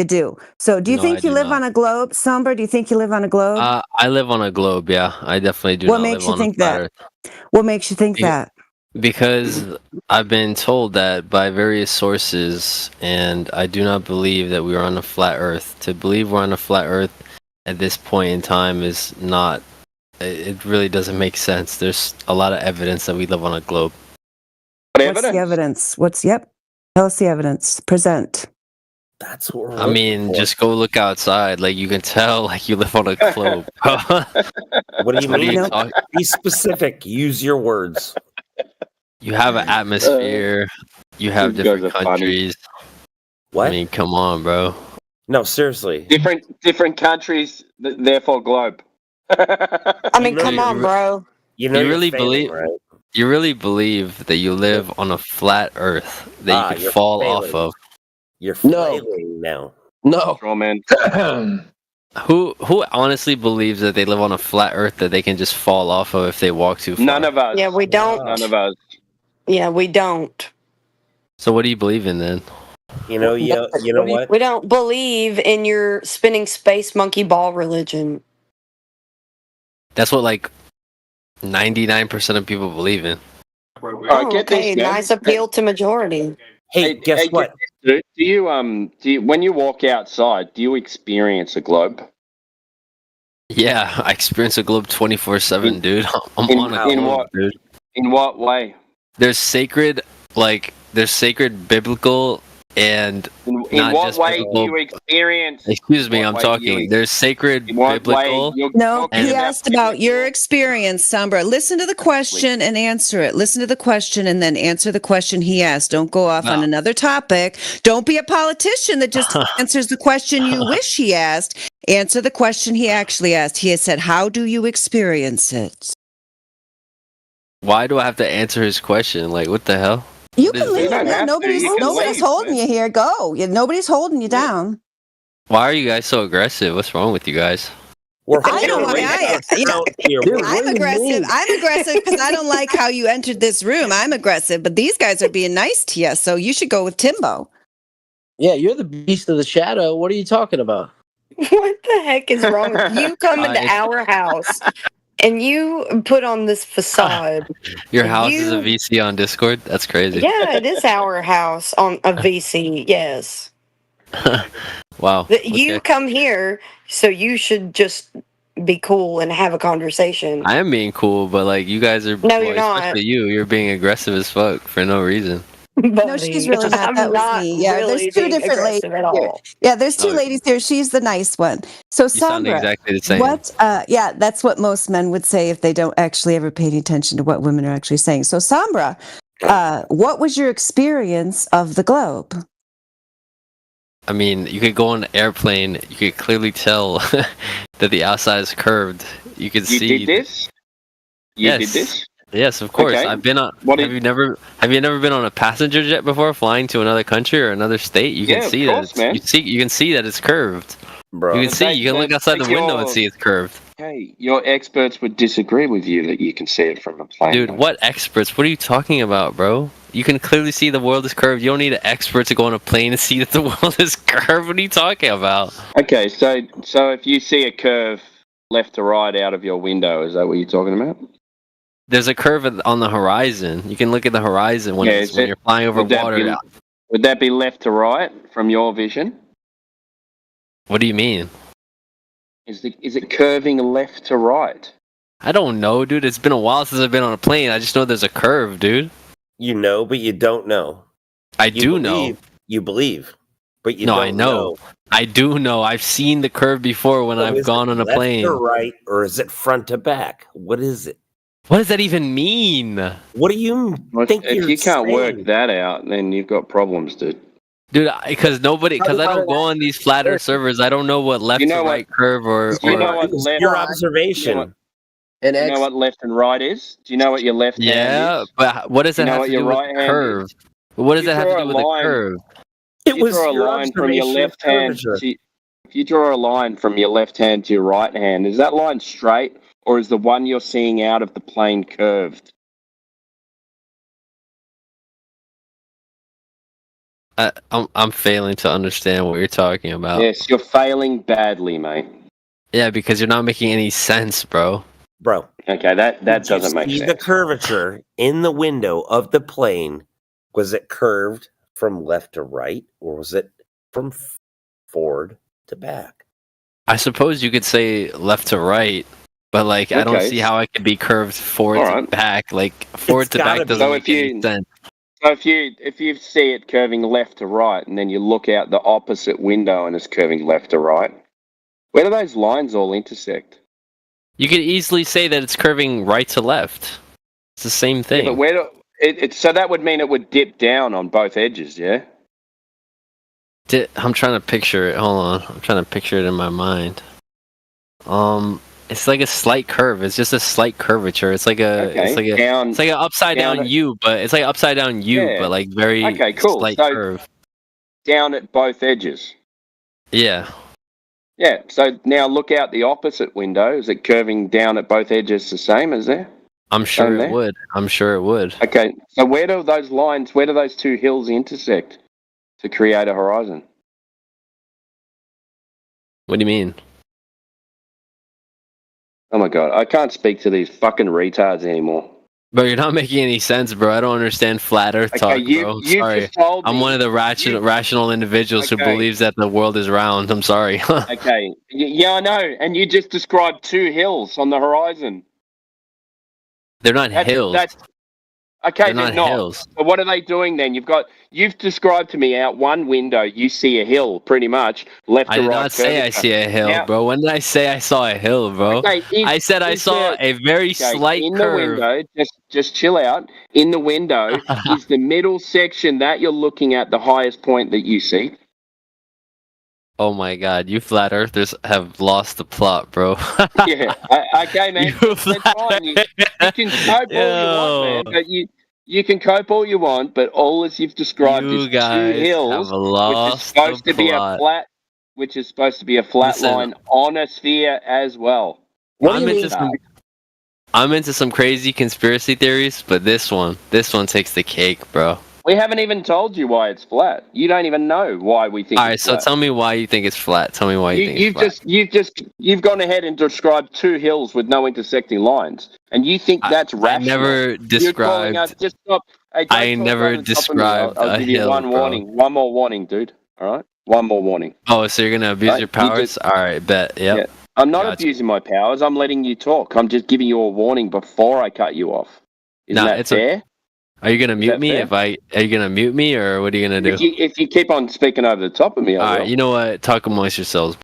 do. So do you think you live on a globe? Sombra, do you think you live on a globe? I live on a globe, yeah. I definitely do. What makes you think that? What makes you think that? Because I've been told that by various sources, and I do not believe that we are on a flat Earth. To believe we're on a flat Earth at this point in time is not, it really doesn't make sense. There's a lot of evidence that we live on a globe. What's the evidence? Tell us the evidence. Present. That's what I mean, just go look outside. Like, you can tell, like, you live on a globe. What do you mean? Be specific. Use your words. You have an atmosphere. You have different countries. What? I mean, come on, bro. No, seriously. Different countries, therefore globe. I mean, come on, bro. You know, you really failing, believe, right? You really believe that you live on a flat Earth that you could fall off of? You're flailing now. No. Straw man. Who honestly believes that they live on a flat Earth that they can just fall off of if they walk too far? None of us. Yeah, we don't. None of us. Yeah, we don't. So what do you believe in then? You know what? We don't believe in your spinning space monkey ball religion. That's what like 99% of people believe in. Okay, nice appeal to majority. Hey, guess what? Do you when you walk outside, do you experience a globe? Yeah, I experience a globe 24/7, dude. I'm on a globe, dude. In what way? There's sacred biblical and in not what just way biblical. do you experience? Excuse me, I'm talking. There's sacred biblical. No, he asked about your experience, Sombra. Listen to the question and answer it. Listen to the question and then answer the question he asked. Don't go off on another topic. Don't be a politician that just answers the question you wish he asked. Answer the question he actually asked. He has said, "How do you experience it?" Why do I have to answer his question? Like, what the hell? You can leave, man. Nobody's holding you here. Go. Nobody's holding you down. Why are you guys so aggressive? What's wrong with you guys? I'm aggressive. I'm aggressive because I don't like how you entered this room. I'm aggressive, but these guys are being nice to you, so you should go with Timbo. Yeah, you're the beast of the shadow. What are you talking about? What the heck is wrong with you? Come into our house and you put on this facade. Your house is a VC on Discord? That's crazy. Yeah, it is our house on a VC, yes. Wow. You come here, so you should just be cool and have a conversation. I am being cool, but like you guys are you're not. Especially you're being aggressive as fuck for no reason. No, she's really not. That was me. Yeah, really there's two different ladies here. Yeah, there's two ladies here. She's the nice one. So, You sound Sombra, exactly the same. what? Yeah, that's what most men would say if they don't actually ever pay any attention to what women are actually saying. So, Sombra, what was your experience of the globe? I mean, you could go on an airplane. You could clearly tell that the outside is curved. You could see. You did this? You did this? Yes, of course. Okay. I've been on. Have you never been on a passenger jet before, flying to another country or another state? You can see that. You can see that it's curved. Bro, you can see. You can look outside the window and see it's curved. Okay, your experts would disagree with you that you can see it from a plane. Dude, what experts? What are you talking about, bro? You can clearly see the world is curved. You don't need an expert to go on a plane and see that the world is curved. What are you talking about? Okay, so if you see a curve left to right out of your window. Is that what you're talking about? There's a curve on the horizon. You can look at the horizon when, Yeah, when you're flying over water. Would that be left to right from your vision? What do you mean? Is it curving left to right? I don't know, dude. It's been a while since I've been on a plane. I just know there's a curve, dude. You know, but you don't know. I do know. You believe, but you no, don't I know. I do know. I've seen the curve before when I've gone on a plane. Left to right, or is it front to back? What is it? What does that even mean? What do you think? If you can't work that out, then you've got problems, dude. Dude, because I don't go on these flat Earth servers. I don't know what left to right curve or. Do you know what left? Your observation. Do you know what left and right is? Do you know what your left hand is? Yeah, but what does that have to do with the curve? What does that have to do with the curve? If you draw a line from your left hand if you draw a line from your left hand to your right hand, is that line straight, or is the one you're seeing out of the plane curved? I'm failing to understand what you're talking about. Yes, you're failing badly, mate. Yeah, because you're not making any sense, bro. Bro. Okay, that doesn't make sense. The curvature in the window of the plane, was it curved from left to right, or was it from forward to back? I suppose you could say left to right, but like I don't see how it could be curved forward to back. Like forward to back doesn't make any sense. So if you see it curving left to right, and then you look out the opposite window and it's curving left to right, where do those lines all intersect? You could easily say that it's curving right to left. It's the same thing. Yeah, but where so that would mean it would dip down on both edges, yeah? I'm trying to picture it. Hold on. I'm trying to picture it in my mind. It's like a slight curve. It's just a slight curvature. It's like it's like an upside down U, but it's like upside down U, but like very slight curve. Down at both edges. Yeah. Yeah. So now look out the opposite window. Is it curving down at both edges the same as there? I'm sure it would. I'm sure it would. Okay. So where do those two hills intersect to create a horizon? What do you mean? Oh my god, I can't speak to these fucking retards anymore. Bro, you're not making any sense, bro. I don't understand flat Earth talk, bro. Sorry. I'm one of the rational individuals who believes that the world is round. I'm sorry. Okay. Yeah, I know. And you just described two hills on the horizon. They're not hills. Okay, they're not hills. So what are they doing then? You've described to me out one window. You see a hill, pretty much left to right. I did not say I see a hill, bro. When did I say I saw a hill, bro? Okay, I said I saw a very slight in curve. The window. Just chill out. In the window is the middle section that you're looking at, the highest point that you see. Oh my god, you flat earthers have lost the plot, bro. Yeah, okay, man. That's fine. You can cope all you want, man. But you can cope all you want, but all as you've described is two hills, which is supposed to be a flat line on a sphere as well. I'm into some crazy conspiracy theories, but this one takes the cake, bro. We haven't even told you why it's flat. You don't even know why we think. All right, so tell me why you think it's flat. Tell me why you think it's flat. You've gone ahead and described two hills with no intersecting lines, and you think that's rational. I never described. Just stop. Hey, I never described I'll give you hill, one warning. One more warning, dude. All right, one more warning. Oh, so you're gonna abuse your powers? All right, bet. Yep. Yeah. I'm not abusing my powers. I'm letting you talk. I'm just giving you a warning before I cut you off. Isn't that fair? Are you gonna mute me Are you gonna mute me, or what are you gonna do? If you keep on speaking over the top of me, I will. All right, you know what? Talk amongst yourselves.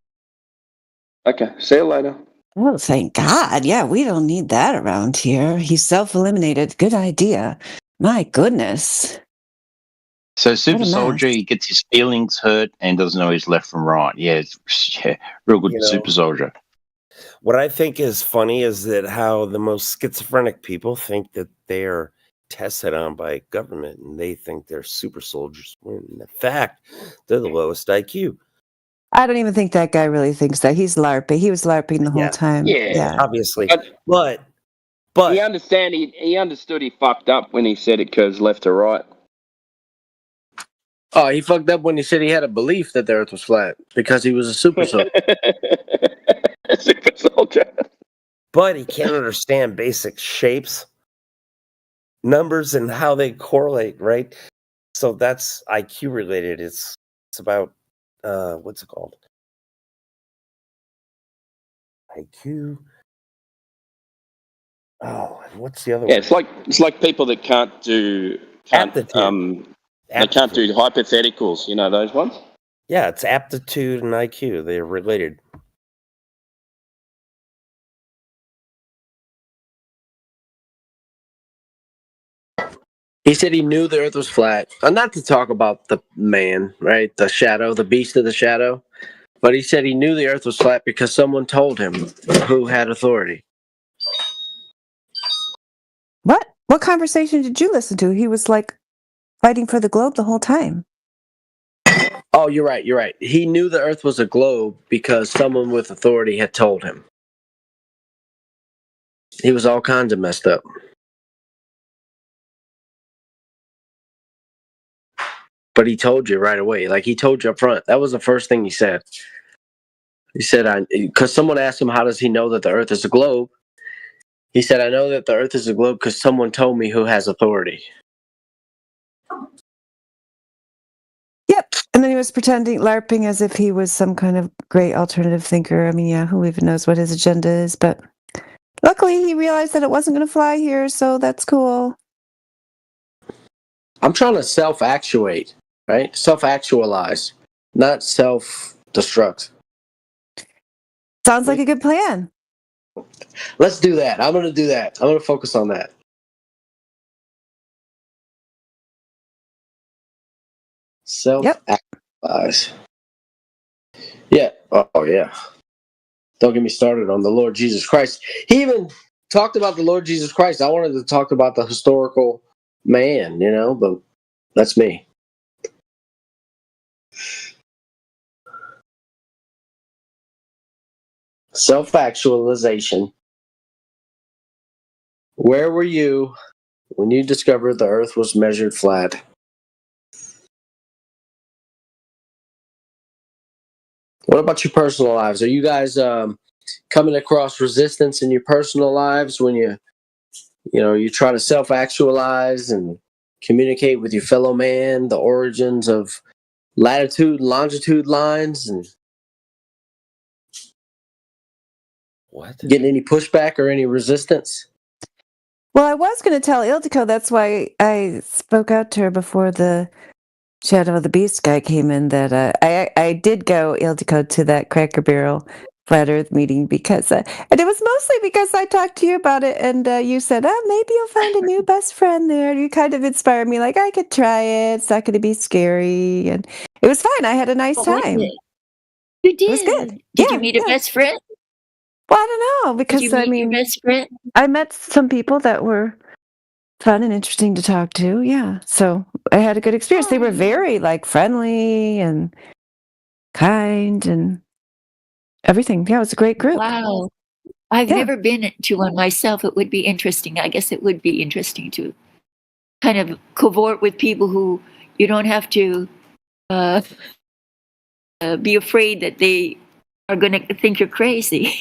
Okay, see you later. Oh, thank God. Yeah, we don't need that around here. He's self-eliminated. Good idea. My goodness. So Super Soldier, he gets his feelings hurt and doesn't know his left from right. Yeah, real good Super Soldier. What I think is funny is that how the most schizophrenic people think that they're tested on by government and they think they're super soldiers when in fact they're the lowest IQ. I don't even think that guy really thinks that. He's LARPing. He was LARPing the whole time. Yeah, obviously. But he understood he fucked up when he said it curves left to right. Oh, he fucked up when he said he had a belief that the earth was flat because he was a super soldier. Super soldier. but he can't understand basic shapes, numbers, and how they correlate, right? So that's IQ related. It's about what's it called? IQ. Oh, what's the other one? It's like people that can't do Aptitude. They can't do hypotheticals. You know those ones? Yeah, it's aptitude and IQ. They're related. He said he knew the earth was flat. Not to talk about the man, right? The shadow, the beast of the shadow. But he said he knew the earth was flat because someone told him who had authority. What? What conversation did you listen to? He was like fighting for the globe the whole time. Oh, you're right. You're right. He knew the earth was a globe because someone with authority had told him. He was all kinds of messed up. But he told you right away. Like, he told you up front. That was the first thing he said. He said, because someone asked him, how does he know that the earth is a globe? He said, I know that the earth is a globe because someone told me who has authority. Yep. And then he was pretending, LARPing as if he was some kind of great alternative thinker. I mean, yeah, who even knows what his agenda is? But luckily he realized that it wasn't going to fly here, so that's cool. I'm trying to self-actuate, right? Self-actualize, not self-destruct. Sounds like a good plan. Let's do that. I'm going to do that. I'm going to focus on that. Self-actualize. Yeah. Oh, yeah. Don't get me started on the Lord Jesus Christ. He even talked about the Lord Jesus Christ. I wanted to talk about the historical man, but that's me. Self-actualization. Where were you when you discovered the earth was measured flat? What about your personal lives? Are you guys coming across resistance in your personal lives when you try to self-actualize and communicate with your fellow man, the origins of latitude and longitude lines, and what? Getting any pushback or any resistance? Well, I was going to tell Ildiko. That's why I spoke out to her before the Shadow of the Beast guy came in, that I did go, Ildiko, to that Cracker Barrel Flat Earth meeting because, and it was mostly because I talked to you about it, and you said, maybe you'll find a new best friend there. You kind of inspired me, like, I could try it. It's not going to be scary. And it was fine. I had a nice time. You did. It was good. Did you meet a best friend? Well, I don't know, because, Did you meet your best friend? I met some people that were fun and interesting to talk to. Yeah. So I had a good experience. They were very friendly and kind and everything. Yeah, it was a great group. Wow. I've never been to one myself. It would be interesting. I guess it would be interesting to kind of cavort with people who you don't have to be afraid that they are going to think you're crazy.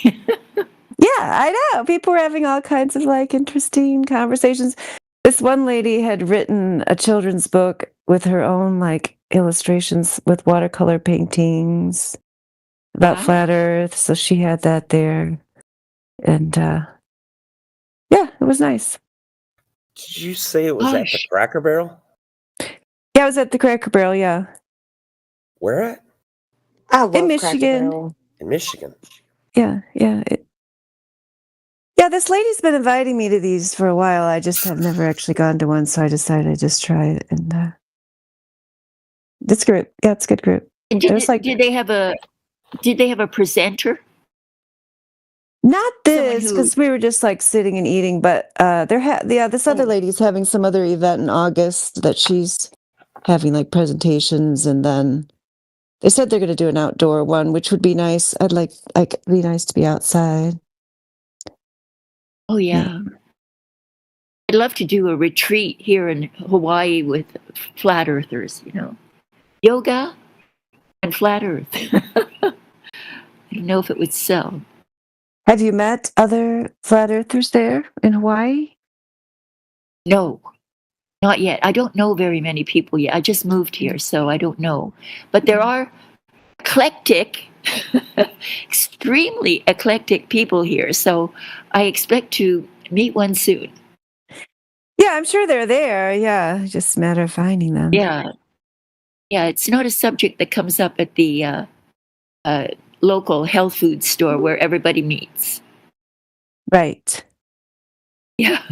Yeah, I know. People were having all kinds of interesting conversations. This one lady had written a children's book with her own illustrations with watercolor paintings about flat Earth. So she had that there. And yeah, it was nice. Did you say it was at the Cracker Barrel? Yeah, I was at the Cracker Barrel, yeah. Where at? I love in Michigan. In Michigan. Yeah. Yeah, this lady's been inviting me to these for a while. I just have never actually gone to one, so I decided I'd just try it. And it's group. Yeah, it's a good group. And did they have a presenter? Not this, because we were just sitting and eating. But this other lady's having some other event in August that she's having presentations, and then they said they're going to do an outdoor one, which would be nice. I'd be nice to be outside. Oh, yeah. I'd love to do a retreat here in Hawaii with flat earthers, yoga and flat earth. I don't know if it would sell. Have you met other flat earthers there in Hawaii? No, not yet. I don't know very many people yet. I just moved here, so I don't know. But there are eclectic, extremely eclectic people here. So I expect to meet one soon. Yeah, I'm sure they're there. Yeah, just a matter of finding them. Yeah. Yeah, it's not a subject that comes up at the local health food store where everybody meets. Right. Yeah.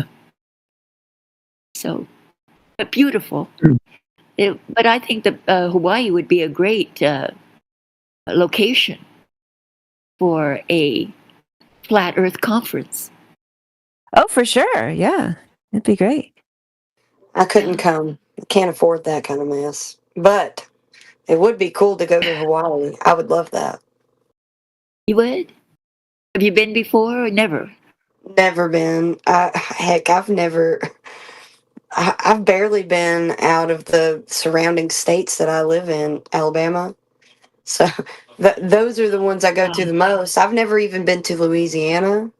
So, but beautiful. But I think that Hawaii would be a great location for a flat Earth conference. Oh, for sure. Yeah, it'd be great. I couldn't come. Can't afford that kind of mess. But it would be cool to go to Hawaii. I would love that. You would? Have you been before or never? Never been. Heck, I've never. I've barely been out of the surrounding states that I live in, Alabama. So those are the ones I go to the most. I've never even been to Louisiana.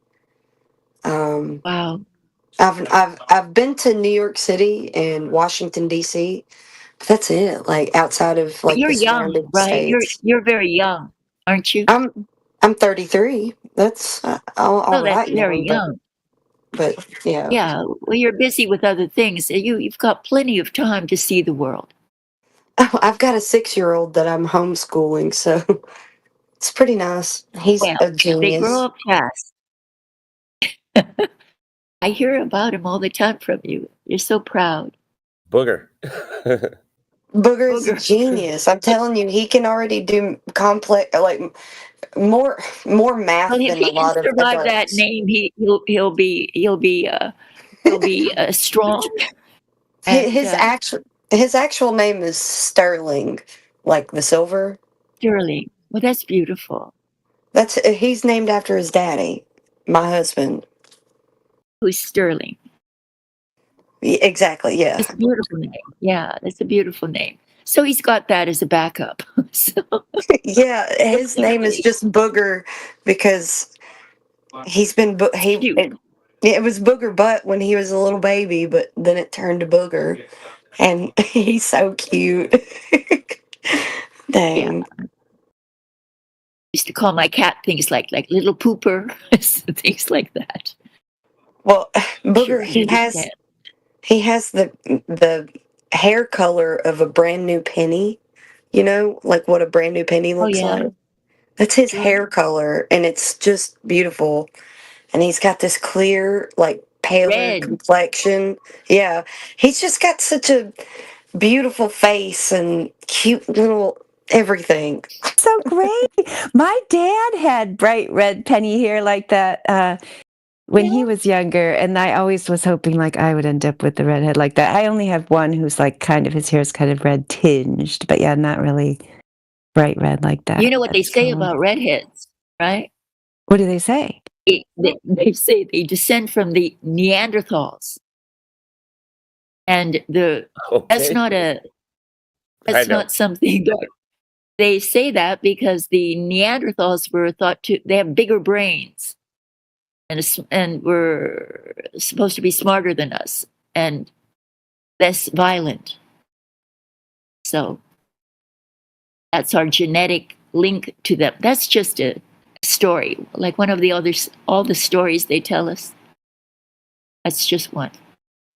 Wow. I've been to New York City and Washington D.C. But that's it. Like outside of like You're the young, surrounding right? states. You're very young, aren't you? I'm 33. That's all Oh, that's right very now, young. but yeah. Yeah. Well, you're busy with other things. You've got plenty of time to see the world. Oh, I've got a 6-year-old that I'm homeschooling, so it's pretty nice. He's Well, a they grow genius. up fast. I hear about him all the time from you. You're so proud. Booger. Booger is a genius. I'm telling you, he can already do complex, like more math Well, if than he a can lot of survive that adults. name, he'll be strong. His actual name is Sterling, like the silver. Sterling. Well, that's beautiful. He's named after his daddy, my husband. Who's Sterling? Exactly. Yeah. It's a beautiful name. Yeah, it's a beautiful name. So he's got that as a backup. So Yeah, his name is just Booger because he's been it was Booger Butt when he was a little baby, but then it turned to Booger, and he's so cute. Dang. Yeah. Used to call my cat things like little pooper, things like that. Well, Booger, Sure, he has the hair color of a brand new penny. You know, like what a brand new penny looks like. That's his hair color, and it's just beautiful. And he's got this clear, like paler complexion. Yeah, he's just got such a beautiful face and cute little everything. So great. My dad had bright red penny hair like that when he was younger, and I always was hoping like I would end up with the redhead like that. I only have one who's like kind of his hair is kind of red tinged, but yeah, not really bright red like that. You know what they say about redheads, right? What do they say? They say they descend from the Neanderthals, and that's not something that they say that because the Neanderthals were thought to they have bigger brains and were supposed to be smarter than us and less violent. So that's our genetic link to them. That's just a story, like one of the others, all the stories they tell us. That's just one.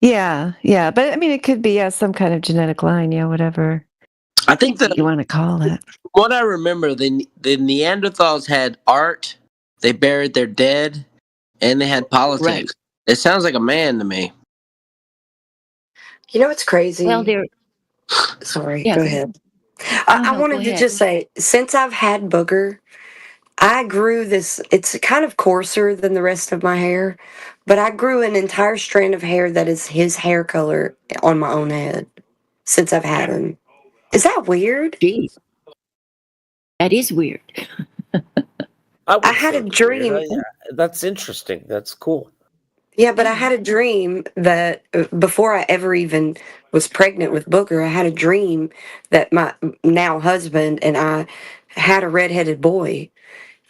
Yeah, but I mean, it could be some kind of genetic line, whatever. I think that you want to call it. What I remember, the Neanderthals had art, they buried their dead, and they had politics. Right. It sounds like a man to me. You know what's crazy? Well, they're sorry. Yeah, go go ahead. I wanted to just say, since I've had Booger, I grew this. It's kind of coarser than the rest of my hair, but I grew an entire strand of hair that is his hair color on my own head since I've had him. Is that weird? Gee, that is weird. I had a dream. That's interesting. That's cool. Yeah, but I had a dream that before I ever even was pregnant with Booger, I had a dream that my now husband and I had a redheaded boy.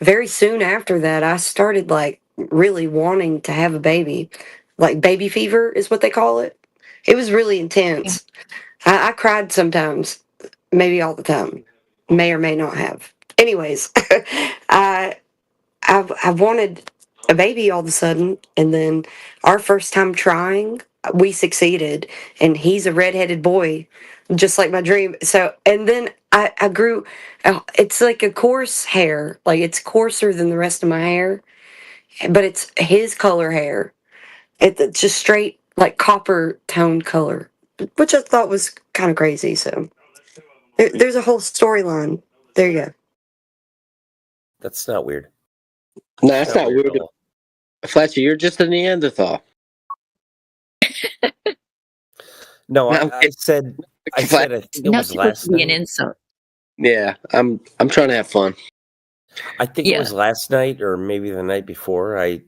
very soon after that, I started like really wanting to have a baby. Like baby fever is what they call it. It was really intense. I cried sometimes, maybe all the time. May or may not have. Anyways, I wanted a baby all of a sudden, and then our first time trying, we succeeded, and he's a redheaded boy, just like my dream. So, and then I grew. It's like a coarse hair, like it's coarser than the rest of my hair, but it's his color hair. It's just straight like copper tone color, which I thought was kind of crazy. So there's a whole storyline. There you go. That's not weird. No, that's not weird. Fletcher, you're just a Neanderthal. No, I said I think it was last night. An insult. Yeah, I'm trying to have fun. I think it was last night or maybe the night before. I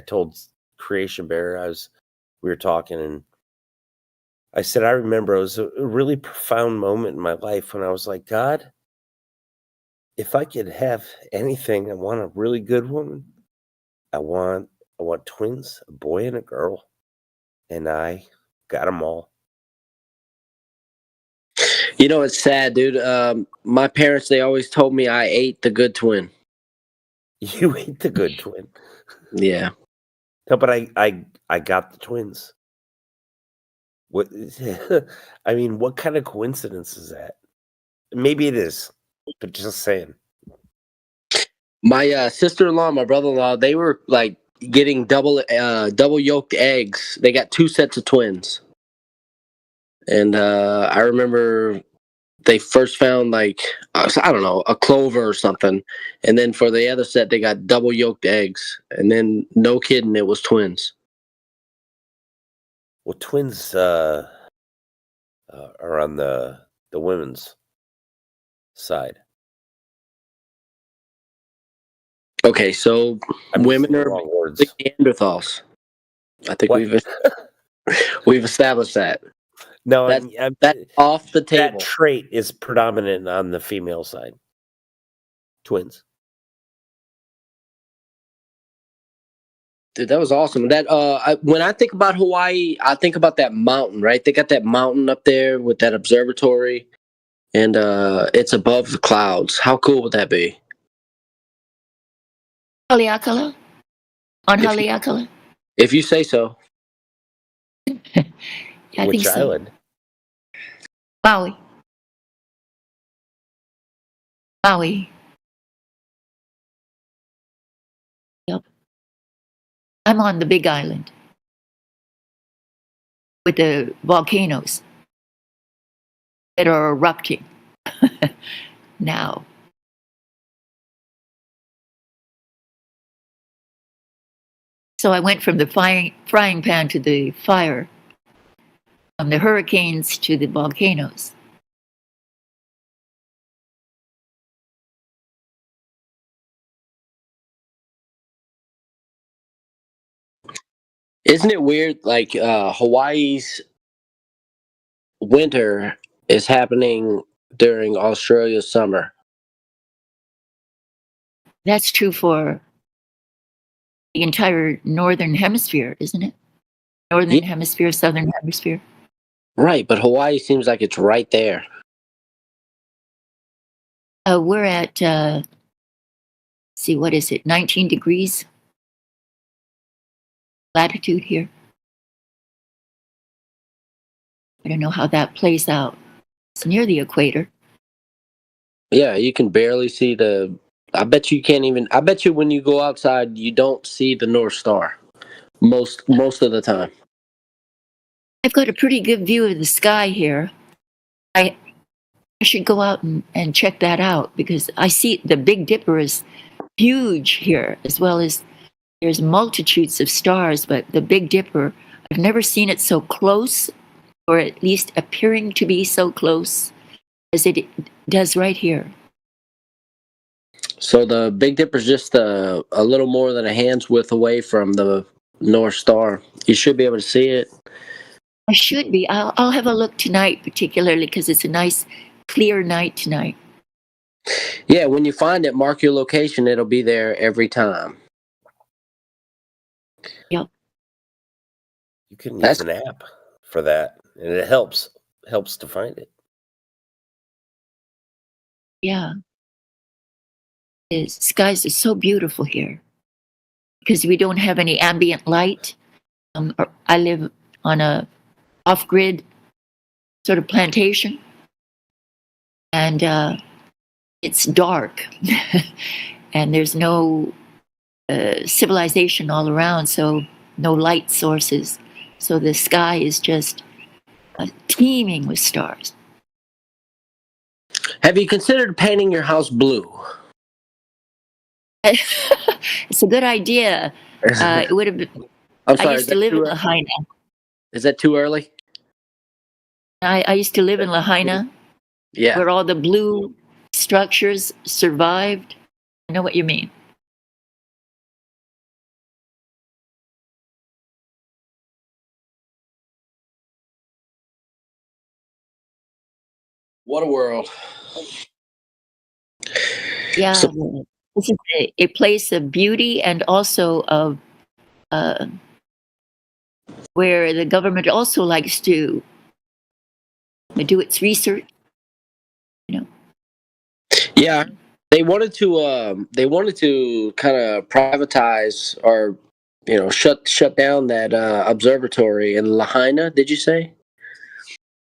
told Creation Bear we were talking, and I said I remember it was a really profound moment in my life when I was like, God, if I could have anything, I want a really good woman. I want twins, a boy and a girl, and I got them all. You know, it's sad, dude. My parents, they always told me I ate the good twin. You ate the good twin. Yeah. No, but I got the twins. What? I mean, what kind of coincidence is that? Maybe it is, but just saying. My sister-in-law, my brother-in-law, they were like getting double yolked eggs. They got 2 sets of twins, and I remember they first found like I don't know, a clover or something, and then for the other set they got double yolked eggs, and then no kidding, it was twins. Well, twins are on the women's side. Okay, so women are the Neanderthals. I think we've established that. No, that's off the table. That trait is predominant on the female side. Twins. Dude, that was awesome. That when I think about Hawaii, I think about that mountain, right? They got that mountain up there with that observatory, and it's above the clouds. How cool would that be? Haleakala? On Haleakala? If you say so. Yeah, I Which think so. island? Maui. Maui. Yep. I'm on the Big Island with the volcanoes that are erupting now. So I went from the frying pan to the fire, from the hurricanes to the volcanoes. Isn't it weird? Like Hawaii's winter is happening during Australia's summer. That's true for the entire northern hemisphere, isn't it? Northern hemisphere, southern hemisphere. Right, but Hawaii seems like it's right there. We're at, see, what is it, 19 degrees latitude here. I don't know how that plays out. It's near the equator. Yeah, you can barely see I bet you can't even. I bet you when you go outside, you don't see the North Star most of the time. I've got a pretty good view of the sky here. I should go out and check that out because I see the Big Dipper is huge here, as well as there's multitudes of stars, but the Big Dipper, I've never seen it so close, or at least appearing to be so close as it does right here. So the Big Dipper's just a little more than a hand's width away from the North Star. You should be able to see it. I should be. I'll have a look tonight, particularly because it's a nice, clear night tonight. Yeah, when you find it, mark your location. It'll be there every time. Yep. You can use an app for that, and it helps to find it. Yeah. The skies are so beautiful here because we don't have any ambient light. I live on a off-grid sort of plantation, and it's dark, and there's no civilization all around, so no light sources. So the sky is just teeming with stars. Have you considered painting your house blue? It's a good idea. It would have been. I'm sorry, I used to live in Lahaina. Is that too early? I used to live in Lahaina, Yeah. where all the blue structures survived. I know what you mean. What a world. Yeah. This is a place of beauty and also of where the government also likes to do its research. Yeah, they wanted to kind of privatize or shut down that observatory in Lahaina. Did you say?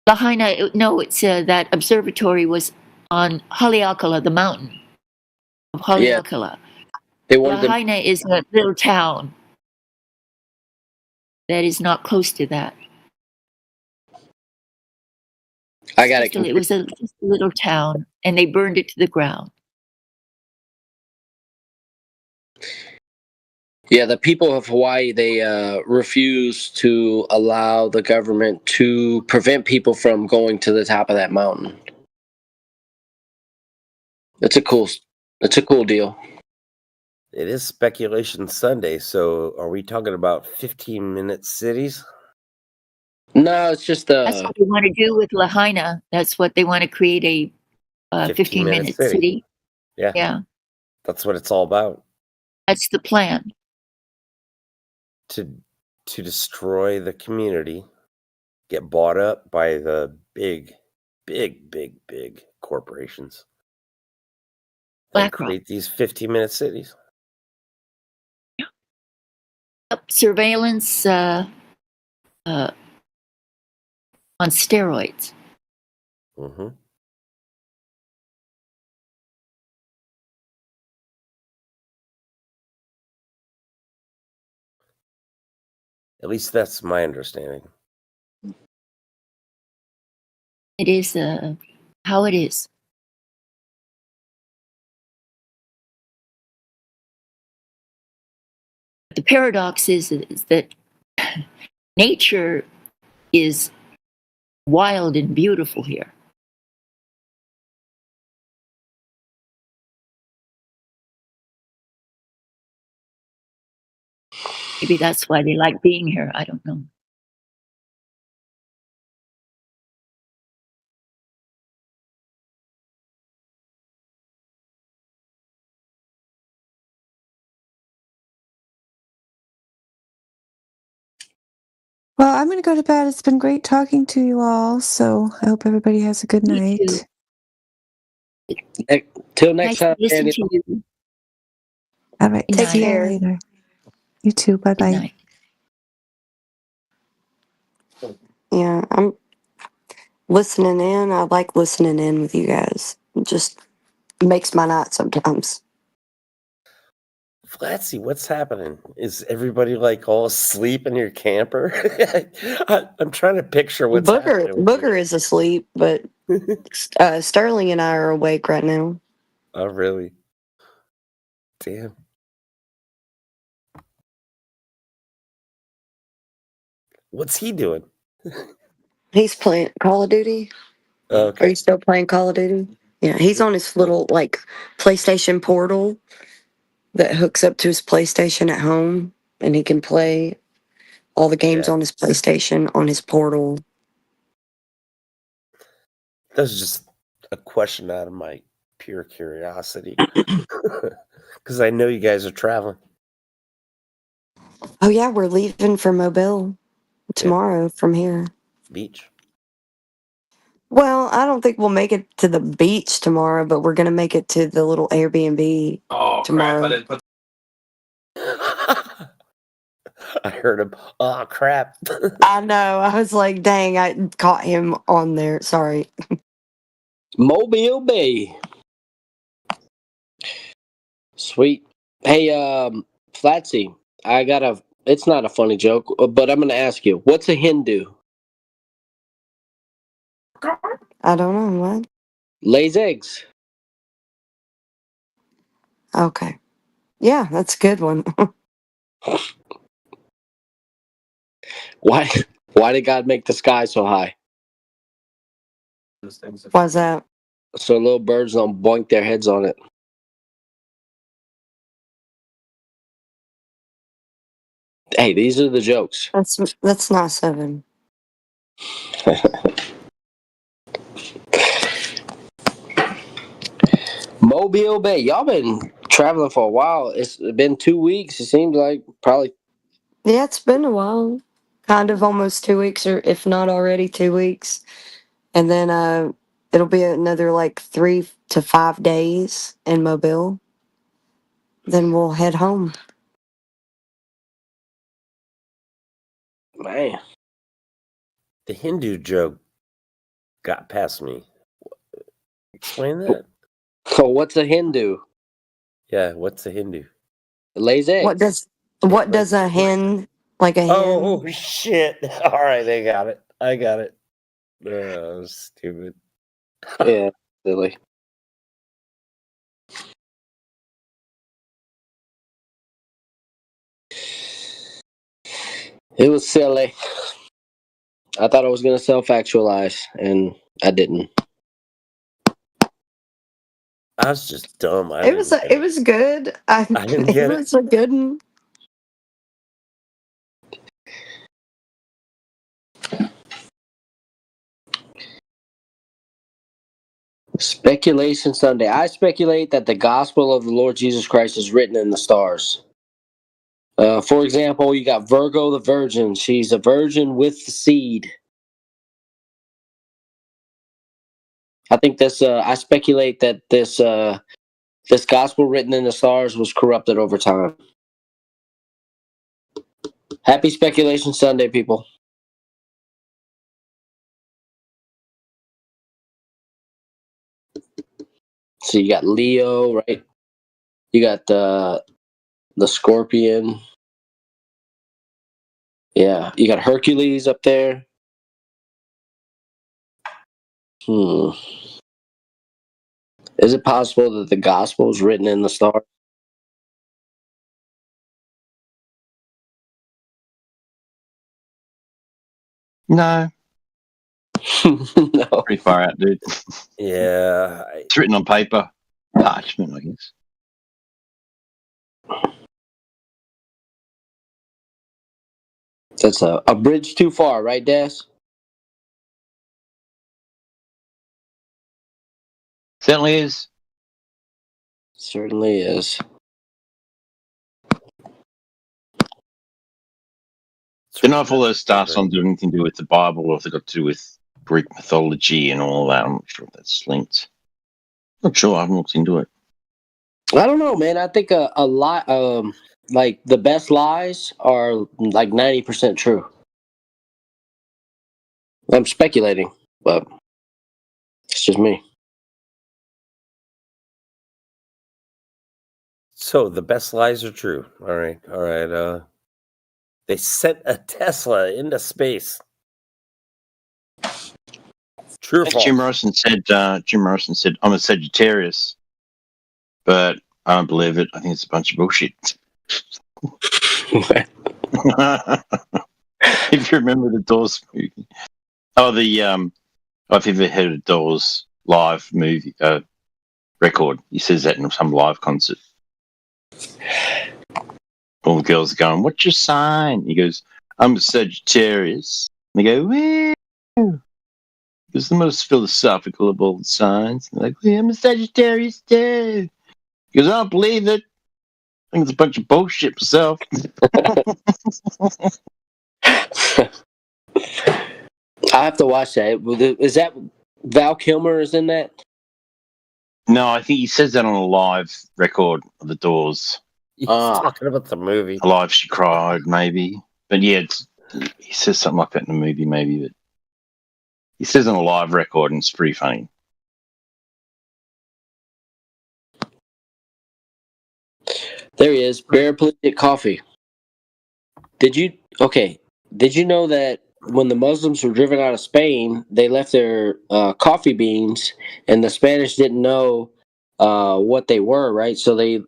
Lahaina, no, it's that observatory was on Haleakala, the mountain of Haleakala. They wanted Lahaina is a little town that is not close to that. I got it. It was just a little town, and they burned it to the ground. Yeah, the people of Hawaii, they refuse to allow the government to prevent people from going to the top of that mountain. It's a cool deal. It is Speculation Sunday, so are we talking about 15-minute cities? No, it's just That's what they want to do with Lahaina. That's what they want to create a 15-minute city. Yeah. That's what it's all about. That's the plan. To destroy the community, get bought up by the big corporations. BlackRock. Create these 15-minute cities. Surveillance on steroids. Mm-hmm. At least that's my understanding. It is how it is. The paradox is that nature is wild and beautiful here. Maybe that's why they like being here. I don't know. Well, I'm going to go to bed. It's been great talking to you all. So I hope everybody has a good night. Till next time. Listen to you. All right. Take See care. you later. You too. Bye-bye. Yeah, I'm listening in. I like listening in with you guys. It just makes my night sometimes. Flatsy, what's happening? Is everybody like all asleep in your camper? I'm trying to picture what's happening. Booker is asleep, but Sterling and I are awake right now. Oh, really? Damn. What's he doing? He's playing Call of Duty. Okay. Are you still playing Call of Duty? Yeah, he's on his little PlayStation portal that hooks up to his PlayStation at home, and he can play all the games on his PlayStation on his portal. That's just a question out of my Pure curiosity. Because I know you guys are traveling. Oh yeah, we're leaving for Mobile tomorrow from here. Beach. Well, I don't think we'll make it to the beach tomorrow, but we're gonna make it to the little Airbnb tomorrow. I heard him. Oh crap! I know. I was like, dang, I caught him on there. Sorry. Mobile Bay. Sweet. Hey, Flatsy, I got a. It's not a funny joke, but I'm gonna ask you. What's a Hindu? I don't know what. Lays eggs. Okay. Yeah, that's a good one. Why? Why did God make the sky so high? Why's that? So little birds don't boink their heads on it. Hey, these are the jokes. That's not 7. Mobile Bay. Y'all been traveling for a while. It's been 2 weeks. It seems like probably. Yeah, it's been a while. Kind of almost 2 weeks, or if not already 2 weeks. And then it'll be another like 3 to 5 days in Mobile. Then we'll head home. Man. The Hindu joke got past me. Explain that. So what's a Hindu? Yeah, what's a Hindu? It lays eggs. What does a hen, like a hen? Oh shit! All right, I got it. Oh, stupid. Yeah, silly. It was silly. I thought I was gonna self-actualize, and I didn't. I was just dumb. It was good. I didn't get it was a good one. Speculation Sunday. I speculate that the gospel of the Lord Jesus Christ is written in the stars. For example, you got Virgo the virgin. She's a virgin with the seed. I think this. I speculate that this gospel written in the stars was corrupted over time. Happy Speculation Sunday, people. So you got Leo, right? You got the Scorpion. Yeah, you got Hercules up there. Is it possible that the gospel is written in the stars? No. No. Pretty far out, dude. Yeah. It's written on paper. Parchment, I guess. That's a bridge too far, right, Des? Certainly is. Certainly is. Don't know if all those star signs have anything to do with the Bible or if they've got to do with Greek mythology and all that. I'm not sure if that's linked. Not sure. I haven't looked into it. I don't know, man. I think a lot, like the best lies are like 90% true. I'm speculating, but it's just me. So the best lies are true. All right. They sent a Tesla into space. True or false? Jim Morrison said, I'm a Sagittarius, but I don't believe it. I think it's a bunch of bullshit. If you remember the Doors movie. Oh, if you've ever heard of Doors live movie record, he says that in some live concert. All the girls are going, "What's your sign?" He goes, "I'm a Sagittarius." And they go, "Woo." It's the most philosophical of all the signs. Like, yeah, I'm a Sagittarius too. Because I don't believe it. I think it's a bunch of bullshit myself. I have to watch that. Is that Val Kilmer is in that? No, I think he says that on a live record of the Doors. He's talking about the movie. Live She Cried, maybe. But yeah, he says something like that in the movie, maybe. But he says on a live record, and it's pretty funny. There he is. Paraplegic Coffee. Did you know that when the Muslims were driven out of Spain, they left their coffee beans, and the Spanish didn't know what they were, right? So they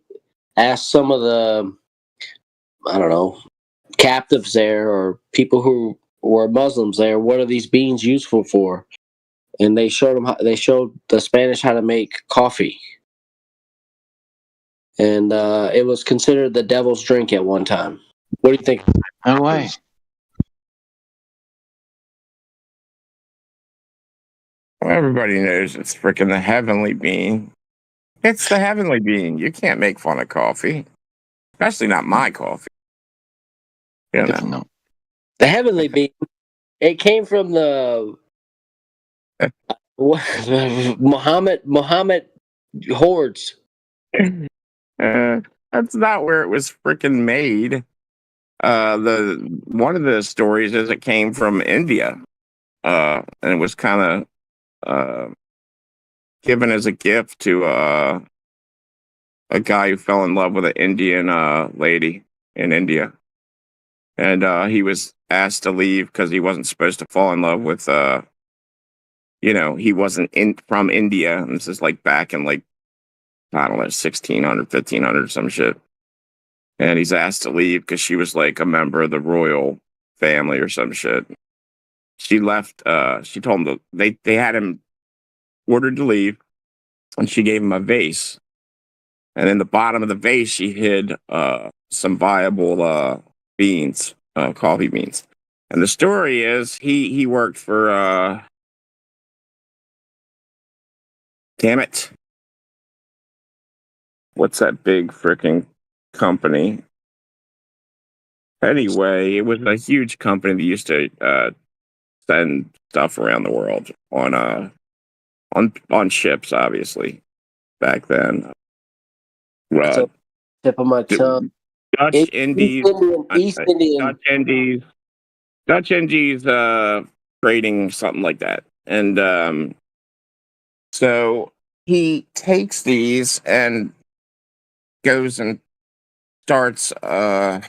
asked some of the, I don't know, captives there or people who were Muslims there, what are these beans useful for? And they showed the Spanish how to make coffee. And it was considered the devil's drink at one time. What do you think? No way. Well, everybody knows it's freaking the heavenly bean. It's the heavenly bean. You can't make fun of coffee, especially not my coffee. You know. The heavenly bean. It came from the Muhammad hordes. That's not where it was freaking made. One of the stories is it came from India, and it was kind of given as a gift to a guy who fell in love with an Indian lady in India, and he was asked to leave because he wasn't supposed to fall in love with he wasn't from India, and this is like back in like, I don't know, 1600, 1500, some shit. And he's asked to leave because she was like a member of the royal family or some shit. She left. She told him they had him ordered to leave, and she gave him a vase. And in the bottom of the vase, she hid some viable beans, coffee beans. And the story is he worked for damn it. What's that big freaking company? Anyway, it was a huge company that used to send stuff around the world on ships, obviously, back then. Tip of my tongue. Dutch Indies, trading, something like that. And so he takes these and goes and starts a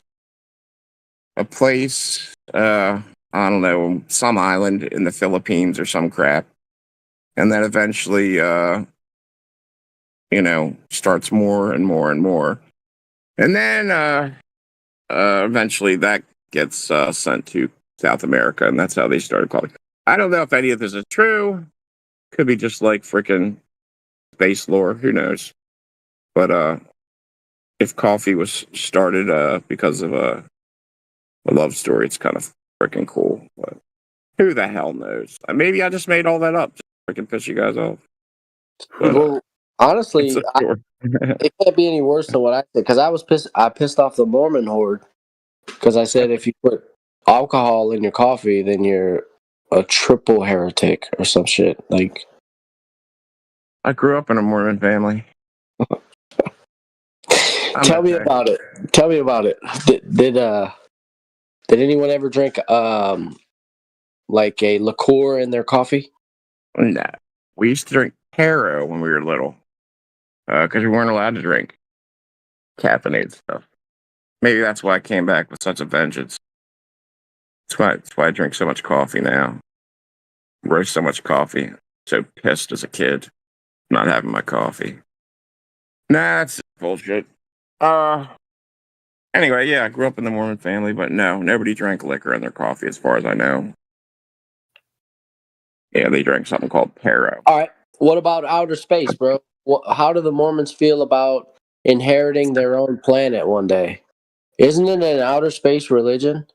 place, I don't know, some island in the Philippines or some crap. And then eventually, starts more and more and more. And then eventually that gets sent to South America, and that's how they started calling. I don't know if any of this is true. Could be just like freaking space lore. Who knows? But if coffee was started because of a love story, it's kind of freaking cool. But who the hell knows? Maybe I just made all that up. Just freaking piss you guys off. But, well, honestly, it can't be any worse than what I said, because I pissed off the Mormon horde because I said if you put alcohol in your coffee, then you're a triple heretic or some shit. Like, I grew up in a Mormon family. Tell me about it. Tell me about it. Did anyone ever drink like a liqueur in their coffee? No, we used to drink Taro when we were little, because we weren't allowed to drink caffeinated stuff. Maybe that's why I came back with such a vengeance. That's why I drink so much coffee now. Roast so much coffee. So pissed as a kid, not having my coffee. Nah, that's bullshit. Anyway, yeah, I grew up in the Mormon family, but no, nobody drank liquor in their coffee as far as I know. Yeah, they drank something called Taro. All right. What about outer space, bro? How do the Mormons feel about inheriting their own planet one day? Isn't it an outer space religion?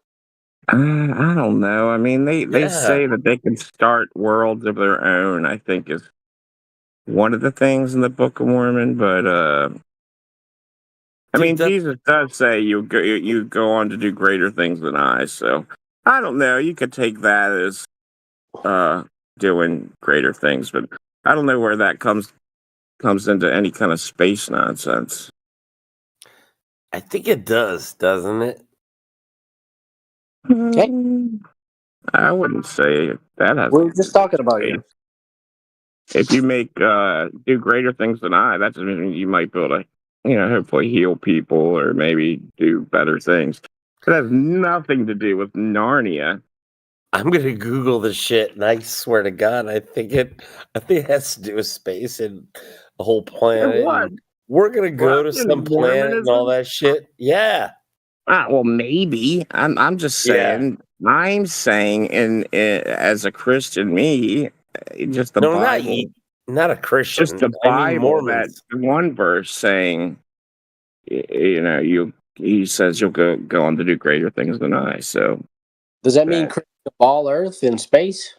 I don't know. I mean, they say that they can start worlds of their own. I think is one of the things in the Book of Mormon. But I mean, Jesus does say you go on to do greater things than I. So I don't know. You could take that as doing greater things, but I don't know where that comes into any kind of space nonsense. I think it does, doesn't it? I wouldn't say that has. We were just talking about you. If you make do greater things than I, that just means you might be able to, hopefully heal people or maybe do better things. It has nothing to do with Narnia. I'm gonna Google this shit, and I swear to God, I think it has to do with space and the whole planet. What? We're gonna go to some planet and all that shit. Yeah. Well, maybe. I'm just saying. Yeah. I'm saying, as a Christian, just the Bible. Not a Christian. Just the Bible. That one verse saying, he says you'll go on to do greater things than I. So, does that mean all Earth in space?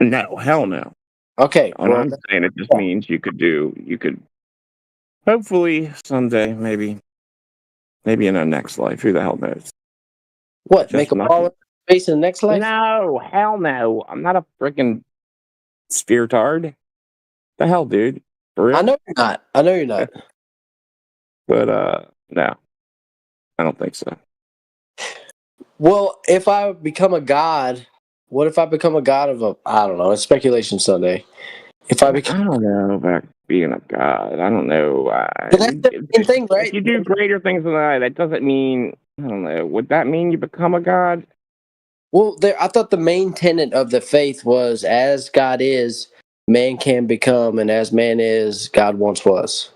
No, hell no. Okay. I'm saying it just means you could hopefully someday, maybe in our next life. Who the hell knows? What? Just make a ball of space in the next life? No, hell no. I'm not a freaking sphere-tard. The hell, dude? For real? I know you're not. But no, I don't think so. Well, if I become a god, what if I become a god of I don't know, it's speculation Sunday. I don't know about being a god. I don't know. That's the same thing, right? If you do greater things than I, that doesn't mean, I don't know. Would that mean you become a god? Well, I thought the main tenet of the faith was as God is, man can become, and as man is, God once was.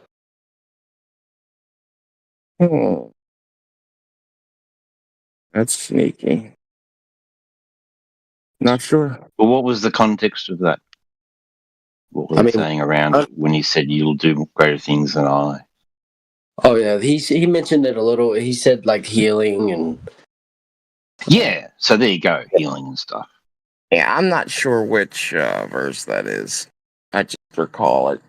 That's sneaky. Not sure. But what was the context of that? What were they saying around when he said you'll do greater things than I? Oh yeah, he mentioned it a little. He said like healing and yeah. So there you go, healing and stuff. Yeah, I'm not sure which verse that is. I just recall it.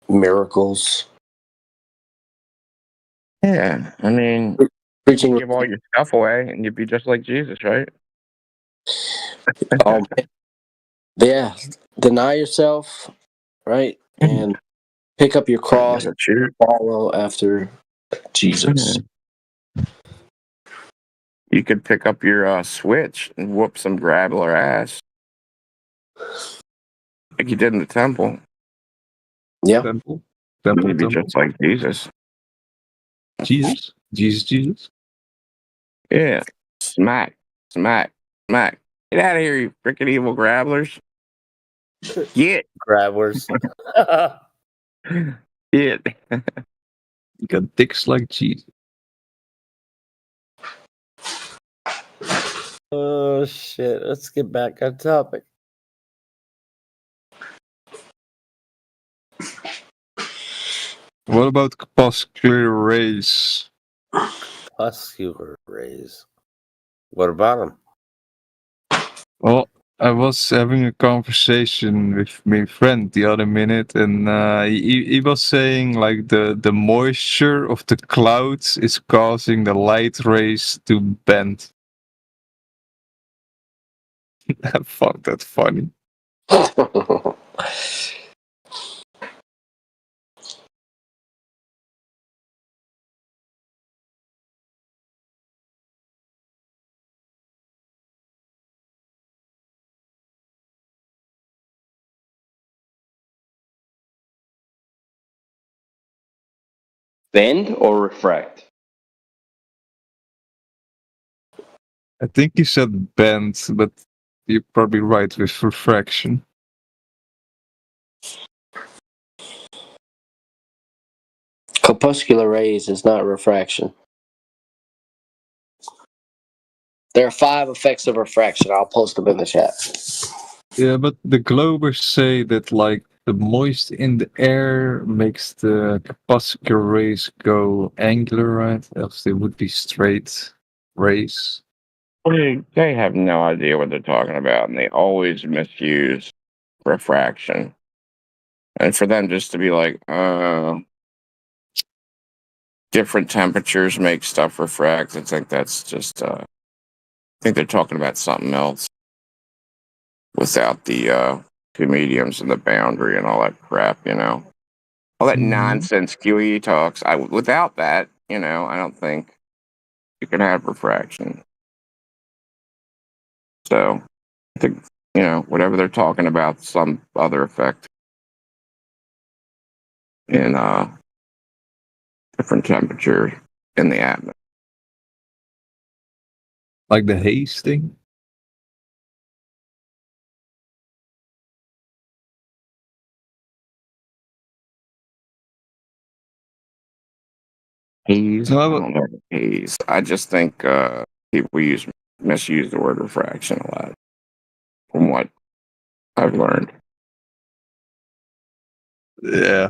Miracles. Yeah, I mean, preaching, give all your stuff away, and you'd be just like Jesus, right? Yeah, deny yourself, right, and pick up your cross, and follow after Jesus. You could pick up your switch and whoop some grabbler ass, like you did in the temple. Yeah, temple, you'd be just like Jesus. Jesus. Yeah, smack. Get out of here, you freaking evil grabblers. Get. Grabblers. Get. You got dicks like Jesus. Oh, shit. Let's get back on topic. What about corpuscular rays? Corpuscular rays. What about them? Well, I was having a conversation with my friend the other minute, and he was saying like the moisture of the clouds is causing the light rays to bend. I found that funny. Bend or refract? I think you said bend, but you're probably right with refraction. Corpuscular rays is not refraction. There are 5 effects of refraction. I'll post them in the chat. Yeah, but the Globers say that like the moist in the air makes the corpuscular rays go angular, right? Else they would be straight rays. They have no idea what they're talking about, and they always misuse refraction. And for them just to be like, different temperatures make stuff refract, I think that's just, I think they're talking about something else without the two mediums and the boundary and all that crap, all that nonsense QE talks. Without that, I don't think you can have refraction. So I think, whatever they're talking about, some other effect in different temperature in the atmosphere. Like the haze thing? Haze? I don't know haze. I just think people misuse the word refraction a lot, from what I've learned. Yeah.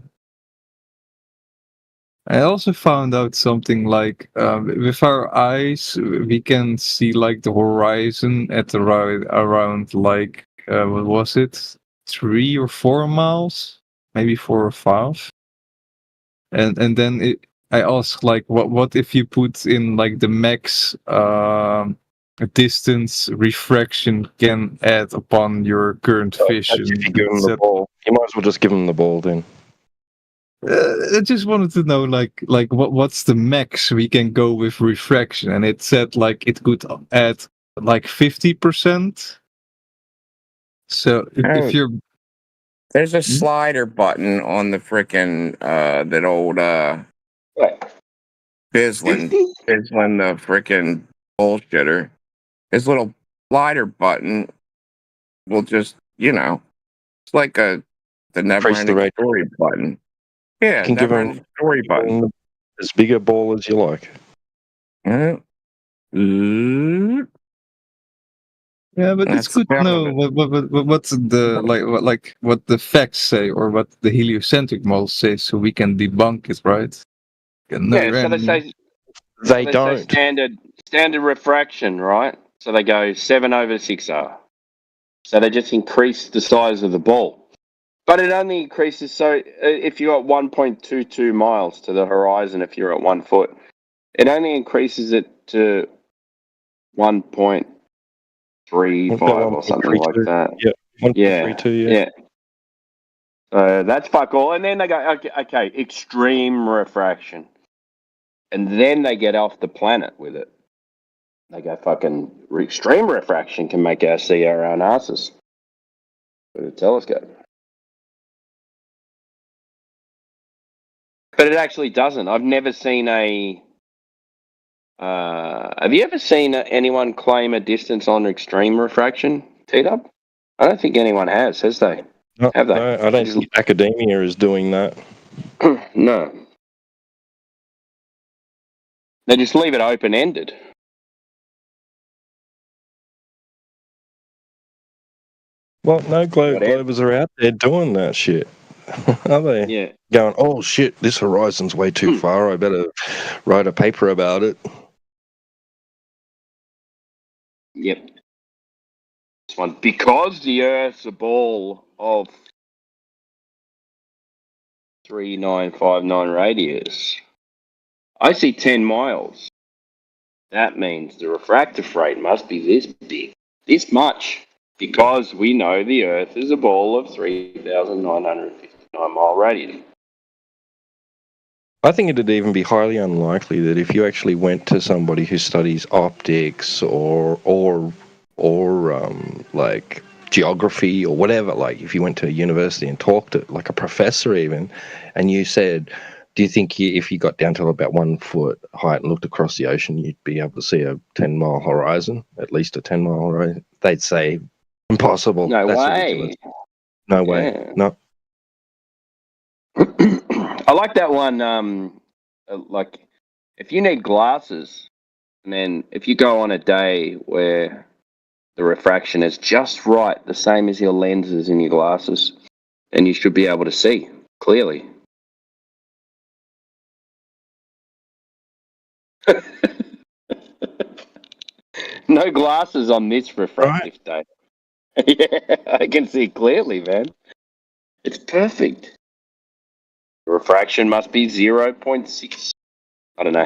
I also found out something like with our eyes, we can see like the horizon at around like what was it, 3 or 4 miles, maybe 4 or 5, and then I asked like what if you put in like the max distance refraction can add upon your current vision. If you give them the ball, you might as well just give them the ball then. I just wanted to know, like what's the max we can go with refraction, and it said like it could add like 50%. So if you're, there's a slider button on the frickin' that old Bislin, the frickin' bullshitter. His little slider button will just, it's like the never-ending story button. Yeah, you can give them story button. As big a ball as you like. Yeah, but it's good to know what's the what the facts say or what the heliocentric model says, so we can debunk it, right? So they say they don't say standard refraction, right? So they go 7/6R. So they just increase the size of the ball. But it only increases, so if you're at 1.22 miles to the horizon, if you're at 1 foot, it only increases it to 1.35 or something like that. Yeah, 1.32, yeah. So that's fuck all. And then they go, okay, extreme refraction. And then they get off the planet with it. They go, fucking extreme refraction can make us see our own asses with a telescope. But it actually doesn't. I've never seen a. Have you ever seen anyone claim a distance on extreme refraction, T-Dub? I don't think anyone has they? No, have they? No, I don't think academia is doing that. No. They just leave it open-ended. Well, no, Globers are out there doing that shit. Are they? Yeah. Going, oh shit, this horizon's way too far. I better write a paper about it. Yep. This one, because the Earth's a ball of 3959 radius. I see 10 miles. That means the refractive rate must be this big, this much, because we know the Earth is a ball of 3,959 mile radius. I think it'd even be highly unlikely that if you actually went to somebody who studies optics or like geography or whatever, like if you went to a university and talked to like a professor even, and you said, do you think if you got down to about 1 foot height and looked across the ocean, you'd be able to see a 10-mile horizon, at least a 10-mile horizon? They'd say, impossible. No That's way. ridiculous. No way. Yeah. No. I like that one. Like, if you need glasses, and then if you go on a day where the refraction is just right, the same as your lenses in your glasses, and you should be able to see clearly. No glasses on this refractive day. Yeah, I can see clearly, man. It's perfect. The refraction must be 0.6. I don't know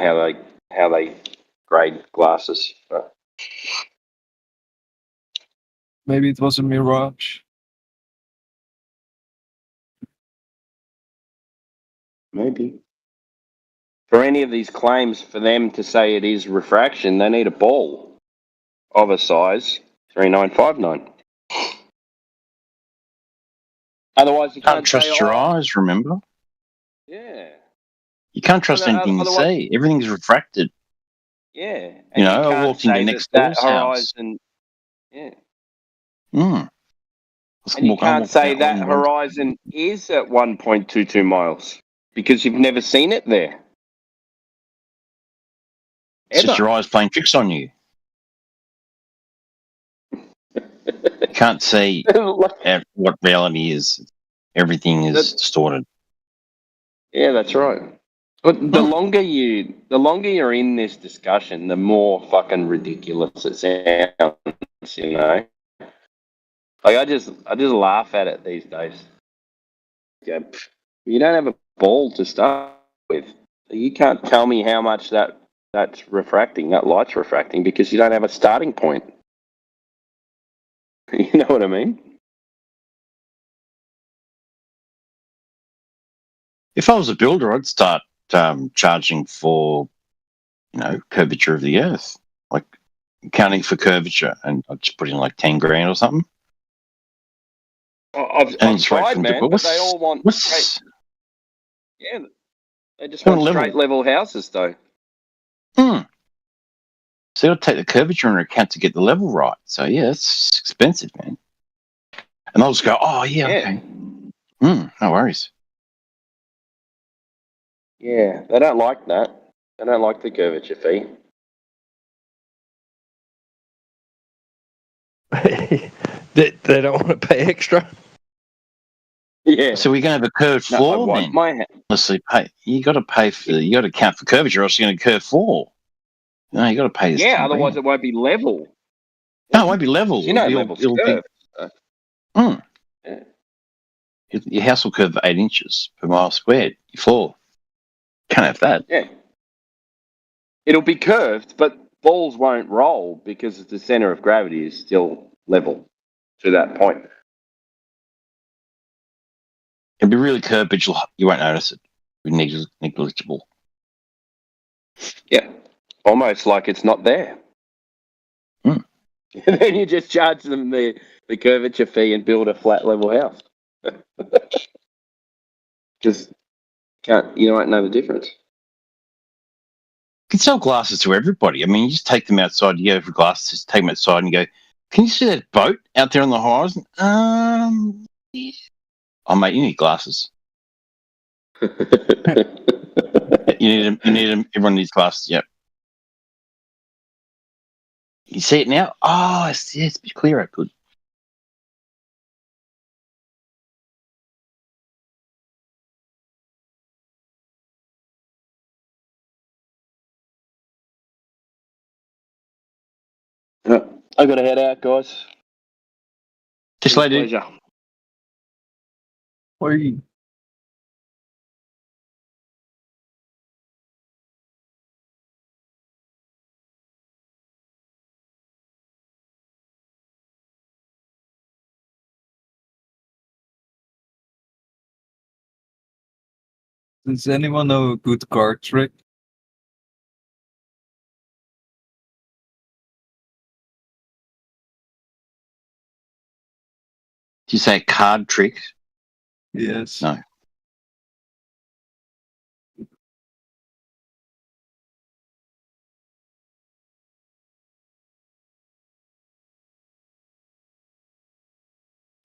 how they grade glasses. But Maybe it was a mirage. maybe. For any of these claims, for them to say it is refraction, they need a ball of a size 3959. Otherwise, you can't trust say, your eyes, remember? Yeah. You can't trust anything you see. Everything's refracted. Yeah. You know, I walked into next door's house. Yeah. Mm. And you can't say that horizon is at 1.22 miles because you've never seen it there. It's just your eyes playing tricks on you. You can't see what reality is. Everything is distorted. Yeah, that's right. But the longer you're in this discussion, the more fucking ridiculous it sounds, you know. Like I just laugh at it these days. Yeah, you don't have a ball to start with. You can't tell me how much that's refracting, that light's refracting, because you don't have a starting point. You know what I mean? If I was a builder, I'd start charging for, curvature of the Earth, like accounting for curvature, and I'd just put in like 10 grand or something. I've tried, man, but they all want straight. Yeah, they just want straight level houses, though. So you'll take the curvature into account to get the level right. So yeah, it's expensive, man. And I'll just go, oh yeah. Okay. No worries. Yeah, they don't like that. They don't like the curvature fee. They don't want to pay extra. Yeah. So we're going to have a curved floor then. You got to pay for. You got to account for curvature, or else you're going to curve floor. No, you got to pay this. Yeah, otherwise it won't be level. No, it won't be level. You know, level's curved. Yeah. Your house will curve 8 inches per mile squared. Your floor can't have that. Yeah. It'll be curved, but balls won't roll because the center of gravity is still level to that point. It'll be really curved, but you won't notice it. It'll be negligible. Yeah. Almost like it's not there. And then you just charge them the curvature fee and build a flat level house. Because you won't know the difference. You can sell glasses to everybody. I mean, you just take them outside. You go for glasses, just take them outside and you go, can you see that boat out there on the horizon? Yeah. Oh, mate, you need glasses. You need them. Everyone needs glasses, yep. You see it now? Oh, it's a bit clearer. Good. I got to head out, guys. Just later. Pleasure. Bye. Does anyone know a good card trick? Did you say card trick? Yes. No.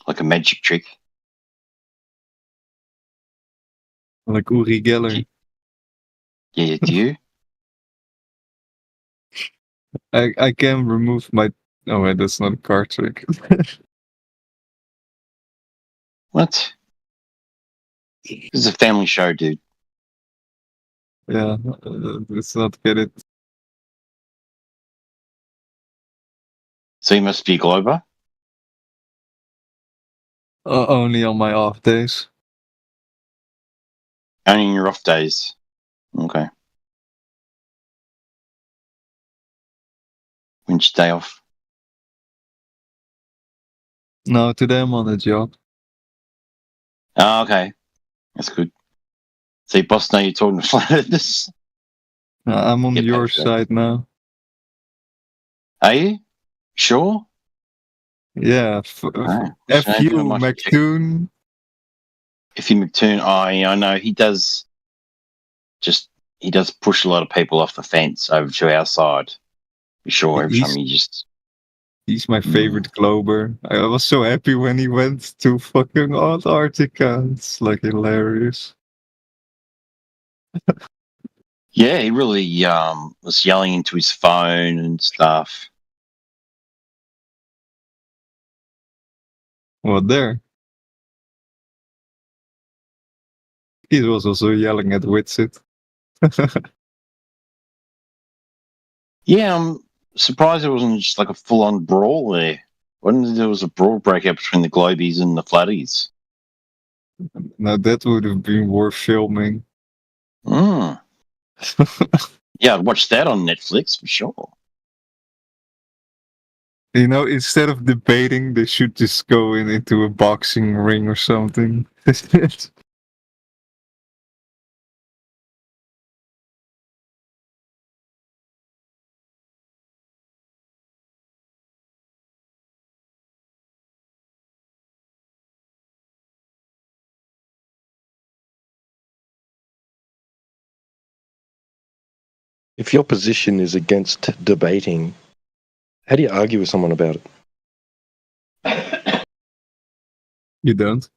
Like a magic trick? Like Uri Geller. Yeah, do you? I can remove my... Oh wait, that's not a card trick. What? This is a family show, dude. Yeah, let's not get it. So you must be a Glober? Only on my off days. Only in your off days. Okay. When's your day off? No, today I'm on a job. Oh, okay. That's good. So your boss know you're talking to flat earthers? I'm on your side now. Are you? Sure? Yeah. F you, McToon. If you McToon, I know he does push a lot of people off the fence over to our side. For sure, every time he just... He's my favorite Glober. I was so happy when he went to fucking Antarctica. It's like hilarious. Yeah, he really was yelling into his phone and stuff. What there? He was also yelling at Witsit. Yeah, I'm surprised it wasn't just like a full-on brawl there. When there was a brawl breakout between the Globies and the Flatties. Now that would have been worth filming. Yeah, I'd watch that on Netflix for sure. You know, instead of debating, they should just go into a boxing ring or something. If your position is against debating, how do you argue with someone about it? You don't?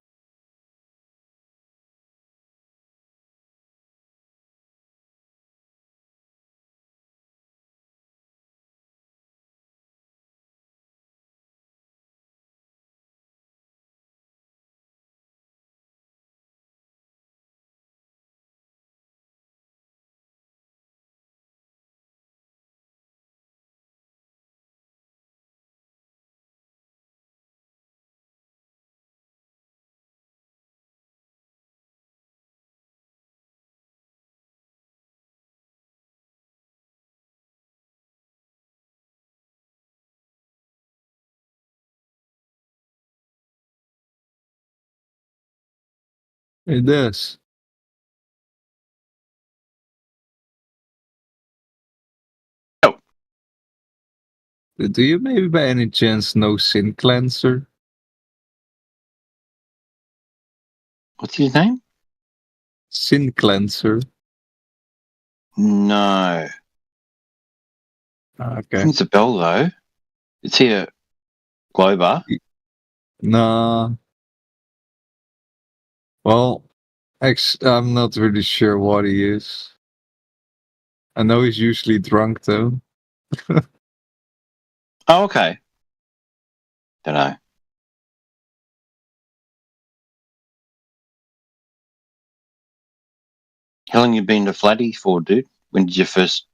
It does. Oh. Do you maybe by any chance know Sin Cleanser? What's his name? Sin Cleanser. No. Okay. Rings a bell though. Is he a Glober? Nah. Well, I'm not really sure what he is. I know he's usually drunk though. Oh, okay. Don't know. How long you been to Flatty for, dude? When did you first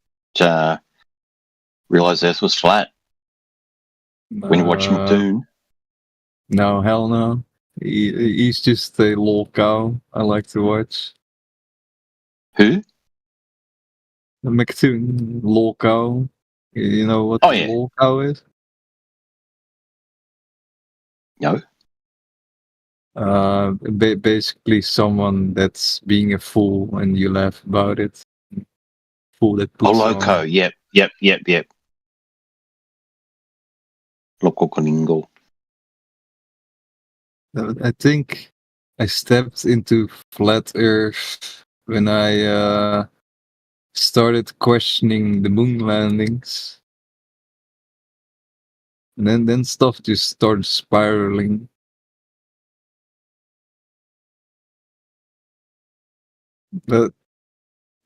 realize Earth was flat? When you watched McToon? No, hell no. He's just a lol cow I like to watch. Who? McToon, lol cow. You know what lol cow is? No. Basically someone that's being a fool and you laugh about it. Fool that puts Loco, on. yep. Loco Coningo. I think I stepped into flat Earth when I started questioning the moon landings. And then stuff just started spiraling. But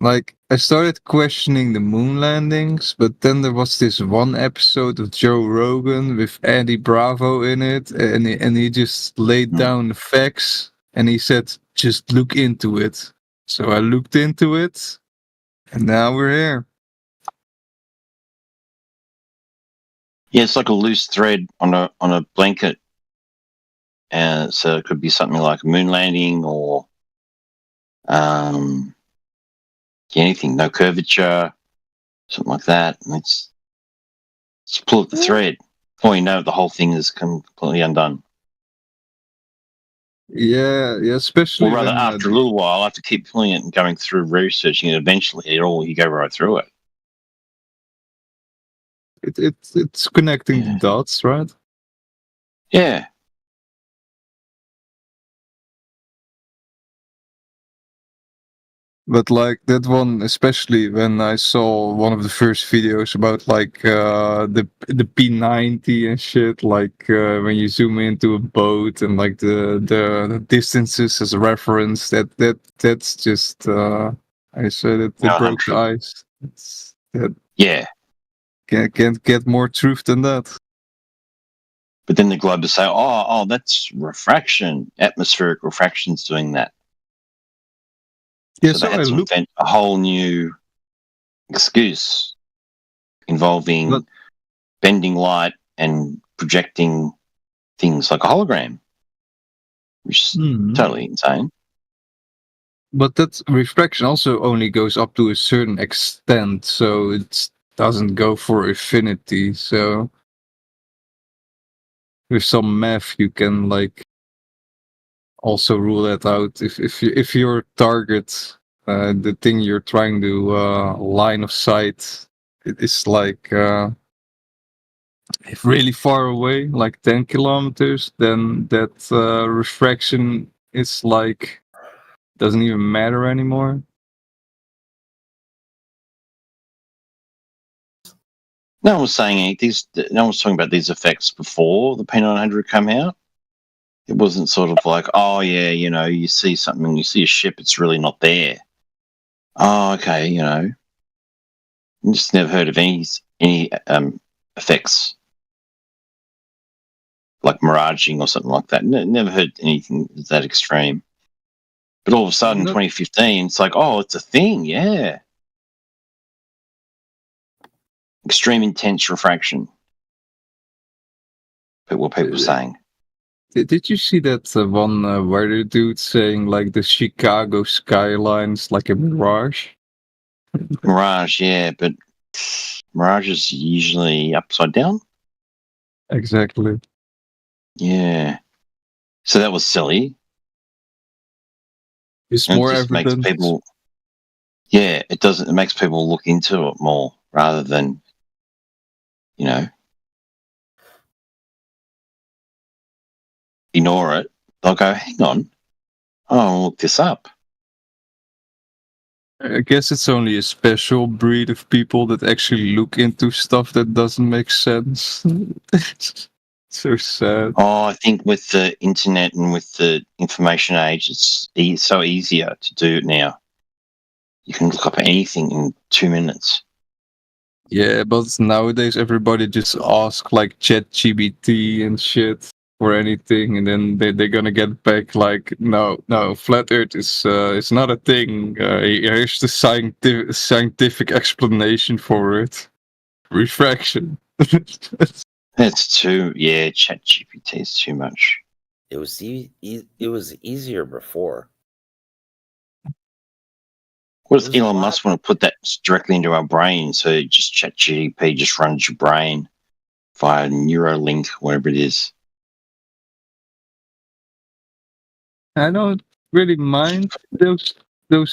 like I started questioning the moon landings, but then there was this one episode of Joe Rogan with Eddie Bravo in it, and he just laid down the facts, and he said, just look into it. So I looked into it, and now we're here. Yeah, it's like a loose thread on a blanket, and so it could be something like a moon landing or anything, no curvature, something like that. And it's pull at the thread. Before you know it, the whole thing is completely undone. Yeah, especially Or rather, when, after a little while, after keep pulling it and going through researching it, eventually you go right through it. It's connecting the dots, right? Yeah. But like that one, especially when I saw one of the first videos about like the P90 and shit, like when you zoom into a boat and like the distances as a reference, that's just I said it broke the ice. Yeah. Can't get more truth than that. But then the globers say, oh, that's refraction. Atmospheric refraction's doing that. Yeah, so they had to invent a whole new excuse involving bending light and projecting things like a hologram, which is totally insane. But that refraction also only goes up to a certain extent, so it doesn't go for infinity. So with some math, you can like also rule that out. If your target, the thing you're trying to line of sight, it is like if really far away, like 10 kilometers, then that refraction is like doesn't even matter anymore. No one was saying no one was talking about these effects before the P900 came out. It wasn't sort of like, oh yeah, you see something, you see a ship, it's really not there. Oh, okay, I just never heard of any effects like miraging or something like that. Never heard anything that extreme. But all of a sudden, 2015, it's like, oh, it's a thing, yeah. Extreme intense refraction. But what people were saying. Did you see that one weather dude saying like the Chicago skyline's like a mirage? Mirage, yeah, but mirage is usually upside down. Exactly. Yeah. So that was silly. It's more evidence. Makes people. Yeah, it doesn't. It makes people look into it more rather than, ignore it. They'll go, hang on, I'll look this up. I guess it's only a special breed of people that actually look into stuff that doesn't make sense. So sad. Oh, I think with the internet and with the information age, it's so easier to do it now. You can look up anything in 2 minutes. Yeah, but nowadays everybody just asks like ChatGPT and shit for anything, and then they're gonna get back like, no, flat Earth is not a thing. Here's the scientific explanation for it. Refraction. That's ChatGPT is too much. It was it was easier before. What does Elon Musk want to put that directly into our brain? So just ChatGPT just runs your brain via Neuralink, whatever it is. I don't really mind those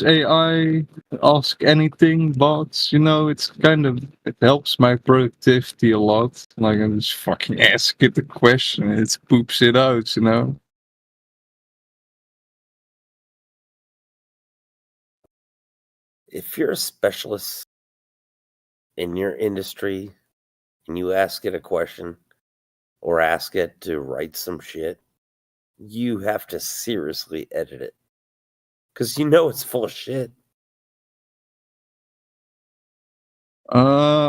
AI ask anything bots. It helps my productivity a lot. Like I just fucking ask it a question and it poops it out. If you're a specialist in your industry and you ask it a question or ask it to write some shit, you have to seriously edit it. Because it's full of shit.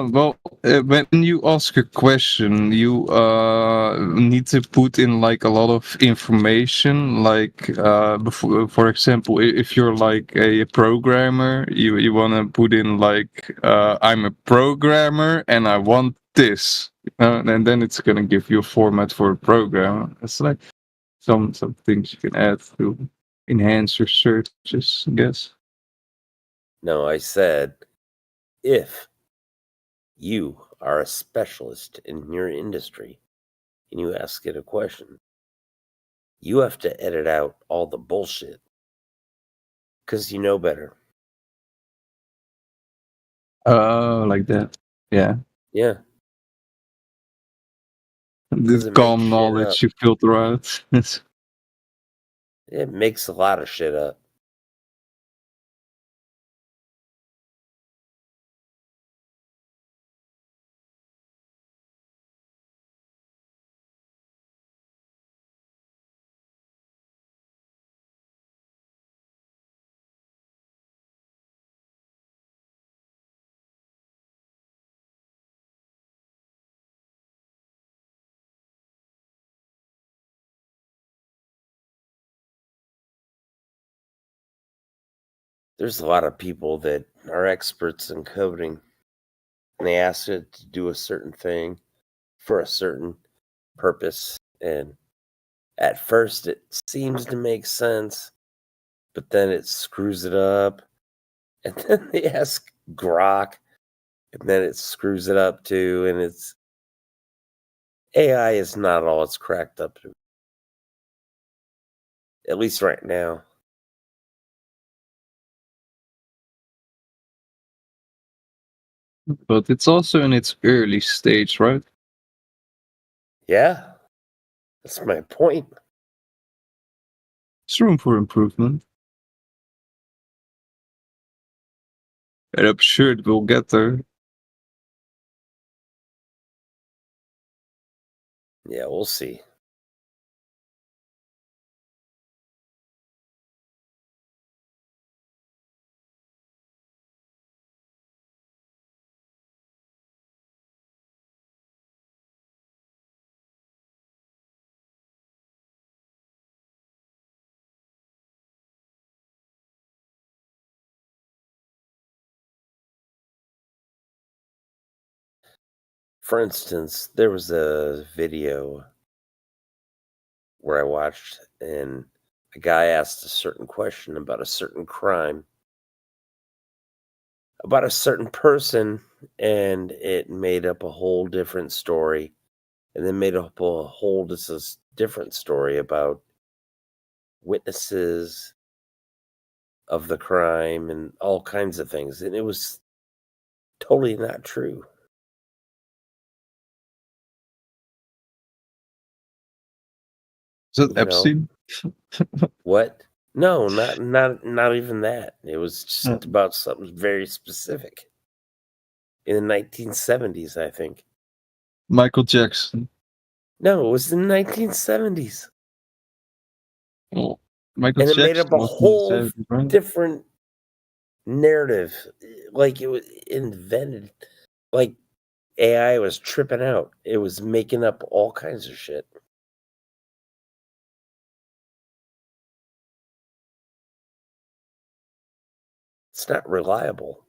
When you ask a question, you need to put in like a lot of information. Like, for example, if you're like a programmer, you want to put in like, I'm a programmer and I want this, and then it's gonna give you a format for a program. It's like some things you can add to enhance your searches, I guess. No, I said if you are a specialist in your industry and you ask it a question, you have to edit out all the bullshit because you know better. Oh, like that. Yeah. Yeah. The calm knowledge you filter out. It makes a lot of shit up. There's a lot of people that are experts in coding, and they ask it to do a certain thing for a certain purpose. And at first, it seems to make sense, but then it screws it up. And then they ask Grok, and then it screws it up too. And it's AI is not all it's cracked up to, at least right now. But it's also in its early stage, right? Yeah, that's my point. There's room for improvement. And I'm sure it will get there. Yeah, we'll see. For instance, there was a video where I watched, and a guy asked a certain question about a certain crime, about a certain person, and it made up a whole different story, and then made up a whole different story about witnesses of the crime and all kinds of things, and it was totally not true. Is it Epstein? What? No, not even that. It was just about something very specific. In the 1970s, I think. Michael Jackson. No, it was in the 1970s. Oh, Michael and it Jackson made up a was in the whole 70s, right? different narrative. Like it was invented. Like AI was tripping out. It was making up all kinds of shit. It's not reliable.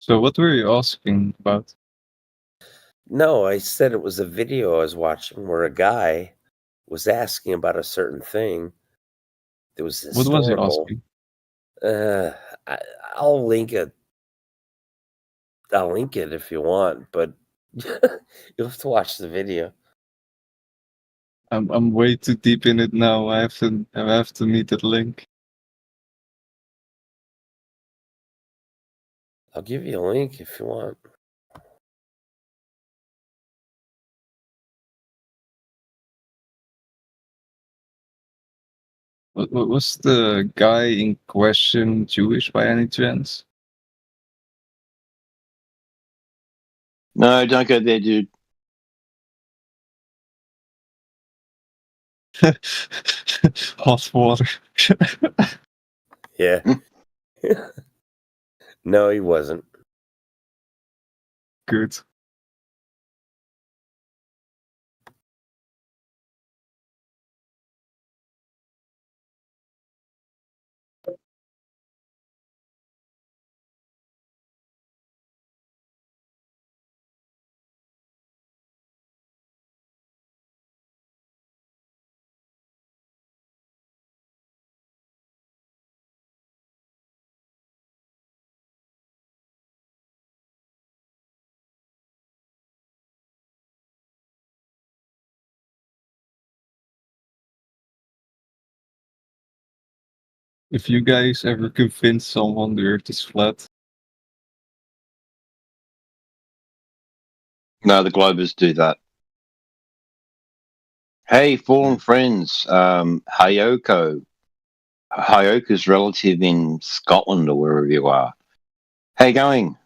So what were you asking about? No, I said it was a video I was watching where a guy was asking about a certain thing. That was historical. What was he asking? I'll link it. I'll link it if you want, but you'll have to watch the video. I'm way too deep in it now. I have to meet that link. I'll give you a link if you want. What was the guy in question Jewish by any chance? No, don't go there, dude. Hot water. Yeah. No, he wasn't. Good. If you guys ever convince someone the Earth is flat, No, the Globers do that. Hey, fallen friends, Hayoko. Hayoko's relative in Scotland or wherever you are. How you going?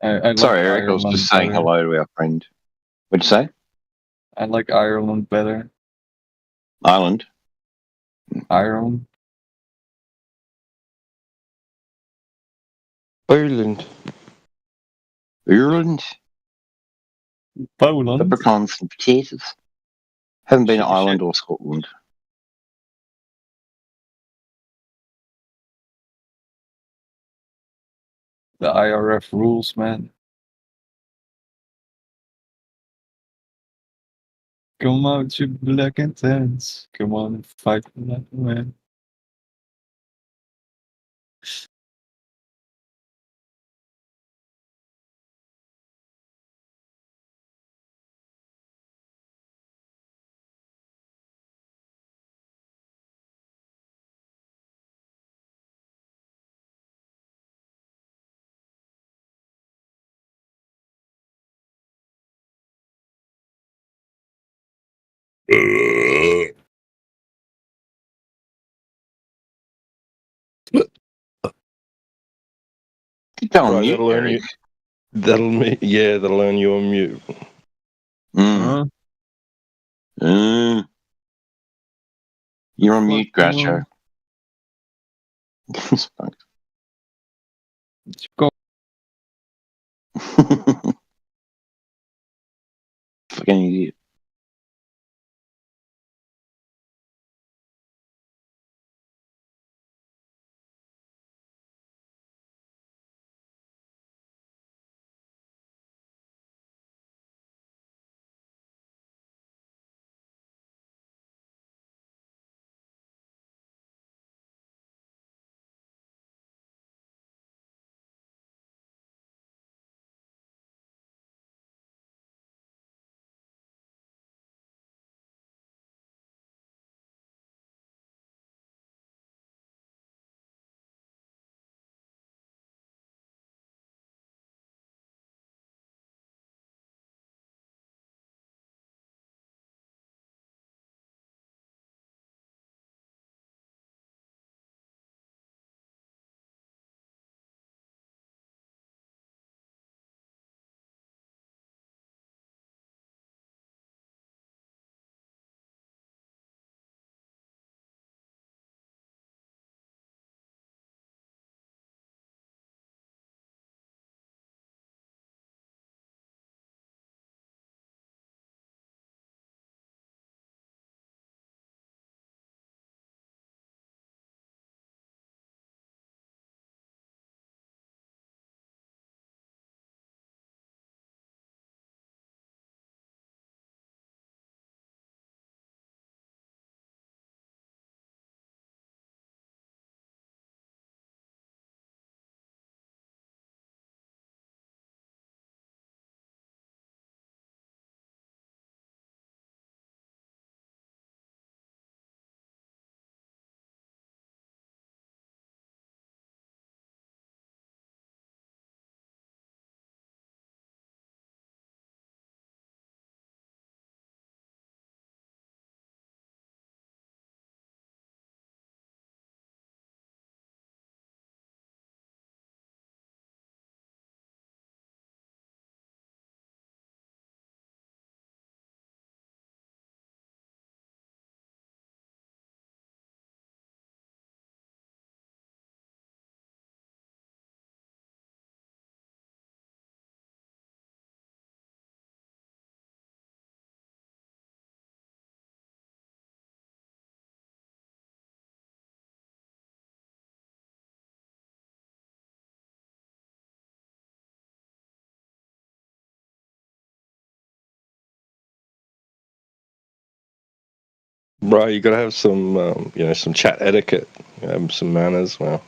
I Sorry, like Eric, I was Ireland just saying better. hello to our friend. What'd you say? I like Ireland better. Ireland? Ireland. Ireland. Ireland? Poland. Leprechauns and potatoes. Haven't been to Ireland or Scotland. The IRF rules, man. Come out, you black and tans. Come on and fight for that man. Get on Right, mute, that'll learn Eric. you. That'll learn you on mute. Mm. You're on mute, Groucho. Go. Fucking idiot. Right, you got to have some, some chat etiquette, some manners. Well,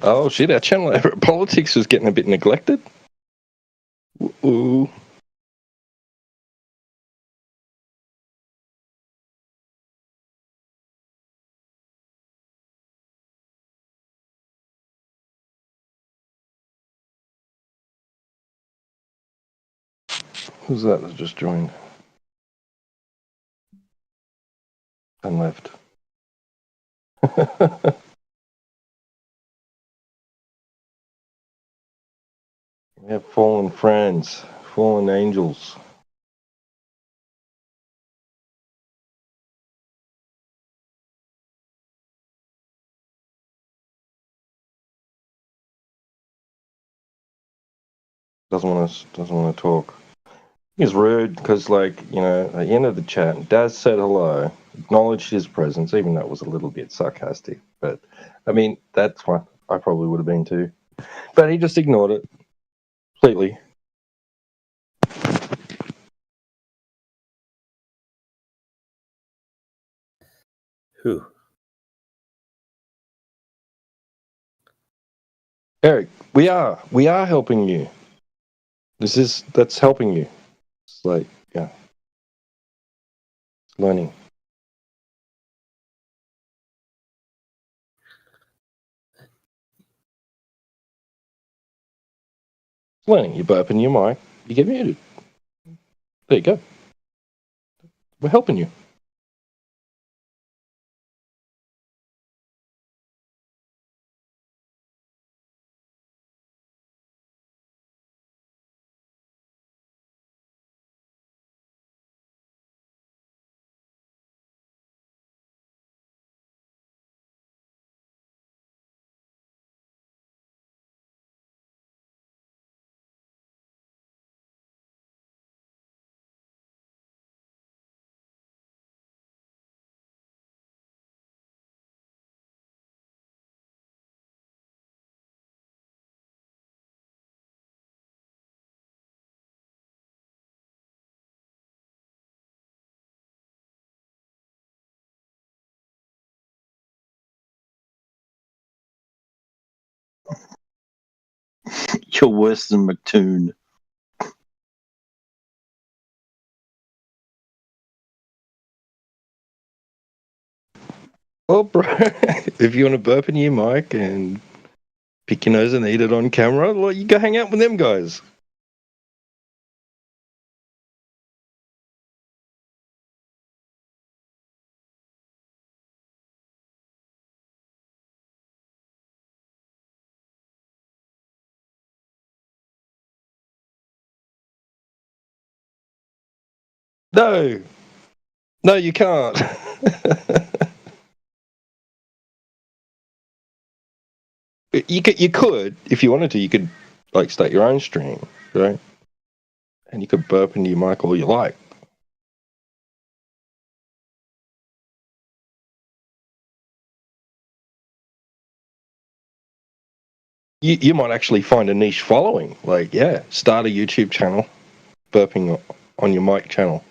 oh shit, our channel over at Politics was getting a bit neglected. Ooh. Who's that that just joined and left? We have fallen friends, fallen angels. Doesn't want to talk. He's rude because, at the end of the chat, Daz said hello, acknowledged his presence, even though it was a little bit sarcastic. But I mean, that's fine. I probably would have been too. But he just ignored it completely. Who? Eric, we are helping you. That's helping you. It's learning. Learning. You open your mic, you get muted. There you go. We're helping you. You're worse than McToon. Well, bro, if you want to burp in your mic and pick your nose and eat it on camera, you go hang out with them guys. No, you can't. You could, if you wanted to, you could start your own stream, right? And you could burp into your mic all you like. You might actually find a niche following. Start a YouTube channel, burping on your mic channel.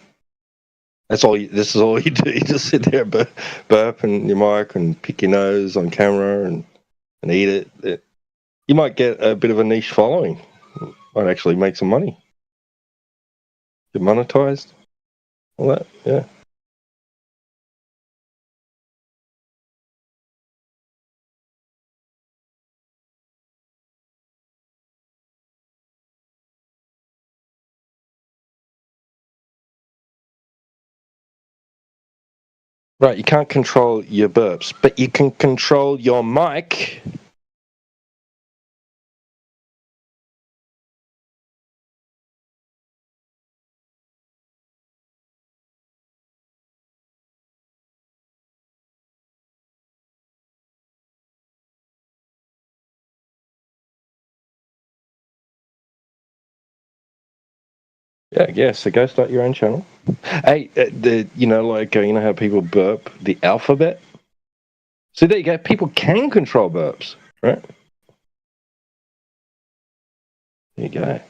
This is all you do. You just sit there, burp in your mic and pick your nose on camera and eat it. You might get a bit of a niche following. Might actually make some money. Get monetized. All that, yeah. Right, you can't control your burps, but you can control your mic. Yeah. So go start your own channel. Hey, you know how people burp the alphabet. So there you go. People can control burps, right? There you go.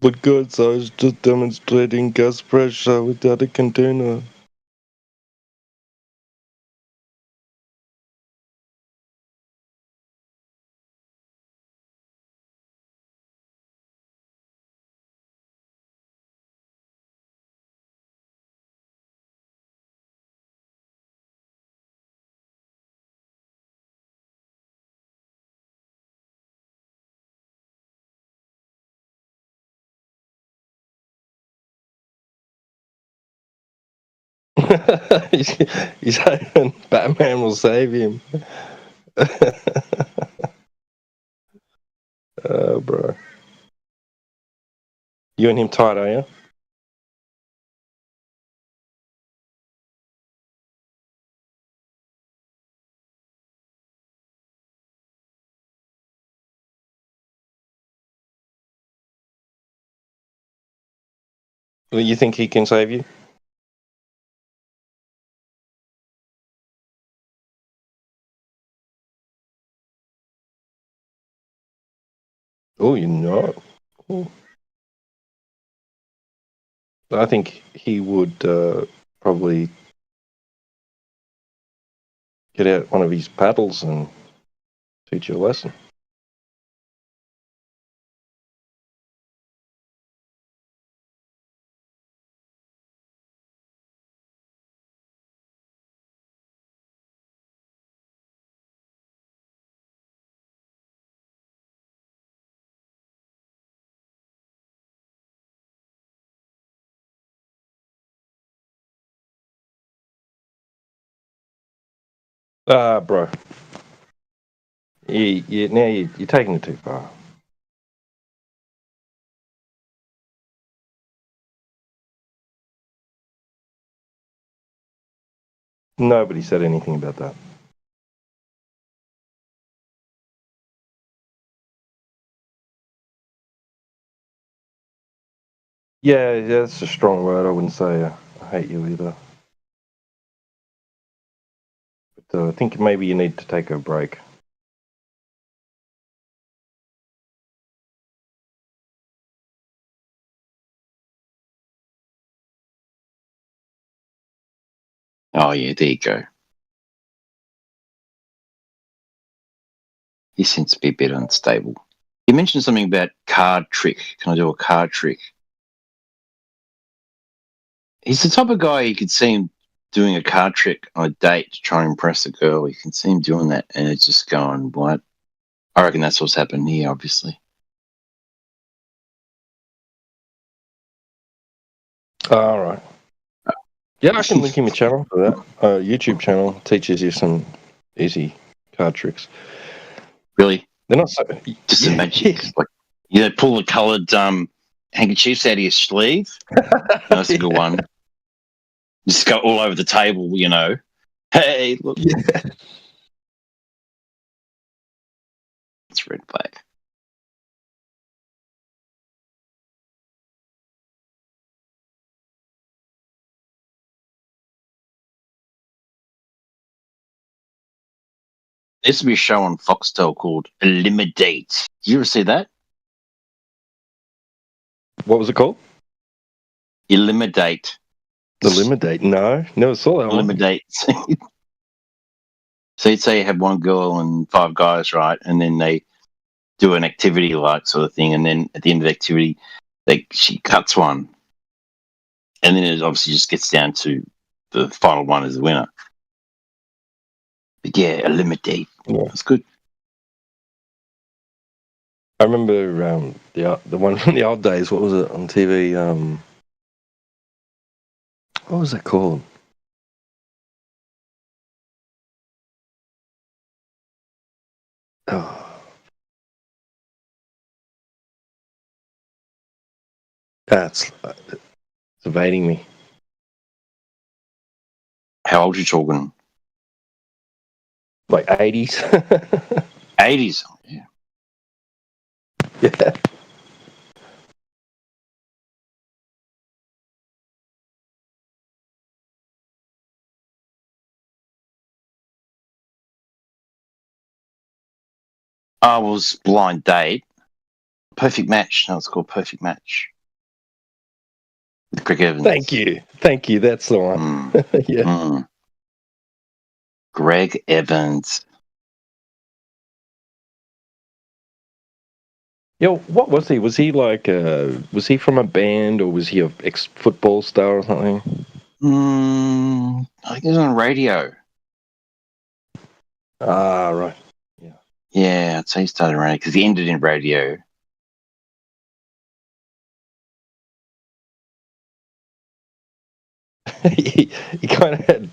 But good, so I was just demonstrating gas pressure without a container. He's hoping Batman will save him. Oh, bro. You and him tight, are you? Well, you think he can save you? Oh, you're not. Cool. I think he would probably get out one of his paddles and teach you a lesson. Ah, bro. Now you're taking it too far. Nobody said anything about that. Yeah, that's a strong word. I wouldn't say I hate you either. But I think maybe you need to take a break. Oh, yeah, there you go. He seems to be a bit unstable. You mentioned something about card trick. Can I do a card trick? He's the type of guy you could see him doing a card trick on a date to try and impress a girl. You can see him doing that, and it's just going, what? I reckon that's what's happened here, obviously. All right. Yeah, I can link him a channel for that. YouTube channel teaches you some easy card tricks. Really? They're not so... Just the magic. Like, pull the coloured handkerchiefs out of your sleeve. That's a good one. Just go all over the table, Hey, look. Yeah. It's red flag. There used to be a show on Foxtel called Eliminate. Did you ever see that? What was it called? Eliminate. Eliminate? No, never saw that one. Eliminate. So you'd say you have one girl and 5 guys, right? And then they do an activity like sort of thing, and then at the end of the activity, she cuts one, and then it obviously just gets down to the final one as the winner. But yeah, eliminate. Yeah. That's good. I remember the one from the old days. What was it on TV? What was that called? Oh. It's evading me. How old are you talking? Like 80s. 80s. Yeah. Yeah. I was Blind Date. Perfect Match. No, it's called Perfect Match. With Greg Evans. Thank you. That's the one. Yeah. Greg Evans. Yo, what was he? Was he like was he from a band, or was he a ex-football star or something? I think he was on radio. Ah, right. Yeah, I'd say he started radio because he ended in radio. he kind of had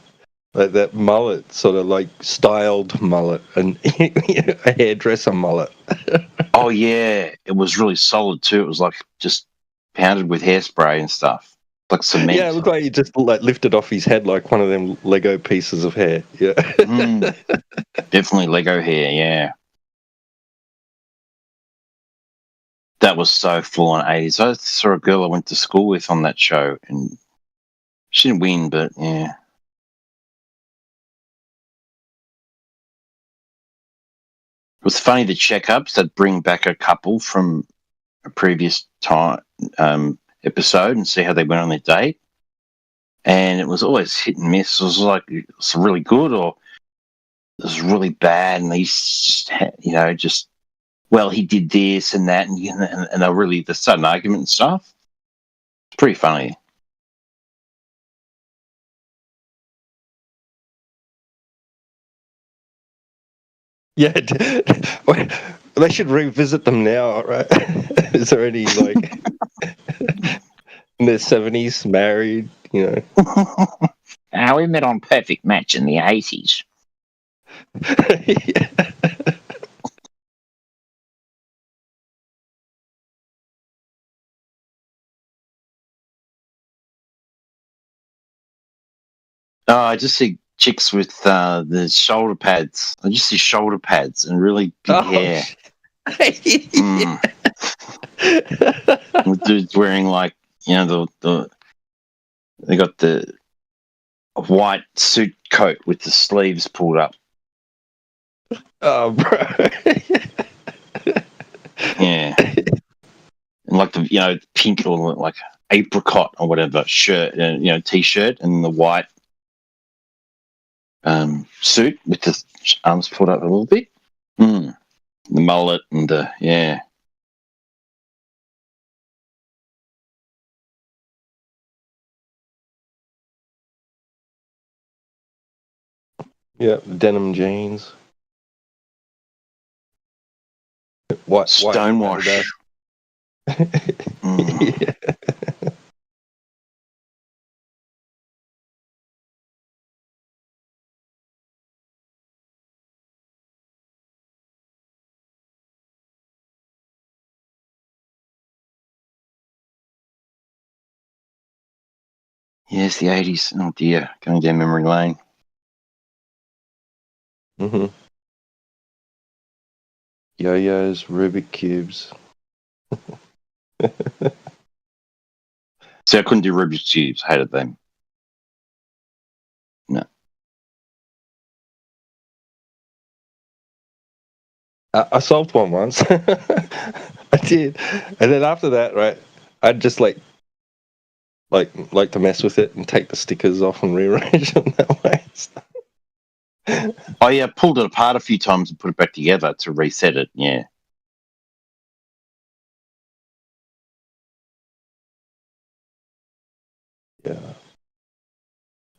like that mullet, sort of like styled mullet, and a hairdresser mullet. Oh yeah, it was really solid too. It was like just pounded with hairspray and stuff, like cement. Yeah, it looked like he just like lifted off his head like one of them Lego pieces of hair. Yeah, definitely Lego hair. Yeah, that was so full on 80s. I saw a girl I went to school with on that show, and she didn't win, but yeah. It was funny, the checkups that bring back a couple from a previous time episode and see how they went on their date. And it was always hit and miss. It was like it's really good or it was really bad. And they just, well, he did this and that. And they're really the sudden argument and stuff. It's pretty funny. yeah. They should revisit them now, right? Is there any like in their 70s, married? You know, we met on Perfect Match in the 80s. I just see chicks with the shoulder pads. I just see shoulder pads and really big hair. With dudes wearing like, they got the white suit coat with the sleeves pulled up. Oh, bro. Yeah. And like the, pink or like apricot or whatever shirt, t-shirt and the white suit with the arms pulled up a little bit. The mullet and yeah. Yeah, denim jeans. What? Stonewash. Yeah. Yes, the 80s. Oh dear, going down memory lane. Yo-yos, Rubik cubes. See, I couldn't do Rubik's cubes. Hated them. No. I solved one once. I did, and then after that, right, I'd just like to mess with it and take the stickers off and rearrange them that way. I pulled it apart a few times and put it back together to reset it. Yeah. Yeah.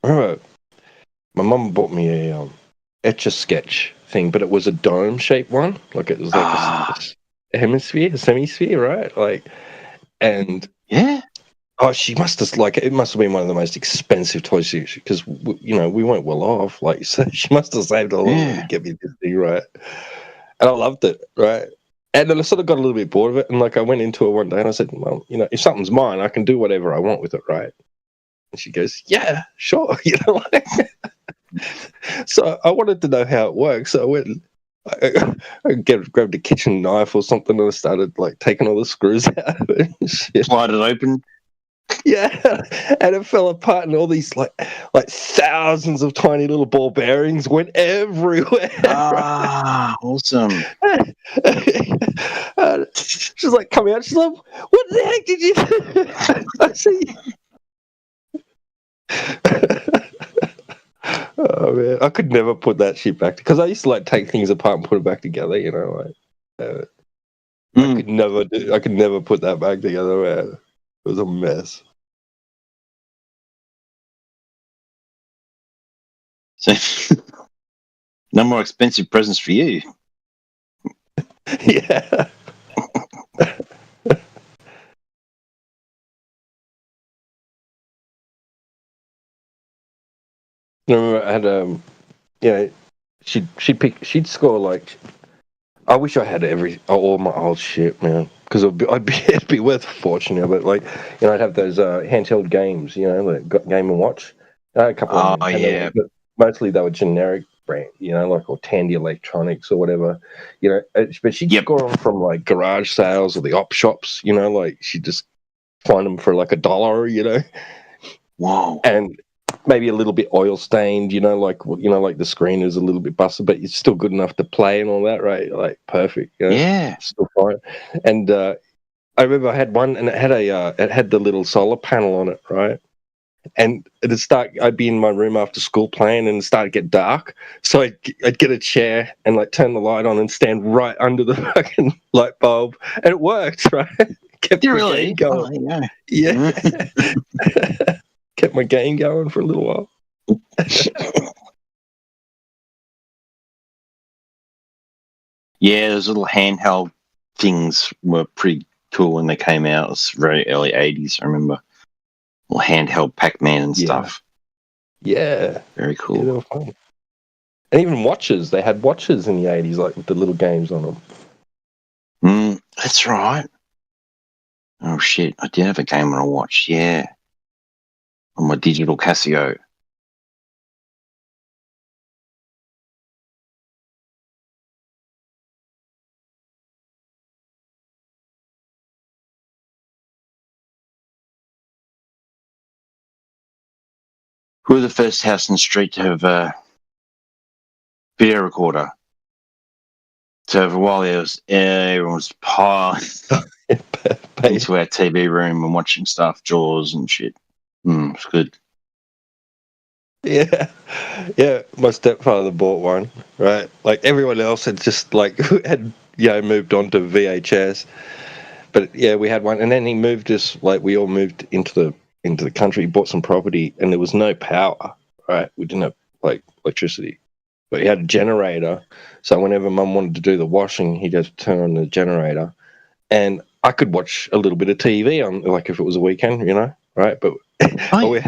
I remember my mum bought me a Etch-a-Sketch thing, but it was a dome-shaped one. Like it was like a hemisphere, a semi-sphere, right? Like, and yeah. Oh, she must have it must have been one of the most expensive toys because we weren't well off. Like, so she must have saved a lot of money to get me this thing, right? And I loved it, right? And then I sort of got a little bit bored of it, and like I went into it one day and I said, "Well, if something's mine, I can do whatever I want with it, right?" And she goes, "Yeah, sure," like. So I wanted to know how it works. So I went. I grabbed a kitchen knife or something and I started like taking all the screws out of it and shit. Slide it open. Yeah, and it fell apart, and all these like thousands of tiny little ball bearings went everywhere. Ah, awesome! She's like coming out. She's like, "What the heck did you do?" I see. Oh man, I could never put that shit back because I used to like take things apart and put it back together. I could never do. I could never put that back together, man. It was a mess. So, no more expensive presents for you. Yeah. I remember I had she'd score like. I wish I had all my old shit, man, because it'd be worth a fortune. But like, I'd have those handheld games, like Game and Watch. I had a couple of them. Yeah. But mostly they were generic brand, like or Tandy Electronics or whatever, But she'd score them from like garage sales or the op shops, like she'd just find them for like $1, Wow. And maybe a little bit oil stained, like the screen is a little bit busted, but it's still good enough to play and all that, right? Like perfect. Yeah. Still fine. And I remember I had one, and it had the little solar panel on it, right? And I'd be in my room after school playing, and it started to get dark. So I'd get a chair and like turn the light on and stand right under the fucking light bulb, and it worked, right? Kept the game going. Oh, yeah. Kept my game going for a little while. Yeah, those little handheld things were pretty cool when they came out. It was very early 80s, I remember. Little handheld Pac-Man and stuff. Yeah. Very cool. Yeah, they were fun. And even watches. They had watches in the 80s, like with the little games on them. That's right. Oh, shit. I did have a game on a watch, yeah. On my digital Casio. We were the first house in the street to have a video recorder. So for a while everyone was piling into our TV room and watching stuff, Jaws and shit. It's good. Yeah. My stepfather bought one, right? Like everyone else had just like moved on to VHS, but yeah, we had one, and then he moved us. Like we all moved into the country, bought some property, and there was no power, right? We didn't have like electricity, but he had a generator. So whenever Mum wanted to do the washing, he'd just turn on the generator, and I could watch a little bit of TV on, like if it was a weekend, right? But we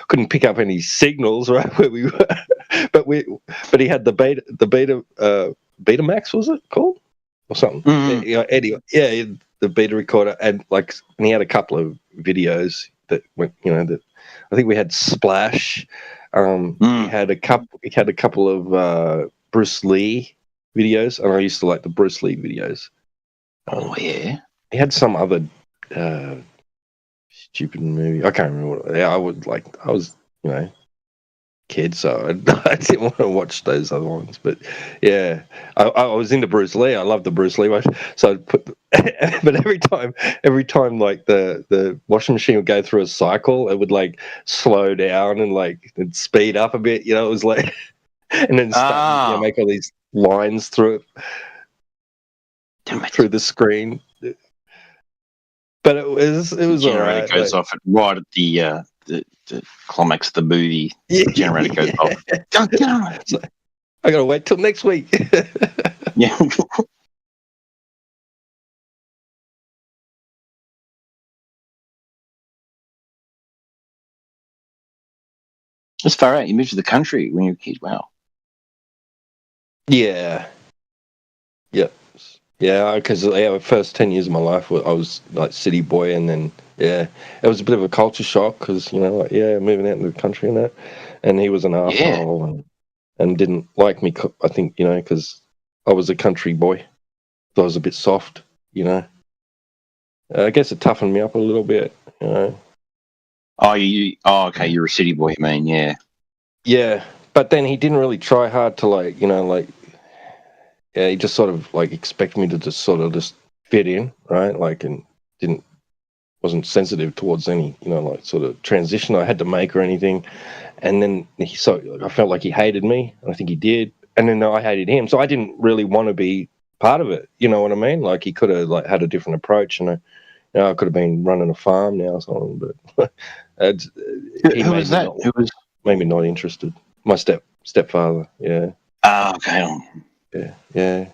couldn't pick up any signals, right, where we were. but he had the Betamax, was it called, or something? Anyway, the beta recorder, and he had a couple of videos that went, that I think we had Splash. He had a couple of Bruce Lee videos, and I used to like the Bruce Lee videos. Oh yeah. He had some other stupid movie. I can't remember what. Yeah, I was kid, so I didn't want to watch those other ones. But yeah, I was into Bruce Lee. I loved the Bruce Lee one. So I'd put, but every time like the washing machine would go through a cycle, it would like slow down and like it'd speed up a bit. It was like and then start, make all these lines through it, through the screen. But it was generator alright. goes off right at the climax of the movie. The generator goes off. I gotta wait till next week. Yeah. That's far out. You moved to the country when you were a kid. Wow. Yeah. Yep. Yeah, because the first 10 years of my life, I was like city boy, and then it was a bit of a culture shock because moving out into the country and that, and he was an asshole and didn't like me. I think because I was a country boy, so I was a bit soft. I guess it toughened me up a little bit. Okay, you're a city boy, you mean? Yeah. Yeah, but then he didn't really try hard to he just sort of expect me to just fit in, right? And wasn't sensitive towards any sort of transition I had to make or anything. And then I felt like he hated me, and I think he did. And then I hated him, so I didn't really want to be part of it. You know what I mean? He could have had a different approach, and I could have been running a farm now or something. But who was that? Who was made me not interested? My stepfather. Yeah. Okay. Yeah.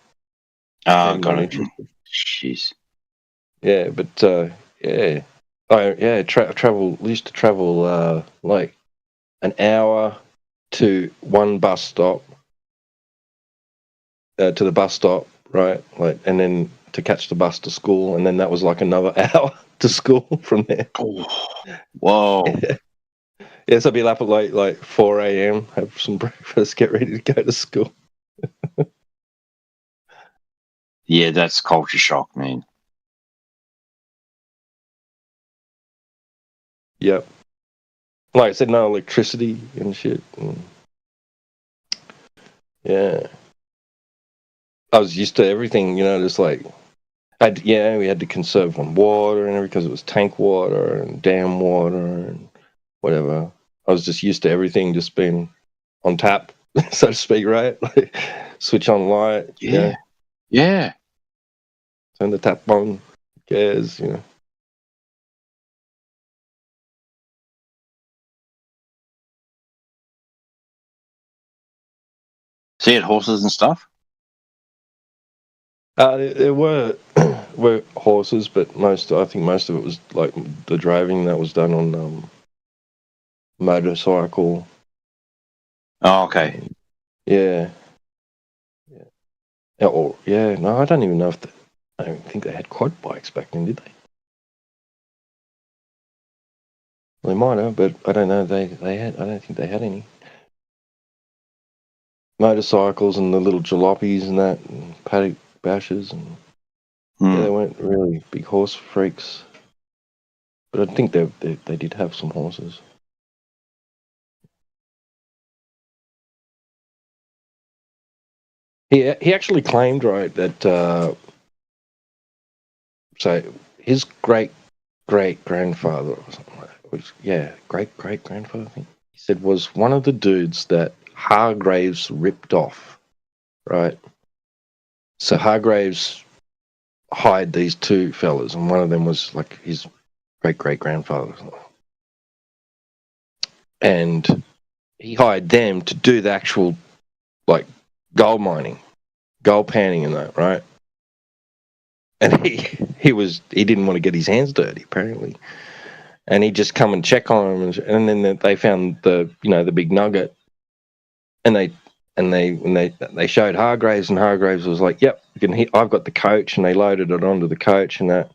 Got it. Jeez. Yeah, but used to travel an hour to one bus stop, to the bus stop, right? And then to catch the bus to school, and then that was another hour to school from there. Whoa. Yeah, so I'd be up at 4 a.m., have some breakfast, get ready to go to school. Yeah, that's culture shock, man. Yep. Like I said, no electricity and shit. Yeah. I was used to everything, just we had to conserve on water and everything because it was tank water and dam water and whatever. I was just used to everything just being on tap, so to speak, right? Switch on light. Yeah. Turn the tap on. Cares, So you had horses and stuff? There were horses, but I think most of it was the driving that was done on motorcycle. Oh, okay. Yeah. No, I don't even know I don't think they had quad bikes back then, did they? They might have, but I don't know. I don't think they had any motorcycles and the little jalopies and that, and paddock bashes, and they weren't really big horse freaks. But I think they did have some horses. He actually claimed, right, that so his great grandfather or something like that, great grandfather, I think he said, was one of the dudes that Hargraves ripped off, right? So Hargraves hired these two fellas, and one of them was his great grandfather, and he hired them to do the actual gold mining, gold panning and that, right? And he didn't want to get his hands dirty apparently, and he'd just come and check on him, and then they found the big nugget, and they showed Hargraves, and Hargraves was like, "Yep, I've got the coach," and they loaded it onto the coach and that,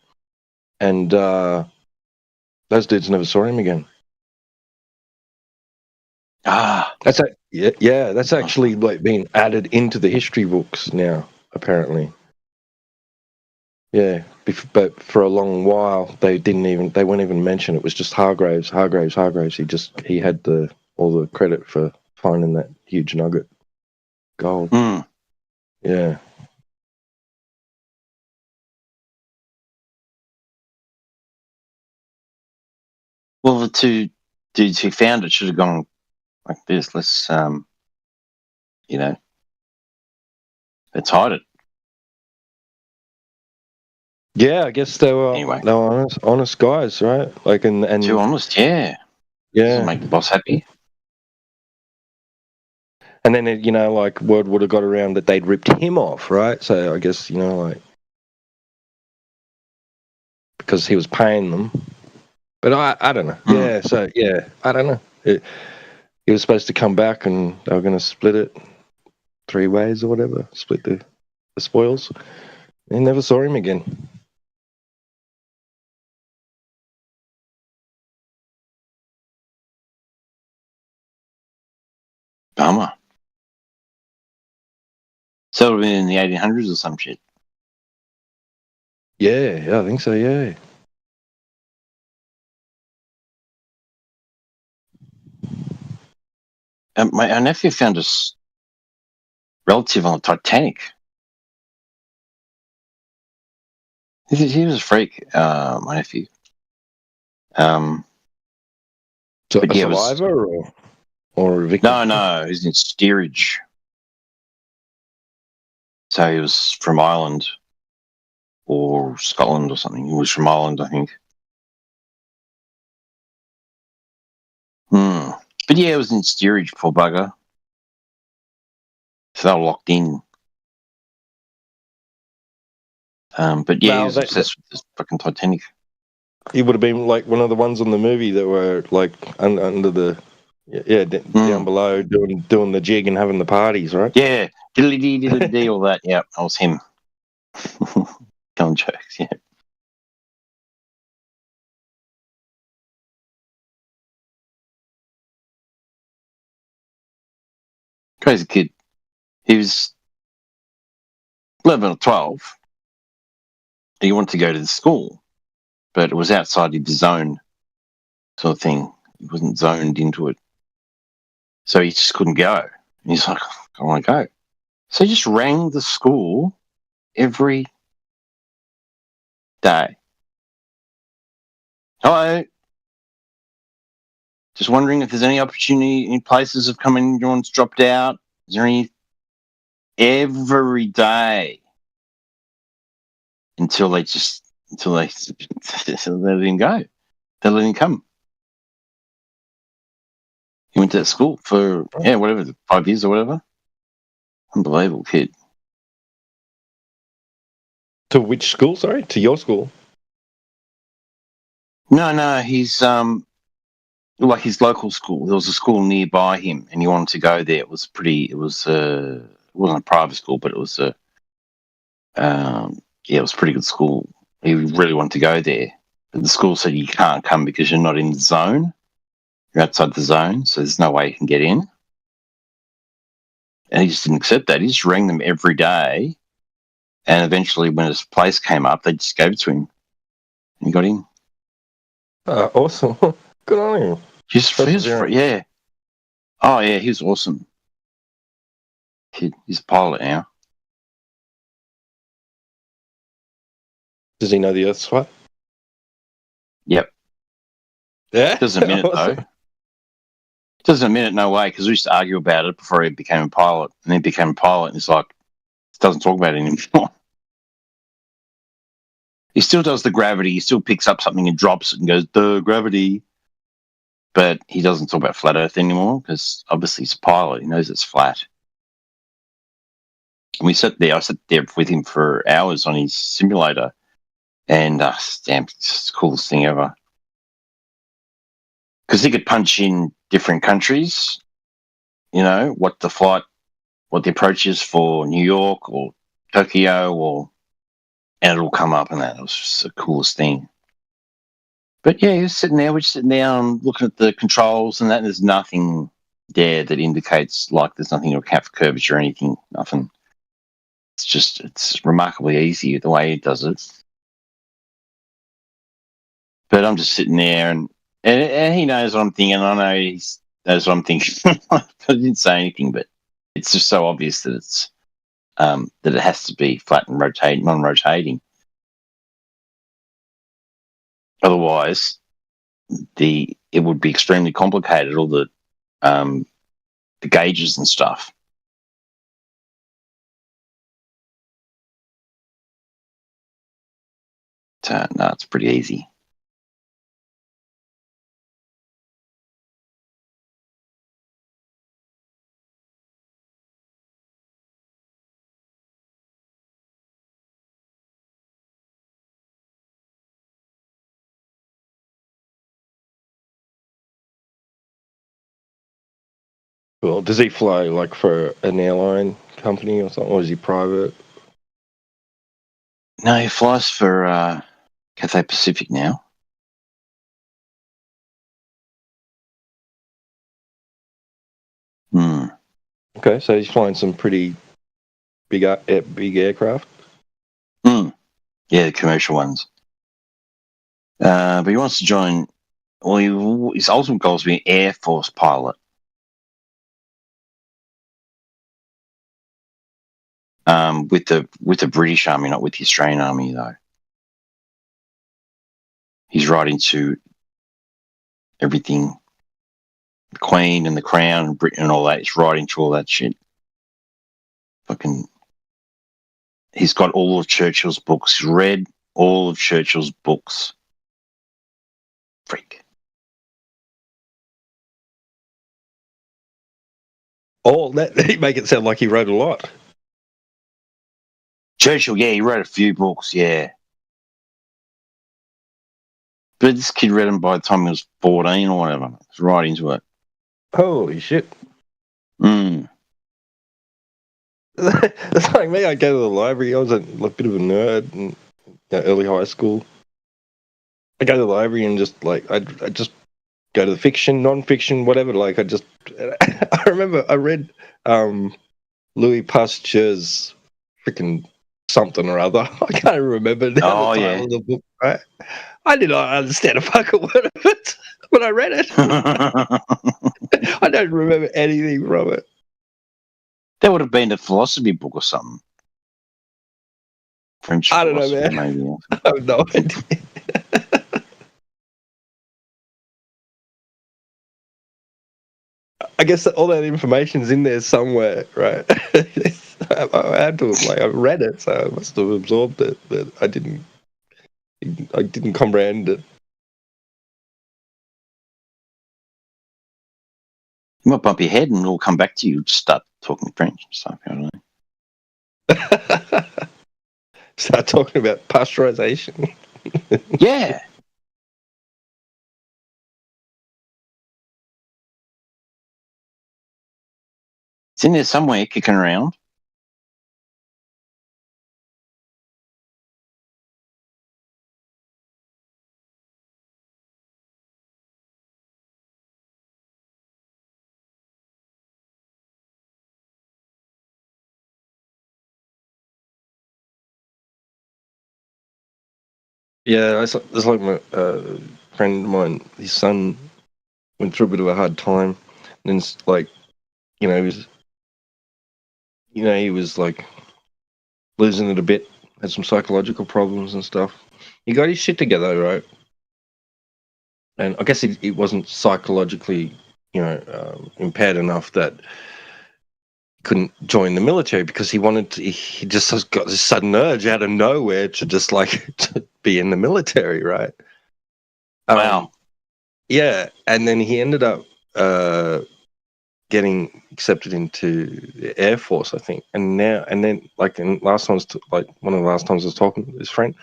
and those dudes never saw him again. That's that's actually being added into the history books now, apparently. Yeah, but for a long while they wouldn't even mention it. It was just Hargraves. He had all the credit for finding that huge nugget gold. Yeah. Well, the two dudes who found it should have gone like this. Let's You know, let's hide it. Yeah, I guess they were honest guys, right? Like and too honest, yeah. Yeah. Doesn't make the boss happy. And then you know, like word would have got around that they'd ripped him off, right? So I guess, you know, like because he was paying them. But I don't know. Yeah, so yeah, I don't know. He was supposed to come back and they were going to split it 3 ways or whatever, split the spoils. They never saw him again. Bummer. So it would have been in the 1800s or some shit. Yeah, I think so, yeah. My nephew found a relative on the Titanic. He was a freak, my nephew. So but a yeah, survivor or a victim? No, he was in steerage. So he was from Ireland or Scotland or something. He was from Ireland, I think. But yeah, it was in steerage, poor bugger. So they were locked in. But yeah, he was obsessed with this fucking Titanic. He would have been like one of the ones on the movie that were like under the down below doing the jig and having the parties, right? Yeah, diddly-dee, all that. Yeah, that was him. Telling jokes, yeah. Crazy kid. He was 11 or 12. He wanted to go to the school, but it was outside the zone sort of thing. He wasn't zoned into it. So he just couldn't go. And he's like, I want to go. So he just rang the school every day. Hello. Just wondering if there's any opportunity, any places have come in, everyone's dropped out. Is there any? Every day. Until they let him go. They let him come. He went to that school for, whatever, 5 years or whatever. Unbelievable kid. To which school, sorry? To your school? No, he's like his local school. There was a school nearby him and he wanted to go there. It wasn't a private school, but it was it was a pretty good school. He really wanted to go there. But the school said you can't come because you're not in the zone. You're outside the zone, so there's no way you can get in. And he just didn't accept that. He just rang them every day. And eventually, when his place came up, they just gave it to him. And he got in. Awesome. Good on him. Yeah. Oh, yeah, he was awesome. Kid, he's a pilot now. Does he know the Earth's flat? Yep. Yeah? Doesn't admit it, though. Doesn't admit it, no way, because we used to argue about it before he became a pilot. And then he became a pilot, and he's like, doesn't talk about it anymore. He still does the gravity. He still picks up something and drops it and goes, duh, gravity. But he doesn't talk about flat Earth anymore, because obviously he's a pilot. He knows it's flat. And I sat there with him for hours on his simulator. And, damn, it's the coolest thing ever. Because he could punch in different countries, you know, what the approach is for New York or Tokyo, and it'll come up, and that was just the coolest thing. But yeah, he was sitting there, we're just sitting down looking at the controls and that, and there's nothing there that indicates like there's nothing to account for curvature or anything, nothing. It's remarkably easy the way he does it. But I'm just sitting there and he knows what I'm thinking. I know he knows what I'm thinking. I didn't say anything, but it's just so obvious that it's that it has to be flat and non-rotating. Otherwise, it would be extremely complicated. All the gauges and stuff. no, it's pretty easy. Well, does he fly like for an airline company or something, or is he private? No, he flies for Cathay Pacific now. Okay, so he's flying some pretty big aircraft. Yeah, the commercial ones. But he wants to join. Well, his ultimate goal is to be an Air Force pilot. With the British Army, not with the Australian Army, though. He's right into everything, the Queen and the Crown and Britain and all that. He's right into all that shit. He's got all of Churchill's books. He's read all of Churchill's books. Freak. Oh, he make it sound like he wrote a lot. Churchill, yeah, he wrote a few books, yeah. But this kid read them by the time he was 14 or whatever. He's right into it. Holy shit. That's like me. I go to the library. I was a bit of a nerd in early high school. I go to the library and just like I just go to the fiction, non-fiction, whatever. Like I remember I read Louis Pasteur's freaking something or other. I can't remember now the title of the book. Right? I did not understand a fucking word of it when I read it. I don't remember anything from it. That would have been a philosophy book or something. French. I don't know, man. Maybe. I have no idea. I guess all that information's in there somewhere, right? I had to I read it, so I must have absorbed it, but I didn't comprehend it. You might bump your head and it'll come back to you. Just start talking French and stuff. I don't know. Start talking about pasteurization. Yeah. It's in there somewhere, kicking around. Yeah, it's like my friend of mine, his son went through a bit of a hard time, and it's like, he was like losing it a bit, had some psychological problems and stuff. He got his shit together, right? And I guess it wasn't psychologically, impaired enough that he couldn't join the military because he wanted to. He just got this sudden urge out of nowhere to just like to be in the military, right? Wow. Yeah, and then he ended up getting accepted into the Air Force, I think. And then like in one of the last times I was talking to his friend,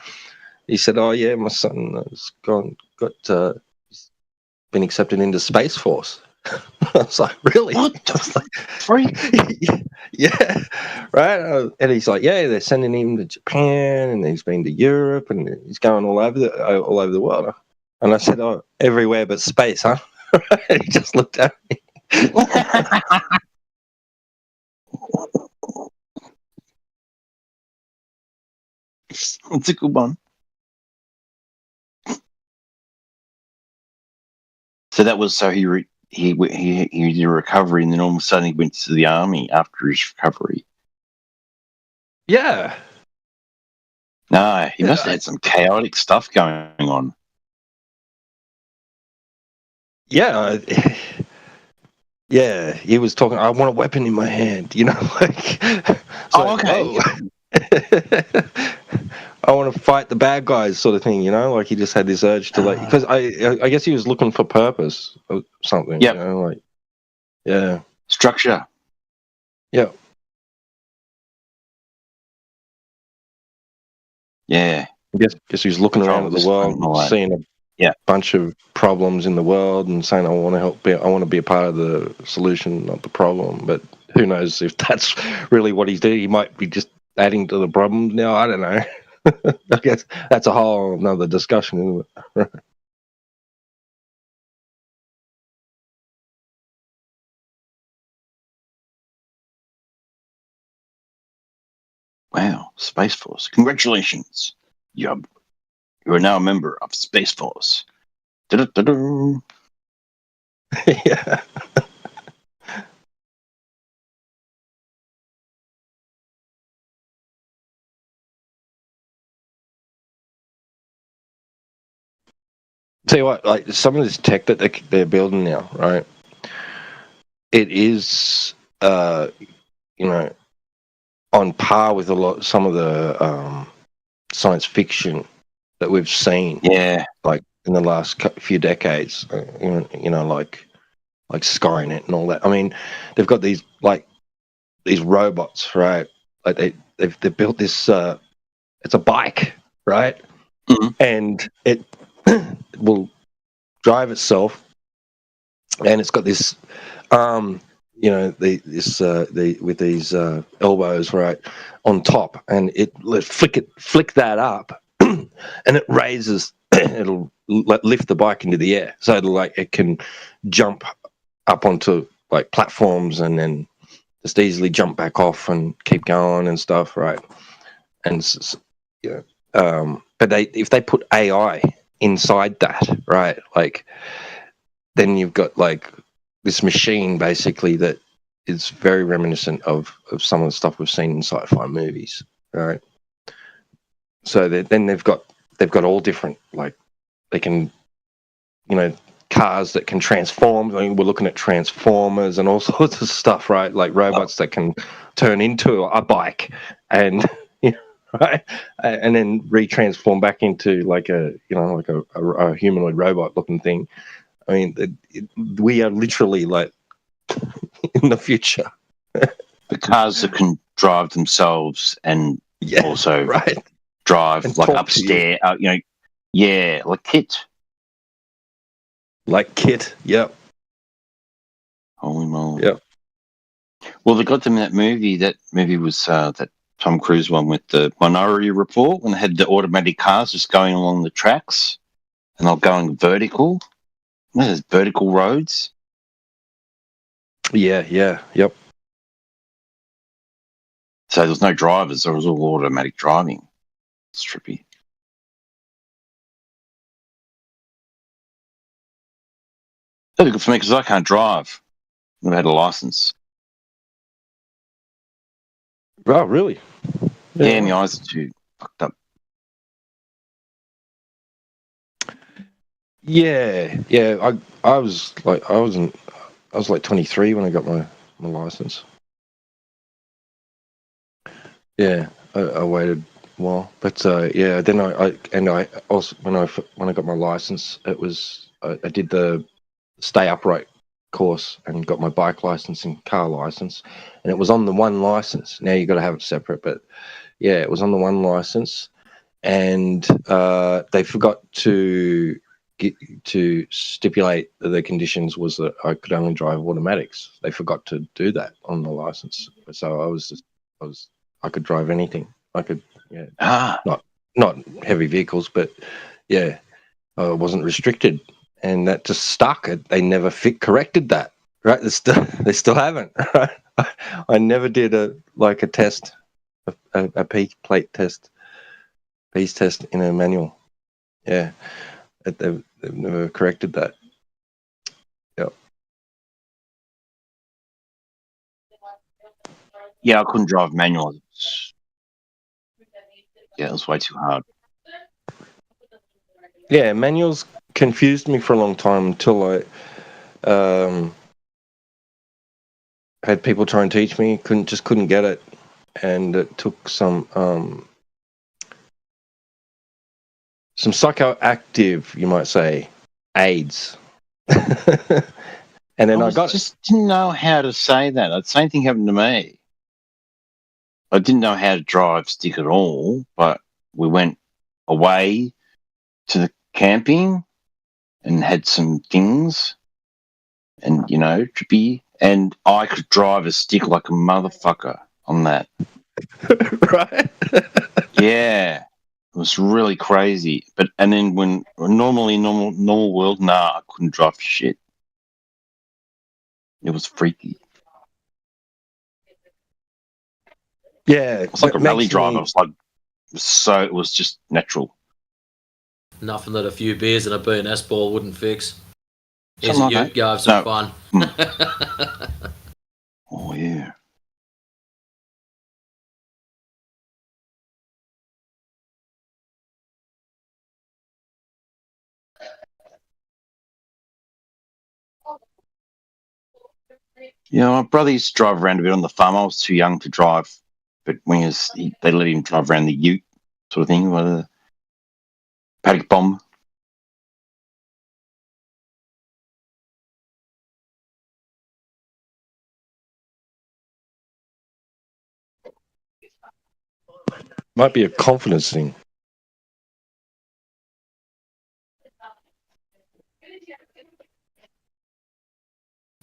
he said, "Oh yeah, my son has been accepted into Space Force." I was like, "Really? What the freak?" Yeah, right. And he's like, "Yeah, they're sending him to Japan, and he's been to Europe, and he's going all over the world." And I said, "Oh, everywhere but space, huh?" And he just looked at me. It's a good one. So that was he did a recovery, and then all of a sudden he went to the army after his recovery. Yeah. No, he must have had some chaotic stuff going on. Yeah. Yeah, he was talking, "I want a weapon in my hand," like. Okay. I want to fight the bad guys, sort of thing. You know, like he just had this urge to like, because I guess he was looking for purpose or something. Yep. You know, like yeah, Structure. yeah. Yeah. I guess he was looking around at the world, seeing a bunch of problems in the world, and saying, "I want to help. I want to be a part of the solution, not the problem." But who knows if that's really what he's doing? He might be just adding to the problems now. I don't know. I guess that's a whole another discussion, isn't it? Wow, Space Force. Congratulations. You are now a member of Space Force. Da-da-da-da. Yeah. Tell you what, like some of this tech that they're building now, right? It is, you know, on par with some of the science fiction that we've seen. Yeah, like in the last few decades. You know, like Skynet and all that. I mean, they've got these robots, right? Like they've built this. It's a bike, right? Mm-hmm. And it will drive itself, and it's got this you know, with these elbows right on top, and flick that up, and it raises. It'll lift the bike into the air, so it can jump up onto like platforms, and then just easily jump back off and keep going and stuff, right? And but if they put AI inside that, right, like then you've got like this machine basically that is very reminiscent of some of the stuff we've seen in sci-fi movies, right? So then they've got all different, like they can, you know, cars that can transform. I mean, we're looking at transformers and all sorts of stuff, right? Like robots that can turn into a bike and right, and then retransform back into like a humanoid robot looking thing. I mean, we are literally like in the future. The cars that can drive themselves and also drive and like upstairs. Like Kit. Like Kit, yep. Holy moly. Yep. Well, they got them in that movie. That movie was that Tom Cruise one with the Minority Report, when they had the automatic cars just going along the tracks, and they're going vertical. You know, there's vertical roads. Yeah, yep. So there was no drivers; there was all automatic driving. It's trippy. That'd be good for me because I can't drive. Never had a license. Oh, really? Yeah, my eyes are too fucked up. Yeah. I was like 23 when I got my license. Yeah, I waited a while, but yeah. Then I also when I got my license, it was I did the stay upright course and got my bike license and car license, and it was on the one license. Now you got to have it separate, but yeah, it was on the one license, and they forgot to stipulate that the conditions was that I could only drive automatics. They forgot to do that on the license, so I could drive anything. I could, not heavy vehicles, but yeah, I wasn't restricted, and that just stuck. They never corrected that. Right, they still haven't. Right, I never did a test, a peak plate test, piece test in a manual. Yeah, they've never corrected that. Yep. Yeah, I couldn't drive manual. Yeah, it was way too hard. Yeah, manuals confused me for a long time until I had people try and teach me. Couldn't get it, and it took some some psychoactive, you might say, aids. And then I just didn't know how to say that. The same thing happened to me. I didn't know how to drive stick at all, but we went away to the camping and had some things and, trippy. And I could drive a stick like a motherfucker on that. Right? Yeah. It was really crazy. And then when normal world, I couldn't drive for shit. It was freaky. Yeah. It was like a rally driver. It was just natural. Nothing that a few beers and a B&S ball wouldn't fix. Something like You that. go have some fun. Oh, yeah. My brother used to drive around a bit on the farm. I was too young to drive, but when they let him drive around the ute sort of thing, the paddock bomb. Might be a confidence thing.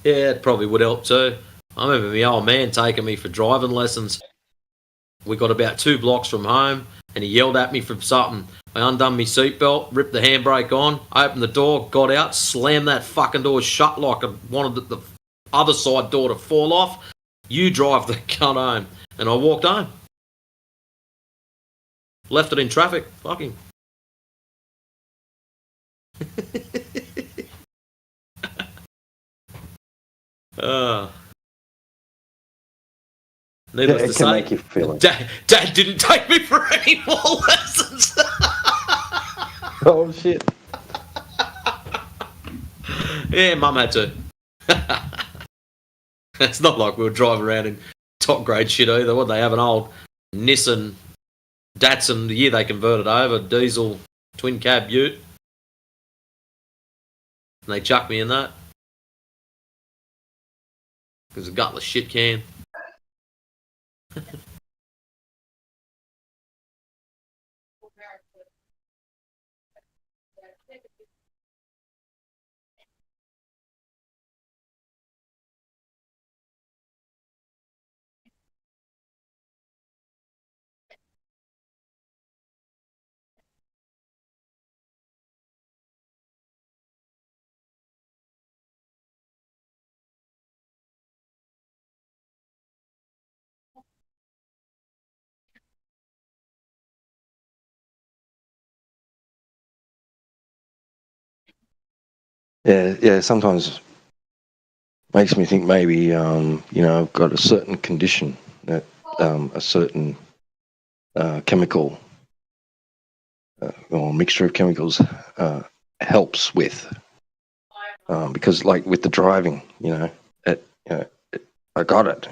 Yeah, it probably would help too. I remember my old man taking me for driving lessons. We got about 2 blocks from home and he yelled at me for something. I undone my seatbelt, ripped the handbrake on, opened the door, got out, slammed that fucking door shut like I wanted the other side door to fall off. You drive the cunt home. And I walked home. Left it in traffic. Fuck him. Needless to say, make you feel it. Dad didn't take me for any more lessons. Oh shit! Yeah, Mum had to. It's not like we were driving around in top grade shit either. What, they have an old Nissan Datsun, the year they converted over, diesel twin cab ute, and they chucked me in that. It was a gutless shit can. Yeah. Sometimes makes me think maybe I've got a certain condition that a certain chemical or mixture of chemicals helps with, because like with the driving, I got it,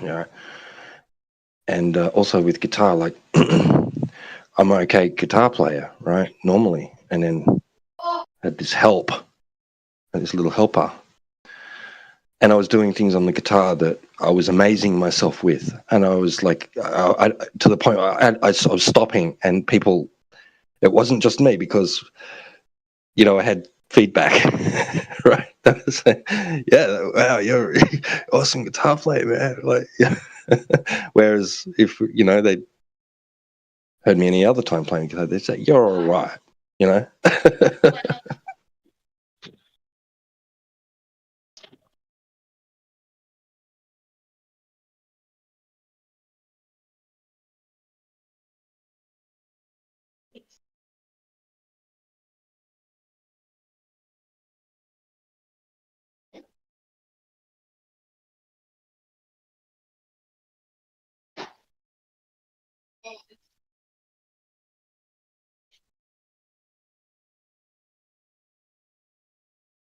and also with guitar, like I'm an okay guitar player, right, normally, and then had this help, this little helper. And I was doing things on the guitar that I was amazing myself with. And I was like, to the point where I was stopping, and people, it wasn't just me, because, I had feedback, right? Yeah, wow, you're an awesome guitar player, man. Like, yeah. Whereas if, they heard me any other time playing guitar, they'd say, you're all right,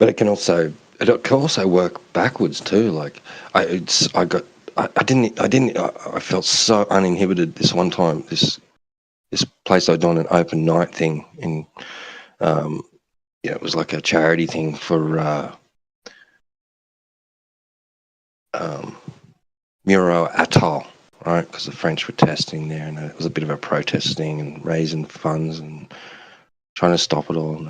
But it can also work backwards too. Like I felt so uninhibited this one time. This place I'd done an open night thing Yeah, it was like a charity thing for Muro Atoll, right? Because the French were testing there, and it was a bit of a protest thing and raising funds and trying to stop it all.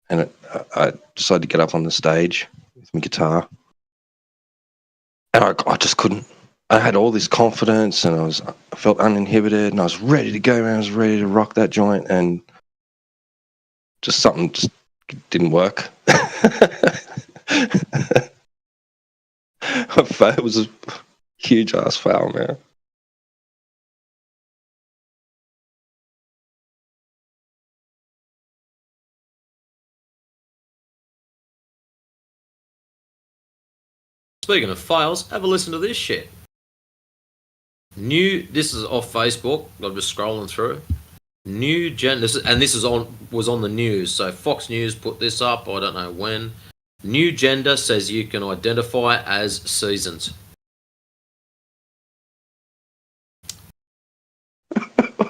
And I decided to get up on the stage with my guitar, and I just couldn't. I had all this confidence, and I felt uninhibited, and I was ready to go, man. I was ready to rock that joint, and just something just didn't work. It was a huge ass foul, man. Speaking of fails, have a listen to this shit. This is off Facebook. I'm just scrolling through. Was on the news. So Fox News put this up. I don't know when. New gender says you can identify as seasons.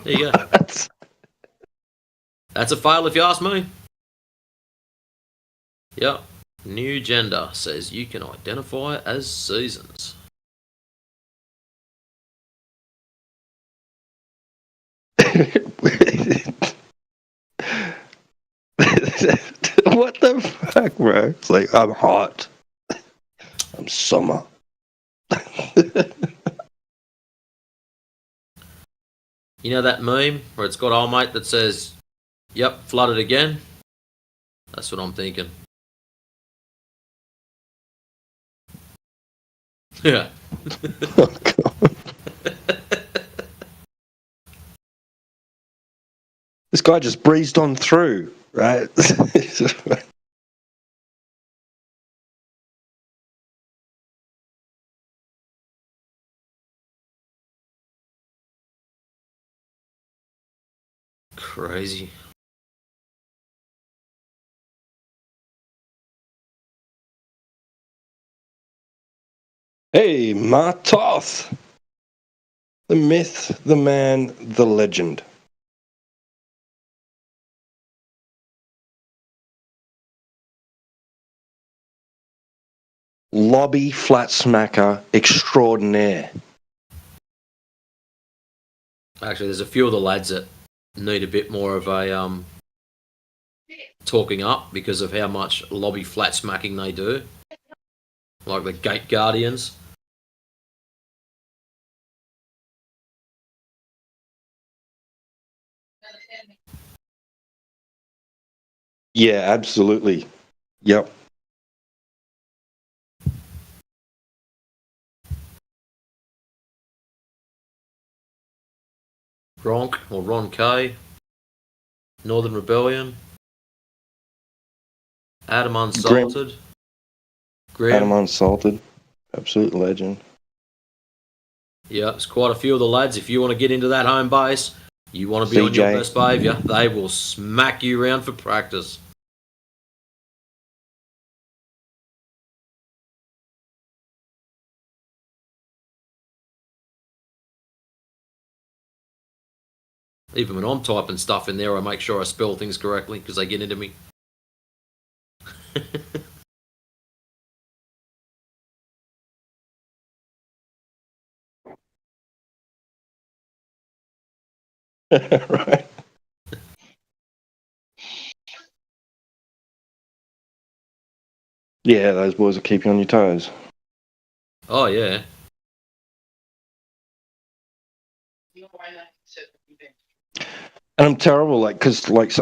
There you go. That's a fail if you ask me. Yep. New gender says you can identify as seasons. What the fuck, bro? It's like, I'm hot. I'm summer. You know that meme where it's got old mate that says, "Yep, flooded again"? That's what I'm thinking. Yeah. Oh, God. This guy just breezed on through, right? Crazy. Hey, Martoth. The myth, the man, the legend. Lobby flat smacker extraordinaire. Actually, there's a few of the lads that need a bit more of a talking up because of how much lobby flat smacking they do. Like the Gate Guardians. Yeah, absolutely. Yep. Gronk or Ron K. Northern Rebellion. Adam Unsalted. Grim. Adam Unsalted. Absolute legend. Yeah, it's quite a few of the lads. If you want to get into that home base, you want to be on your best behaviour, they will smack you around for practice. Even when I'm typing stuff in there, I make sure I spell things correctly because they get into me. Right. Yeah, those boys will keep you on your toes. Oh, yeah. And I'm terrible, like, because, like,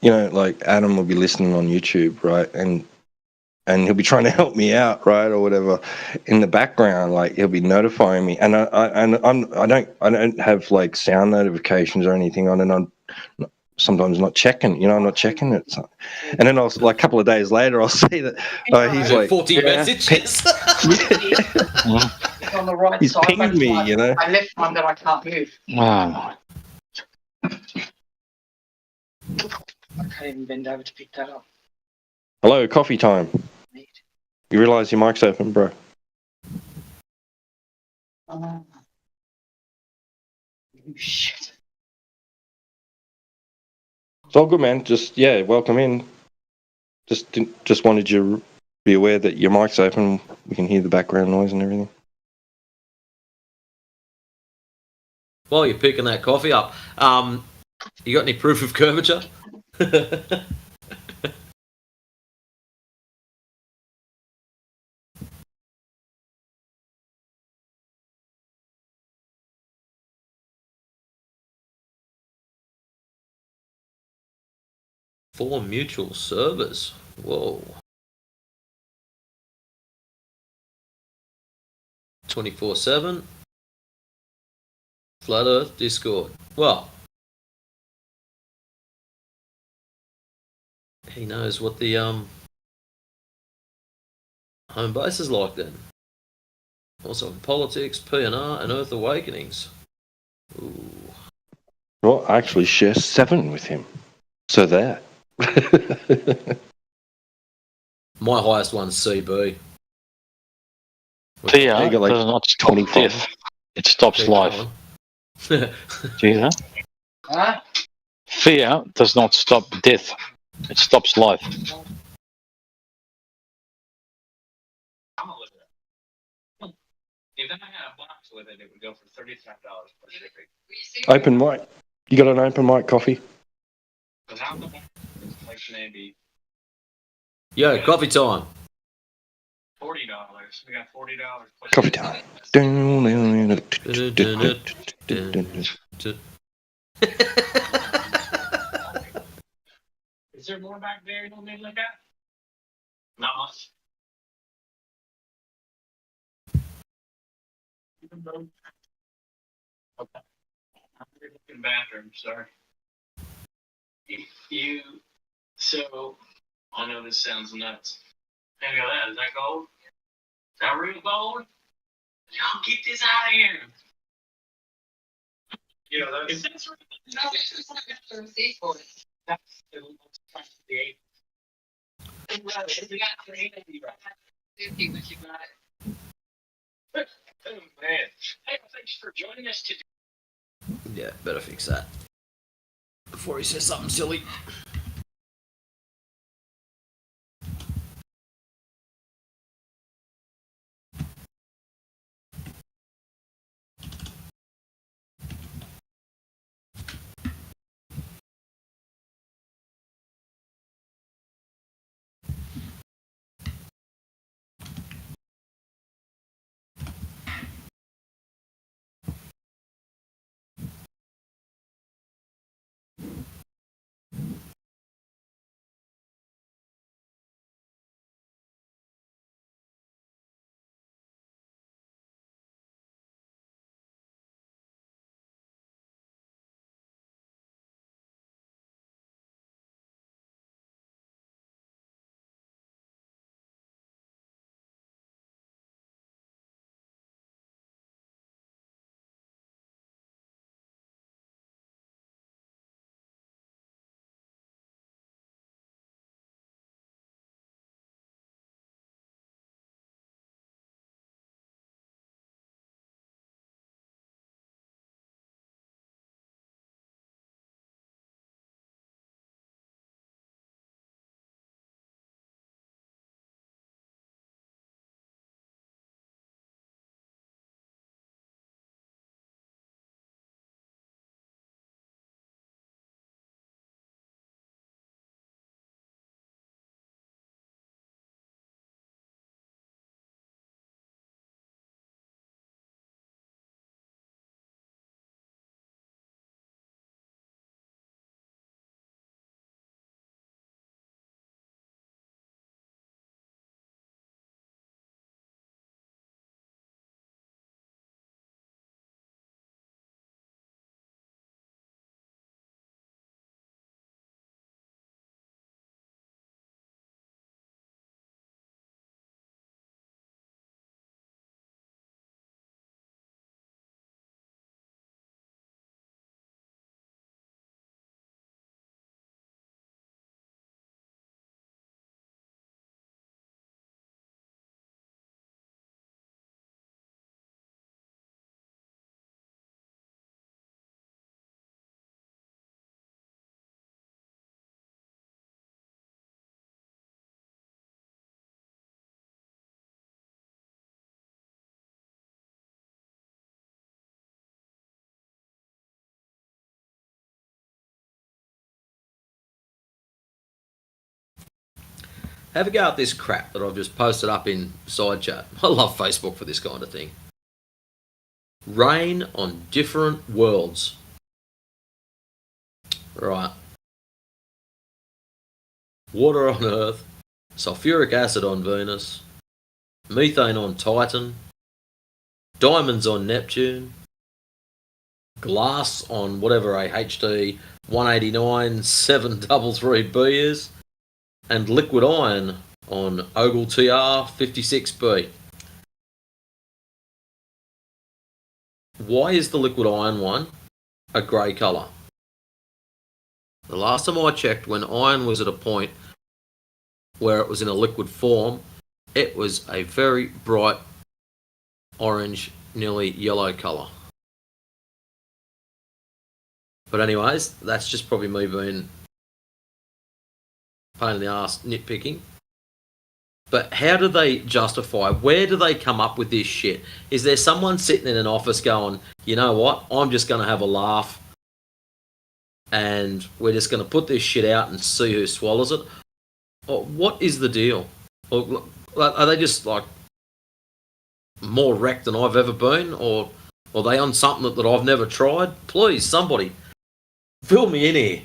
you know, like Adam will be listening on YouTube, right, and he'll be trying to help me out, right, or whatever, in the background, like he'll be notifying me, and I don't have like sound notifications or anything on, and I'm sometimes not checking, you know, I'm not checking it, and then I'll like a couple of days later, I'll see that he's like 40 messages. On the right he's side, pinged me, like, you know. I left one that I can't move. Wow. I can't even bend over to pick that up. Hello, coffee time. You realise your mic's open, bro? Oh, shit. It's all good, man. Just welcome in. Just wanted you to be aware that your mic's open. We can hear the background noise and everything. While you're picking that coffee up, you got any proof of curvature? For mutual servers. Whoa. 24/7. Flat Earth Discord. Well, he knows what the home base is like then. Also in politics, PNR, and Earth Awakenings. Ooh. Well, I actually share 7 with him. So there. My highest one's CB. Fear does not stop death. It stops life. Do you know? Huh? Fear does not stop death. It stops life. If I had a box with it, it would go for $35 plus shipping. Open mic. You got an open mic coffee? Without the box, like maybe Yo, coffee time. $40. We got $40 plus Coffee shipping. time. Is there more back there you want me to look at? Not much. Okay. I'm looking bathroom, sorry. So, I know this sounds nuts. Hey, look at that. Is that gold? Is that real gold? Y'all get this out of here. You know, is this real? No, this is not the receipt for it. That's the $8. We got $3.50 right. $50, but you got it. Oh, man. Hey, thanks for joining us today. Yeah, better fix that. Before he says something silly. Have a go at this crap that I've just posted up in side chat. I love Facebook for this kind of thing. Rain on different worlds. Right. Water on Earth, sulfuric acid on Venus, methane on Titan, diamonds on Neptune, glass on whatever a HD 189 733B is, and liquid iron on Ogle TR 56B. Why is the liquid iron one a grey colour? The last time I checked, when iron was at a point where it was in a liquid form, it was a very bright orange, nearly yellow colour. But anyways, that's just probably me being pain in the ass nitpicking. But how do they justify, where do they come up with this shit? Is there someone sitting in an office going, you know what, I'm just going to have a laugh and we're just going to put this shit out and see who swallows it? Or what is the deal? Or are they just like more wrecked than I've ever been? Or are they on something that I've never tried? Please, somebody, fill me in here.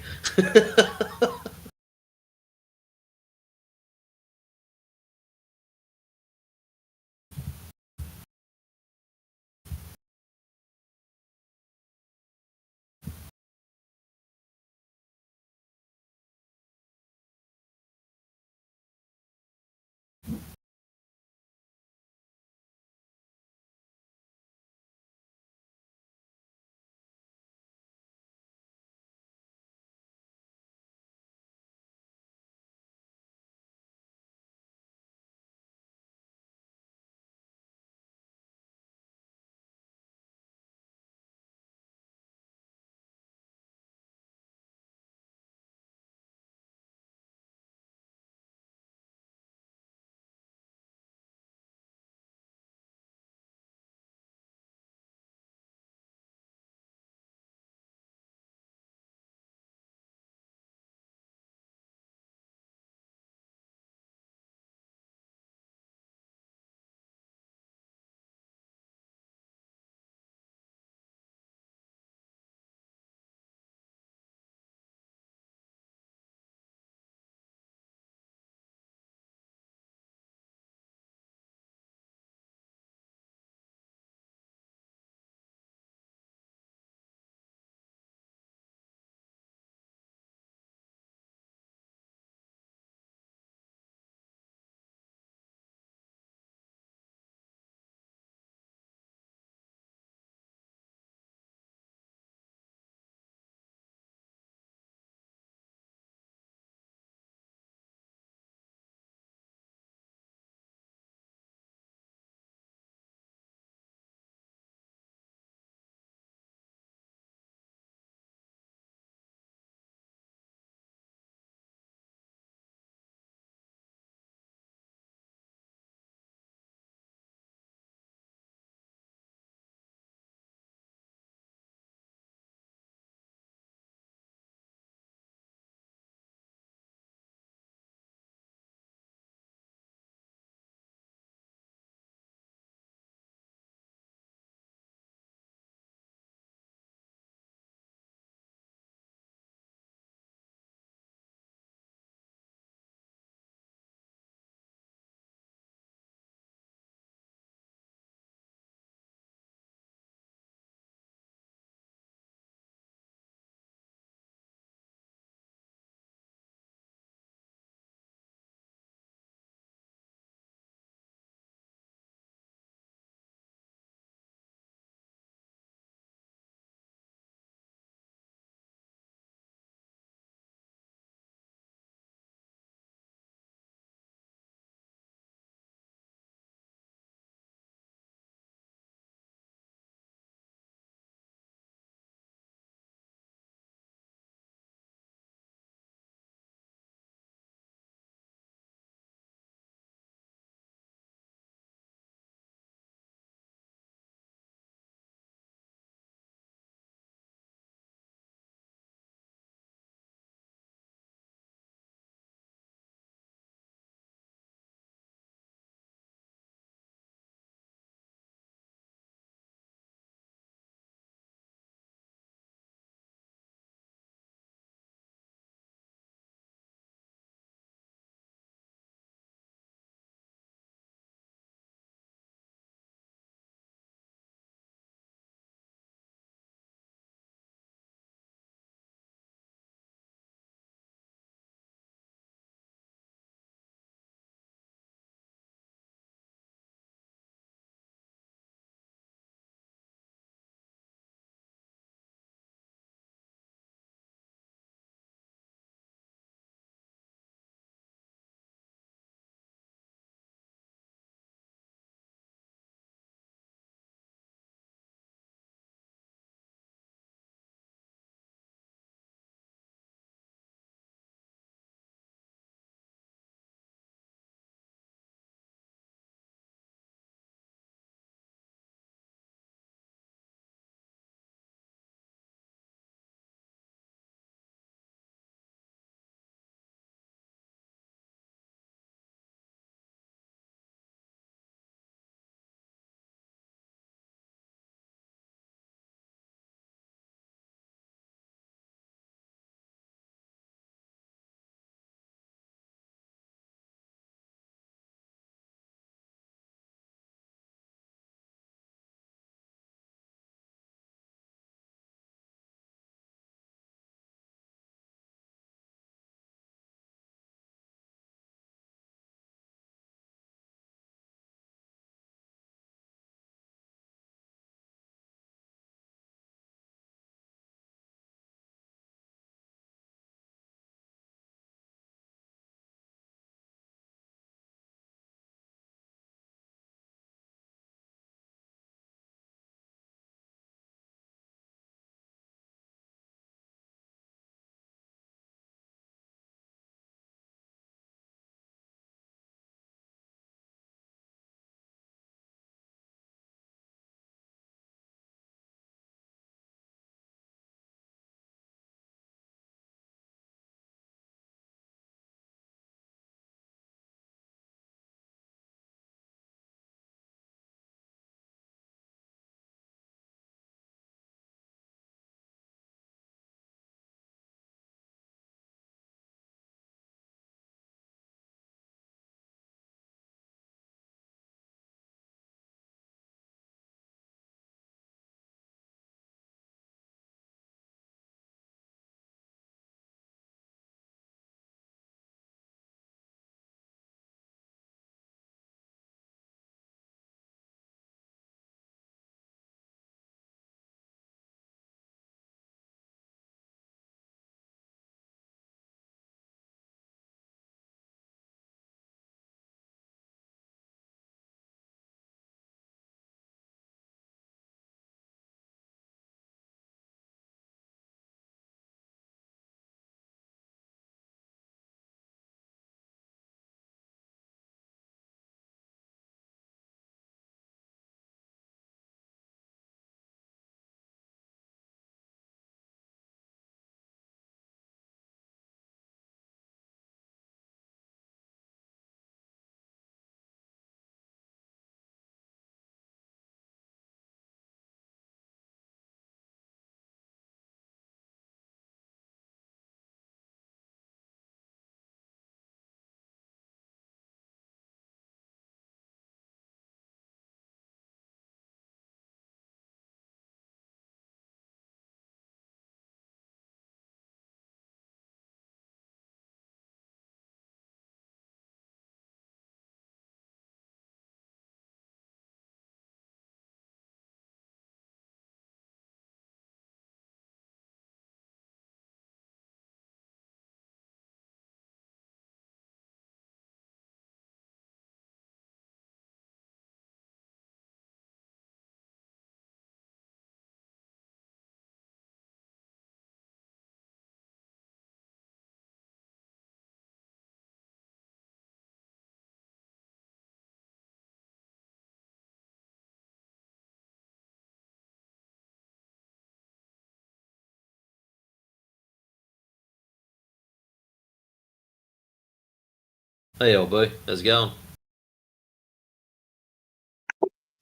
Hey, LB, how's it going?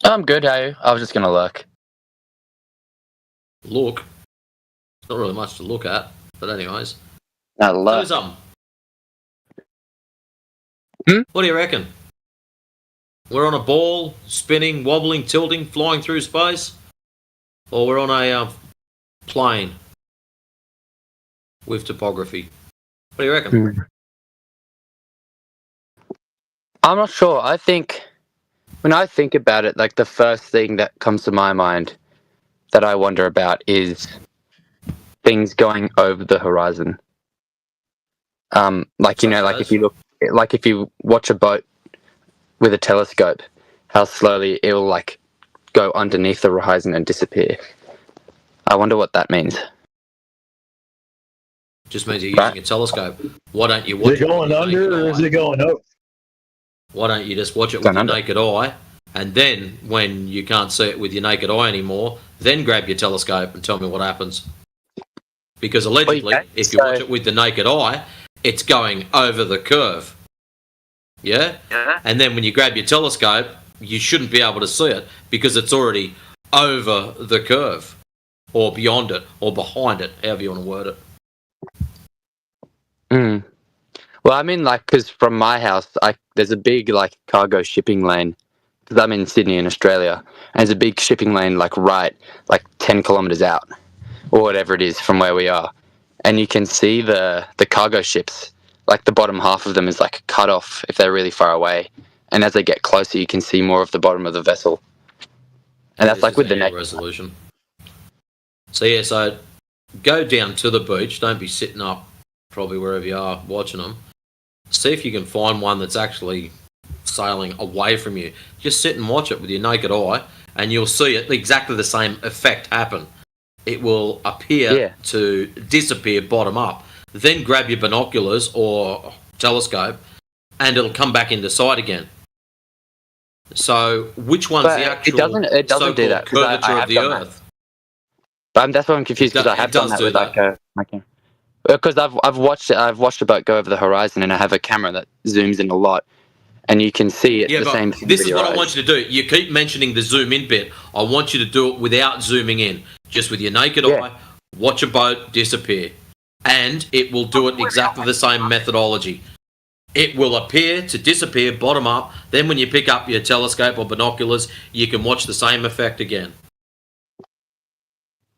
I'm good, how are you? I was just gonna look. Look. It's not really much to look at, but anyways. Now Tell me look. something. Hmm? What do you reckon? We're on a ball, spinning, wobbling, tilting, flying through space? Or we're on a plane with topography? What do you reckon? I'm not sure. I think when I think about it, like the first thing that comes to my mind that I wonder about is things going over the horizon. Like, you know, like if you look, like if you watch a boat with a telescope, how slowly it will like go underneath the horizon and disappear. I wonder what that means. Just means you're using a telescope. Why don't you watch Is it going under or is it going up? Why don't you just watch it with your naked eye, and then when you can't see it with your naked eye anymore, then grab your telescope and tell me what happens? Because allegedly, if you watch it with the naked eye, it's going over the curve. Yeah? And then when you grab your telescope, you shouldn't be able to see it because it's already over the curve, or beyond it, or behind it, however you want to word it. Well, I mean, like, because from my house, there's a big, like, cargo shipping lane, because I'm in Sydney in Australia, and there's a big shipping lane, like, right, like, 10 kilometres out, or whatever it is from where we are. And you can see the cargo ships, like, the bottom half of them is, like, cut off if they're really far away. And as they get closer, you can see more of the bottom of the vessel. And that's, like, with the naked resolution. So, yeah, so go down to the beach. Don't be sitting up probably wherever you are watching them. See if you can find one that's actually sailing away from you. Just sit and watch it with your naked eye, and you'll see it exactly the same effect happen. It will appear to disappear bottom up. Then grab your binoculars or telescope, and it'll come back into sight again. So, which one's the actual it doesn't do that, 'cause curvature of the Earth? That's why I'm confused, because I have done that with like my camera. Because I've watched a boat go over the horizon, and I have a camera that zooms in a lot, and you can see it the same thing. This is what I want you to do. You keep mentioning the zoom in bit. I want you to do it without zooming in, just with your naked eye. Watch a boat disappear, and it will do it exactly the same methodology. It will appear to disappear bottom up. Then when you pick up your telescope or binoculars, you can watch the same effect again.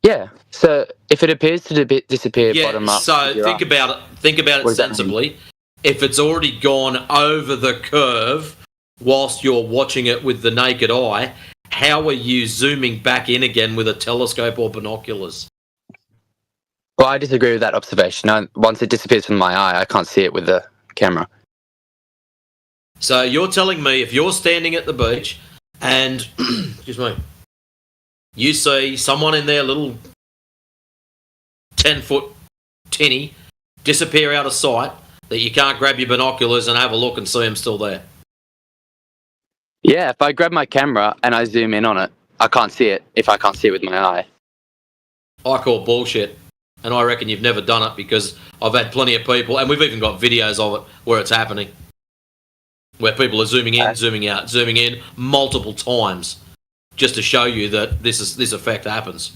Yeah. So if it appears to disappear bottom up, so think about it. Think about it sensibly. If it's already gone over the curve whilst you're watching it with the naked eye, how are you zooming back in again with a telescope or binoculars? Well, I disagree with that observation. Once it disappears from my eye, I can't see it with the camera. So you're telling me if you're standing at the beach and, excuse me, you see someone in their little 10-foot tinny disappear out of sight, that you can't grab your binoculars and have a look and see them still there? Yeah, if I grab my camera and I zoom in on it, I can't see it if I can't see it with my eye. I call bullshit, and I reckon you've never done it, because I've had plenty of people, and we've even got videos of it where it's happening, where people are zooming in, zooming out, zooming in multiple times, just to show you that this effect happens.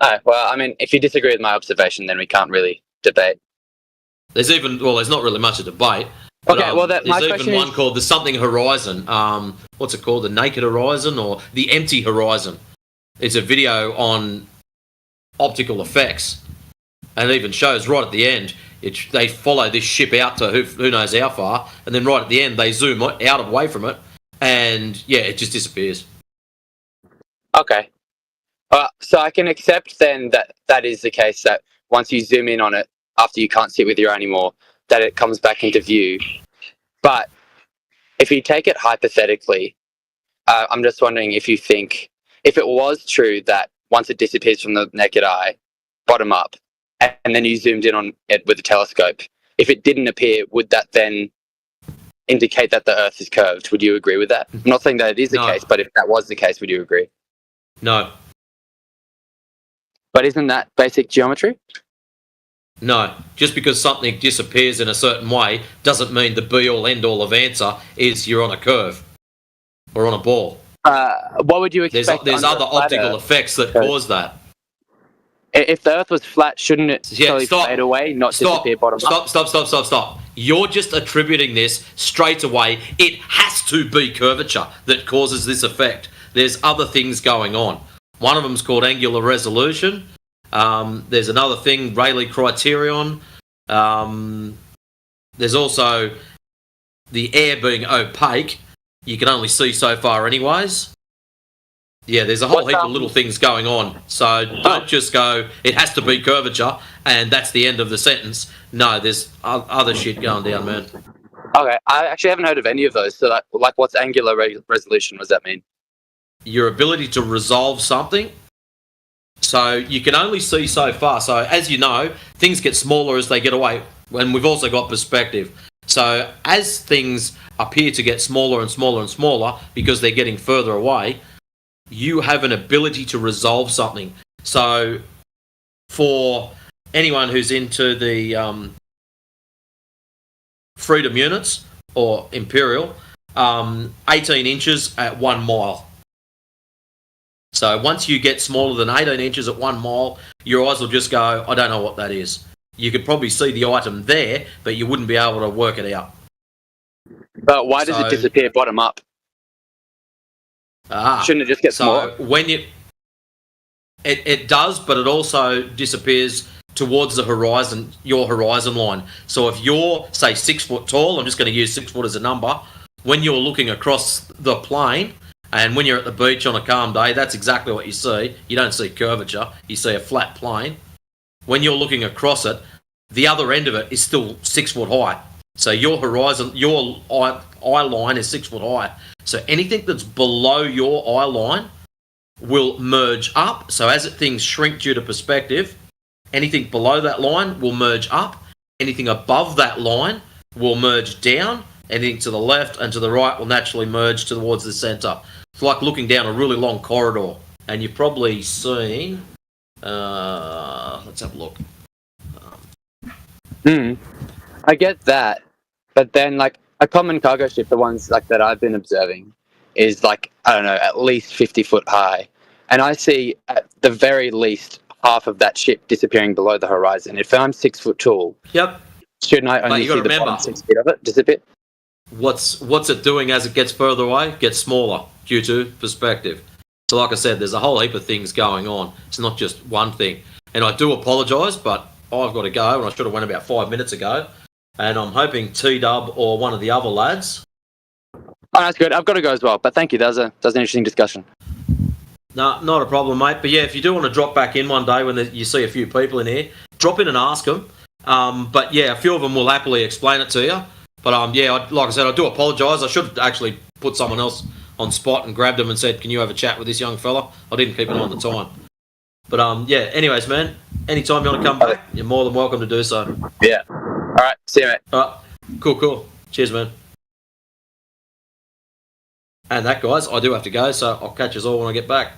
Alright, well, I mean, if you disagree with my observation, then we can't really debate. There's not really much of debate. But, okay, well, my there's question even one is... called the something horizon. What's it called? The naked horizon or the empty horizon? It's a video on optical effects, and it even shows right at the end. They follow this ship out to who knows how far, and then right at the end they zoom out away from it, and yeah, it just disappears. Okay. So I can accept then that is the case, that once you zoom in on it, after you can't see it with your eye anymore, that it comes back into view. But if you take it hypothetically, I'm just wondering if you think, if it was true that once it disappears from the naked eye, bottom up, and then you zoomed in on it with a telescope, if it didn't appear, would that then indicate that the Earth is curved? Would you agree with that? I'm not saying that it is the case, but if that was the case, would you agree? No. But isn't that basic geometry? No, just because something disappears in a certain way doesn't mean the be-all, end-all of answer is you're on a curve or on a ball. What would you expect? There's other optical effects that cause that. If the Earth was flat, shouldn't it slowly fade away, not disappear bottom up? Stop. You're just attributing this straight away. It has to be curvature that causes this effect. There's other things going on. One of them is called angular resolution. There's another thing, Rayleigh criterion. There's also the air being opaque. You can only see so far anyways. Yeah, there's a whole heap of little things going on. So don't just go, it has to be curvature, and that's the end of the sentence. No, there's other shit going down, man. Okay, I actually haven't heard of any of those. So, like what's angular resolution? What does that mean? Your ability to resolve something. So you can only see so far. So as you know, things get smaller as they get away. And we've also got perspective. So as things appear to get smaller and smaller and smaller because they're getting further away, you have an ability to resolve something. So for anyone who's into the freedom units or imperial, 18 inches at 1 mile. So once you get smaller than 18 inches at 1 mile, your eyes will just go, I don't know what that is. You could probably see the item there, but you wouldn't be able to work it out. But why does it disappear bottom up? Shouldn't it just get smaller? When it does, but it also disappears towards the horizon, your horizon line. So if you're, say, 6 foot tall, I'm just going to use 6 foot as a number, when you're looking across the plane, and when you're at the beach on a calm day, that's exactly what you see. You don't see curvature, you see a flat plane. When you're looking across it, the other end of it is still 6 foot high. So your horizon, your eye line is 6 foot high. So anything that's below your eye line will merge up. So as things shrink due to perspective, anything below that line will merge up. Anything above that line will merge down. Anything to the left and to the right will naturally merge towards the centre. It's like looking down a really long corridor. And you've probably seen... let's have a look. I get that. But then, like, a common cargo ship, the ones like that I've been observing, is like, I don't know, at least 50 foot high. And I see at the very least half of that ship disappearing below the horizon. If I'm 6 foot tall, shouldn't I only see the bottom 6 feet of it disappear? What's it doing as it gets further away? It gets smaller due to perspective. So like I said, there's a whole heap of things going on. It's not just one thing. And I do apologise, but I've got to go, and I should have went about 5 minutes ago. And I'm hoping T-Dub or one of the other lads. Oh, that's good. I've got to go as well. But thank you. That was an interesting discussion. No, not a problem, mate. But yeah, if you do want to drop back in one day when you see a few people in here, drop in and ask them. But yeah, a few of them will happily explain it to you. But yeah, like I said, I do apologise. I should have actually put someone else on spot and grabbed them and said, "Can you have a chat with this young fella?" I didn't keep it on the time. But yeah. Anyways, man, anytime you want to come back, you're more than welcome to do so. Yeah. All right. See you, mate. All right. Cool. Cheers, man. And that, guys, I do have to go, so I'll catch us all when I get back.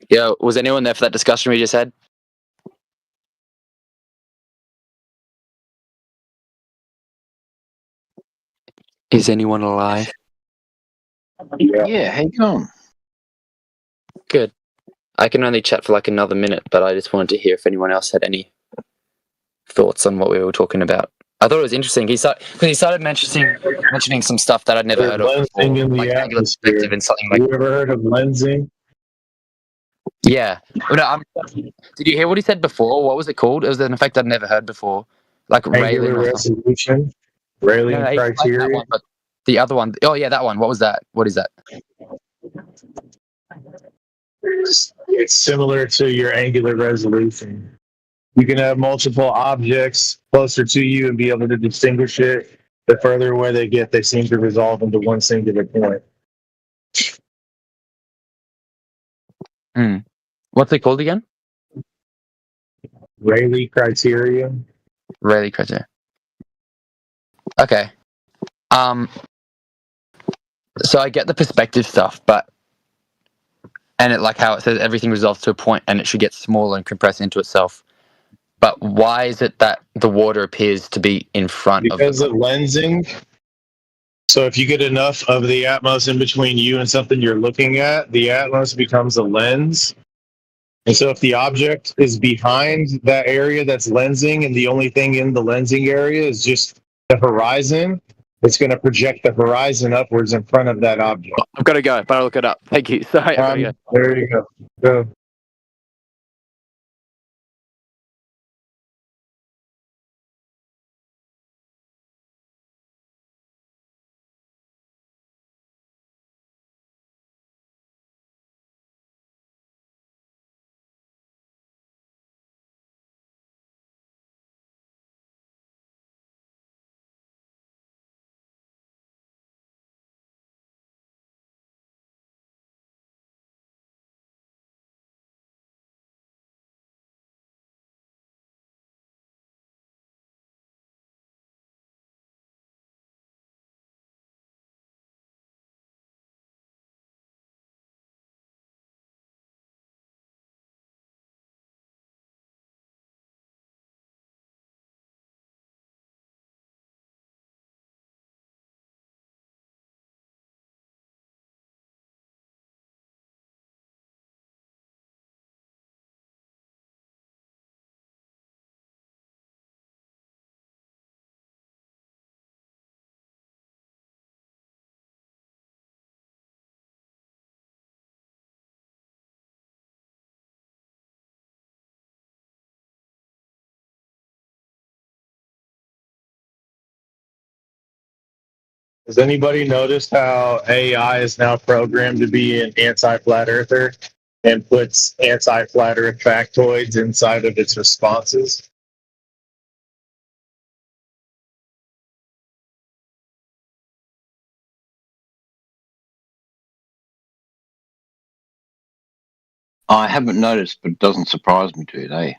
Yeah, was anyone there for that discussion we just had? Is anyone alive? Yeah, how you going? Good. I can only chat for like another minute, but I just wanted to hear if anyone else had any thoughts on what we were talking about. I thought it was interesting. He started mentioning some stuff that I'd never heard of before, lensing in the like angular atmosphere. perspective and something like. You ever heard of lensing? Yeah. Well, no, did you hear what he said before? What was it called? It was an effect I'd never heard before, like Angular Rayleigh or something. resolution, Rayleigh No, he explained that criteria. one, but the other one. Oh yeah, that one. What was that? What is that? It's similar to your angular resolution. You can have multiple objects closer to you and be able to distinguish it. The further away they get, they seem to resolve into one singular point. What's it called again? Rayleigh criteria. Rayleigh criteria. Okay. So I get the perspective stuff, and it like how it says everything resolves to a point and it should get smaller and compress into itself. But why is it that the water appears to be in front because of of lensing? So if you get enough of the Atmos in between you and something you're looking at, the Atmos becomes a lens. And so if the object is behind that area that's lensing and the only thing in the lensing area is just the horizon, it's going to project the horizon upwards in front of that object. I've got to go, but I'll look it up. Thank you. Sorry, I've got to go. There you go. Go. Has anybody noticed how AI is now programmed to be an anti-flat earther and puts anti-flat earth factoids inside of its responses? I haven't noticed, but it doesn't surprise me today.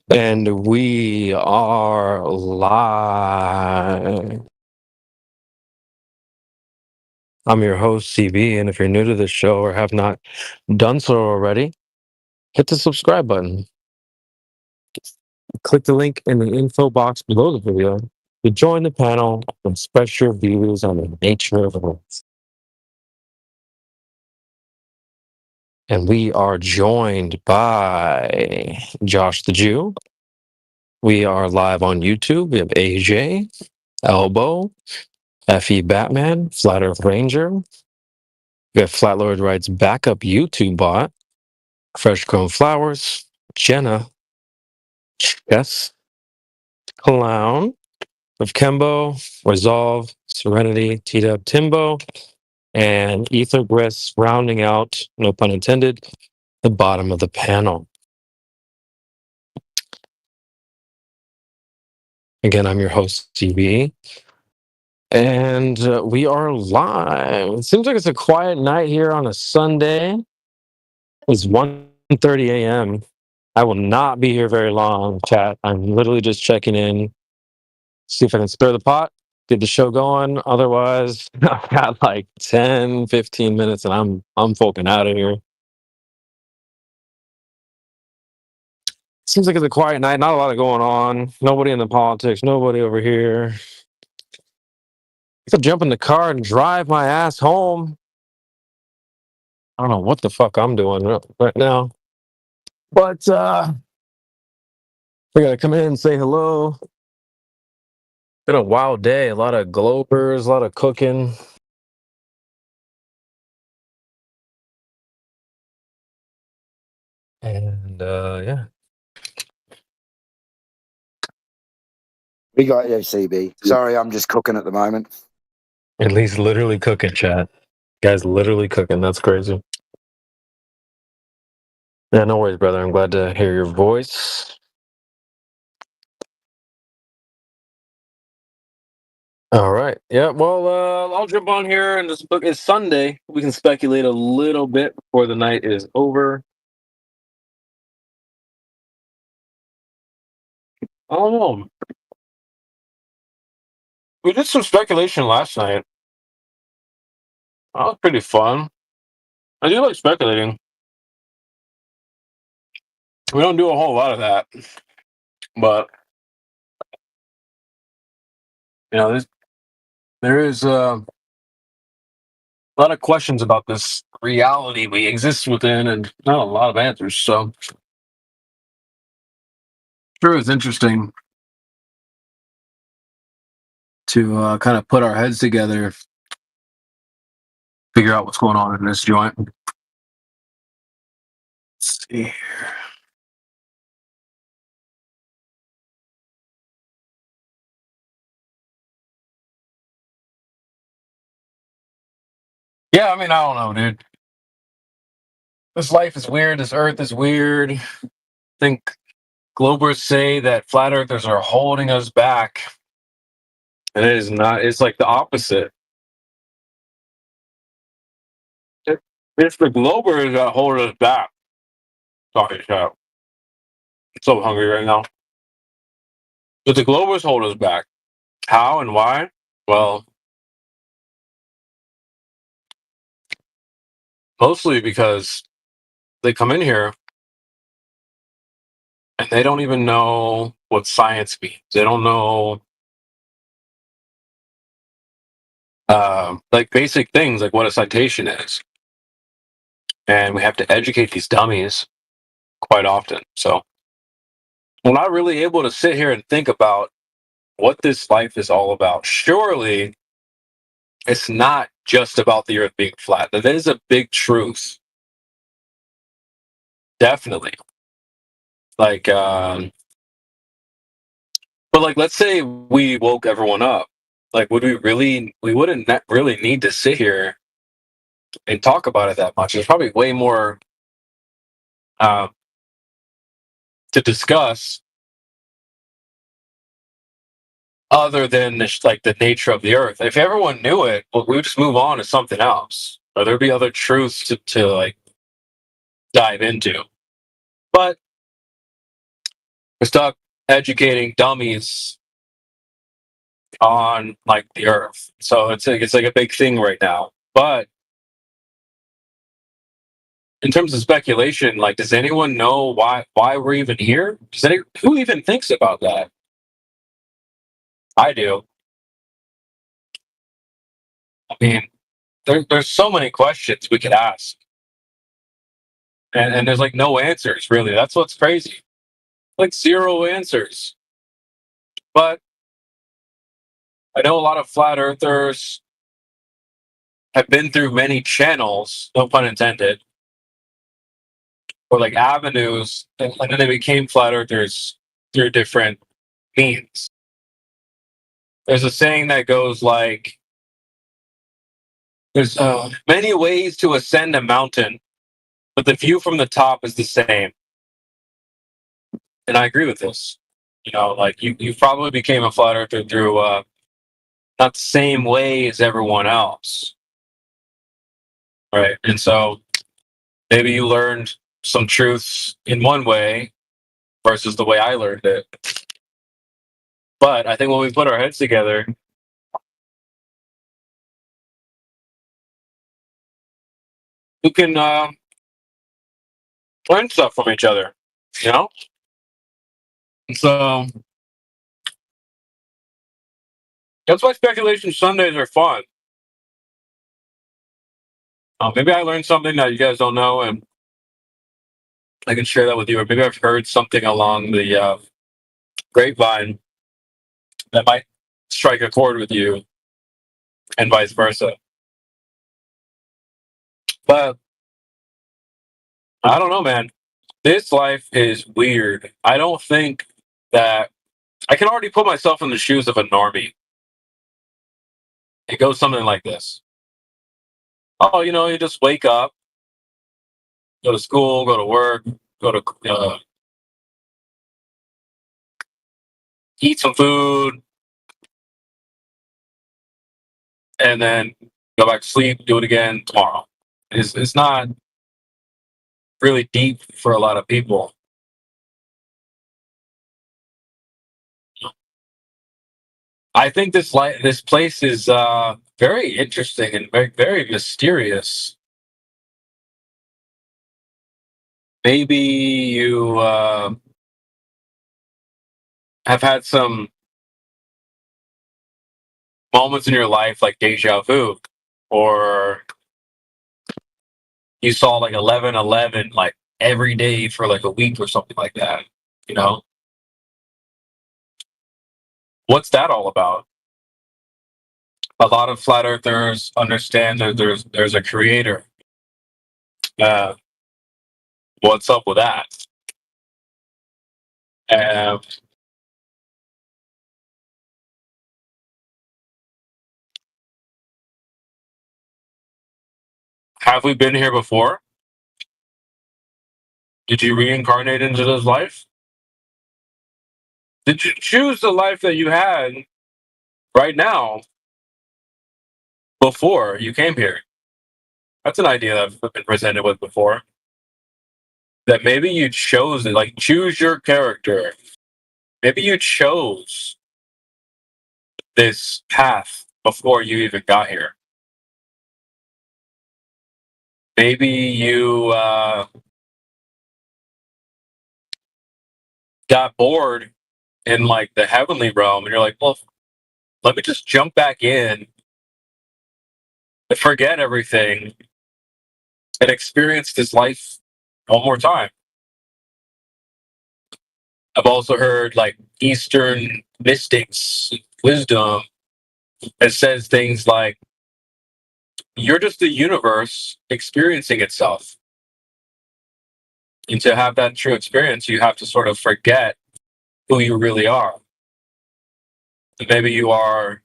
And we are live. I'm your host, CB, and if you're new to the show or have not done so already, hit the subscribe button. Click the link in the info box below the video to join the panel and express your views on the nature of the Earth. And we are joined by Josh the Jew. We are live on YouTube. We have AJ, Elbow, FE Batman, Flat Earth Ranger. We have Flatlord Writes backup YouTube bot, Fresh Chrome Flowers, Jenna, Chess, Clown, of Kembo, Resolve, Serenity, T-Dub, Timbo, and Ether Griss rounding out, no pun intended, the bottom of the panel. Again, I'm your host, CB, and we are live. It seems like it's a quiet night here on a Sunday. It's 1:30 a.m. I will not be here very long, chat. I'm literally just checking in, see if I can stir the pot, get the show going. Otherwise, I've got like 10, 15 minutes and I'm fucking out of here. Seems like it's a quiet night, not a lot of going on. Nobody in the politics, nobody over here. I could jump in the car and drive my ass home. I don't know what the fuck I'm doing right now. But we gotta come in and say hello. Been a wild day, a lot of Globers, a lot of cooking. And yeah. We got you, CB. Sorry, I'm just cooking at the moment. At least literally cooking, chat. Guys literally cooking. That's crazy. Yeah, no worries, brother. I'm glad to hear your voice. All right. Yeah, well, I'll jump on here and this book is Sunday. We can speculate a little bit before the night is over. I don't know. We did some speculation last night. That was pretty fun. I do like speculating. We don't do a whole lot of that. But, you know, there is a lot of questions about this reality we exist within and not a lot of answers. So, sure, it's interesting to kind of put our heads together, figure out what's going on in this joint. Let's see here. Yeah, I mean, I don't know, dude. This life is weird. This earth is weird. I think Globers say that flat earthers are holding us back. And it is not. It's like the opposite. It's the Globers that hold us back. Sorry, shut up. I'm so hungry right now. But the Globers hold us back. How and why? Well, mostly because they come in here and they don't even know what science means. They don't know like basic things like what a citation is. And we have to educate these dummies quite often. So we're not really able to sit here and think about what this life is all about. Surely it's not just about the earth being flat. That is a big truth. Definitely. Like, but like, let's say we woke everyone up. Like, we wouldn't really need to sit here and talk about it that much. There's probably way more to discuss other than like the nature of the earth. If everyone knew it, well, we would just move on to something else, or there'd be other truths to like dive into. But stuck educating dummies on like the Earth. So it's like a big thing right now. But in terms of speculation, like, does anyone know why we're even here? Who even thinks about that? I do. I mean, there's so many questions we could ask, and there's like no answers really. That's what's crazy. Like zero answers. But I know a lot of flat earthers have been through many channels, no pun intended, or like avenues, and then they became flat earthers through different means. There's a saying that goes like, there's many ways to ascend a mountain, but the view from the top is the same. And I agree with this. You know, like you probably became a flat earther through not the same way as everyone else. Right. And so maybe you learned some truths in one way versus the way I learned it. But I think when we put our heads together, we can learn stuff from each other, you know? And so that's why Speculation Sundays are fun. Maybe I learned something that you guys don't know, and I can share that with you. Or maybe I've heard something along the grapevine that might strike a chord with you, and vice versa. But I don't know, man. This life is weird. I don't think that I can already put myself in the shoes of a normie. It goes something like this. Oh, you know, you just wake up, go to school, go to work, go to eat some food, and then go back to sleep, do it again tomorrow. It's not really deep for a lot of people. I think this place is very interesting and very, very mysterious. Maybe you have had some moments in your life like deja vu, or you saw like 11/11 like every day for like a week or something like that. You know, what's that all about? A lot of flat earthers understand that there's a creator. What's up with that? Have we been here before? Did you reincarnate into this life? Did you choose the life that you had right now before you came here? That's an idea that I've been presented with before. That maybe you chose it, like choose your character. Maybe you chose this path before you even got here. Maybe you got bored in like the heavenly realm and you're like, well, let me just jump back in and forget everything and experience this life one more time. I've also heard like Eastern mystics wisdom that says things like, you're just the universe experiencing itself. And to have that true experience, you have to sort of forget who you really are. Maybe you are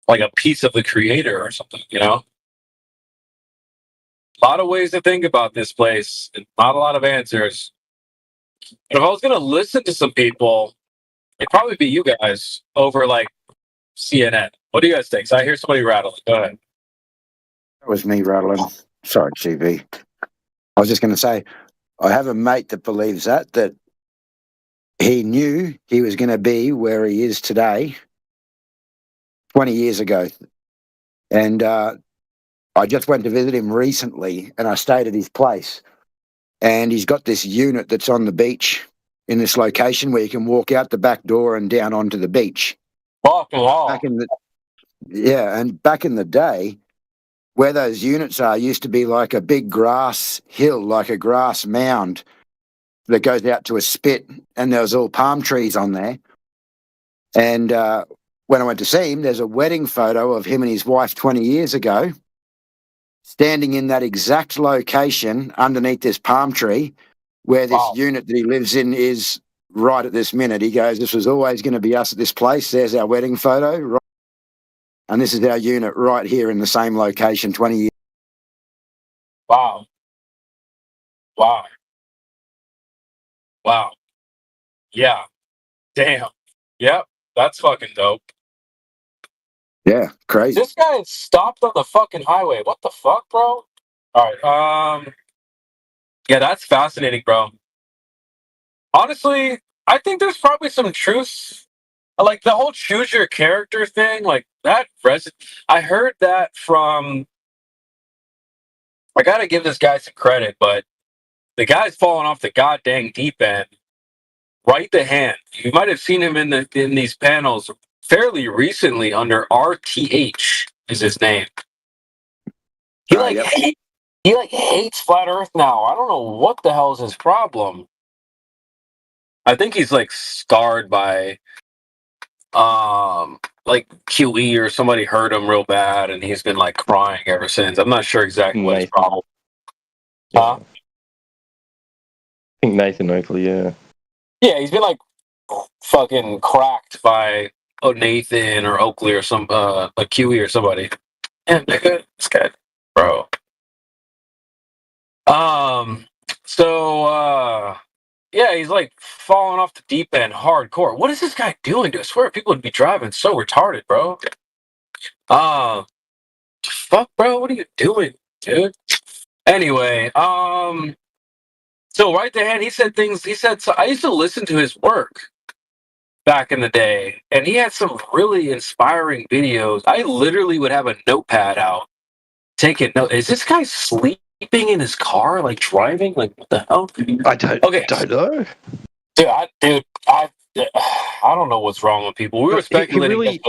like a piece of the creator or something, you know? A lot of ways to think about this place, and not a lot of answers. But if I was going to listen to some people, it'd probably be you guys over like CNN. What do you guys think? So I hear somebody rattling. Go ahead. That was me rattling. Sorry, GB. I was just going to say, I have a mate that believes that he knew he was going to be where he is today 20 years ago. And I just went to visit him recently, and I stayed at his place. And he's got this unit that's on the beach in this location where you can walk out the back door and down onto the beach. Fucking hell. And back in the day, where those units are used to be like a big grass hill, like a grass mound that goes out to a spit, and there was all palm trees on there. And when I went to see him, there's a wedding photo of him and his wife 20 years ago, standing in that exact location underneath this palm tree where this unit that he lives in is right at this minute. He goes, this was always going to be us at this place. There's our wedding photo. Right, and this is our unit right here in the same location 20 years. Wow. Wow. Wow. Yeah. Damn. Yep. That's fucking dope. Yeah, crazy. This guy stopped on the fucking highway. What the fuck, bro? All right. Yeah, that's fascinating, bro. Honestly, I think there's probably some truth. Like the whole choose your character thing, like that. I heard that from. I gotta give this guy some credit, but the guy's falling off the goddamn deep end. Right the hand. You might have seen him in these panels fairly recently under RTH is his name. He hates Flat Earth now. I don't know what the hell is his problem. I think he's like scarred by like QE or somebody hurt him real bad and he's been like crying ever since. I'm not sure exactly what his problem. I think Nathan Oakley, yeah. Yeah, he's been like fucking cracked by Nathan or Oakley or some a QE or somebody. And this guy, bro. Yeah, he's like falling off the deep end hardcore. What is this guy doing? I swear people would be driving so retarded, bro. Fuck, bro, what are you doing, dude? Anyway, so right the hand, he said, so I used to listen to his work back in the day, and he had some really inspiring videos. I literally would have a notepad out, taking notes. Is this guy sleeping in his car, like driving? Like, what the hell? I don't know. Dude, I don't know what's wrong with people. We were speculating.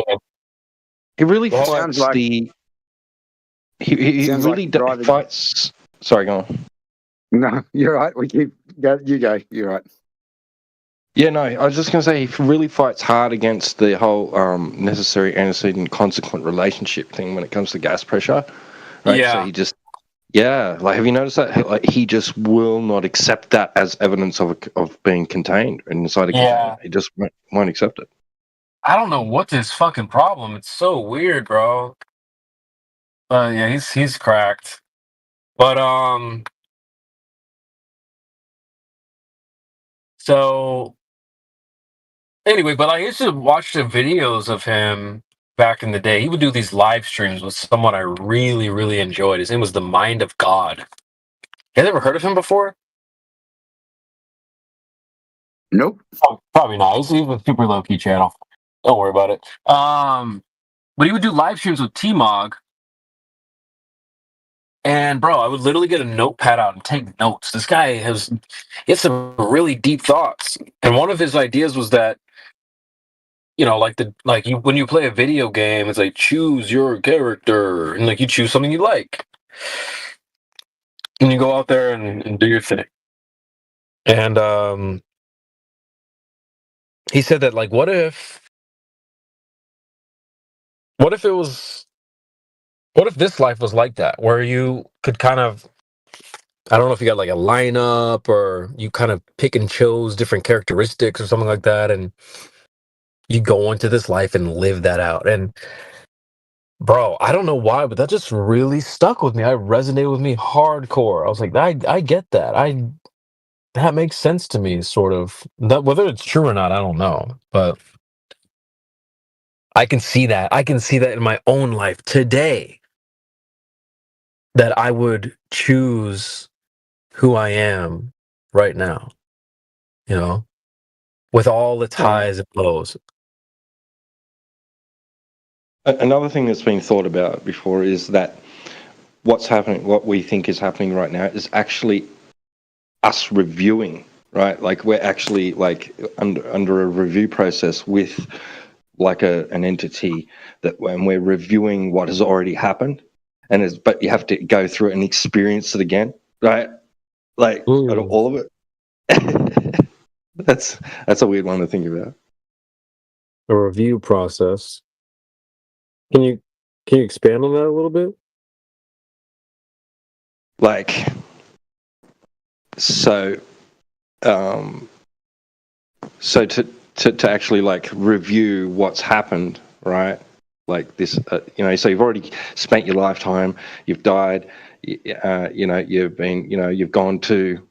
He really fights the. He really fights. Sorry, go on. No, you're right. You go. You're right. Yeah, no, I was just going to say he really fights hard against the whole necessary antecedent consequent relationship thing when it comes to gas pressure. Right? Yeah. So he just, like, have you noticed that? Like, he just will not accept that as evidence of being contained inside a container. He just won't accept it. I don't know what's his fucking problem. It's so weird, bro. Yeah, he's cracked. But so anyway, but I used to watch the videos of him back in the day. He would do these live streams with someone I really, really enjoyed. His name was The Mind of God. You guys ever heard of him before? Nope. Oh, probably not. He's a super low-key channel. Don't worry about it. But he would do live streams with T-Mog. And bro, I would literally get a notepad out and take notes. This guy he has some really deep thoughts. And one of his ideas was that, when you play a video game, it's like choose your character, and like you choose something you like, and you go out there and do your thing. And he said that, like, what if this life was like that, where you could kind of, I don't know if you got like a lineup or you kind of pick and chose different characteristics or something like that, and you go into this life and live that out. And bro, I don't know why, but that just really stuck with me. It resonated with me hardcore. I was like, I get that. That makes sense to me, sort of. That, whether it's true or not, I don't know, but I can see that. I can see that in my own life today, that I would choose who I am right now. with all its highs and lows. Another thing that's been thought about before is that what's happening, what we think is happening right now, is actually us reviewing, right? Like we're actually like under a review process with like an entity that when we're reviewing what has already happened, but you have to go through it and experience it again, right? Like all of it. That's a weird one to think about. A review process. Can you expand on that a little bit? Like, so to actually like review what's happened, right? Like this, so you've already spent your lifetime, you've died, you've been, you've gone to,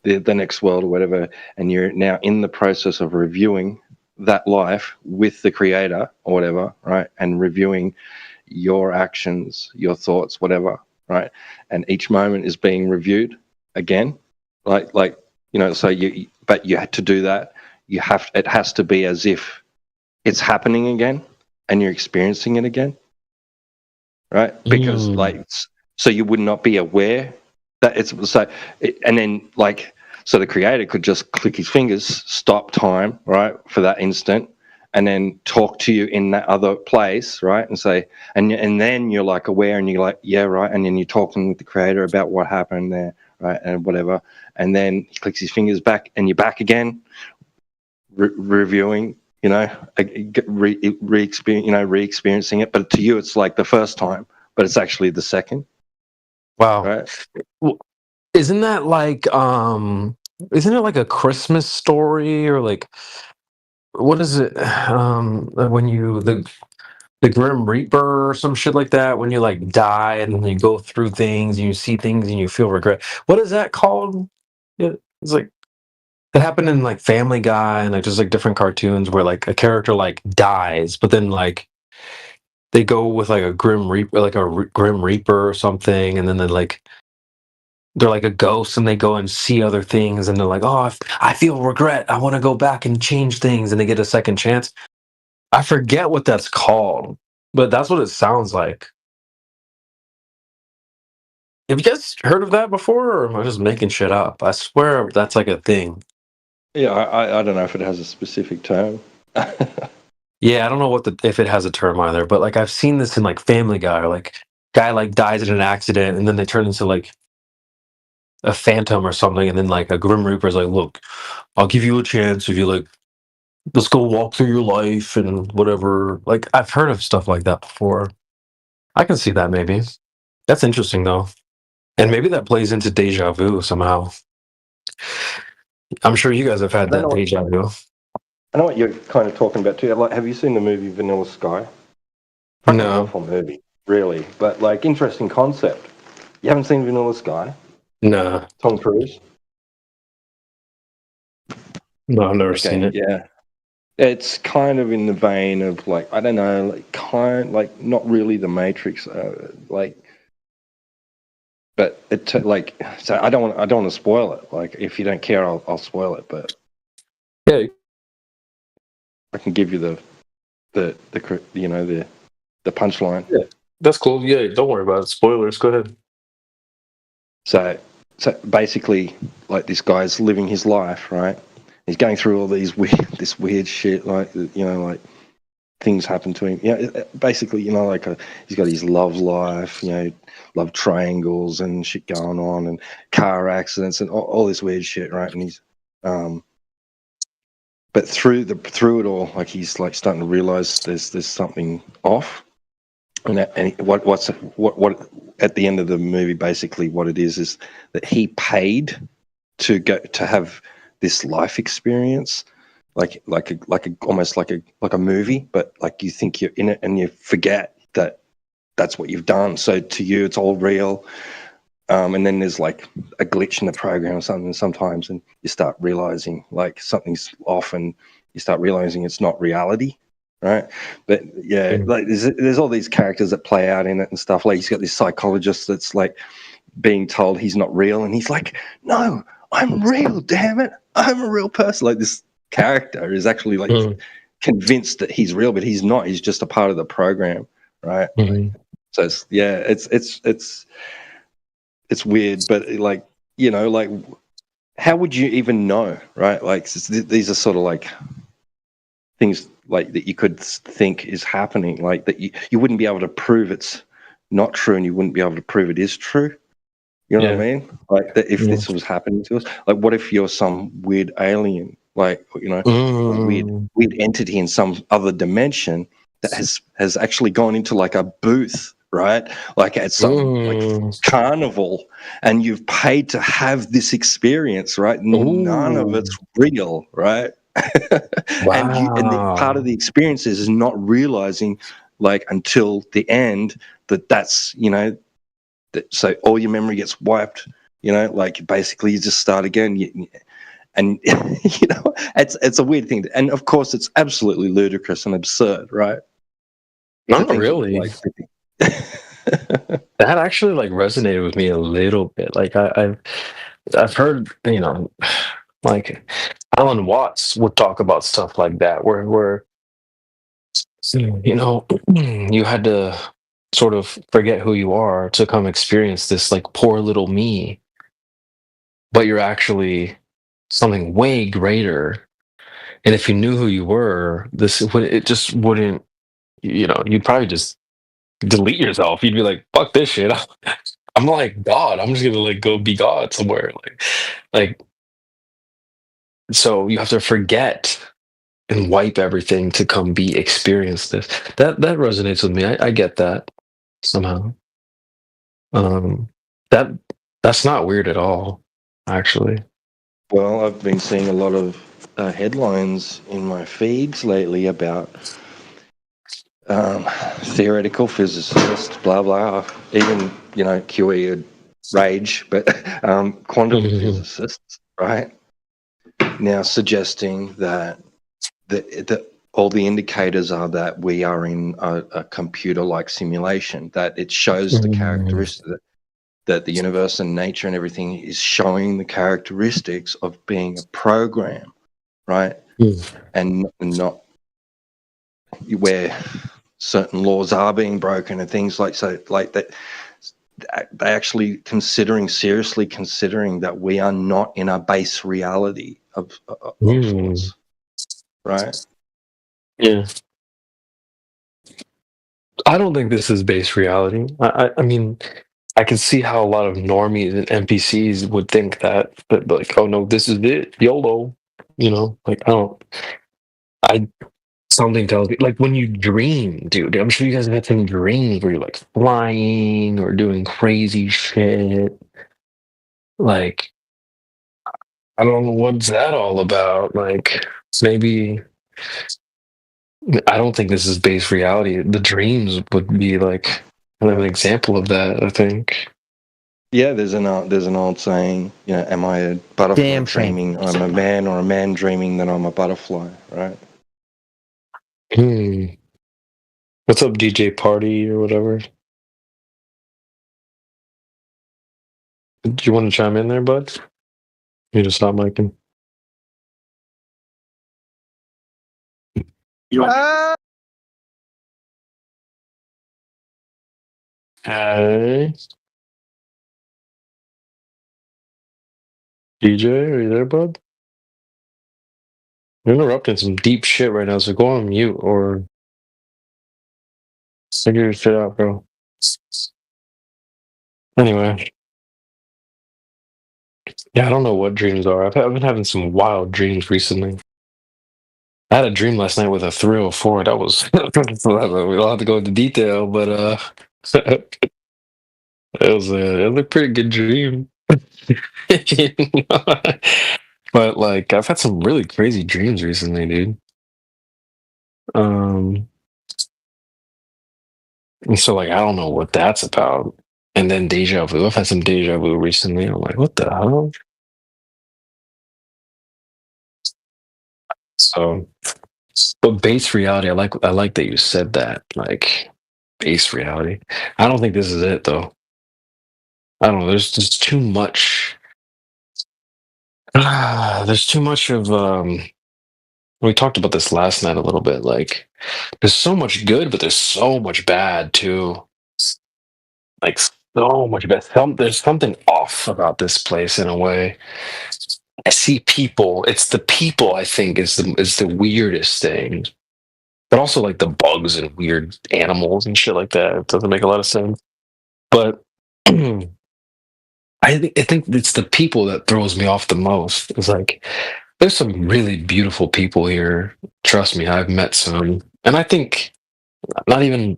the next world or whatever, and you're now in the process of reviewing that life with the creator or whatever, right? And reviewing your actions, your thoughts, whatever, right? And each moment is being reviewed again, so but you had to do that. It has to be as if it's happening again and you're experiencing it again, right? Because so you would not be aware that so the creator could just click his fingers, stop time, right, for that instant, and then talk to you in that other place, right, and say, and then you're like aware, and you're like, yeah, right, and then you're talking with the creator about what happened there, right, and whatever, and then he clicks his fingers back, and you're back again, reviewing, re-experiencing it, but to you it's like the first time, but it's actually the second. Wow. Right. Isn't that like isn't it like a Christmas story, or like what is it? When you the Grim Reaper or some shit like that, when you like die and then you go through things and you see things and you feel regret. What is that called? It's like it happened in like Family Guy and like just like different cartoons where like a character like dies, but then like they go with like a Grim Reaper, like a Grim Reaper or something, and then they're like a ghost and they go and see other things and they're like, oh, I feel regret. I want to go back and change things, and they get a second chance. I forget what that's called, but that's what it sounds like. Have you guys heard of that before, or am I just making shit up? I swear that's like a thing. Yeah, I don't know if it has a specific term. Yeah, I don't know if it has a term either, but like I've seen this in like Family Guy, or like guy like dies in an accident and then they turn into like a phantom or something, and then like a Grim Reaper's like, look, I'll give you a chance if you like, let's go walk through your life and whatever. Like I've heard of stuff like that before. I can see that maybe. That's interesting though. And maybe that plays into deja vu somehow. I'm sure you guys have had that deja vu. I know what you're kind of talking about too. Like, have you seen the movie Vanilla Sky? No. Awful movie, really, but like interesting concept. You haven't seen Vanilla Sky? No. Tom Cruise? No, I've never seen it. Yeah. It's kind of in the vein of like, I don't know, like not really The Matrix, but it so I don't want to spoil it. Like if you don't care, I'll spoil it. But yeah, I can give you the punchline. Yeah, that's cool. Yeah, don't worry about it. Spoilers. Go ahead. So basically, like this guy's living his life, right? He's going through all this weird shit, like like things happen to him. Basically, he's got his love life, love triangles and shit going on, and car accidents and all this weird shit, right? And he's, but through it all, like he's like starting to realize there's something off, and what at the end of the movie, basically what it is that he paid to have this life experience, almost like a movie, but like you think you're in it and you forget that that's what you've done. So to you, it's all real. And then there's like a glitch in the program or something sometimes, and you start realizing like something's off, and you start realizing it's not reality, right? But yeah, like there's all these characters that play out in it and stuff. Like he's got this psychologist that's like being told he's not real, and he's like, no, I'm real, damn it, I'm a real person. Like this character is actually like convinced that he's real, but he's not. He's just a part of the program, right? So it's weird, but like, you know, like how would you even know, right? Like these are sort of like things like that you could think is happening, like that you wouldn't be able to prove it's not true, and you wouldn't be able to prove it is true. You know what I mean? Like that if this was happening to us, like what if you're some weird alien, like, you know, a weird entity in some other dimension that has actually gone into like a booth, right? Like at some like carnival, and you've paid to have this experience, right? None of it's real, right? And part of the experience is not realizing, like, until the end that's, you know, so all your memory gets wiped, you know, like basically you just start again. And you know, it's a weird thing, and of course it's absolutely ludicrous and absurd, right? Not really. That actually like resonated with me a little bit. Like I've heard, you know, like Alan Watts would talk about stuff like that, where you know, you had to sort of forget who you are to come experience this like poor little me, but you're actually something way greater. And if you knew who you were, it just wouldn't, you know, you'd probably just delete yourself. You'd be like, fuck this shit. I'm like God. I'm just gonna like go be God somewhere. Like so you have to forget and wipe everything to come experience this. That resonates with me. I get that somehow. That's not weird at all, actually. Well, I've been seeing a lot of headlines in my feeds lately about theoretical physicists, blah blah. Even, you know, QE rage, but quantum physicists, right? Now suggesting that all the indicators are that we are in a computer-like simulation, that it shows the characteristics that the universe and nature and everything is showing the characteristics of being a program, right? And not where certain laws are being broken and things like that. They actually seriously considering that we are not in a base reality of sorts, right? Yeah. I don't think this is base reality. I mean, I can see how a lot of normies and NPCs would think that, but like, oh no, this is it, YOLO. You know, like something tells me, like when you dream, dude. I'm sure you guys have had some dreams where you're like flying or doing crazy shit. Like, I don't know what's that all about. Like, maybe I don't think this is base reality. The dreams would be like kind of an example of that, I think. Yeah, there's an old saying, you know, am I a butterfly dreaming I'm a man, or a man dreaming that I'm a butterfly, right? What's up, DJ Party or whatever? Do you want to chime in there, bud? You just stop micing. Hey. DJ, are you there, bud? You're interrupting some deep shit right now, so go on mute or figure your shit out, bro. Anyway. Yeah, I don't know what dreams are. I've been having some wild dreams recently. I had a dream last night with a 304. That was we don't have to go into detail, but it was a pretty good dream. But like I've had some really crazy dreams recently, dude. And so like I don't know what that's about. And then deja vu. I've had some deja vu recently. I'm like, what the hell? So, but base reality, I like that you said that. Like base reality. I don't think this is it though. I don't know. There's just too much. There's too much of We talked about this last night a little bit. Like, there's so much good, but there's so much bad too. Like, so much bad. There's something off about this place in a way. I see people. It's the people, I think, is the weirdest thing. But also like the bugs and weird animals and shit like that. It doesn't make a lot of sense. But I think it's the people that throws me off the most. It's like there's some really beautiful people here. Trust me, I've met some, and I think not even.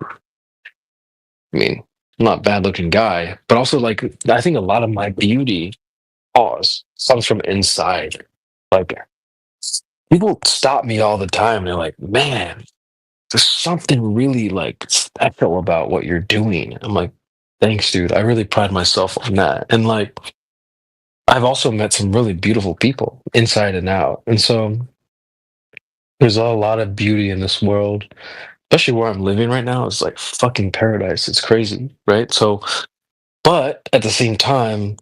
I mean, I'm not a bad looking guy, but also like I think a lot of my beauty comes from inside. Like people stop me all the time. And they're like, "Man, there's something really like special about what you're doing." I'm like, "Thanks, dude. I really pride myself on that." And like, I've also met some really beautiful people inside and out. And so there's a lot of beauty in this world, especially where I'm living right now. It's like fucking paradise. It's crazy, right? So, but at the same time,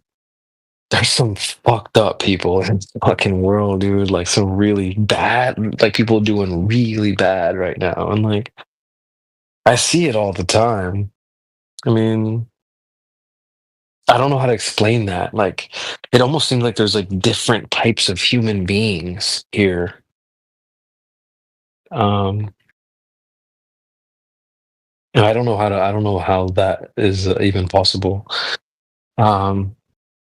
there's some fucked up people in the fucking world, dude. Like some really bad, like people doing really bad right now. And like, I see it all the time. I mean, I don't know how to explain that. Like, it almost seems like there's like different types of human beings here. And I don't know how that is even possible.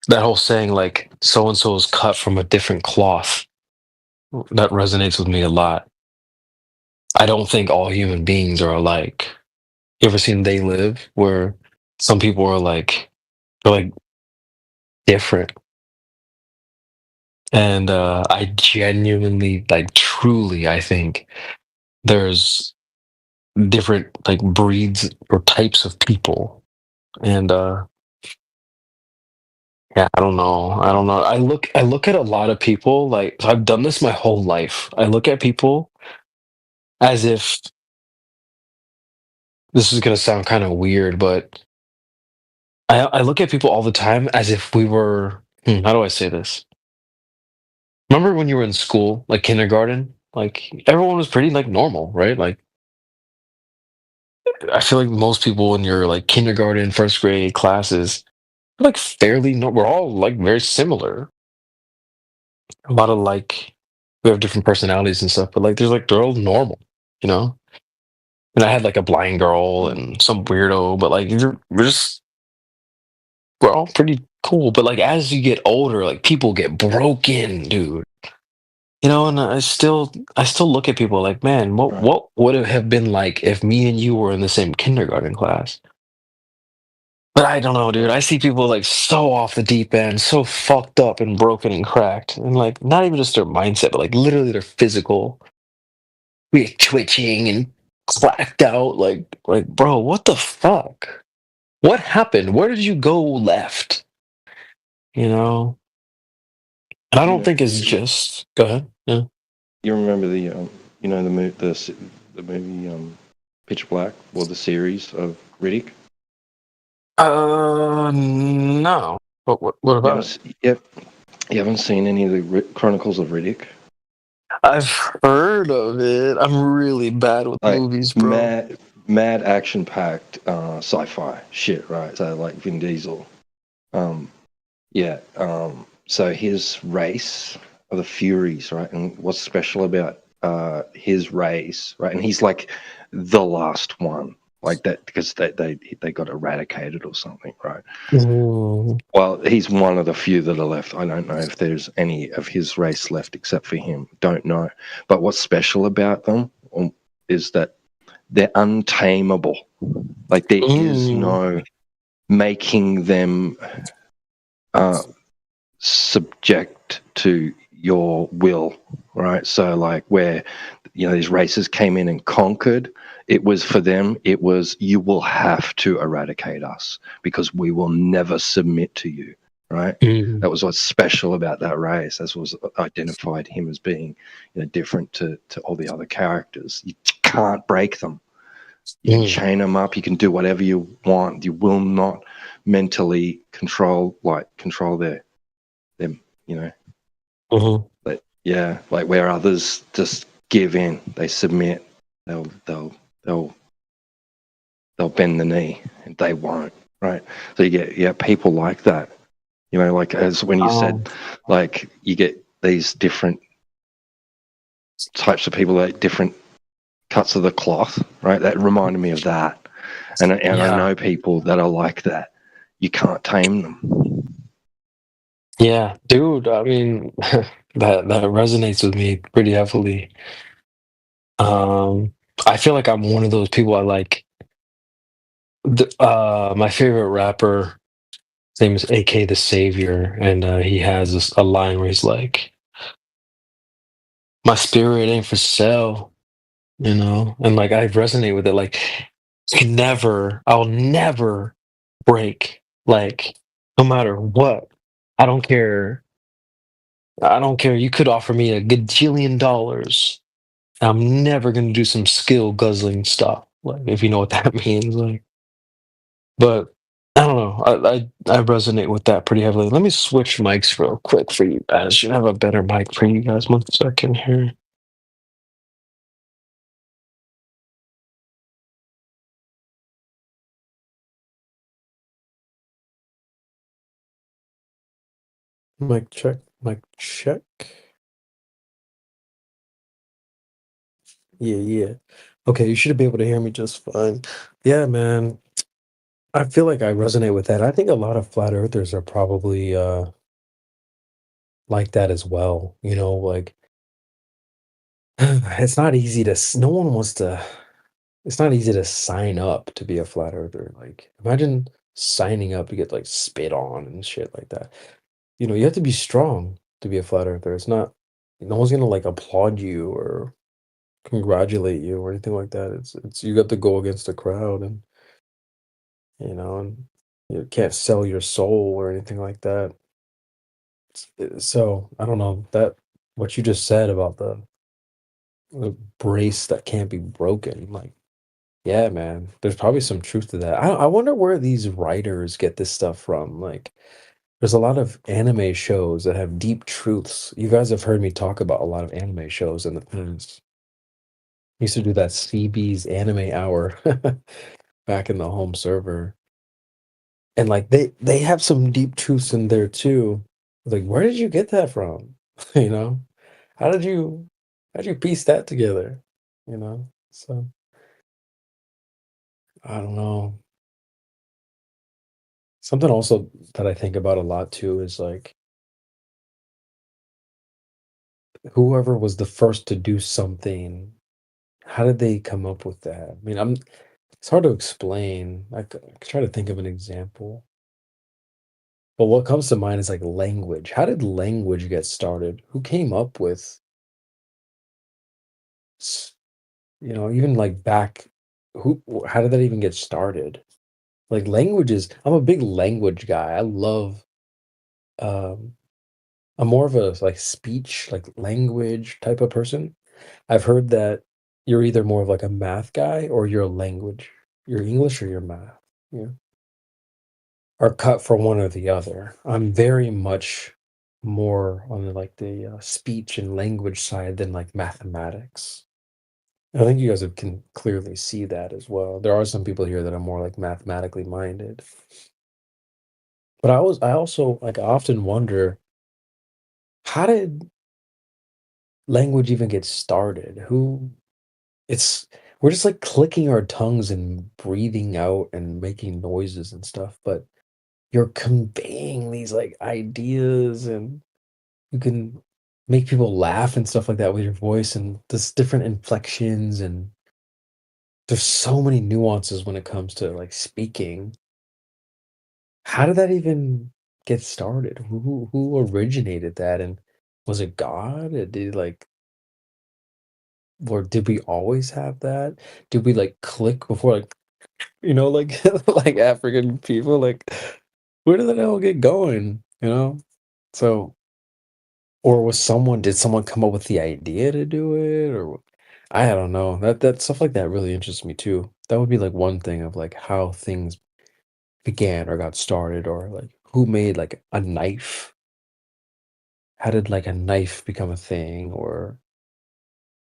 That whole saying, like, so and so is cut from a different cloth, that resonates with me a lot. I don't think all human beings are alike. You ever seen They Live, where some people are like, they're like different? And I genuinely, like, truly, I think there's different like breeds or types of people. And yeah, I don't know. I look at a lot of people, like, so I've done this my whole life. I look at people as if, this is gonna sound kind of weird, but I look at people all the time as if we were, how do I say this? Remember when you were in school, like kindergarten? Like everyone was pretty like normal, right? Like I feel like most people in your like kindergarten, first grade classes, like fairly we're all like very similar. A lot of like we have different personalities and stuff, but like there's like they're all normal, you know? And I had like a blind girl and some weirdo, but like we're all pretty cool. But like as you get older, like people get broken, dude. You know, and I still look at people like, man, what would it have been like if me and you were in the same kindergarten class? But I don't know, dude. I see people like so off the deep end, so fucked up and broken and cracked. And like not even just their mindset, but like literally their physical. We're twitching and clacked out. Like, bro, what the fuck? What happened? Where did you go left? You know? And I don't think it's just. Go ahead. Yeah. You remember the, you know, the movie Pitch Black, or the series of Riddick? No. What about it? Yep. You haven't seen any of the Chronicles of Riddick? I've heard of it. I'm really bad with Like, movies, bro. Mad action-packed sci-fi shit, right? So like Vin Diesel. So his race of the Furies, right? And what's special about his race, right? And he's like the last one, like that, because they got eradicated or something, right? Mm. Well, he's one of the few that are left. I don't know if there's any of his race left except for him. Don't know. But what's special about them is that they're untamable. Like there is no making them subject to your will, right? So like where, you know, these races came in and conquered, it was for them, it was, you will have to eradicate us because we will never submit to you, right? That was what's special about that race. That's what identified him as being, you know, different to all the other characters. You can't break them. You can chain them up. You can do whatever you want. You will not mentally control them, you know. But yeah, like where others just give in, they submit, they'll bend the knee, and they won't, right? So you get people like that, you know, like as when you said, like you get these different types of people, like different cuts of the cloth, right? That reminded me of that, and I know people that are like that. You can't tame them. Yeah, dude. I mean, that resonates with me pretty heavily. I feel like I'm one of those people. I like my favorite rapper. His name is AK the Savior, and he has a line where he's like, "My spirit ain't for sale," you know, and like I resonate with it. Like, I'll never break. Like, no matter what, I don't care. I don't care. You could offer me $1 gajillion. I'm never gonna do some skill guzzling stuff. Like, if you know what that means. Like, but I don't know. I resonate with that pretty heavily. Let me switch mics real quick for you guys. Should have a better mic for you guys. 1 second here. Mic check. Mic check. Yeah. Okay, you should be able to hear me just fine. Yeah, man. I feel like I resonate with that. I think a lot of flat earthers are probably like that as well. You know, like it's not easy to no one wants to it's not easy to sign up to be a flat earther. Like, imagine signing up to get like spit on and shit like that. You know, you have to be strong to be a flat earther. It's not no one's gonna like applaud you or congratulate you or anything like that. It's you got to go against the crowd, and and you can't sell your soul or anything like that. So I don't know that what you just said about the brace that can't be broken. Like, yeah, man, there's probably some truth to that. I wonder where these writers get this stuff from. Like, there's a lot of anime shows that have deep truths. You guys have heard me talk about a lot of anime shows in the past. I used to do that CB's Anime Hour back in the home server, and like they have some deep truths in there too. Like, where did you get that from? You know, how did you piece that together? You know, so I don't know. Something also that I think about a lot too is like whoever was the first to do something, how did they come up with that? I mean, it's hard to explain. I could try to think of an example. But what comes to mind is like language. How did language get started? Who came up with, even like back, how did that even get started? Like languages, I'm a big language guy. I love, um, I'm more of a like speech, like language type of person. I've heard that you're either more of like a math guy or you're a language. You're English or you're math. Yeah. Are cut for one or the other. I'm very much more on the speech and language side than like mathematics. I think you guys can clearly see that as well. There are some people here that are more like mathematically minded. But I also like I often wonder, how did language even get started? We're just like clicking our tongues and breathing out and making noises and stuff, but you're conveying these like ideas, and you can make people laugh and stuff like that with your voice, and there's different inflections, and there's so many nuances when it comes to like speaking. How did that even get started? Who originated that, and was it God? Or did we always have that? Did we like click before like like like African people? Like, where did that all get going? So, or did someone come up with the idea to do it? Or I don't know. That stuff like that really interests me too. That would be like one thing of like how things began or got started, or like who made like a knife. How did like a knife become a thing? Or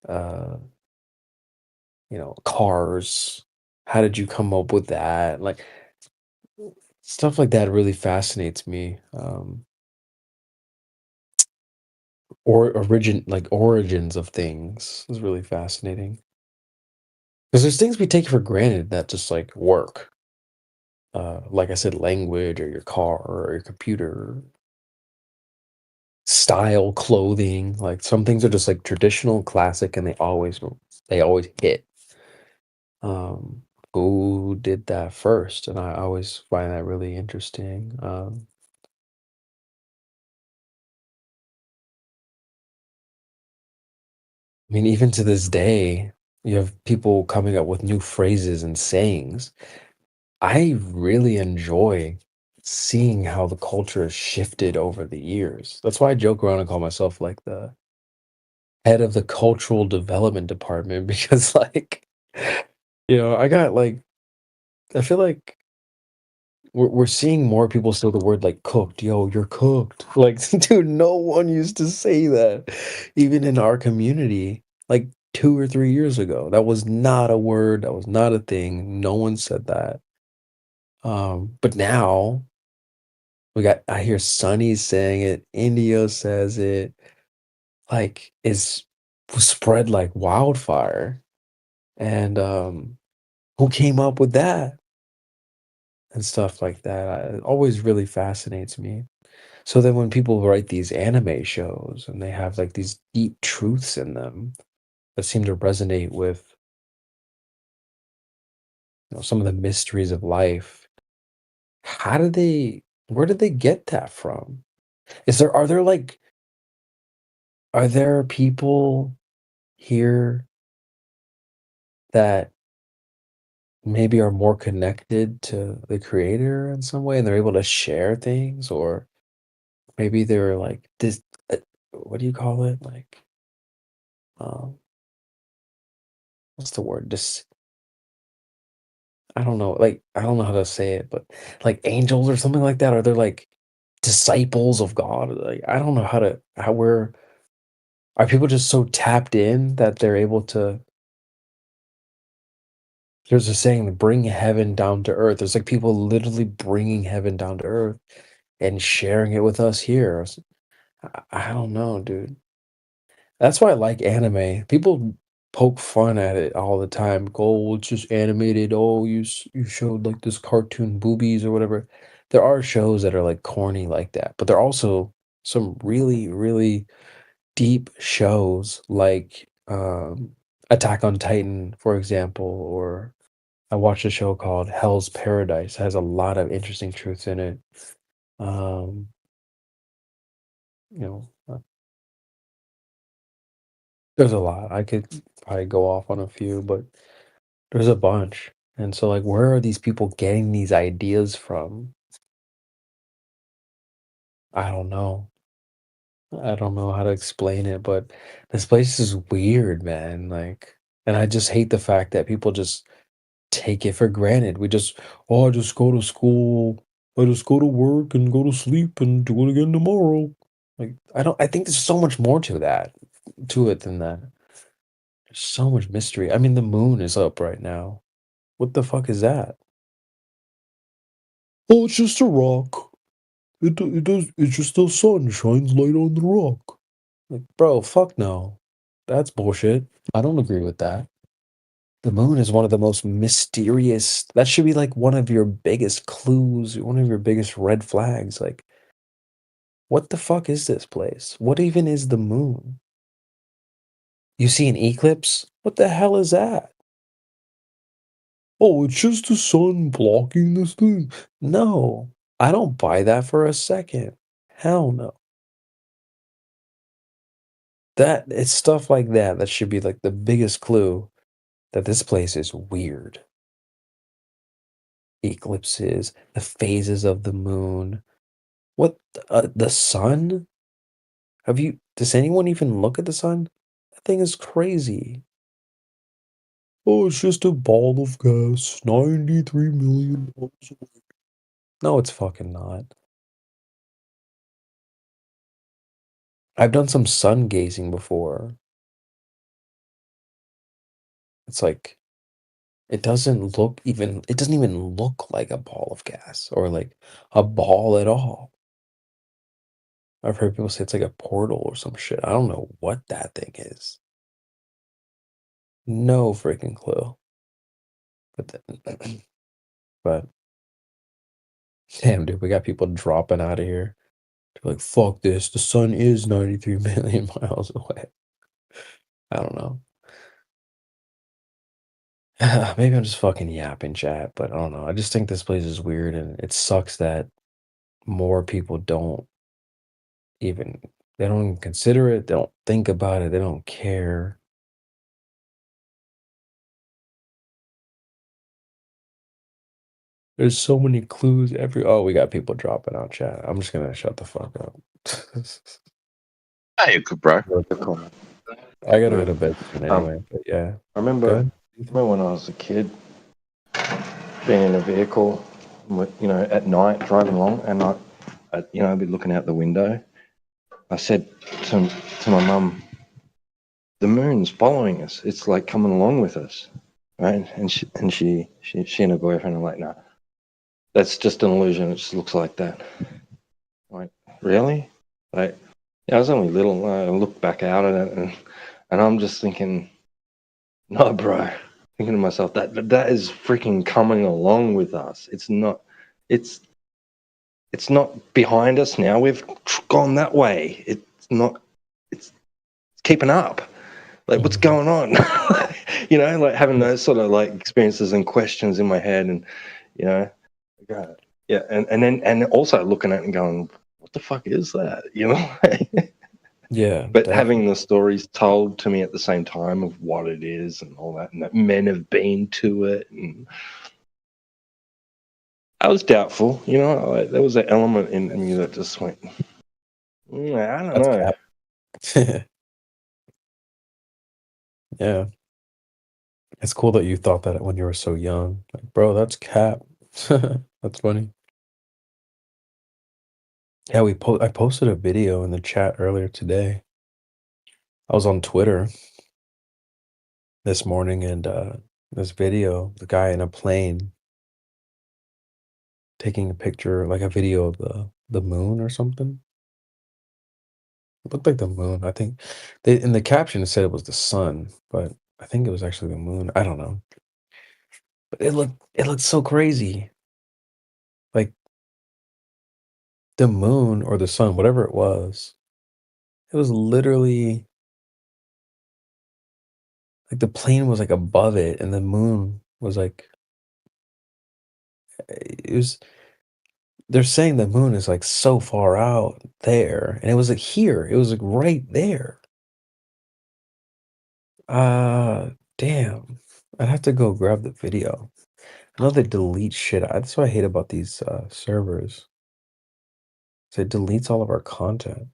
uh, cars. How did you come up with that? Like stuff like that really fascinates me. Or origins of things is really fascinating. Because there's things we take for granted that just like work. Like I said, language or your car or your computer, style, clothing. Like some things are just like traditional, classic, and they always hit. Who did that first? And I always find that really interesting. I mean, even to this day, you have people coming up with new phrases and sayings. I really enjoy seeing how the culture has shifted over the years. That's why I joke around and call myself like the head of the cultural development department because like I got like I feel like we're seeing more people say the word like cooked. Yo, you're cooked. Like, dude, no one used to say that, even in our community, like 2 or 3 years ago. That was not a word. That was not a thing. No one said that. But now I hear Sunny saying it. India says it. Like, it's spread like wildfire. And who came up with that and stuff like that? It always really fascinates me. So then when people write these anime shows and they have like these deep truths in them that seem to resonate with some of the mysteries of life, where did they get that from? Are there people here that maybe are more connected to the creator in some way and they're able to share things? Or maybe they're like this, what do you call it? Like, um, what's the word? I don't know, like, I don't know how to say it, but like angels or something like that? Are they like disciples of God? Like, I don't know are people just so tapped in that they're able to, there's a saying, bring heaven down to earth. There's like people literally bringing heaven down to earth and sharing it with us here. I don't know, dude. That's why I like anime. People poke fun at it all the time. Go, "Oh, it's just animated. Oh, you showed like this cartoon boobies or whatever." There are shows that are like corny like that, but there are also some really, really deep shows like Attack on Titan, for example, or I watched a show called Hell's Paradise. It has a lot of interesting truths in it. Um, you know, there's a lot. I could probably go off on a few, but there's a bunch. And so, like, where are these people getting these ideas from? I don't know. I don't know how to explain it, but this place is weird, man. Like, and I just hate the fact that people just take it for granted. I just go to school, I just go to work and go to sleep and do it again tomorrow. Like, I think there's so much more to it than that. There's so much mystery. I mean, the moon is up right now. What the fuck is that? Oh, it's just a rock. It's just the sun shines light on the rock. Like, bro, fuck no. That's bullshit. I don't agree with that. The moon is one of the most mysterious. That should be like one of your biggest clues, one of your biggest red flags. Like, what the fuck is this place? What even is the moon? You see an eclipse? What the hell is that? Oh, it's just the sun blocking this thing. No, I don't buy that for a second. Hell no. It's stuff like that should be like the biggest clue that this place is weird. Eclipses, the phases of the moon. What, the sun? Does anyone even look at the sun? That thing is crazy. Oh, it's just a ball of gas, 93 million miles away. No, it's fucking not. I've done some sun gazing before. It's like it doesn't even look like a ball of gas or like a ball at all. I've heard people say it's like a portal or some shit. I don't know what that thing is. No freaking clue. But damn, dude, we got people dropping out of here. They're like, fuck this. The sun is 93 million miles away. I don't know. Maybe I'm just fucking yapping, chat, but I don't know. I just think this place is weird, and it sucks that more people don't even consider it. They don't think about it. They don't care. There's so many clues oh, we got people dropping out, chat. I'm just gonna shut the fuck up. Hey, good bro. I gotta go to bed soon anyway, but yeah. I remember Go ahead. when I was a kid, being in a vehicle, at night driving along, and I'd be looking out the window. I said to my mum, "The moon's following us. It's like coming along with us, right?" And she and her boyfriend are like, "No, that's just an illusion. It just looks like that." I'm like, really? Like, yeah, I was only little. I looked back out at it, and I'm just thinking, no, bro. Thinking to myself, that is freaking coming along with us. It's not behind us now. We've gone that way. It's keeping up. Like, what's going on? Like having those sort of like experiences and questions in my head, and yeah, and also looking at it and going, what the fuck is that? Yeah. But definitely. having the stories told to me at the same time of what it is and all that, and that men have been to it, and I was doubtful. There was an element in me that just went, I don't know. Cap. Yeah. It's cool that you thought that when you were so young. Like, bro, that's cap. That's funny. Yeah, I posted a video in the chat earlier today. I was on Twitter this morning, and this video, the guy in a plane taking a picture, like a video of the moon or something. It looked like the moon. I think in the caption it said it was the sun, but I think it was actually the moon. I don't know. But it looked so crazy. Like the moon or the sun, whatever it was literally like the plane was like above it, and the moon was like they're saying the moon is like so far out there, and it was like here. It was like right there. Damn. I'd have to go grab the video. I know they delete shit. That's what I hate about these servers. It deletes all of our content.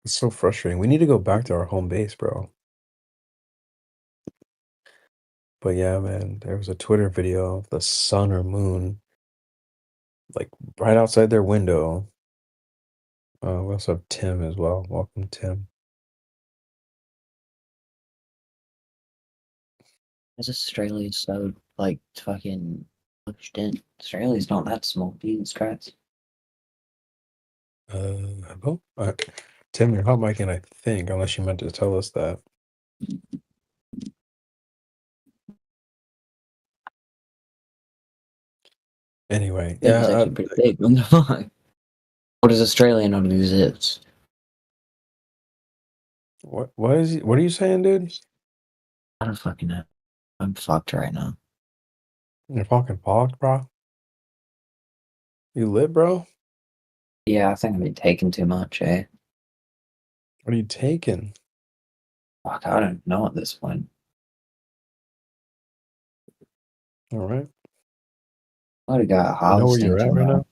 It's so frustrating. We need to go back to our home base, bro. But yeah, man, there was a Twitter video of the sun or moon, like right outside their window. We also have Tim as well. Welcome, Tim. Is Australia so like fucking pushed in? Australia's not that small, Jesus Christ. Hello? Tim, you're hot micing, I think, unless you meant to tell us that. Anyway, It's actually pretty big. What the fuck? What does Australia not exist? What are you saying, dude? I don't fucking know. I'm fucked right now. You're fucking fucked, bro. You lit, bro? Yeah, I think I've been taking too much, eh? What are you taking? Fuck, I don't know at this point. All right. I would have got You know where harvesting you're at right tomorrow. now?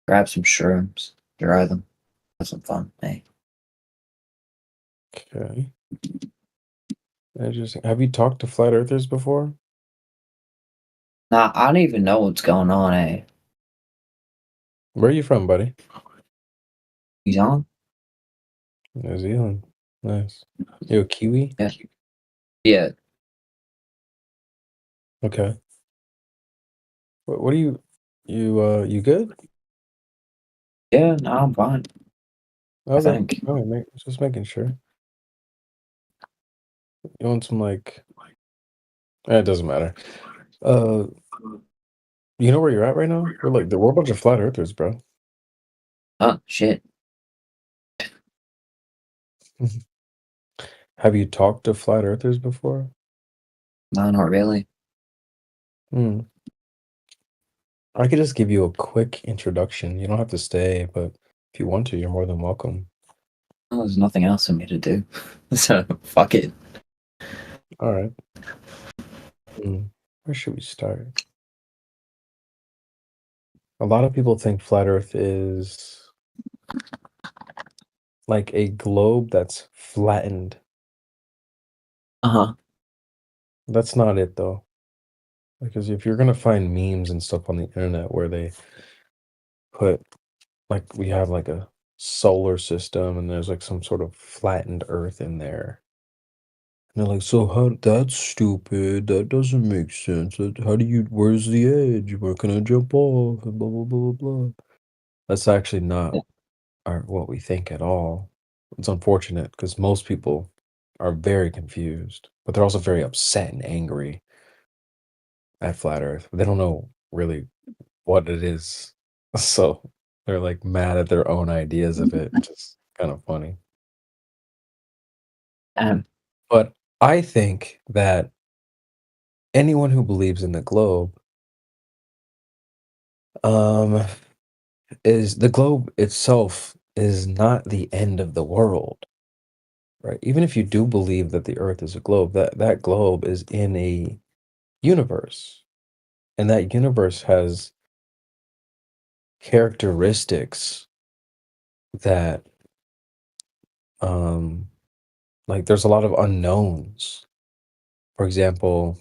Grab some shrooms, dry them. Have some fun, eh? Okay. Interesting. Have you talked to flat earthers before? Nah, I don't even know what's going on, eh? Where are you from, buddy? New Zealand? New Zealand. Nice. You a Kiwi? Yeah. Yeah. Okay. What are you good? Yeah, no, I'm fine. I Okay. think. All right, mate. Just making sure. You want some like? It doesn't matter. You know where you're at right now? We're a bunch of flat earthers, bro. Oh, shit. Have you talked to flat earthers before? No, not really. Hmm. I could just give you a quick introduction. You don't have to stay, but if you want to, you're more than welcome. Well, there's nothing else for me to do. So, fuck it. All right. Where should we start? A lot of people think flat Earth is like a globe that's flattened. Uh-huh. That's not it, though. Because if you're gonna find memes and stuff on the internet where they put like we have like a solar system and there's like some sort of flattened Earth in there. And they're like, so how that's stupid. That doesn't make sense. How do you where's the edge? Where can I jump off? And blah blah blah blah blah. That's actually not what we think at all. It's unfortunate because most people are very confused, but they're also very upset and angry at flat Earth. They don't know really what it is. So they're like mad at their own ideas of it, which is kind of funny. But I think that anyone who believes in the globe is the globe itself is not the end of the world. Right? Even if you do believe that the earth is a globe, that globe is in a universe. And that universe has characteristics that like there's a lot of unknowns. For example,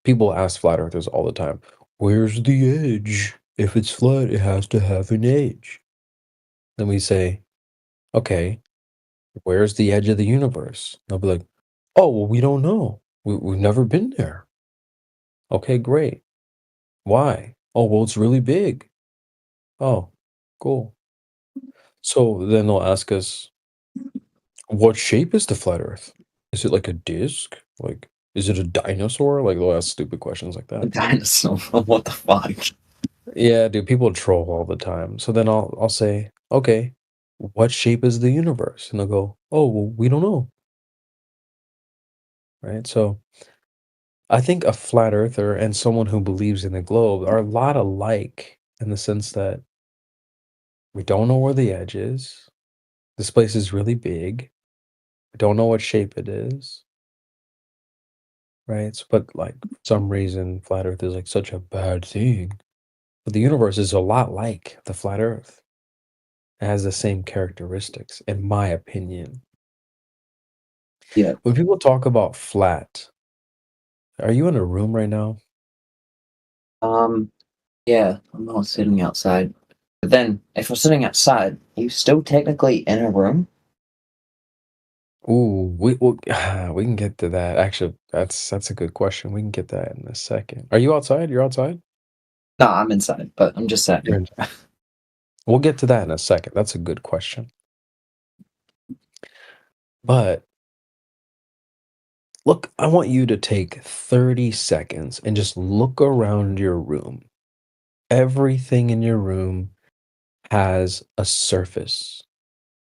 people ask flat earthers all the time, where's the edge? If it's flat, it has to have an edge. Then we say, okay, where's the edge of the universe? They'll be like, oh, well, we don't know. We've never been there. Okay, great. Why? Oh, well, it's really big. Oh, cool. So then they'll ask us, what shape is the flat Earth? Is it like a disc? Like, is it a dinosaur? Like, they'll ask stupid questions like A that. dinosaur? What the fuck? Yeah, dude, people troll all the time. So then I'll say, okay, what shape is the universe? And they'll go, oh, well, we don't know. Right? So I think a flat earther and someone who believes in the globe are a lot alike in the sense that we don't know where the edge is. This place is really big. We don't know what shape it is. Right? So, but like for some reason, flat Earth is like such a bad thing. But the universe is a lot like the flat Earth. It has the same characteristics, in my opinion. Yeah. When people talk about flat, are you in a room right now? Yeah, I'm not sitting outside. But then, if we're sitting outside, are you still technically in a room? Ooh, we can get to that. Actually, that's a good question. We can get that in a second. Are you outside? You're outside? No, I'm inside, but I'm just saying. You're inside. We'll get to that in a second. That's a good question. But look, I want you to take 30 seconds and just look around your room. Everything in your room has a surface.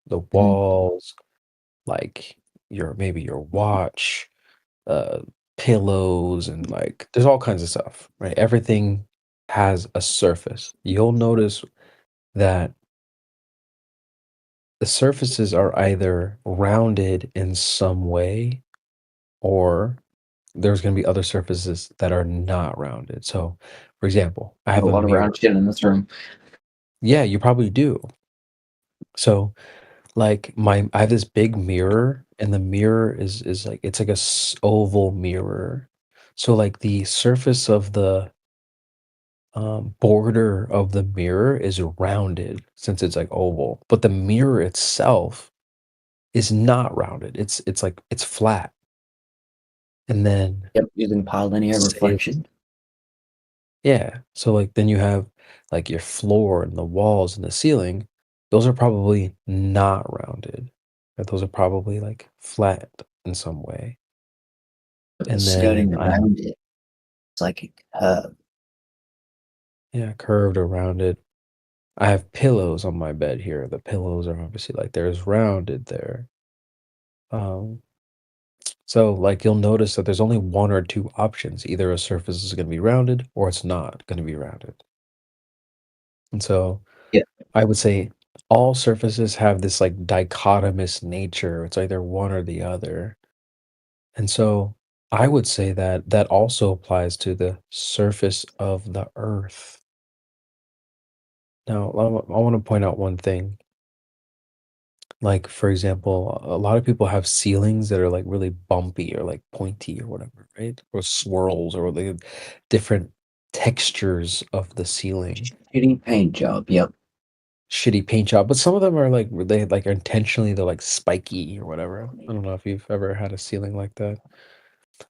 The walls, like maybe your watch, pillows, and like there's all kinds of stuff, right? Everything has a surface. You'll notice that the surfaces are either rounded in some way or there's going to be other surfaces that are not rounded. So, for example, I have a lot of mirror. round shit in this room. Yeah, you probably do. So, like I have this big mirror, and the mirror is like it's like a oval mirror. So, like the surface of the border of the mirror is rounded since it's like oval, but the mirror itself is not rounded. It's like it's flat. And then using bilinear reflection. Yeah. So like then you have like your floor and the walls and the ceiling. Those are probably not rounded. Right? Those are probably like flat in some way. But And the skirting then I around it, it's like a curve. yeah, curved or rounded. I have pillows on my bed here. The pillows are obviously like there's rounded there. So like you'll notice that there's only one or two options. Either a surface is going to be rounded or it's not going to be rounded. And so I would say all surfaces have this like dichotomous nature. It's either one or the other. And so I would say that that also applies to the surface of the earth. Now, I want to point out one thing. Like, for example, a lot of people have ceilings that are like really bumpy or like pointy or whatever, right? Or swirls or like different textures of the ceiling. Shitty paint job, yep. Shitty paint job, but some of them are like they like are intentionally they're like spiky or whatever. I don't know if you've ever had a ceiling like that.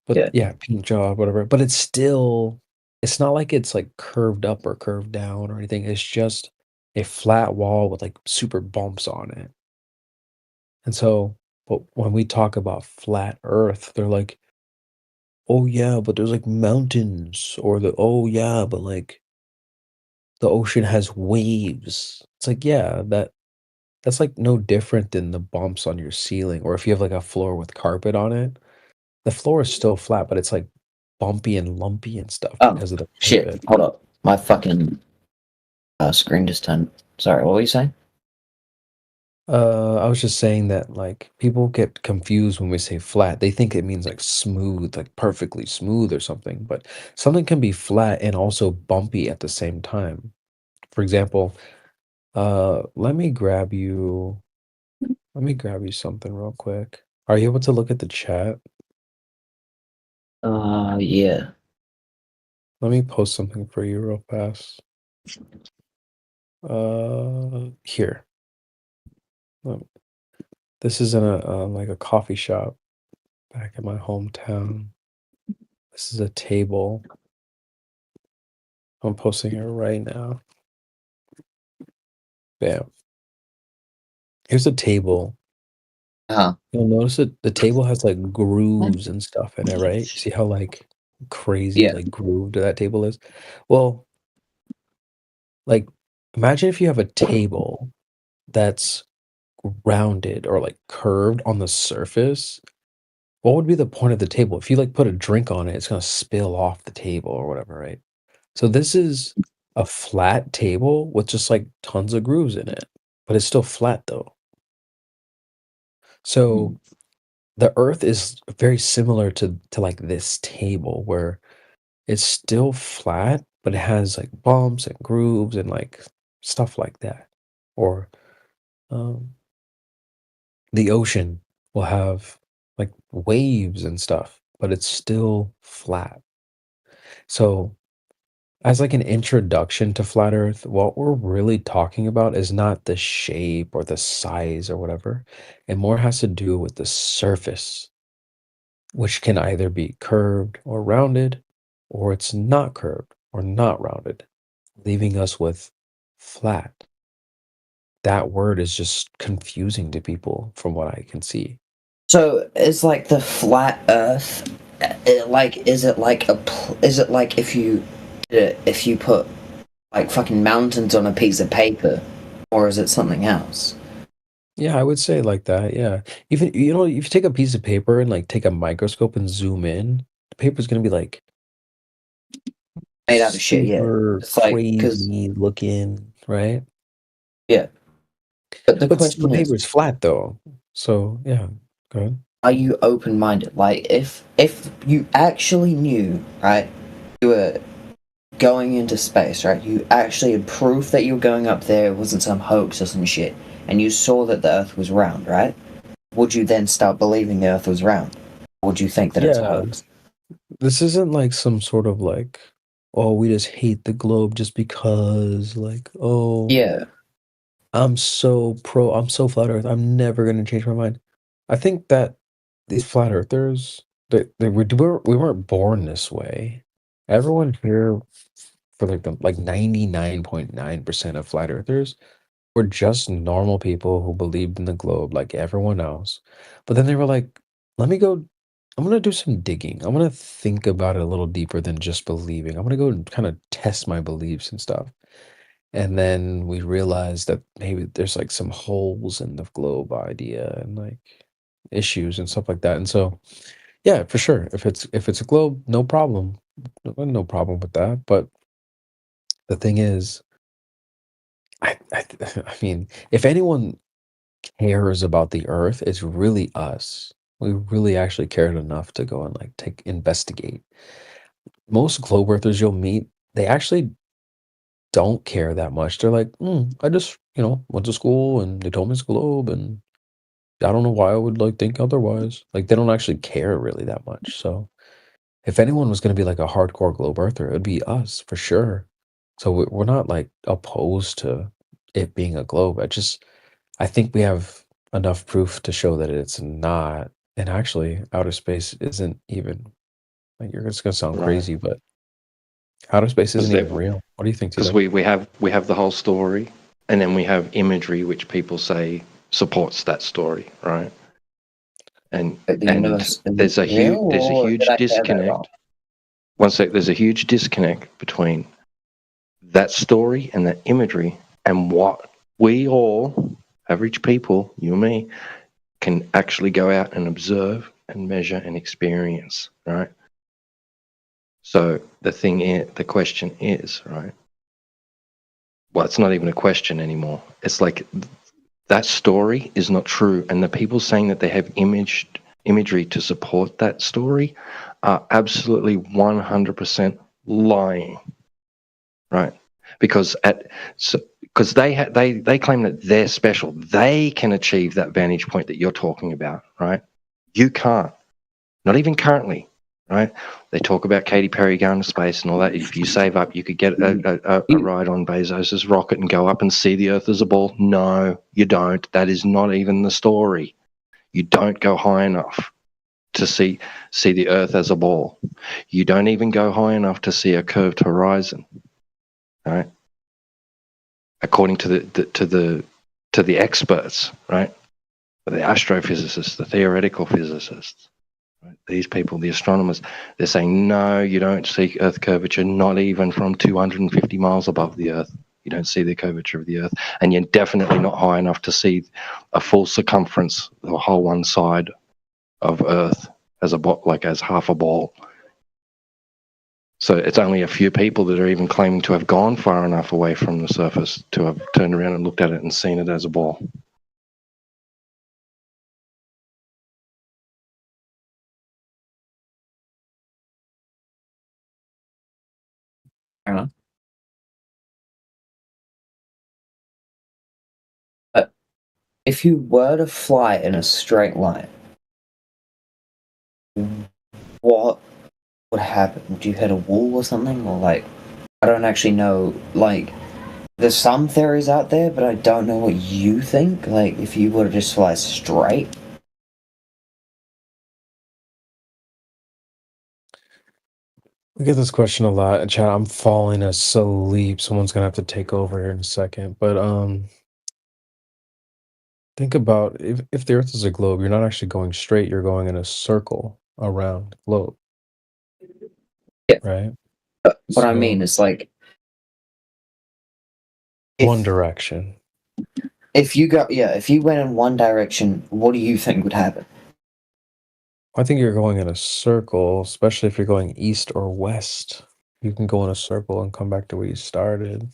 But yeah, paint job, whatever. But it's not like it's like curved up or curved down or anything. It's just a flat wall with like super bumps on it. And so, but when we talk about flat Earth, they're like, oh yeah, but there's like mountains, or oh yeah, but like the ocean has waves. It's like, yeah, that's like no different than the bumps on your ceiling, or if you have like a floor with carpet on it, the floor is still flat, but it's like bumpy and lumpy and stuff because of the Shit, carpet. hold up. My fucking screen just turned. Sorry, what were you saying? I was just saying that like people get confused when we say flat. They think it means like smooth, like perfectly smooth or something, but something can be flat and also bumpy at the same time. For example, let me grab you something real quick. Are you able to look at the chat? Yeah. Let me post something for you real fast. Here. This is in a like a coffee shop back in my hometown. This is a table. I'm posting it right now. Bam. Here's a table. You'll notice that the table has like grooves and stuff in it, right? See how like crazy like grooved that table is? Well, like imagine if you have a table that's rounded or like curved on the surface. What would be the point of the table? If you like put a drink on it, it's gonna spill off the table or whatever, right? So this is a flat table with just like tons of grooves in it, but it's still flat though. So the earth is very similar to like this table where it's still flat, but it has like bumps and grooves and like stuff like that. Or the ocean will have like waves and stuff, but it's still flat. So as like an introduction to flat earth, what we're really talking about is not the shape or the size or whatever. It more has to do with the surface, which can either be curved or rounded, or it's not curved or not rounded, leaving us with flat. That word is just confusing to people from what I can see. So it's like the flat Earth. Is it like if you put like fucking mountains on a piece of paper, or is it something else? Yeah, I would say like that. Yeah, even if you take a piece of paper and like take a microscope and zoom in, the paper's gonna be like made out of shit. Yeah, super it's like crazy looking, right? Yeah, but the But question the is, paper's flat though, so yeah. Go ahead. are you open-minded? Like, if you actually knew, right, you were going into space, right? You actually had proof that you were going up there. It wasn't some hoax or some shit, and you saw that the Earth was round, right? Would you then start believing the Earth was round? Or would you think that it's a hoax? This isn't like some sort of like, oh, we just hate the globe just because, like, oh, yeah, I'm so flat earth, I'm never gonna change my mind. I think that these flat earthers, we weren't born this way. Everyone here, for like 99.9% of flat earthers, were just normal people who believed in the globe like everyone else. But then they were like, let me go. I'm gonna do some digging. I'm gonna think about it a little deeper than just believing. I'm gonna go and kind of test my beliefs and stuff. And then we realized that maybe there's like some holes in the globe idea and like issues and stuff like that. And so, yeah, for sure. If it's a globe, no problem. No problem with that. But the thing is, I mean, if anyone cares about the Earth, it's really us. We really actually cared enough to go and like investigate. Most globe earthers you'll meet, they actually don't care that much. They're like, I just, went to school and they told me it's a globe and I don't know why I would like think otherwise. Like they don't actually care really that much. So if anyone was going to be like a hardcore globe earther, it would be us for sure. So we're not like opposed to it being a globe. I think we have enough proof to show that it's not. And actually, outer space isn't even like it's gonna sound Right. crazy, but outer space Because isn't even real. What do you think, Because Tito? we have the whole story, and then we have imagery which people say supports that story, right? And But the and universe there's a isn't real, or huge did I hear that wrong? disconnect. One sec, there's a huge disconnect between that story and that imagery and what we all, average people, you and me, can actually go out and observe and measure and experience, right? So the question is, right? Well, it's not even a question anymore. It's like that story is not true, and the people saying that they have imagery to support that story are absolutely 100% lying, right? Because they claim that they're special, they can achieve that vantage point that you're talking about, right? You can't, not even currently, right? They talk about Katy Perry going to space and all that. If you save up, you could get a ride on Bezos's rocket and go up and see the Earth as a ball. No, you don't. That is not even the story. You don't go high enough to see the Earth as a ball. You don't even go high enough to see a curved horizon, right? According to the experts, right? The astrophysicists, the theoretical physicists. These people, the astronomers, they're saying, no, you don't see Earth curvature, not even from 250 miles above the Earth. You don't see the curvature of the Earth. And you're definitely not high enough to see a full circumference, the whole one side of Earth as half a ball. So it's only a few people that are even claiming to have gone far enough away from the surface to have turned around and looked at it and seen it as a ball. If you were to fly in a straight line, what would happen? Would you hit a wall or something? Or I don't actually know. There's some theories out there, but I don't know what you think. If you were to just fly straight. We get this question a lot. Chat, I'm falling asleep. Someone's gonna have to take over here in a second. But think about if the Earth is a globe, you're not actually going straight, you're going in a circle around the globe. Yeah. Right? What I mean is one direction. If you went in one direction, what do you think would happen? I think you're going in a circle, especially if you're going east or west. You can go in a circle and come back to where you started.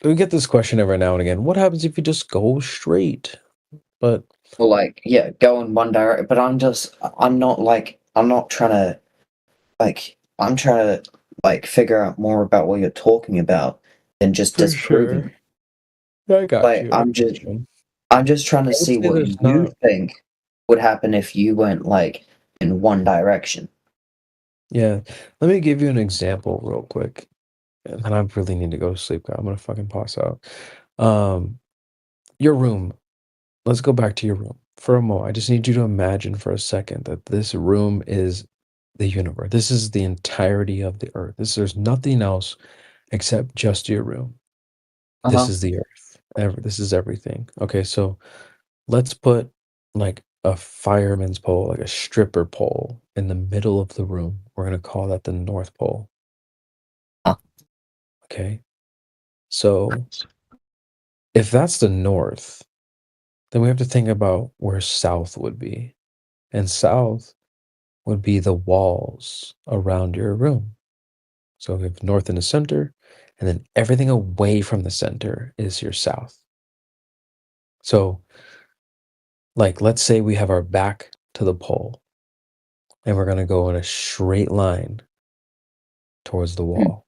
We get this question every now and again. What happens if you just go straight? But go in one direction. But I'm trying to figure out more about what you're talking about than just disproving. Sure. I got you. I'm just trying to see what you think would happen if you went in one direction. Yeah. Let me give you an example real quick. And then I really need to go to sleep. I'm gonna fucking pass out. your room. Let's go back to your room for a moment. I just need you to imagine for a second that this room is the universe. This is the entirety of the earth. There's nothing else except just your room. This is the earth. This is everything. Okay, so let's put like a fireman's pole, like a stripper pole in the middle of the room. We're going to call that the North Pole. Okay. So if that's the north, then we have to think about where south would be. And south would be the walls around your room. So we have north in the center, and then everything away from the center is your south. So, like, let's say we have our back to the pole, and we're going to go in a straight line towards the wall.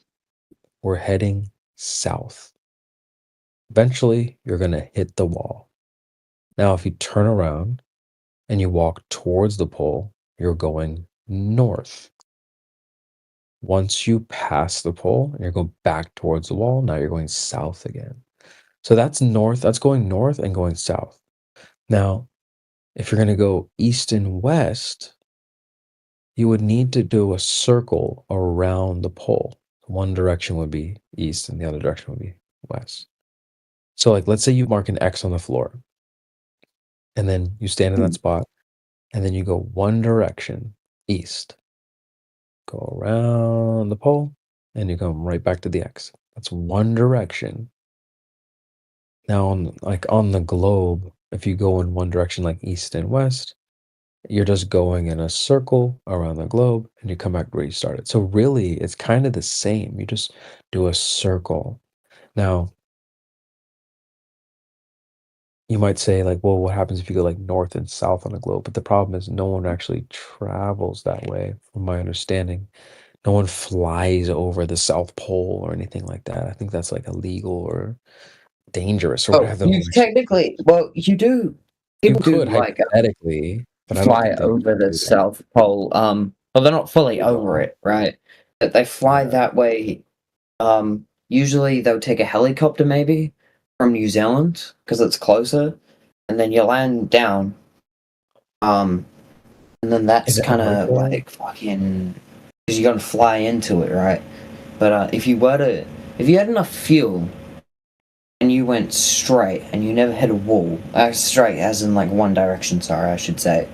We're heading south. Eventually, you're going to hit the wall. Now, if you turn around and you walk towards the pole, you're going north. Once you pass the pole and you're going back towards the wall, now you're going south again. So that's north. That's going north and going south. Now, if you're going to go east and west, you would need to do a circle around the pole. One direction would be east and the other direction would be west. So, like, let's say you mark an X on the floor, and then you stand in that spot, and then you go one direction east. Go around the pole, and you come right back to the X. That's one direction. Now, on the globe, if you go in one direction, like east and west, you're just going in a circle around the globe, and you come back where you started. So really, it's kind of the same. You just do a circle. Now, you might say, like, well, what happens if you go like north and south on a globe? But the problem is no one actually travels that way, from my understanding. No one flies over the South Pole or anything like that. I think that's like illegal or dangerous or whatever. You technically, well, you do. You People could do like hypothetically, but I don't fly think they over the do that. South Pole. Well, they're not fully over it, right? But they fly that way. Usually they'll take a helicopter maybe from New Zealand because it's closer, and then you land down. And then that's kind of like fucking because you're gonna fly into it, right? But if you had enough fuel and you went straight and you never hit a wall, straight as in like one direction, sorry, I should say,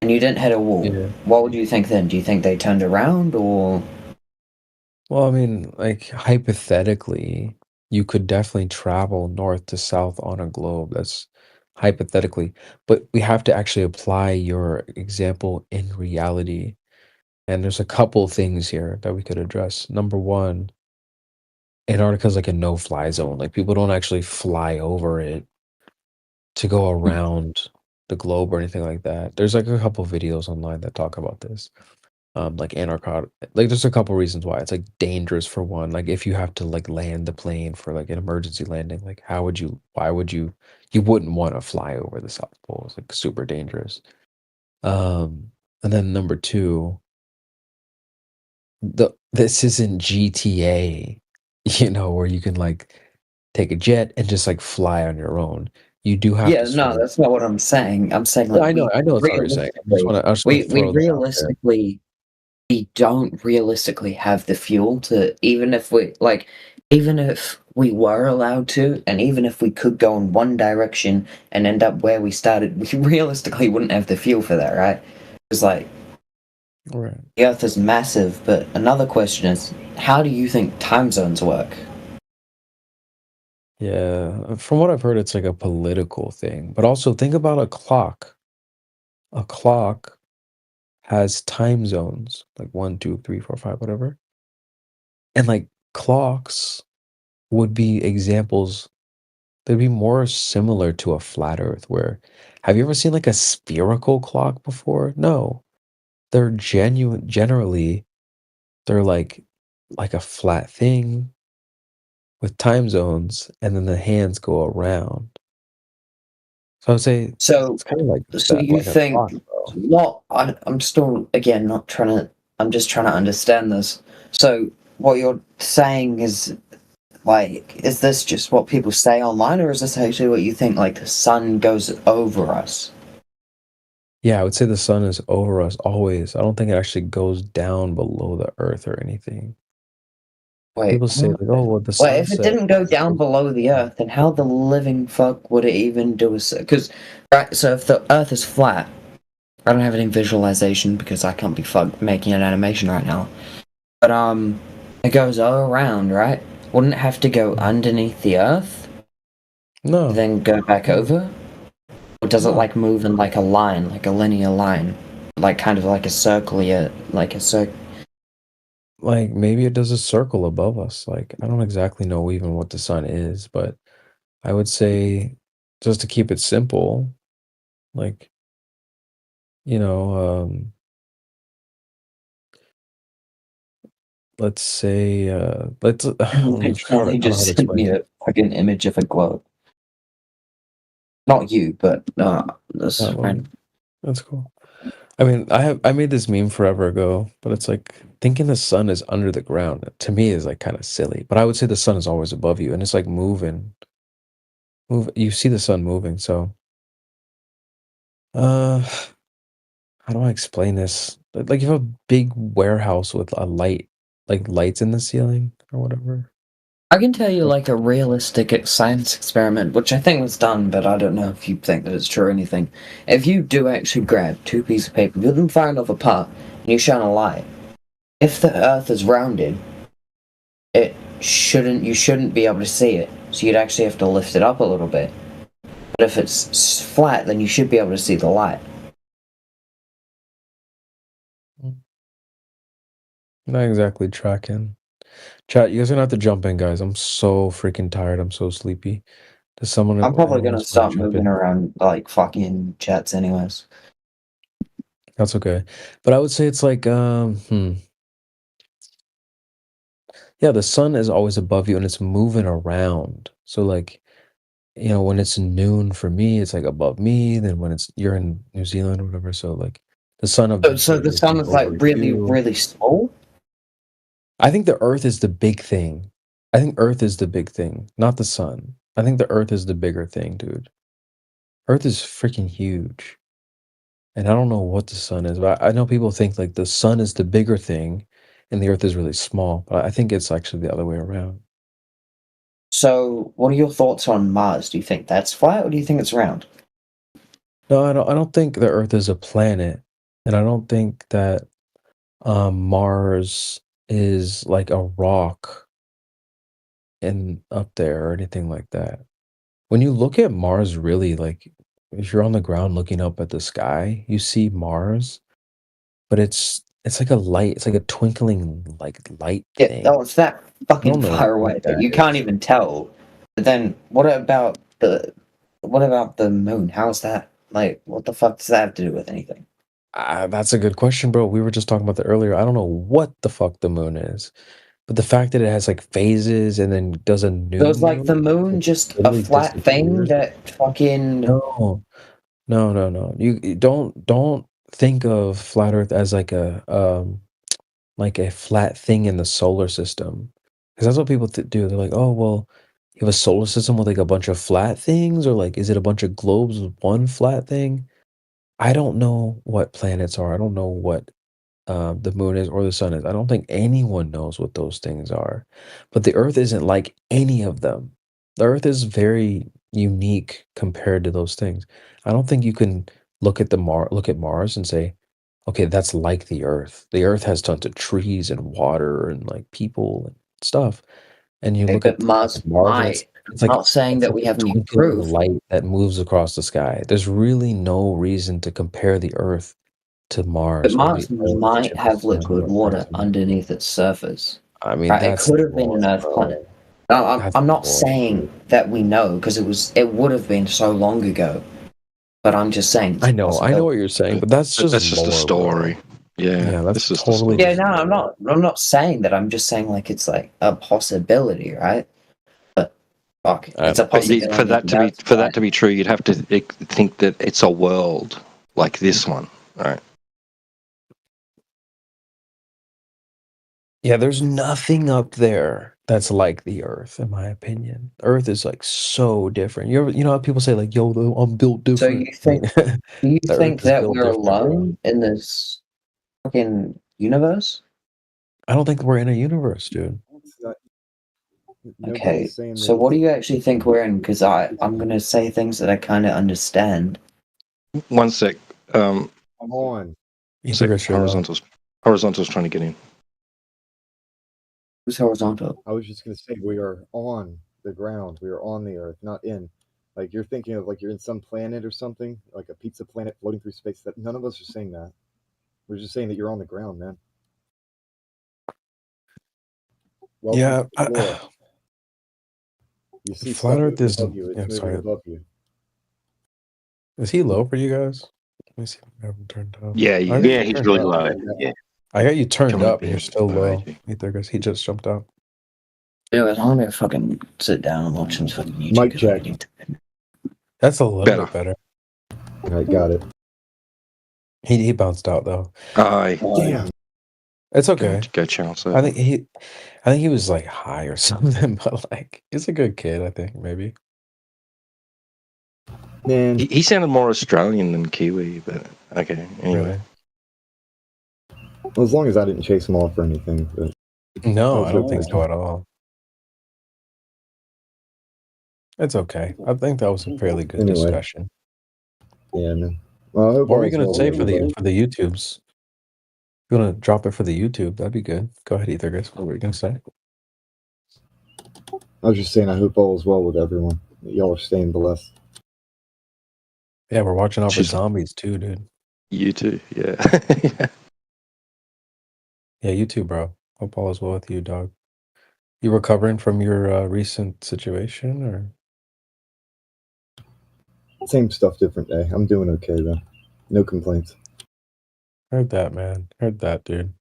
and you didn't hit a wall, what would you think then? Do you think they turned around or? Well, I mean, like hypothetically, you could definitely travel north to south on a globe. That's hypothetically, but we have to actually apply your example in reality. And there's a couple things here that we could address. Number one, Antarctica is like a no-fly zone. Like people don't actually fly over it to go around the globe or anything like that. There's like a couple videos online that talk about this. Like Antarctica, like there's a couple reasons why it's like dangerous for one. Like if you have to like land the plane for like an emergency landing, like why would you wouldn't want to fly over the South Pole. It's like super dangerous. And then number two, this isn't GTA, where you can like take a jet and just like fly on your own. You do have to no, that's not what I'm saying. I'm saying like I know that's what you're saying. We don't realistically have the fuel to even if we were allowed to, and even if we could go in one direction and end up where we started, we realistically wouldn't have the fuel for that, right? It's like right. The Earth is massive, but another question is, how do you think time zones work? Yeah, from what I've heard, it's like a political thing. But also think about a clock. A clock has time zones, like 1, 2, 3, 4, 5, whatever. And like clocks would be examples, they'd be more similar to a flat earth where have you ever seen like a spherical clock before? No. They're generally they're like a flat thing with time zones, and then the hands go around. So I would say so. It's kind of like so that, you like a think? clock, I'm still again not trying to. I'm just trying to understand this. So what you're saying is like, is this just what people say online, or is this actually what you think? Like, the sun goes over us? Yeah, I would say the sun is over us always. I don't think it actually goes down below the earth or anything. Wait, People say like, oh, well, the well, if it sunset. didn't go down below the earth, then how the living fuck would it even do a... Because, right, so if the earth is flat, I don't have any visualization because I can't be fucked making an animation right now. But, it goes all around, right? Wouldn't it have to go underneath the earth? No. Then go back over? Or does it, like, move in, like, a line, like a linear line? Like, kind of like a circular, like a circle... Like, maybe it does a circle above us. Like, I don't exactly know even what the sun is, but I would say, just to keep it simple, like, you know, let's say, let's. Literally just sent me a fucking image of a globe. Not you, but this friend. That's cool. I mean, I made this meme forever ago, but it's like thinking the sun is under the ground to me is like kind of silly. But I would say the sun is always above you, and it's like moving. You see the sun moving, so how do I explain this? Like you have a big warehouse with a light, like lights in the ceiling or whatever. I can tell you like a realistic science experiment, which I think was done, but I don't know if you think that it's true or anything. If you do actually grab two pieces of paper, put them far enough apart, and you shine a light, if the Earth is rounded, you shouldn't be able to see it, so you'd actually have to lift it up a little bit. But if it's flat, then you should be able to see the light. Not exactly tracking. Chat, you guys are gonna have to jump in, guys. I'm so freaking tired. I'm so sleepy. Does someone? I'm probably anyone gonna else start wanna jump moving in? around like fucking chats anyways. That's okay. But I would say it's like, yeah, the sun is always above you and it's moving around. So like, you know, when it's noon for me, it's like above me. Then when you're in New Zealand or whatever, so like the sun of So the sun is like really, really small? I think the Earth is the big thing. I think Earth is the big thing, not the sun. I think the Earth is the bigger thing, dude. Earth is freaking huge. And I don't know what the sun is, but I know people think like the sun is the bigger thing and the Earth is really small. But I think it's actually the other way around. So what are your thoughts on Mars? Do you think that's flat or do you think it's round? No, I don't think the Earth is a planet, and I don't think that Mars is like a rock and up there or anything like that. When you look at Mars, really, like if you're on the ground looking up at the sky, you see Mars, but it's like a light. It's like a twinkling like light thing. Yeah, it's that fucking don't know far away what that that you is. can't even tell. But then what about the moon? How's that? Like, what the fuck does that have to do with anything? That's a good question, bro. We were just talking about that earlier. I don't know what the fuck the moon is, but the fact that it has like phases and then does a new So is like the moon just a flat thing that fucking No. You don't think of flat Earth as like a flat thing in the solar system, because that's what people do. They're like, oh well, you have a solar system with like a bunch of flat things, or like is it a bunch of globes with one flat thing? I don't know what planets are. I don't know what the moon is or the sun is. I don't think anyone knows what those things are. But the Earth isn't like any of them. The Earth is very unique compared to those things. I don't think you can look at Mars and say, okay, that's like the Earth. The Earth has tons of trees and water and like people and stuff. And you look at Mars and might. it's like Not saying it's that like we a have any twinkling proof. light that moves across the sky. There's really no reason to compare the Earth to Mars. But or Mars the Earth might to have the sun liquid or water something. underneath its surface. I mean, Right? It that's could have been an boring, Earth bro. planet. Now, That's I'm not boring. saying that we know because it would have been so long ago. But I'm just saying. I know what you're saying, but that's just That's just a lore, story. bro. Yeah, that's this is totally. Yeah, no, I'm not saying that. I'm just saying like it's like a possibility, right? But fuck, it's a But possibility. for that to be true, you'd have to think that it's a world like this one, right? Yeah, there's nothing up there that's like the Earth, in my opinion. Earth is like so different. You know how people say like, "Yo, I'm built So different." you The think Earth is that built we're different, bro. alone in this fucking universe? I don't think we're in a universe, dude. Okay, so what do you actually think we're in? Because I'm gonna say things that I kind of understand. One sec. Come on. Horizontal's trying to get in. Who's horizontal? I was just gonna say we are on the ground. We are on the Earth, not in. Like you're thinking of like you're in some planet or something, like a pizza planet floating through space. That none of us are saying that. We're just saying that you're on the ground, man. Welcome Yeah, to the floor. You see Flat stuff Earth is. above you. It's Yeah, moving sorry. above you. Is he low for you guys? Let me see if I have him turned up. Yeah, I got Yeah, you he's turned really up. low. Yeah. I got you turned Come on, up, and you're still low. Ether guys, he just jumped out. Dude, I'm gonna fucking sit down and watch some fucking YouTube. Mic check. That's a little bit better. All right, got it. He bounced out though. Aye. Damn. It's okay. Go chance. I think he was like high or something, but like he's a good kid. I think maybe. Man, he sounded more Australian than Kiwi, but okay. Anyway. Really? Well, as long as I didn't chase him off or anything. But No, I don't think so at all. It's okay. I think that was a fairly good Anyway. discussion. Yeah, man. Well, I hope What were all you is gonna well say with for the everybody. YouTubes? If you wanna drop it for the YouTube, that'd be good. Go ahead, Ether guys. What were you gonna say? I was just saying I hope all is well with everyone. That y'all are staying blessed. Yeah, we're watching out for zombies too, dude. You too, yeah. Yeah, you too, bro. Hope all is well with you, dog. You recovering from your recent situation, or? Same stuff, different day. I'm doing okay though. No complaints. Heard that, man. Heard that, dude.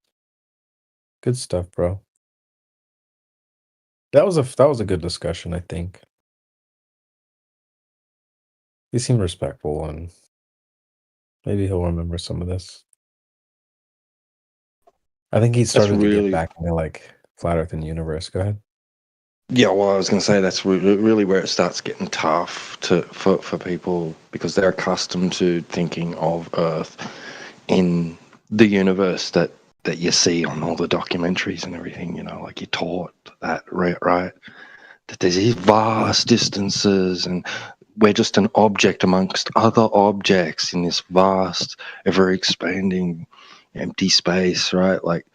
Good stuff, bro. That was a good discussion, I think. He seemed respectful, and maybe he'll remember some of this. I think he started to get back into like flat Earth and universe. Go ahead. Yeah, well, I was going to say that's really where it starts getting tough for people because they're accustomed to thinking of Earth in the universe that you see on all the documentaries and everything. You know, like you're taught that, right? That there's these vast distances and we're just an object amongst other objects in this vast, ever-expanding, empty space, right? Like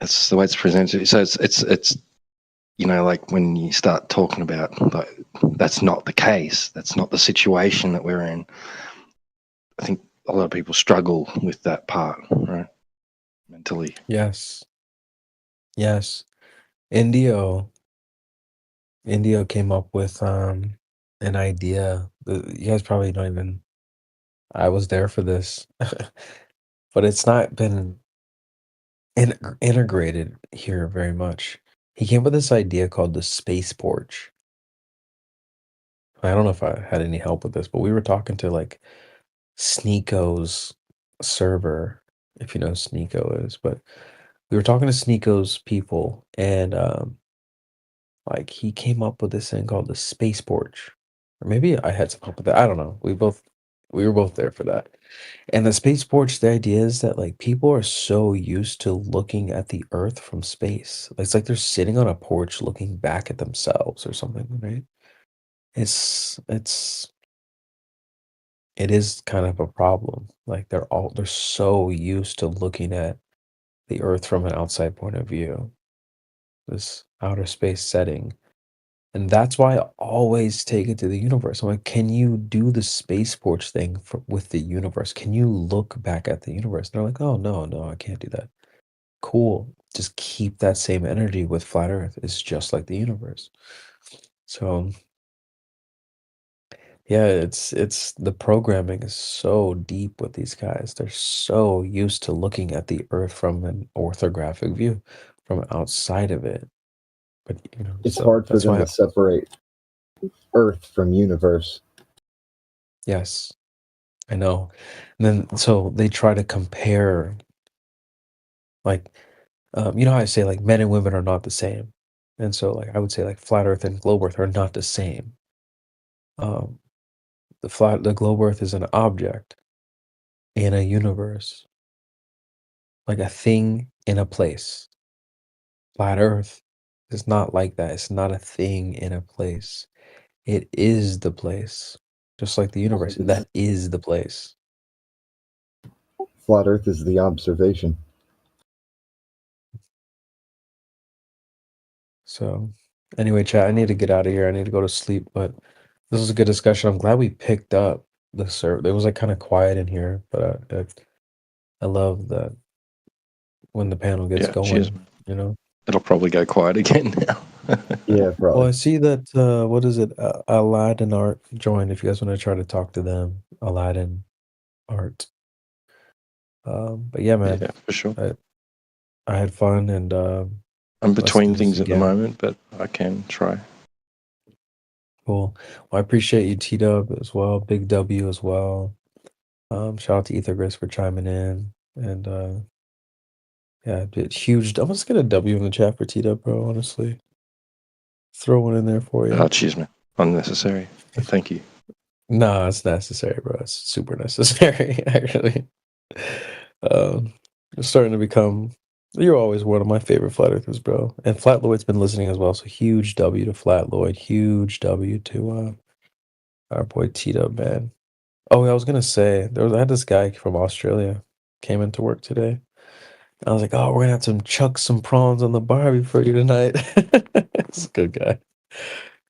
that's the way it's presented. So it's you know, like when you start talking about like that's not the case, that's not the situation that we're in. I think a lot of people struggle with that part, right? Mentally. Yes. Indio came up with an idea. You guys probably don't even. I was there for this, but it's not been integrated here very much. He came with this idea called the space porch. I don't know if I had any help with this, but we were talking to like Sneeko's server, if you know who Sneeko is, but we were talking to Sneeko's people, and like he came up with this thing called the space porch, or maybe I had some help with that. I don't know. We were both there for that. And the space porch, the idea is that like people are so used to looking at the Earth from space. It's like they're sitting on a porch looking back at themselves or something, right? It is kind of a problem. Like they're so used to looking at the Earth from an outside point of view, this outer space setting. And that's why I always take it to the universe. I'm like, can you do the space porch thing with the universe? Can you look back at the universe? And they're like, oh, no, I can't do that. Cool. Just keep that same energy with flat Earth. It's just like the universe. So, yeah, it's the programming is so deep with these guys. They're so used to looking at the Earth from an orthographic view, from outside of it. But you know, It's so hard for that's them why to separate Earth from universe. Yes, I know. And then so they try to compare like You know how I say like men and women are not the same, and so like I would say like flat Earth and globe Earth are not the same. Um, the globe Earth is an object in a universe, like a thing in a place. Flat Earth is not like that. It's not a thing in a place. It is the place, just like the universe. That is the place. Flat Earth is the observation. So, anyway, chat, I need to get out of here. I need to go to sleep, but this was a good discussion. I'm glad we picked up the server. It was like kind of quiet in here, but I love that when the panel gets Yeah, cheers. going, you know? It'll probably go quiet again now. Yeah, Well, probably. I see that, what is it? Aladdin Art joined. If you guys want to try to talk to them, Aladdin Art. But yeah, man, Yeah, for sure. I had fun, and I'm let's between do this things at the again. moment, but I can try. Cool. Well, I appreciate you, T-Dub, as well. Big W as well. Shout out to Ethergris for chiming in. And yeah, huge. I'm just gonna W in the chat for T-Dub, bro, honestly. Throw one in there for you. Oh, cheers, man. Unnecessary. Thank you. Nah, it's necessary, bro. It's super necessary, actually. It's starting to become. You're always one of my favorite flat earthers, bro. And Flat Lloyd's been listening as well, so huge W to Flat Lloyd. Huge W to our boy T-Dub, man. Oh, I was gonna say I had this guy from Australia came into work today. I was like, "Oh, we're gonna have to chuck some prawns on the barbie for you tonight." He's a good guy.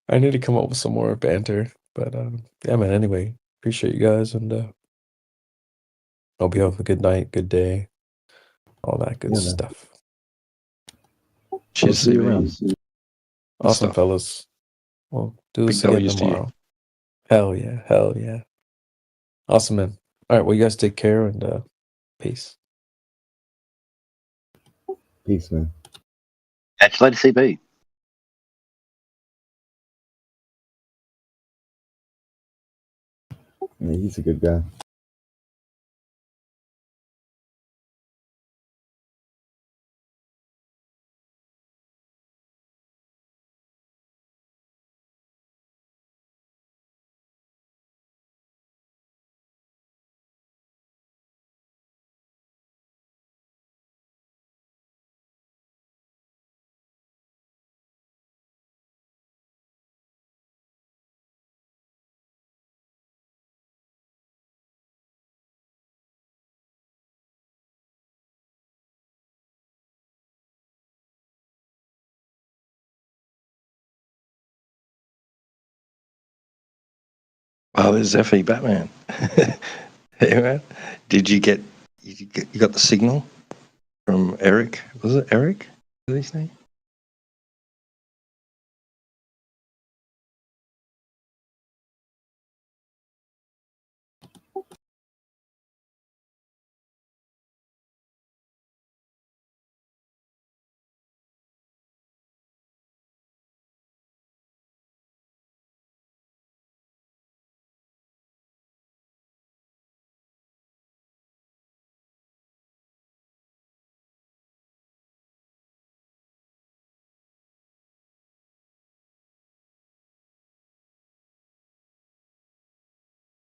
I need to come up with some more banter, but yeah, man. Anyway, appreciate you guys, and hope you have a good night, good day, all that good Yeah, man. stuff. Cheers, see you around. CB. Awesome, stuff. fellas. We'll do Big this again W's to you. tomorrow. Hell yeah, hell yeah. Awesome, man. All right, well, you guys take care and peace. Peace, man. Catch you later, CB. Yeah, he's a good guy. Oh, there's Effie Batman. Hey, man. Did you get you got the signal from Eric? Was it Eric? What did he say?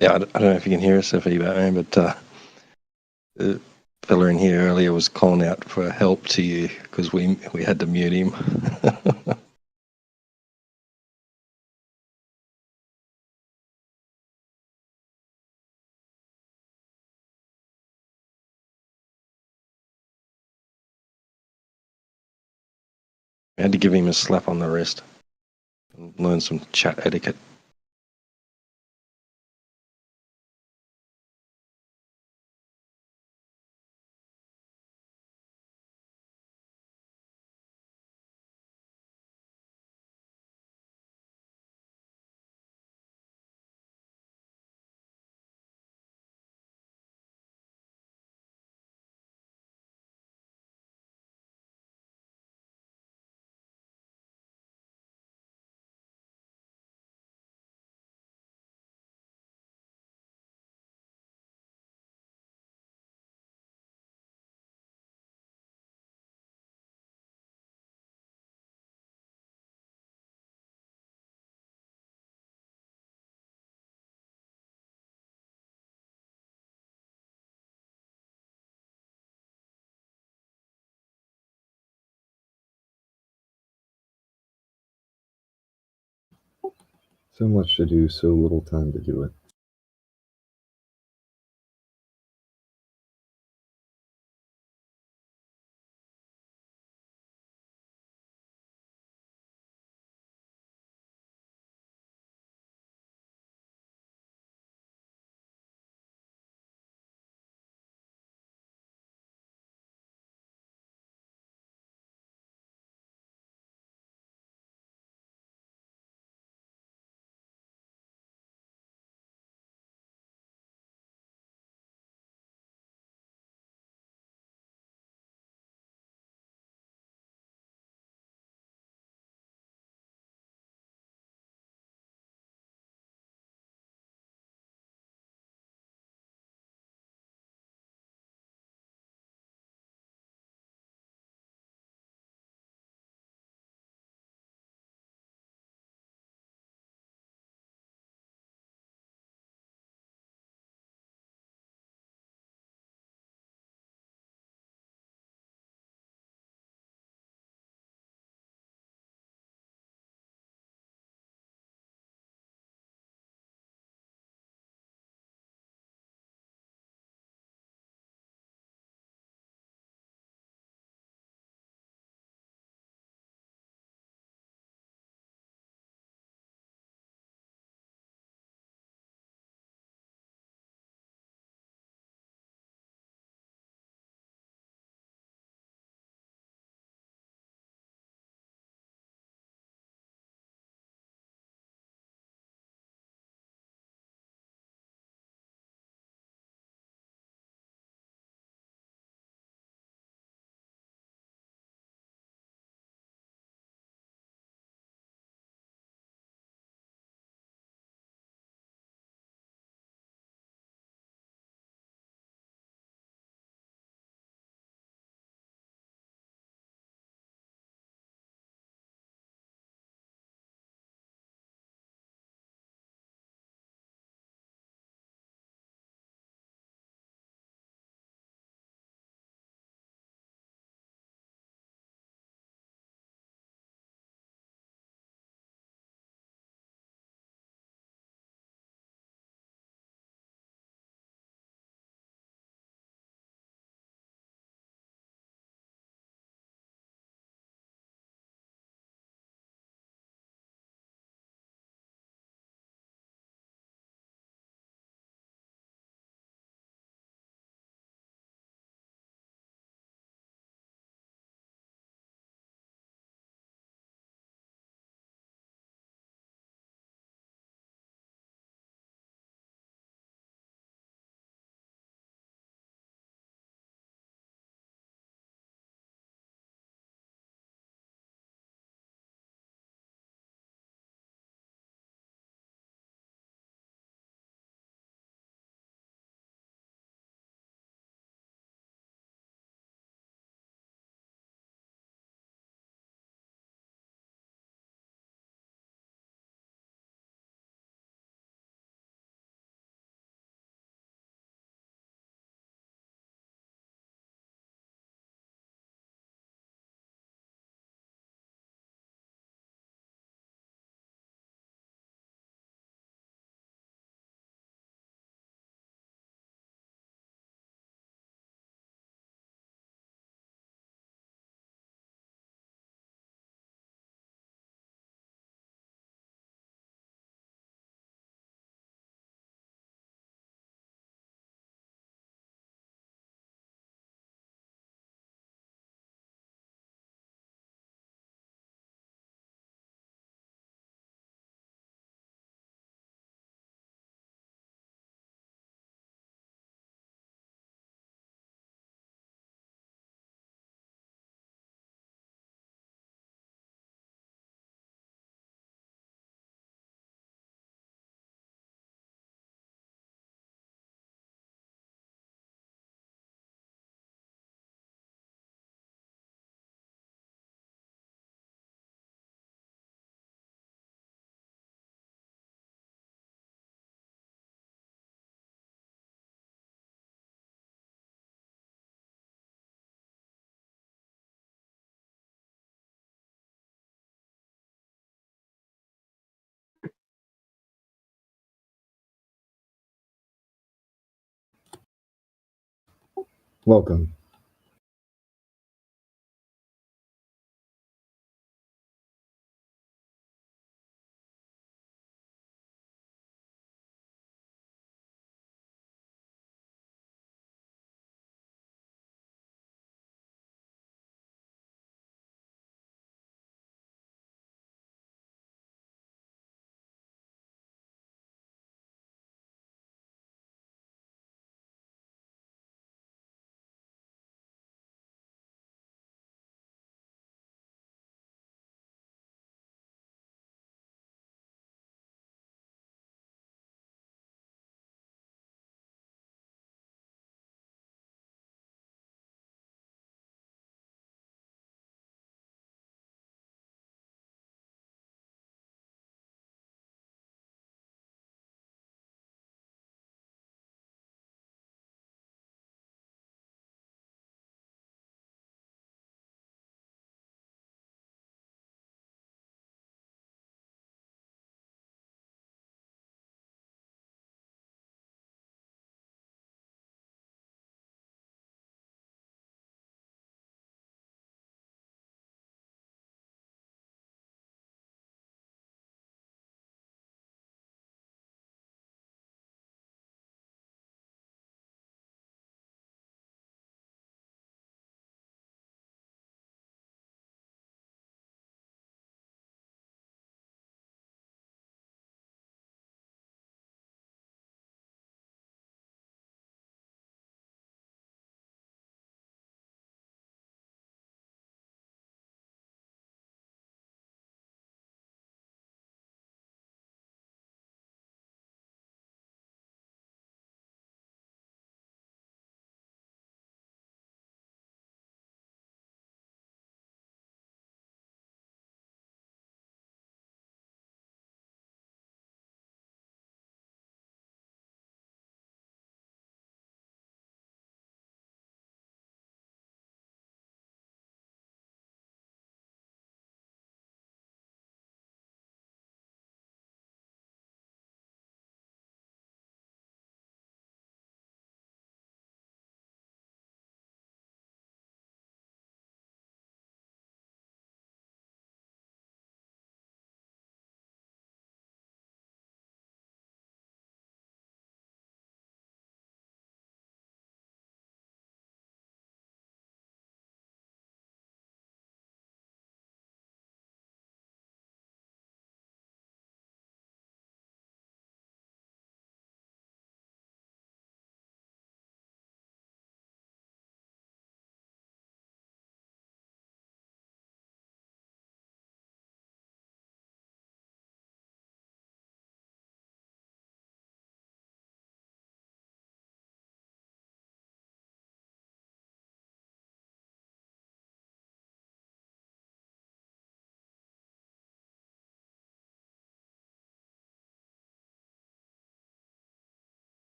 Yeah, I don't know if you can hear us, Effie Batman, but the fella in here earlier was calling out for help to you because we had to mute him. We had to give him a slap on the wrist and learn some chat etiquette. So much to do, so little time to do it. Welcome.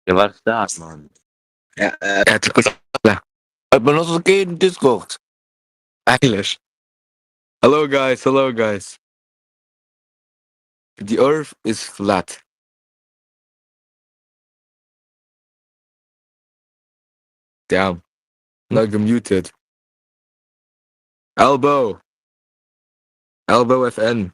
Ja, was ist das, Mann? Ja, ik ben nog eens een keer in Discord. English. Hello guys, hello guys. The earth is flat. Damn. Not muted. Elbow. Elbow FN.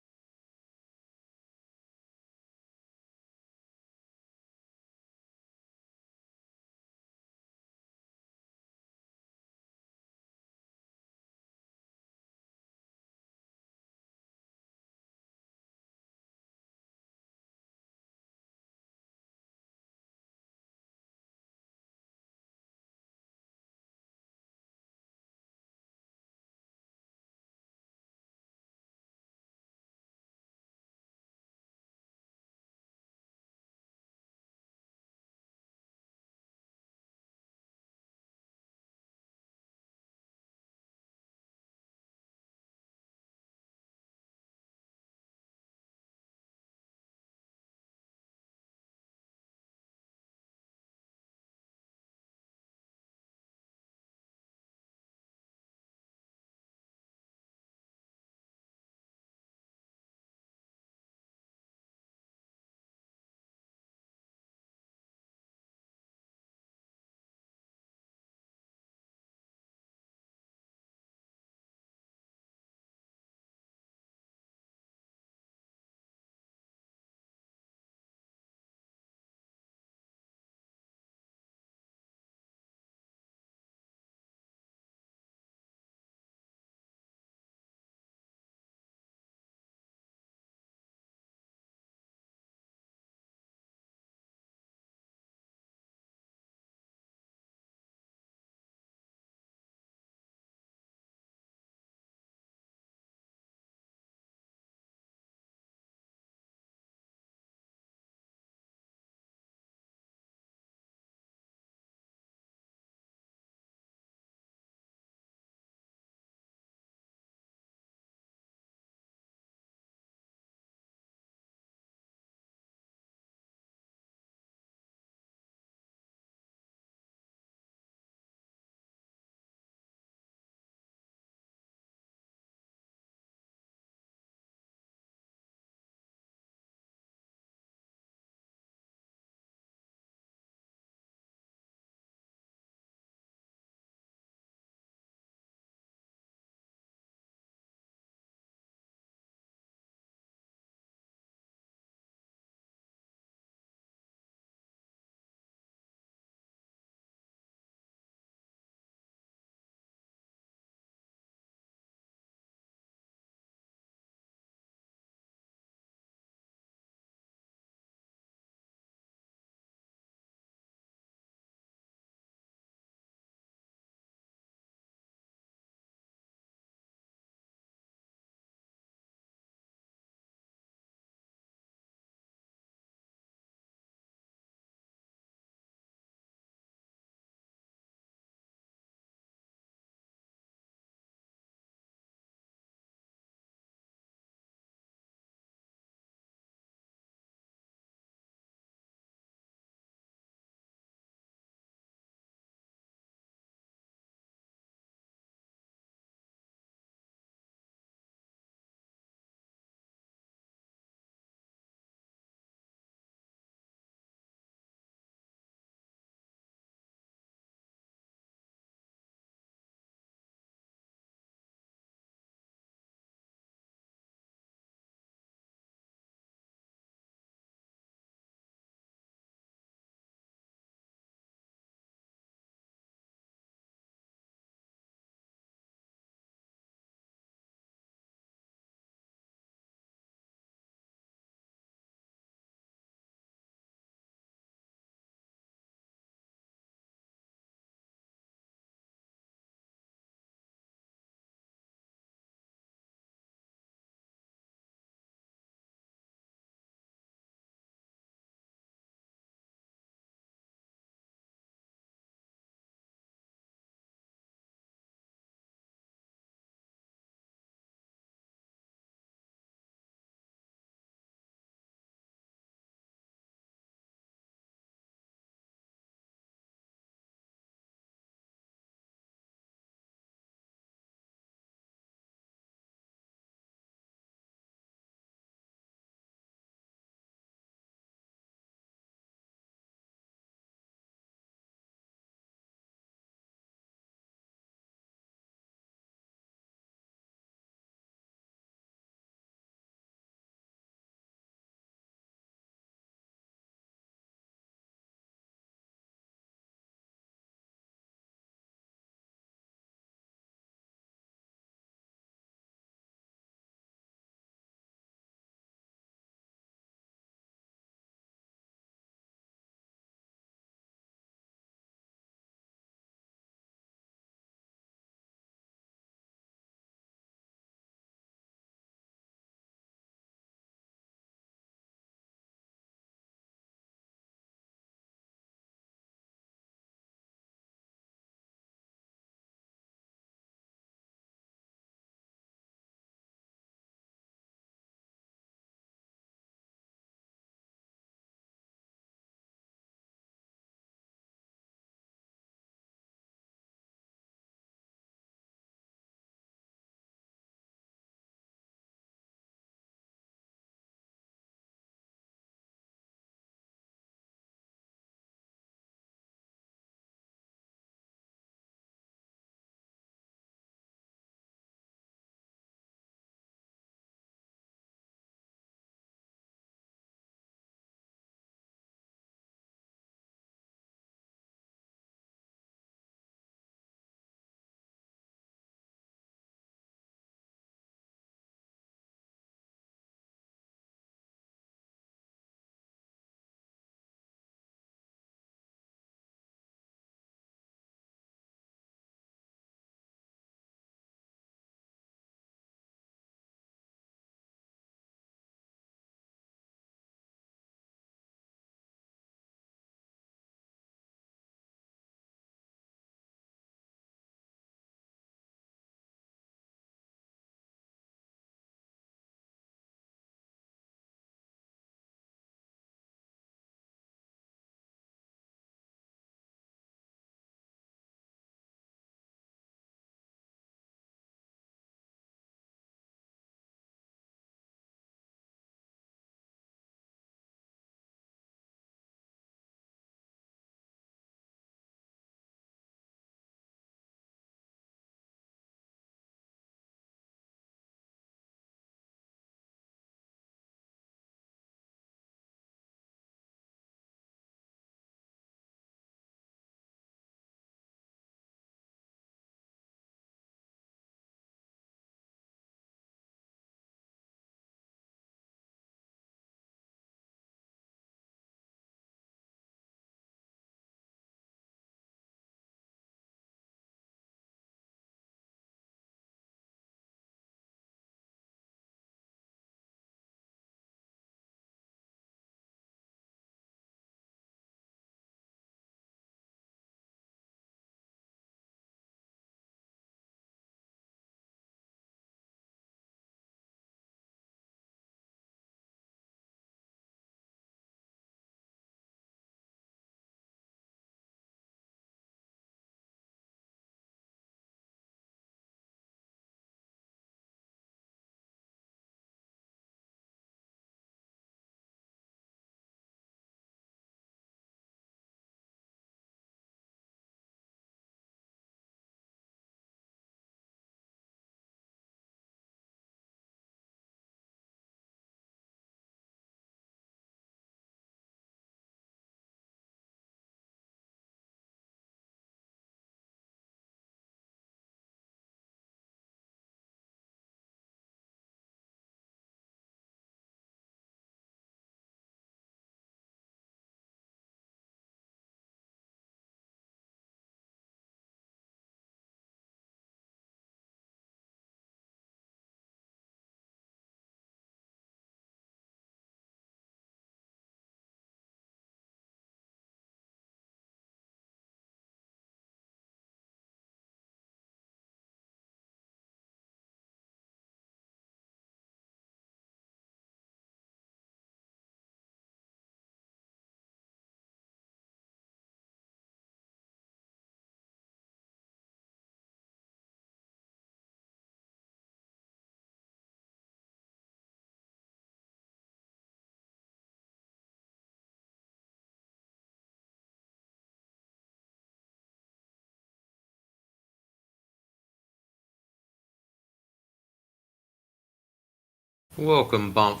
Welcome, Bump.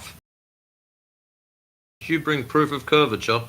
Did you bring proof of curvature?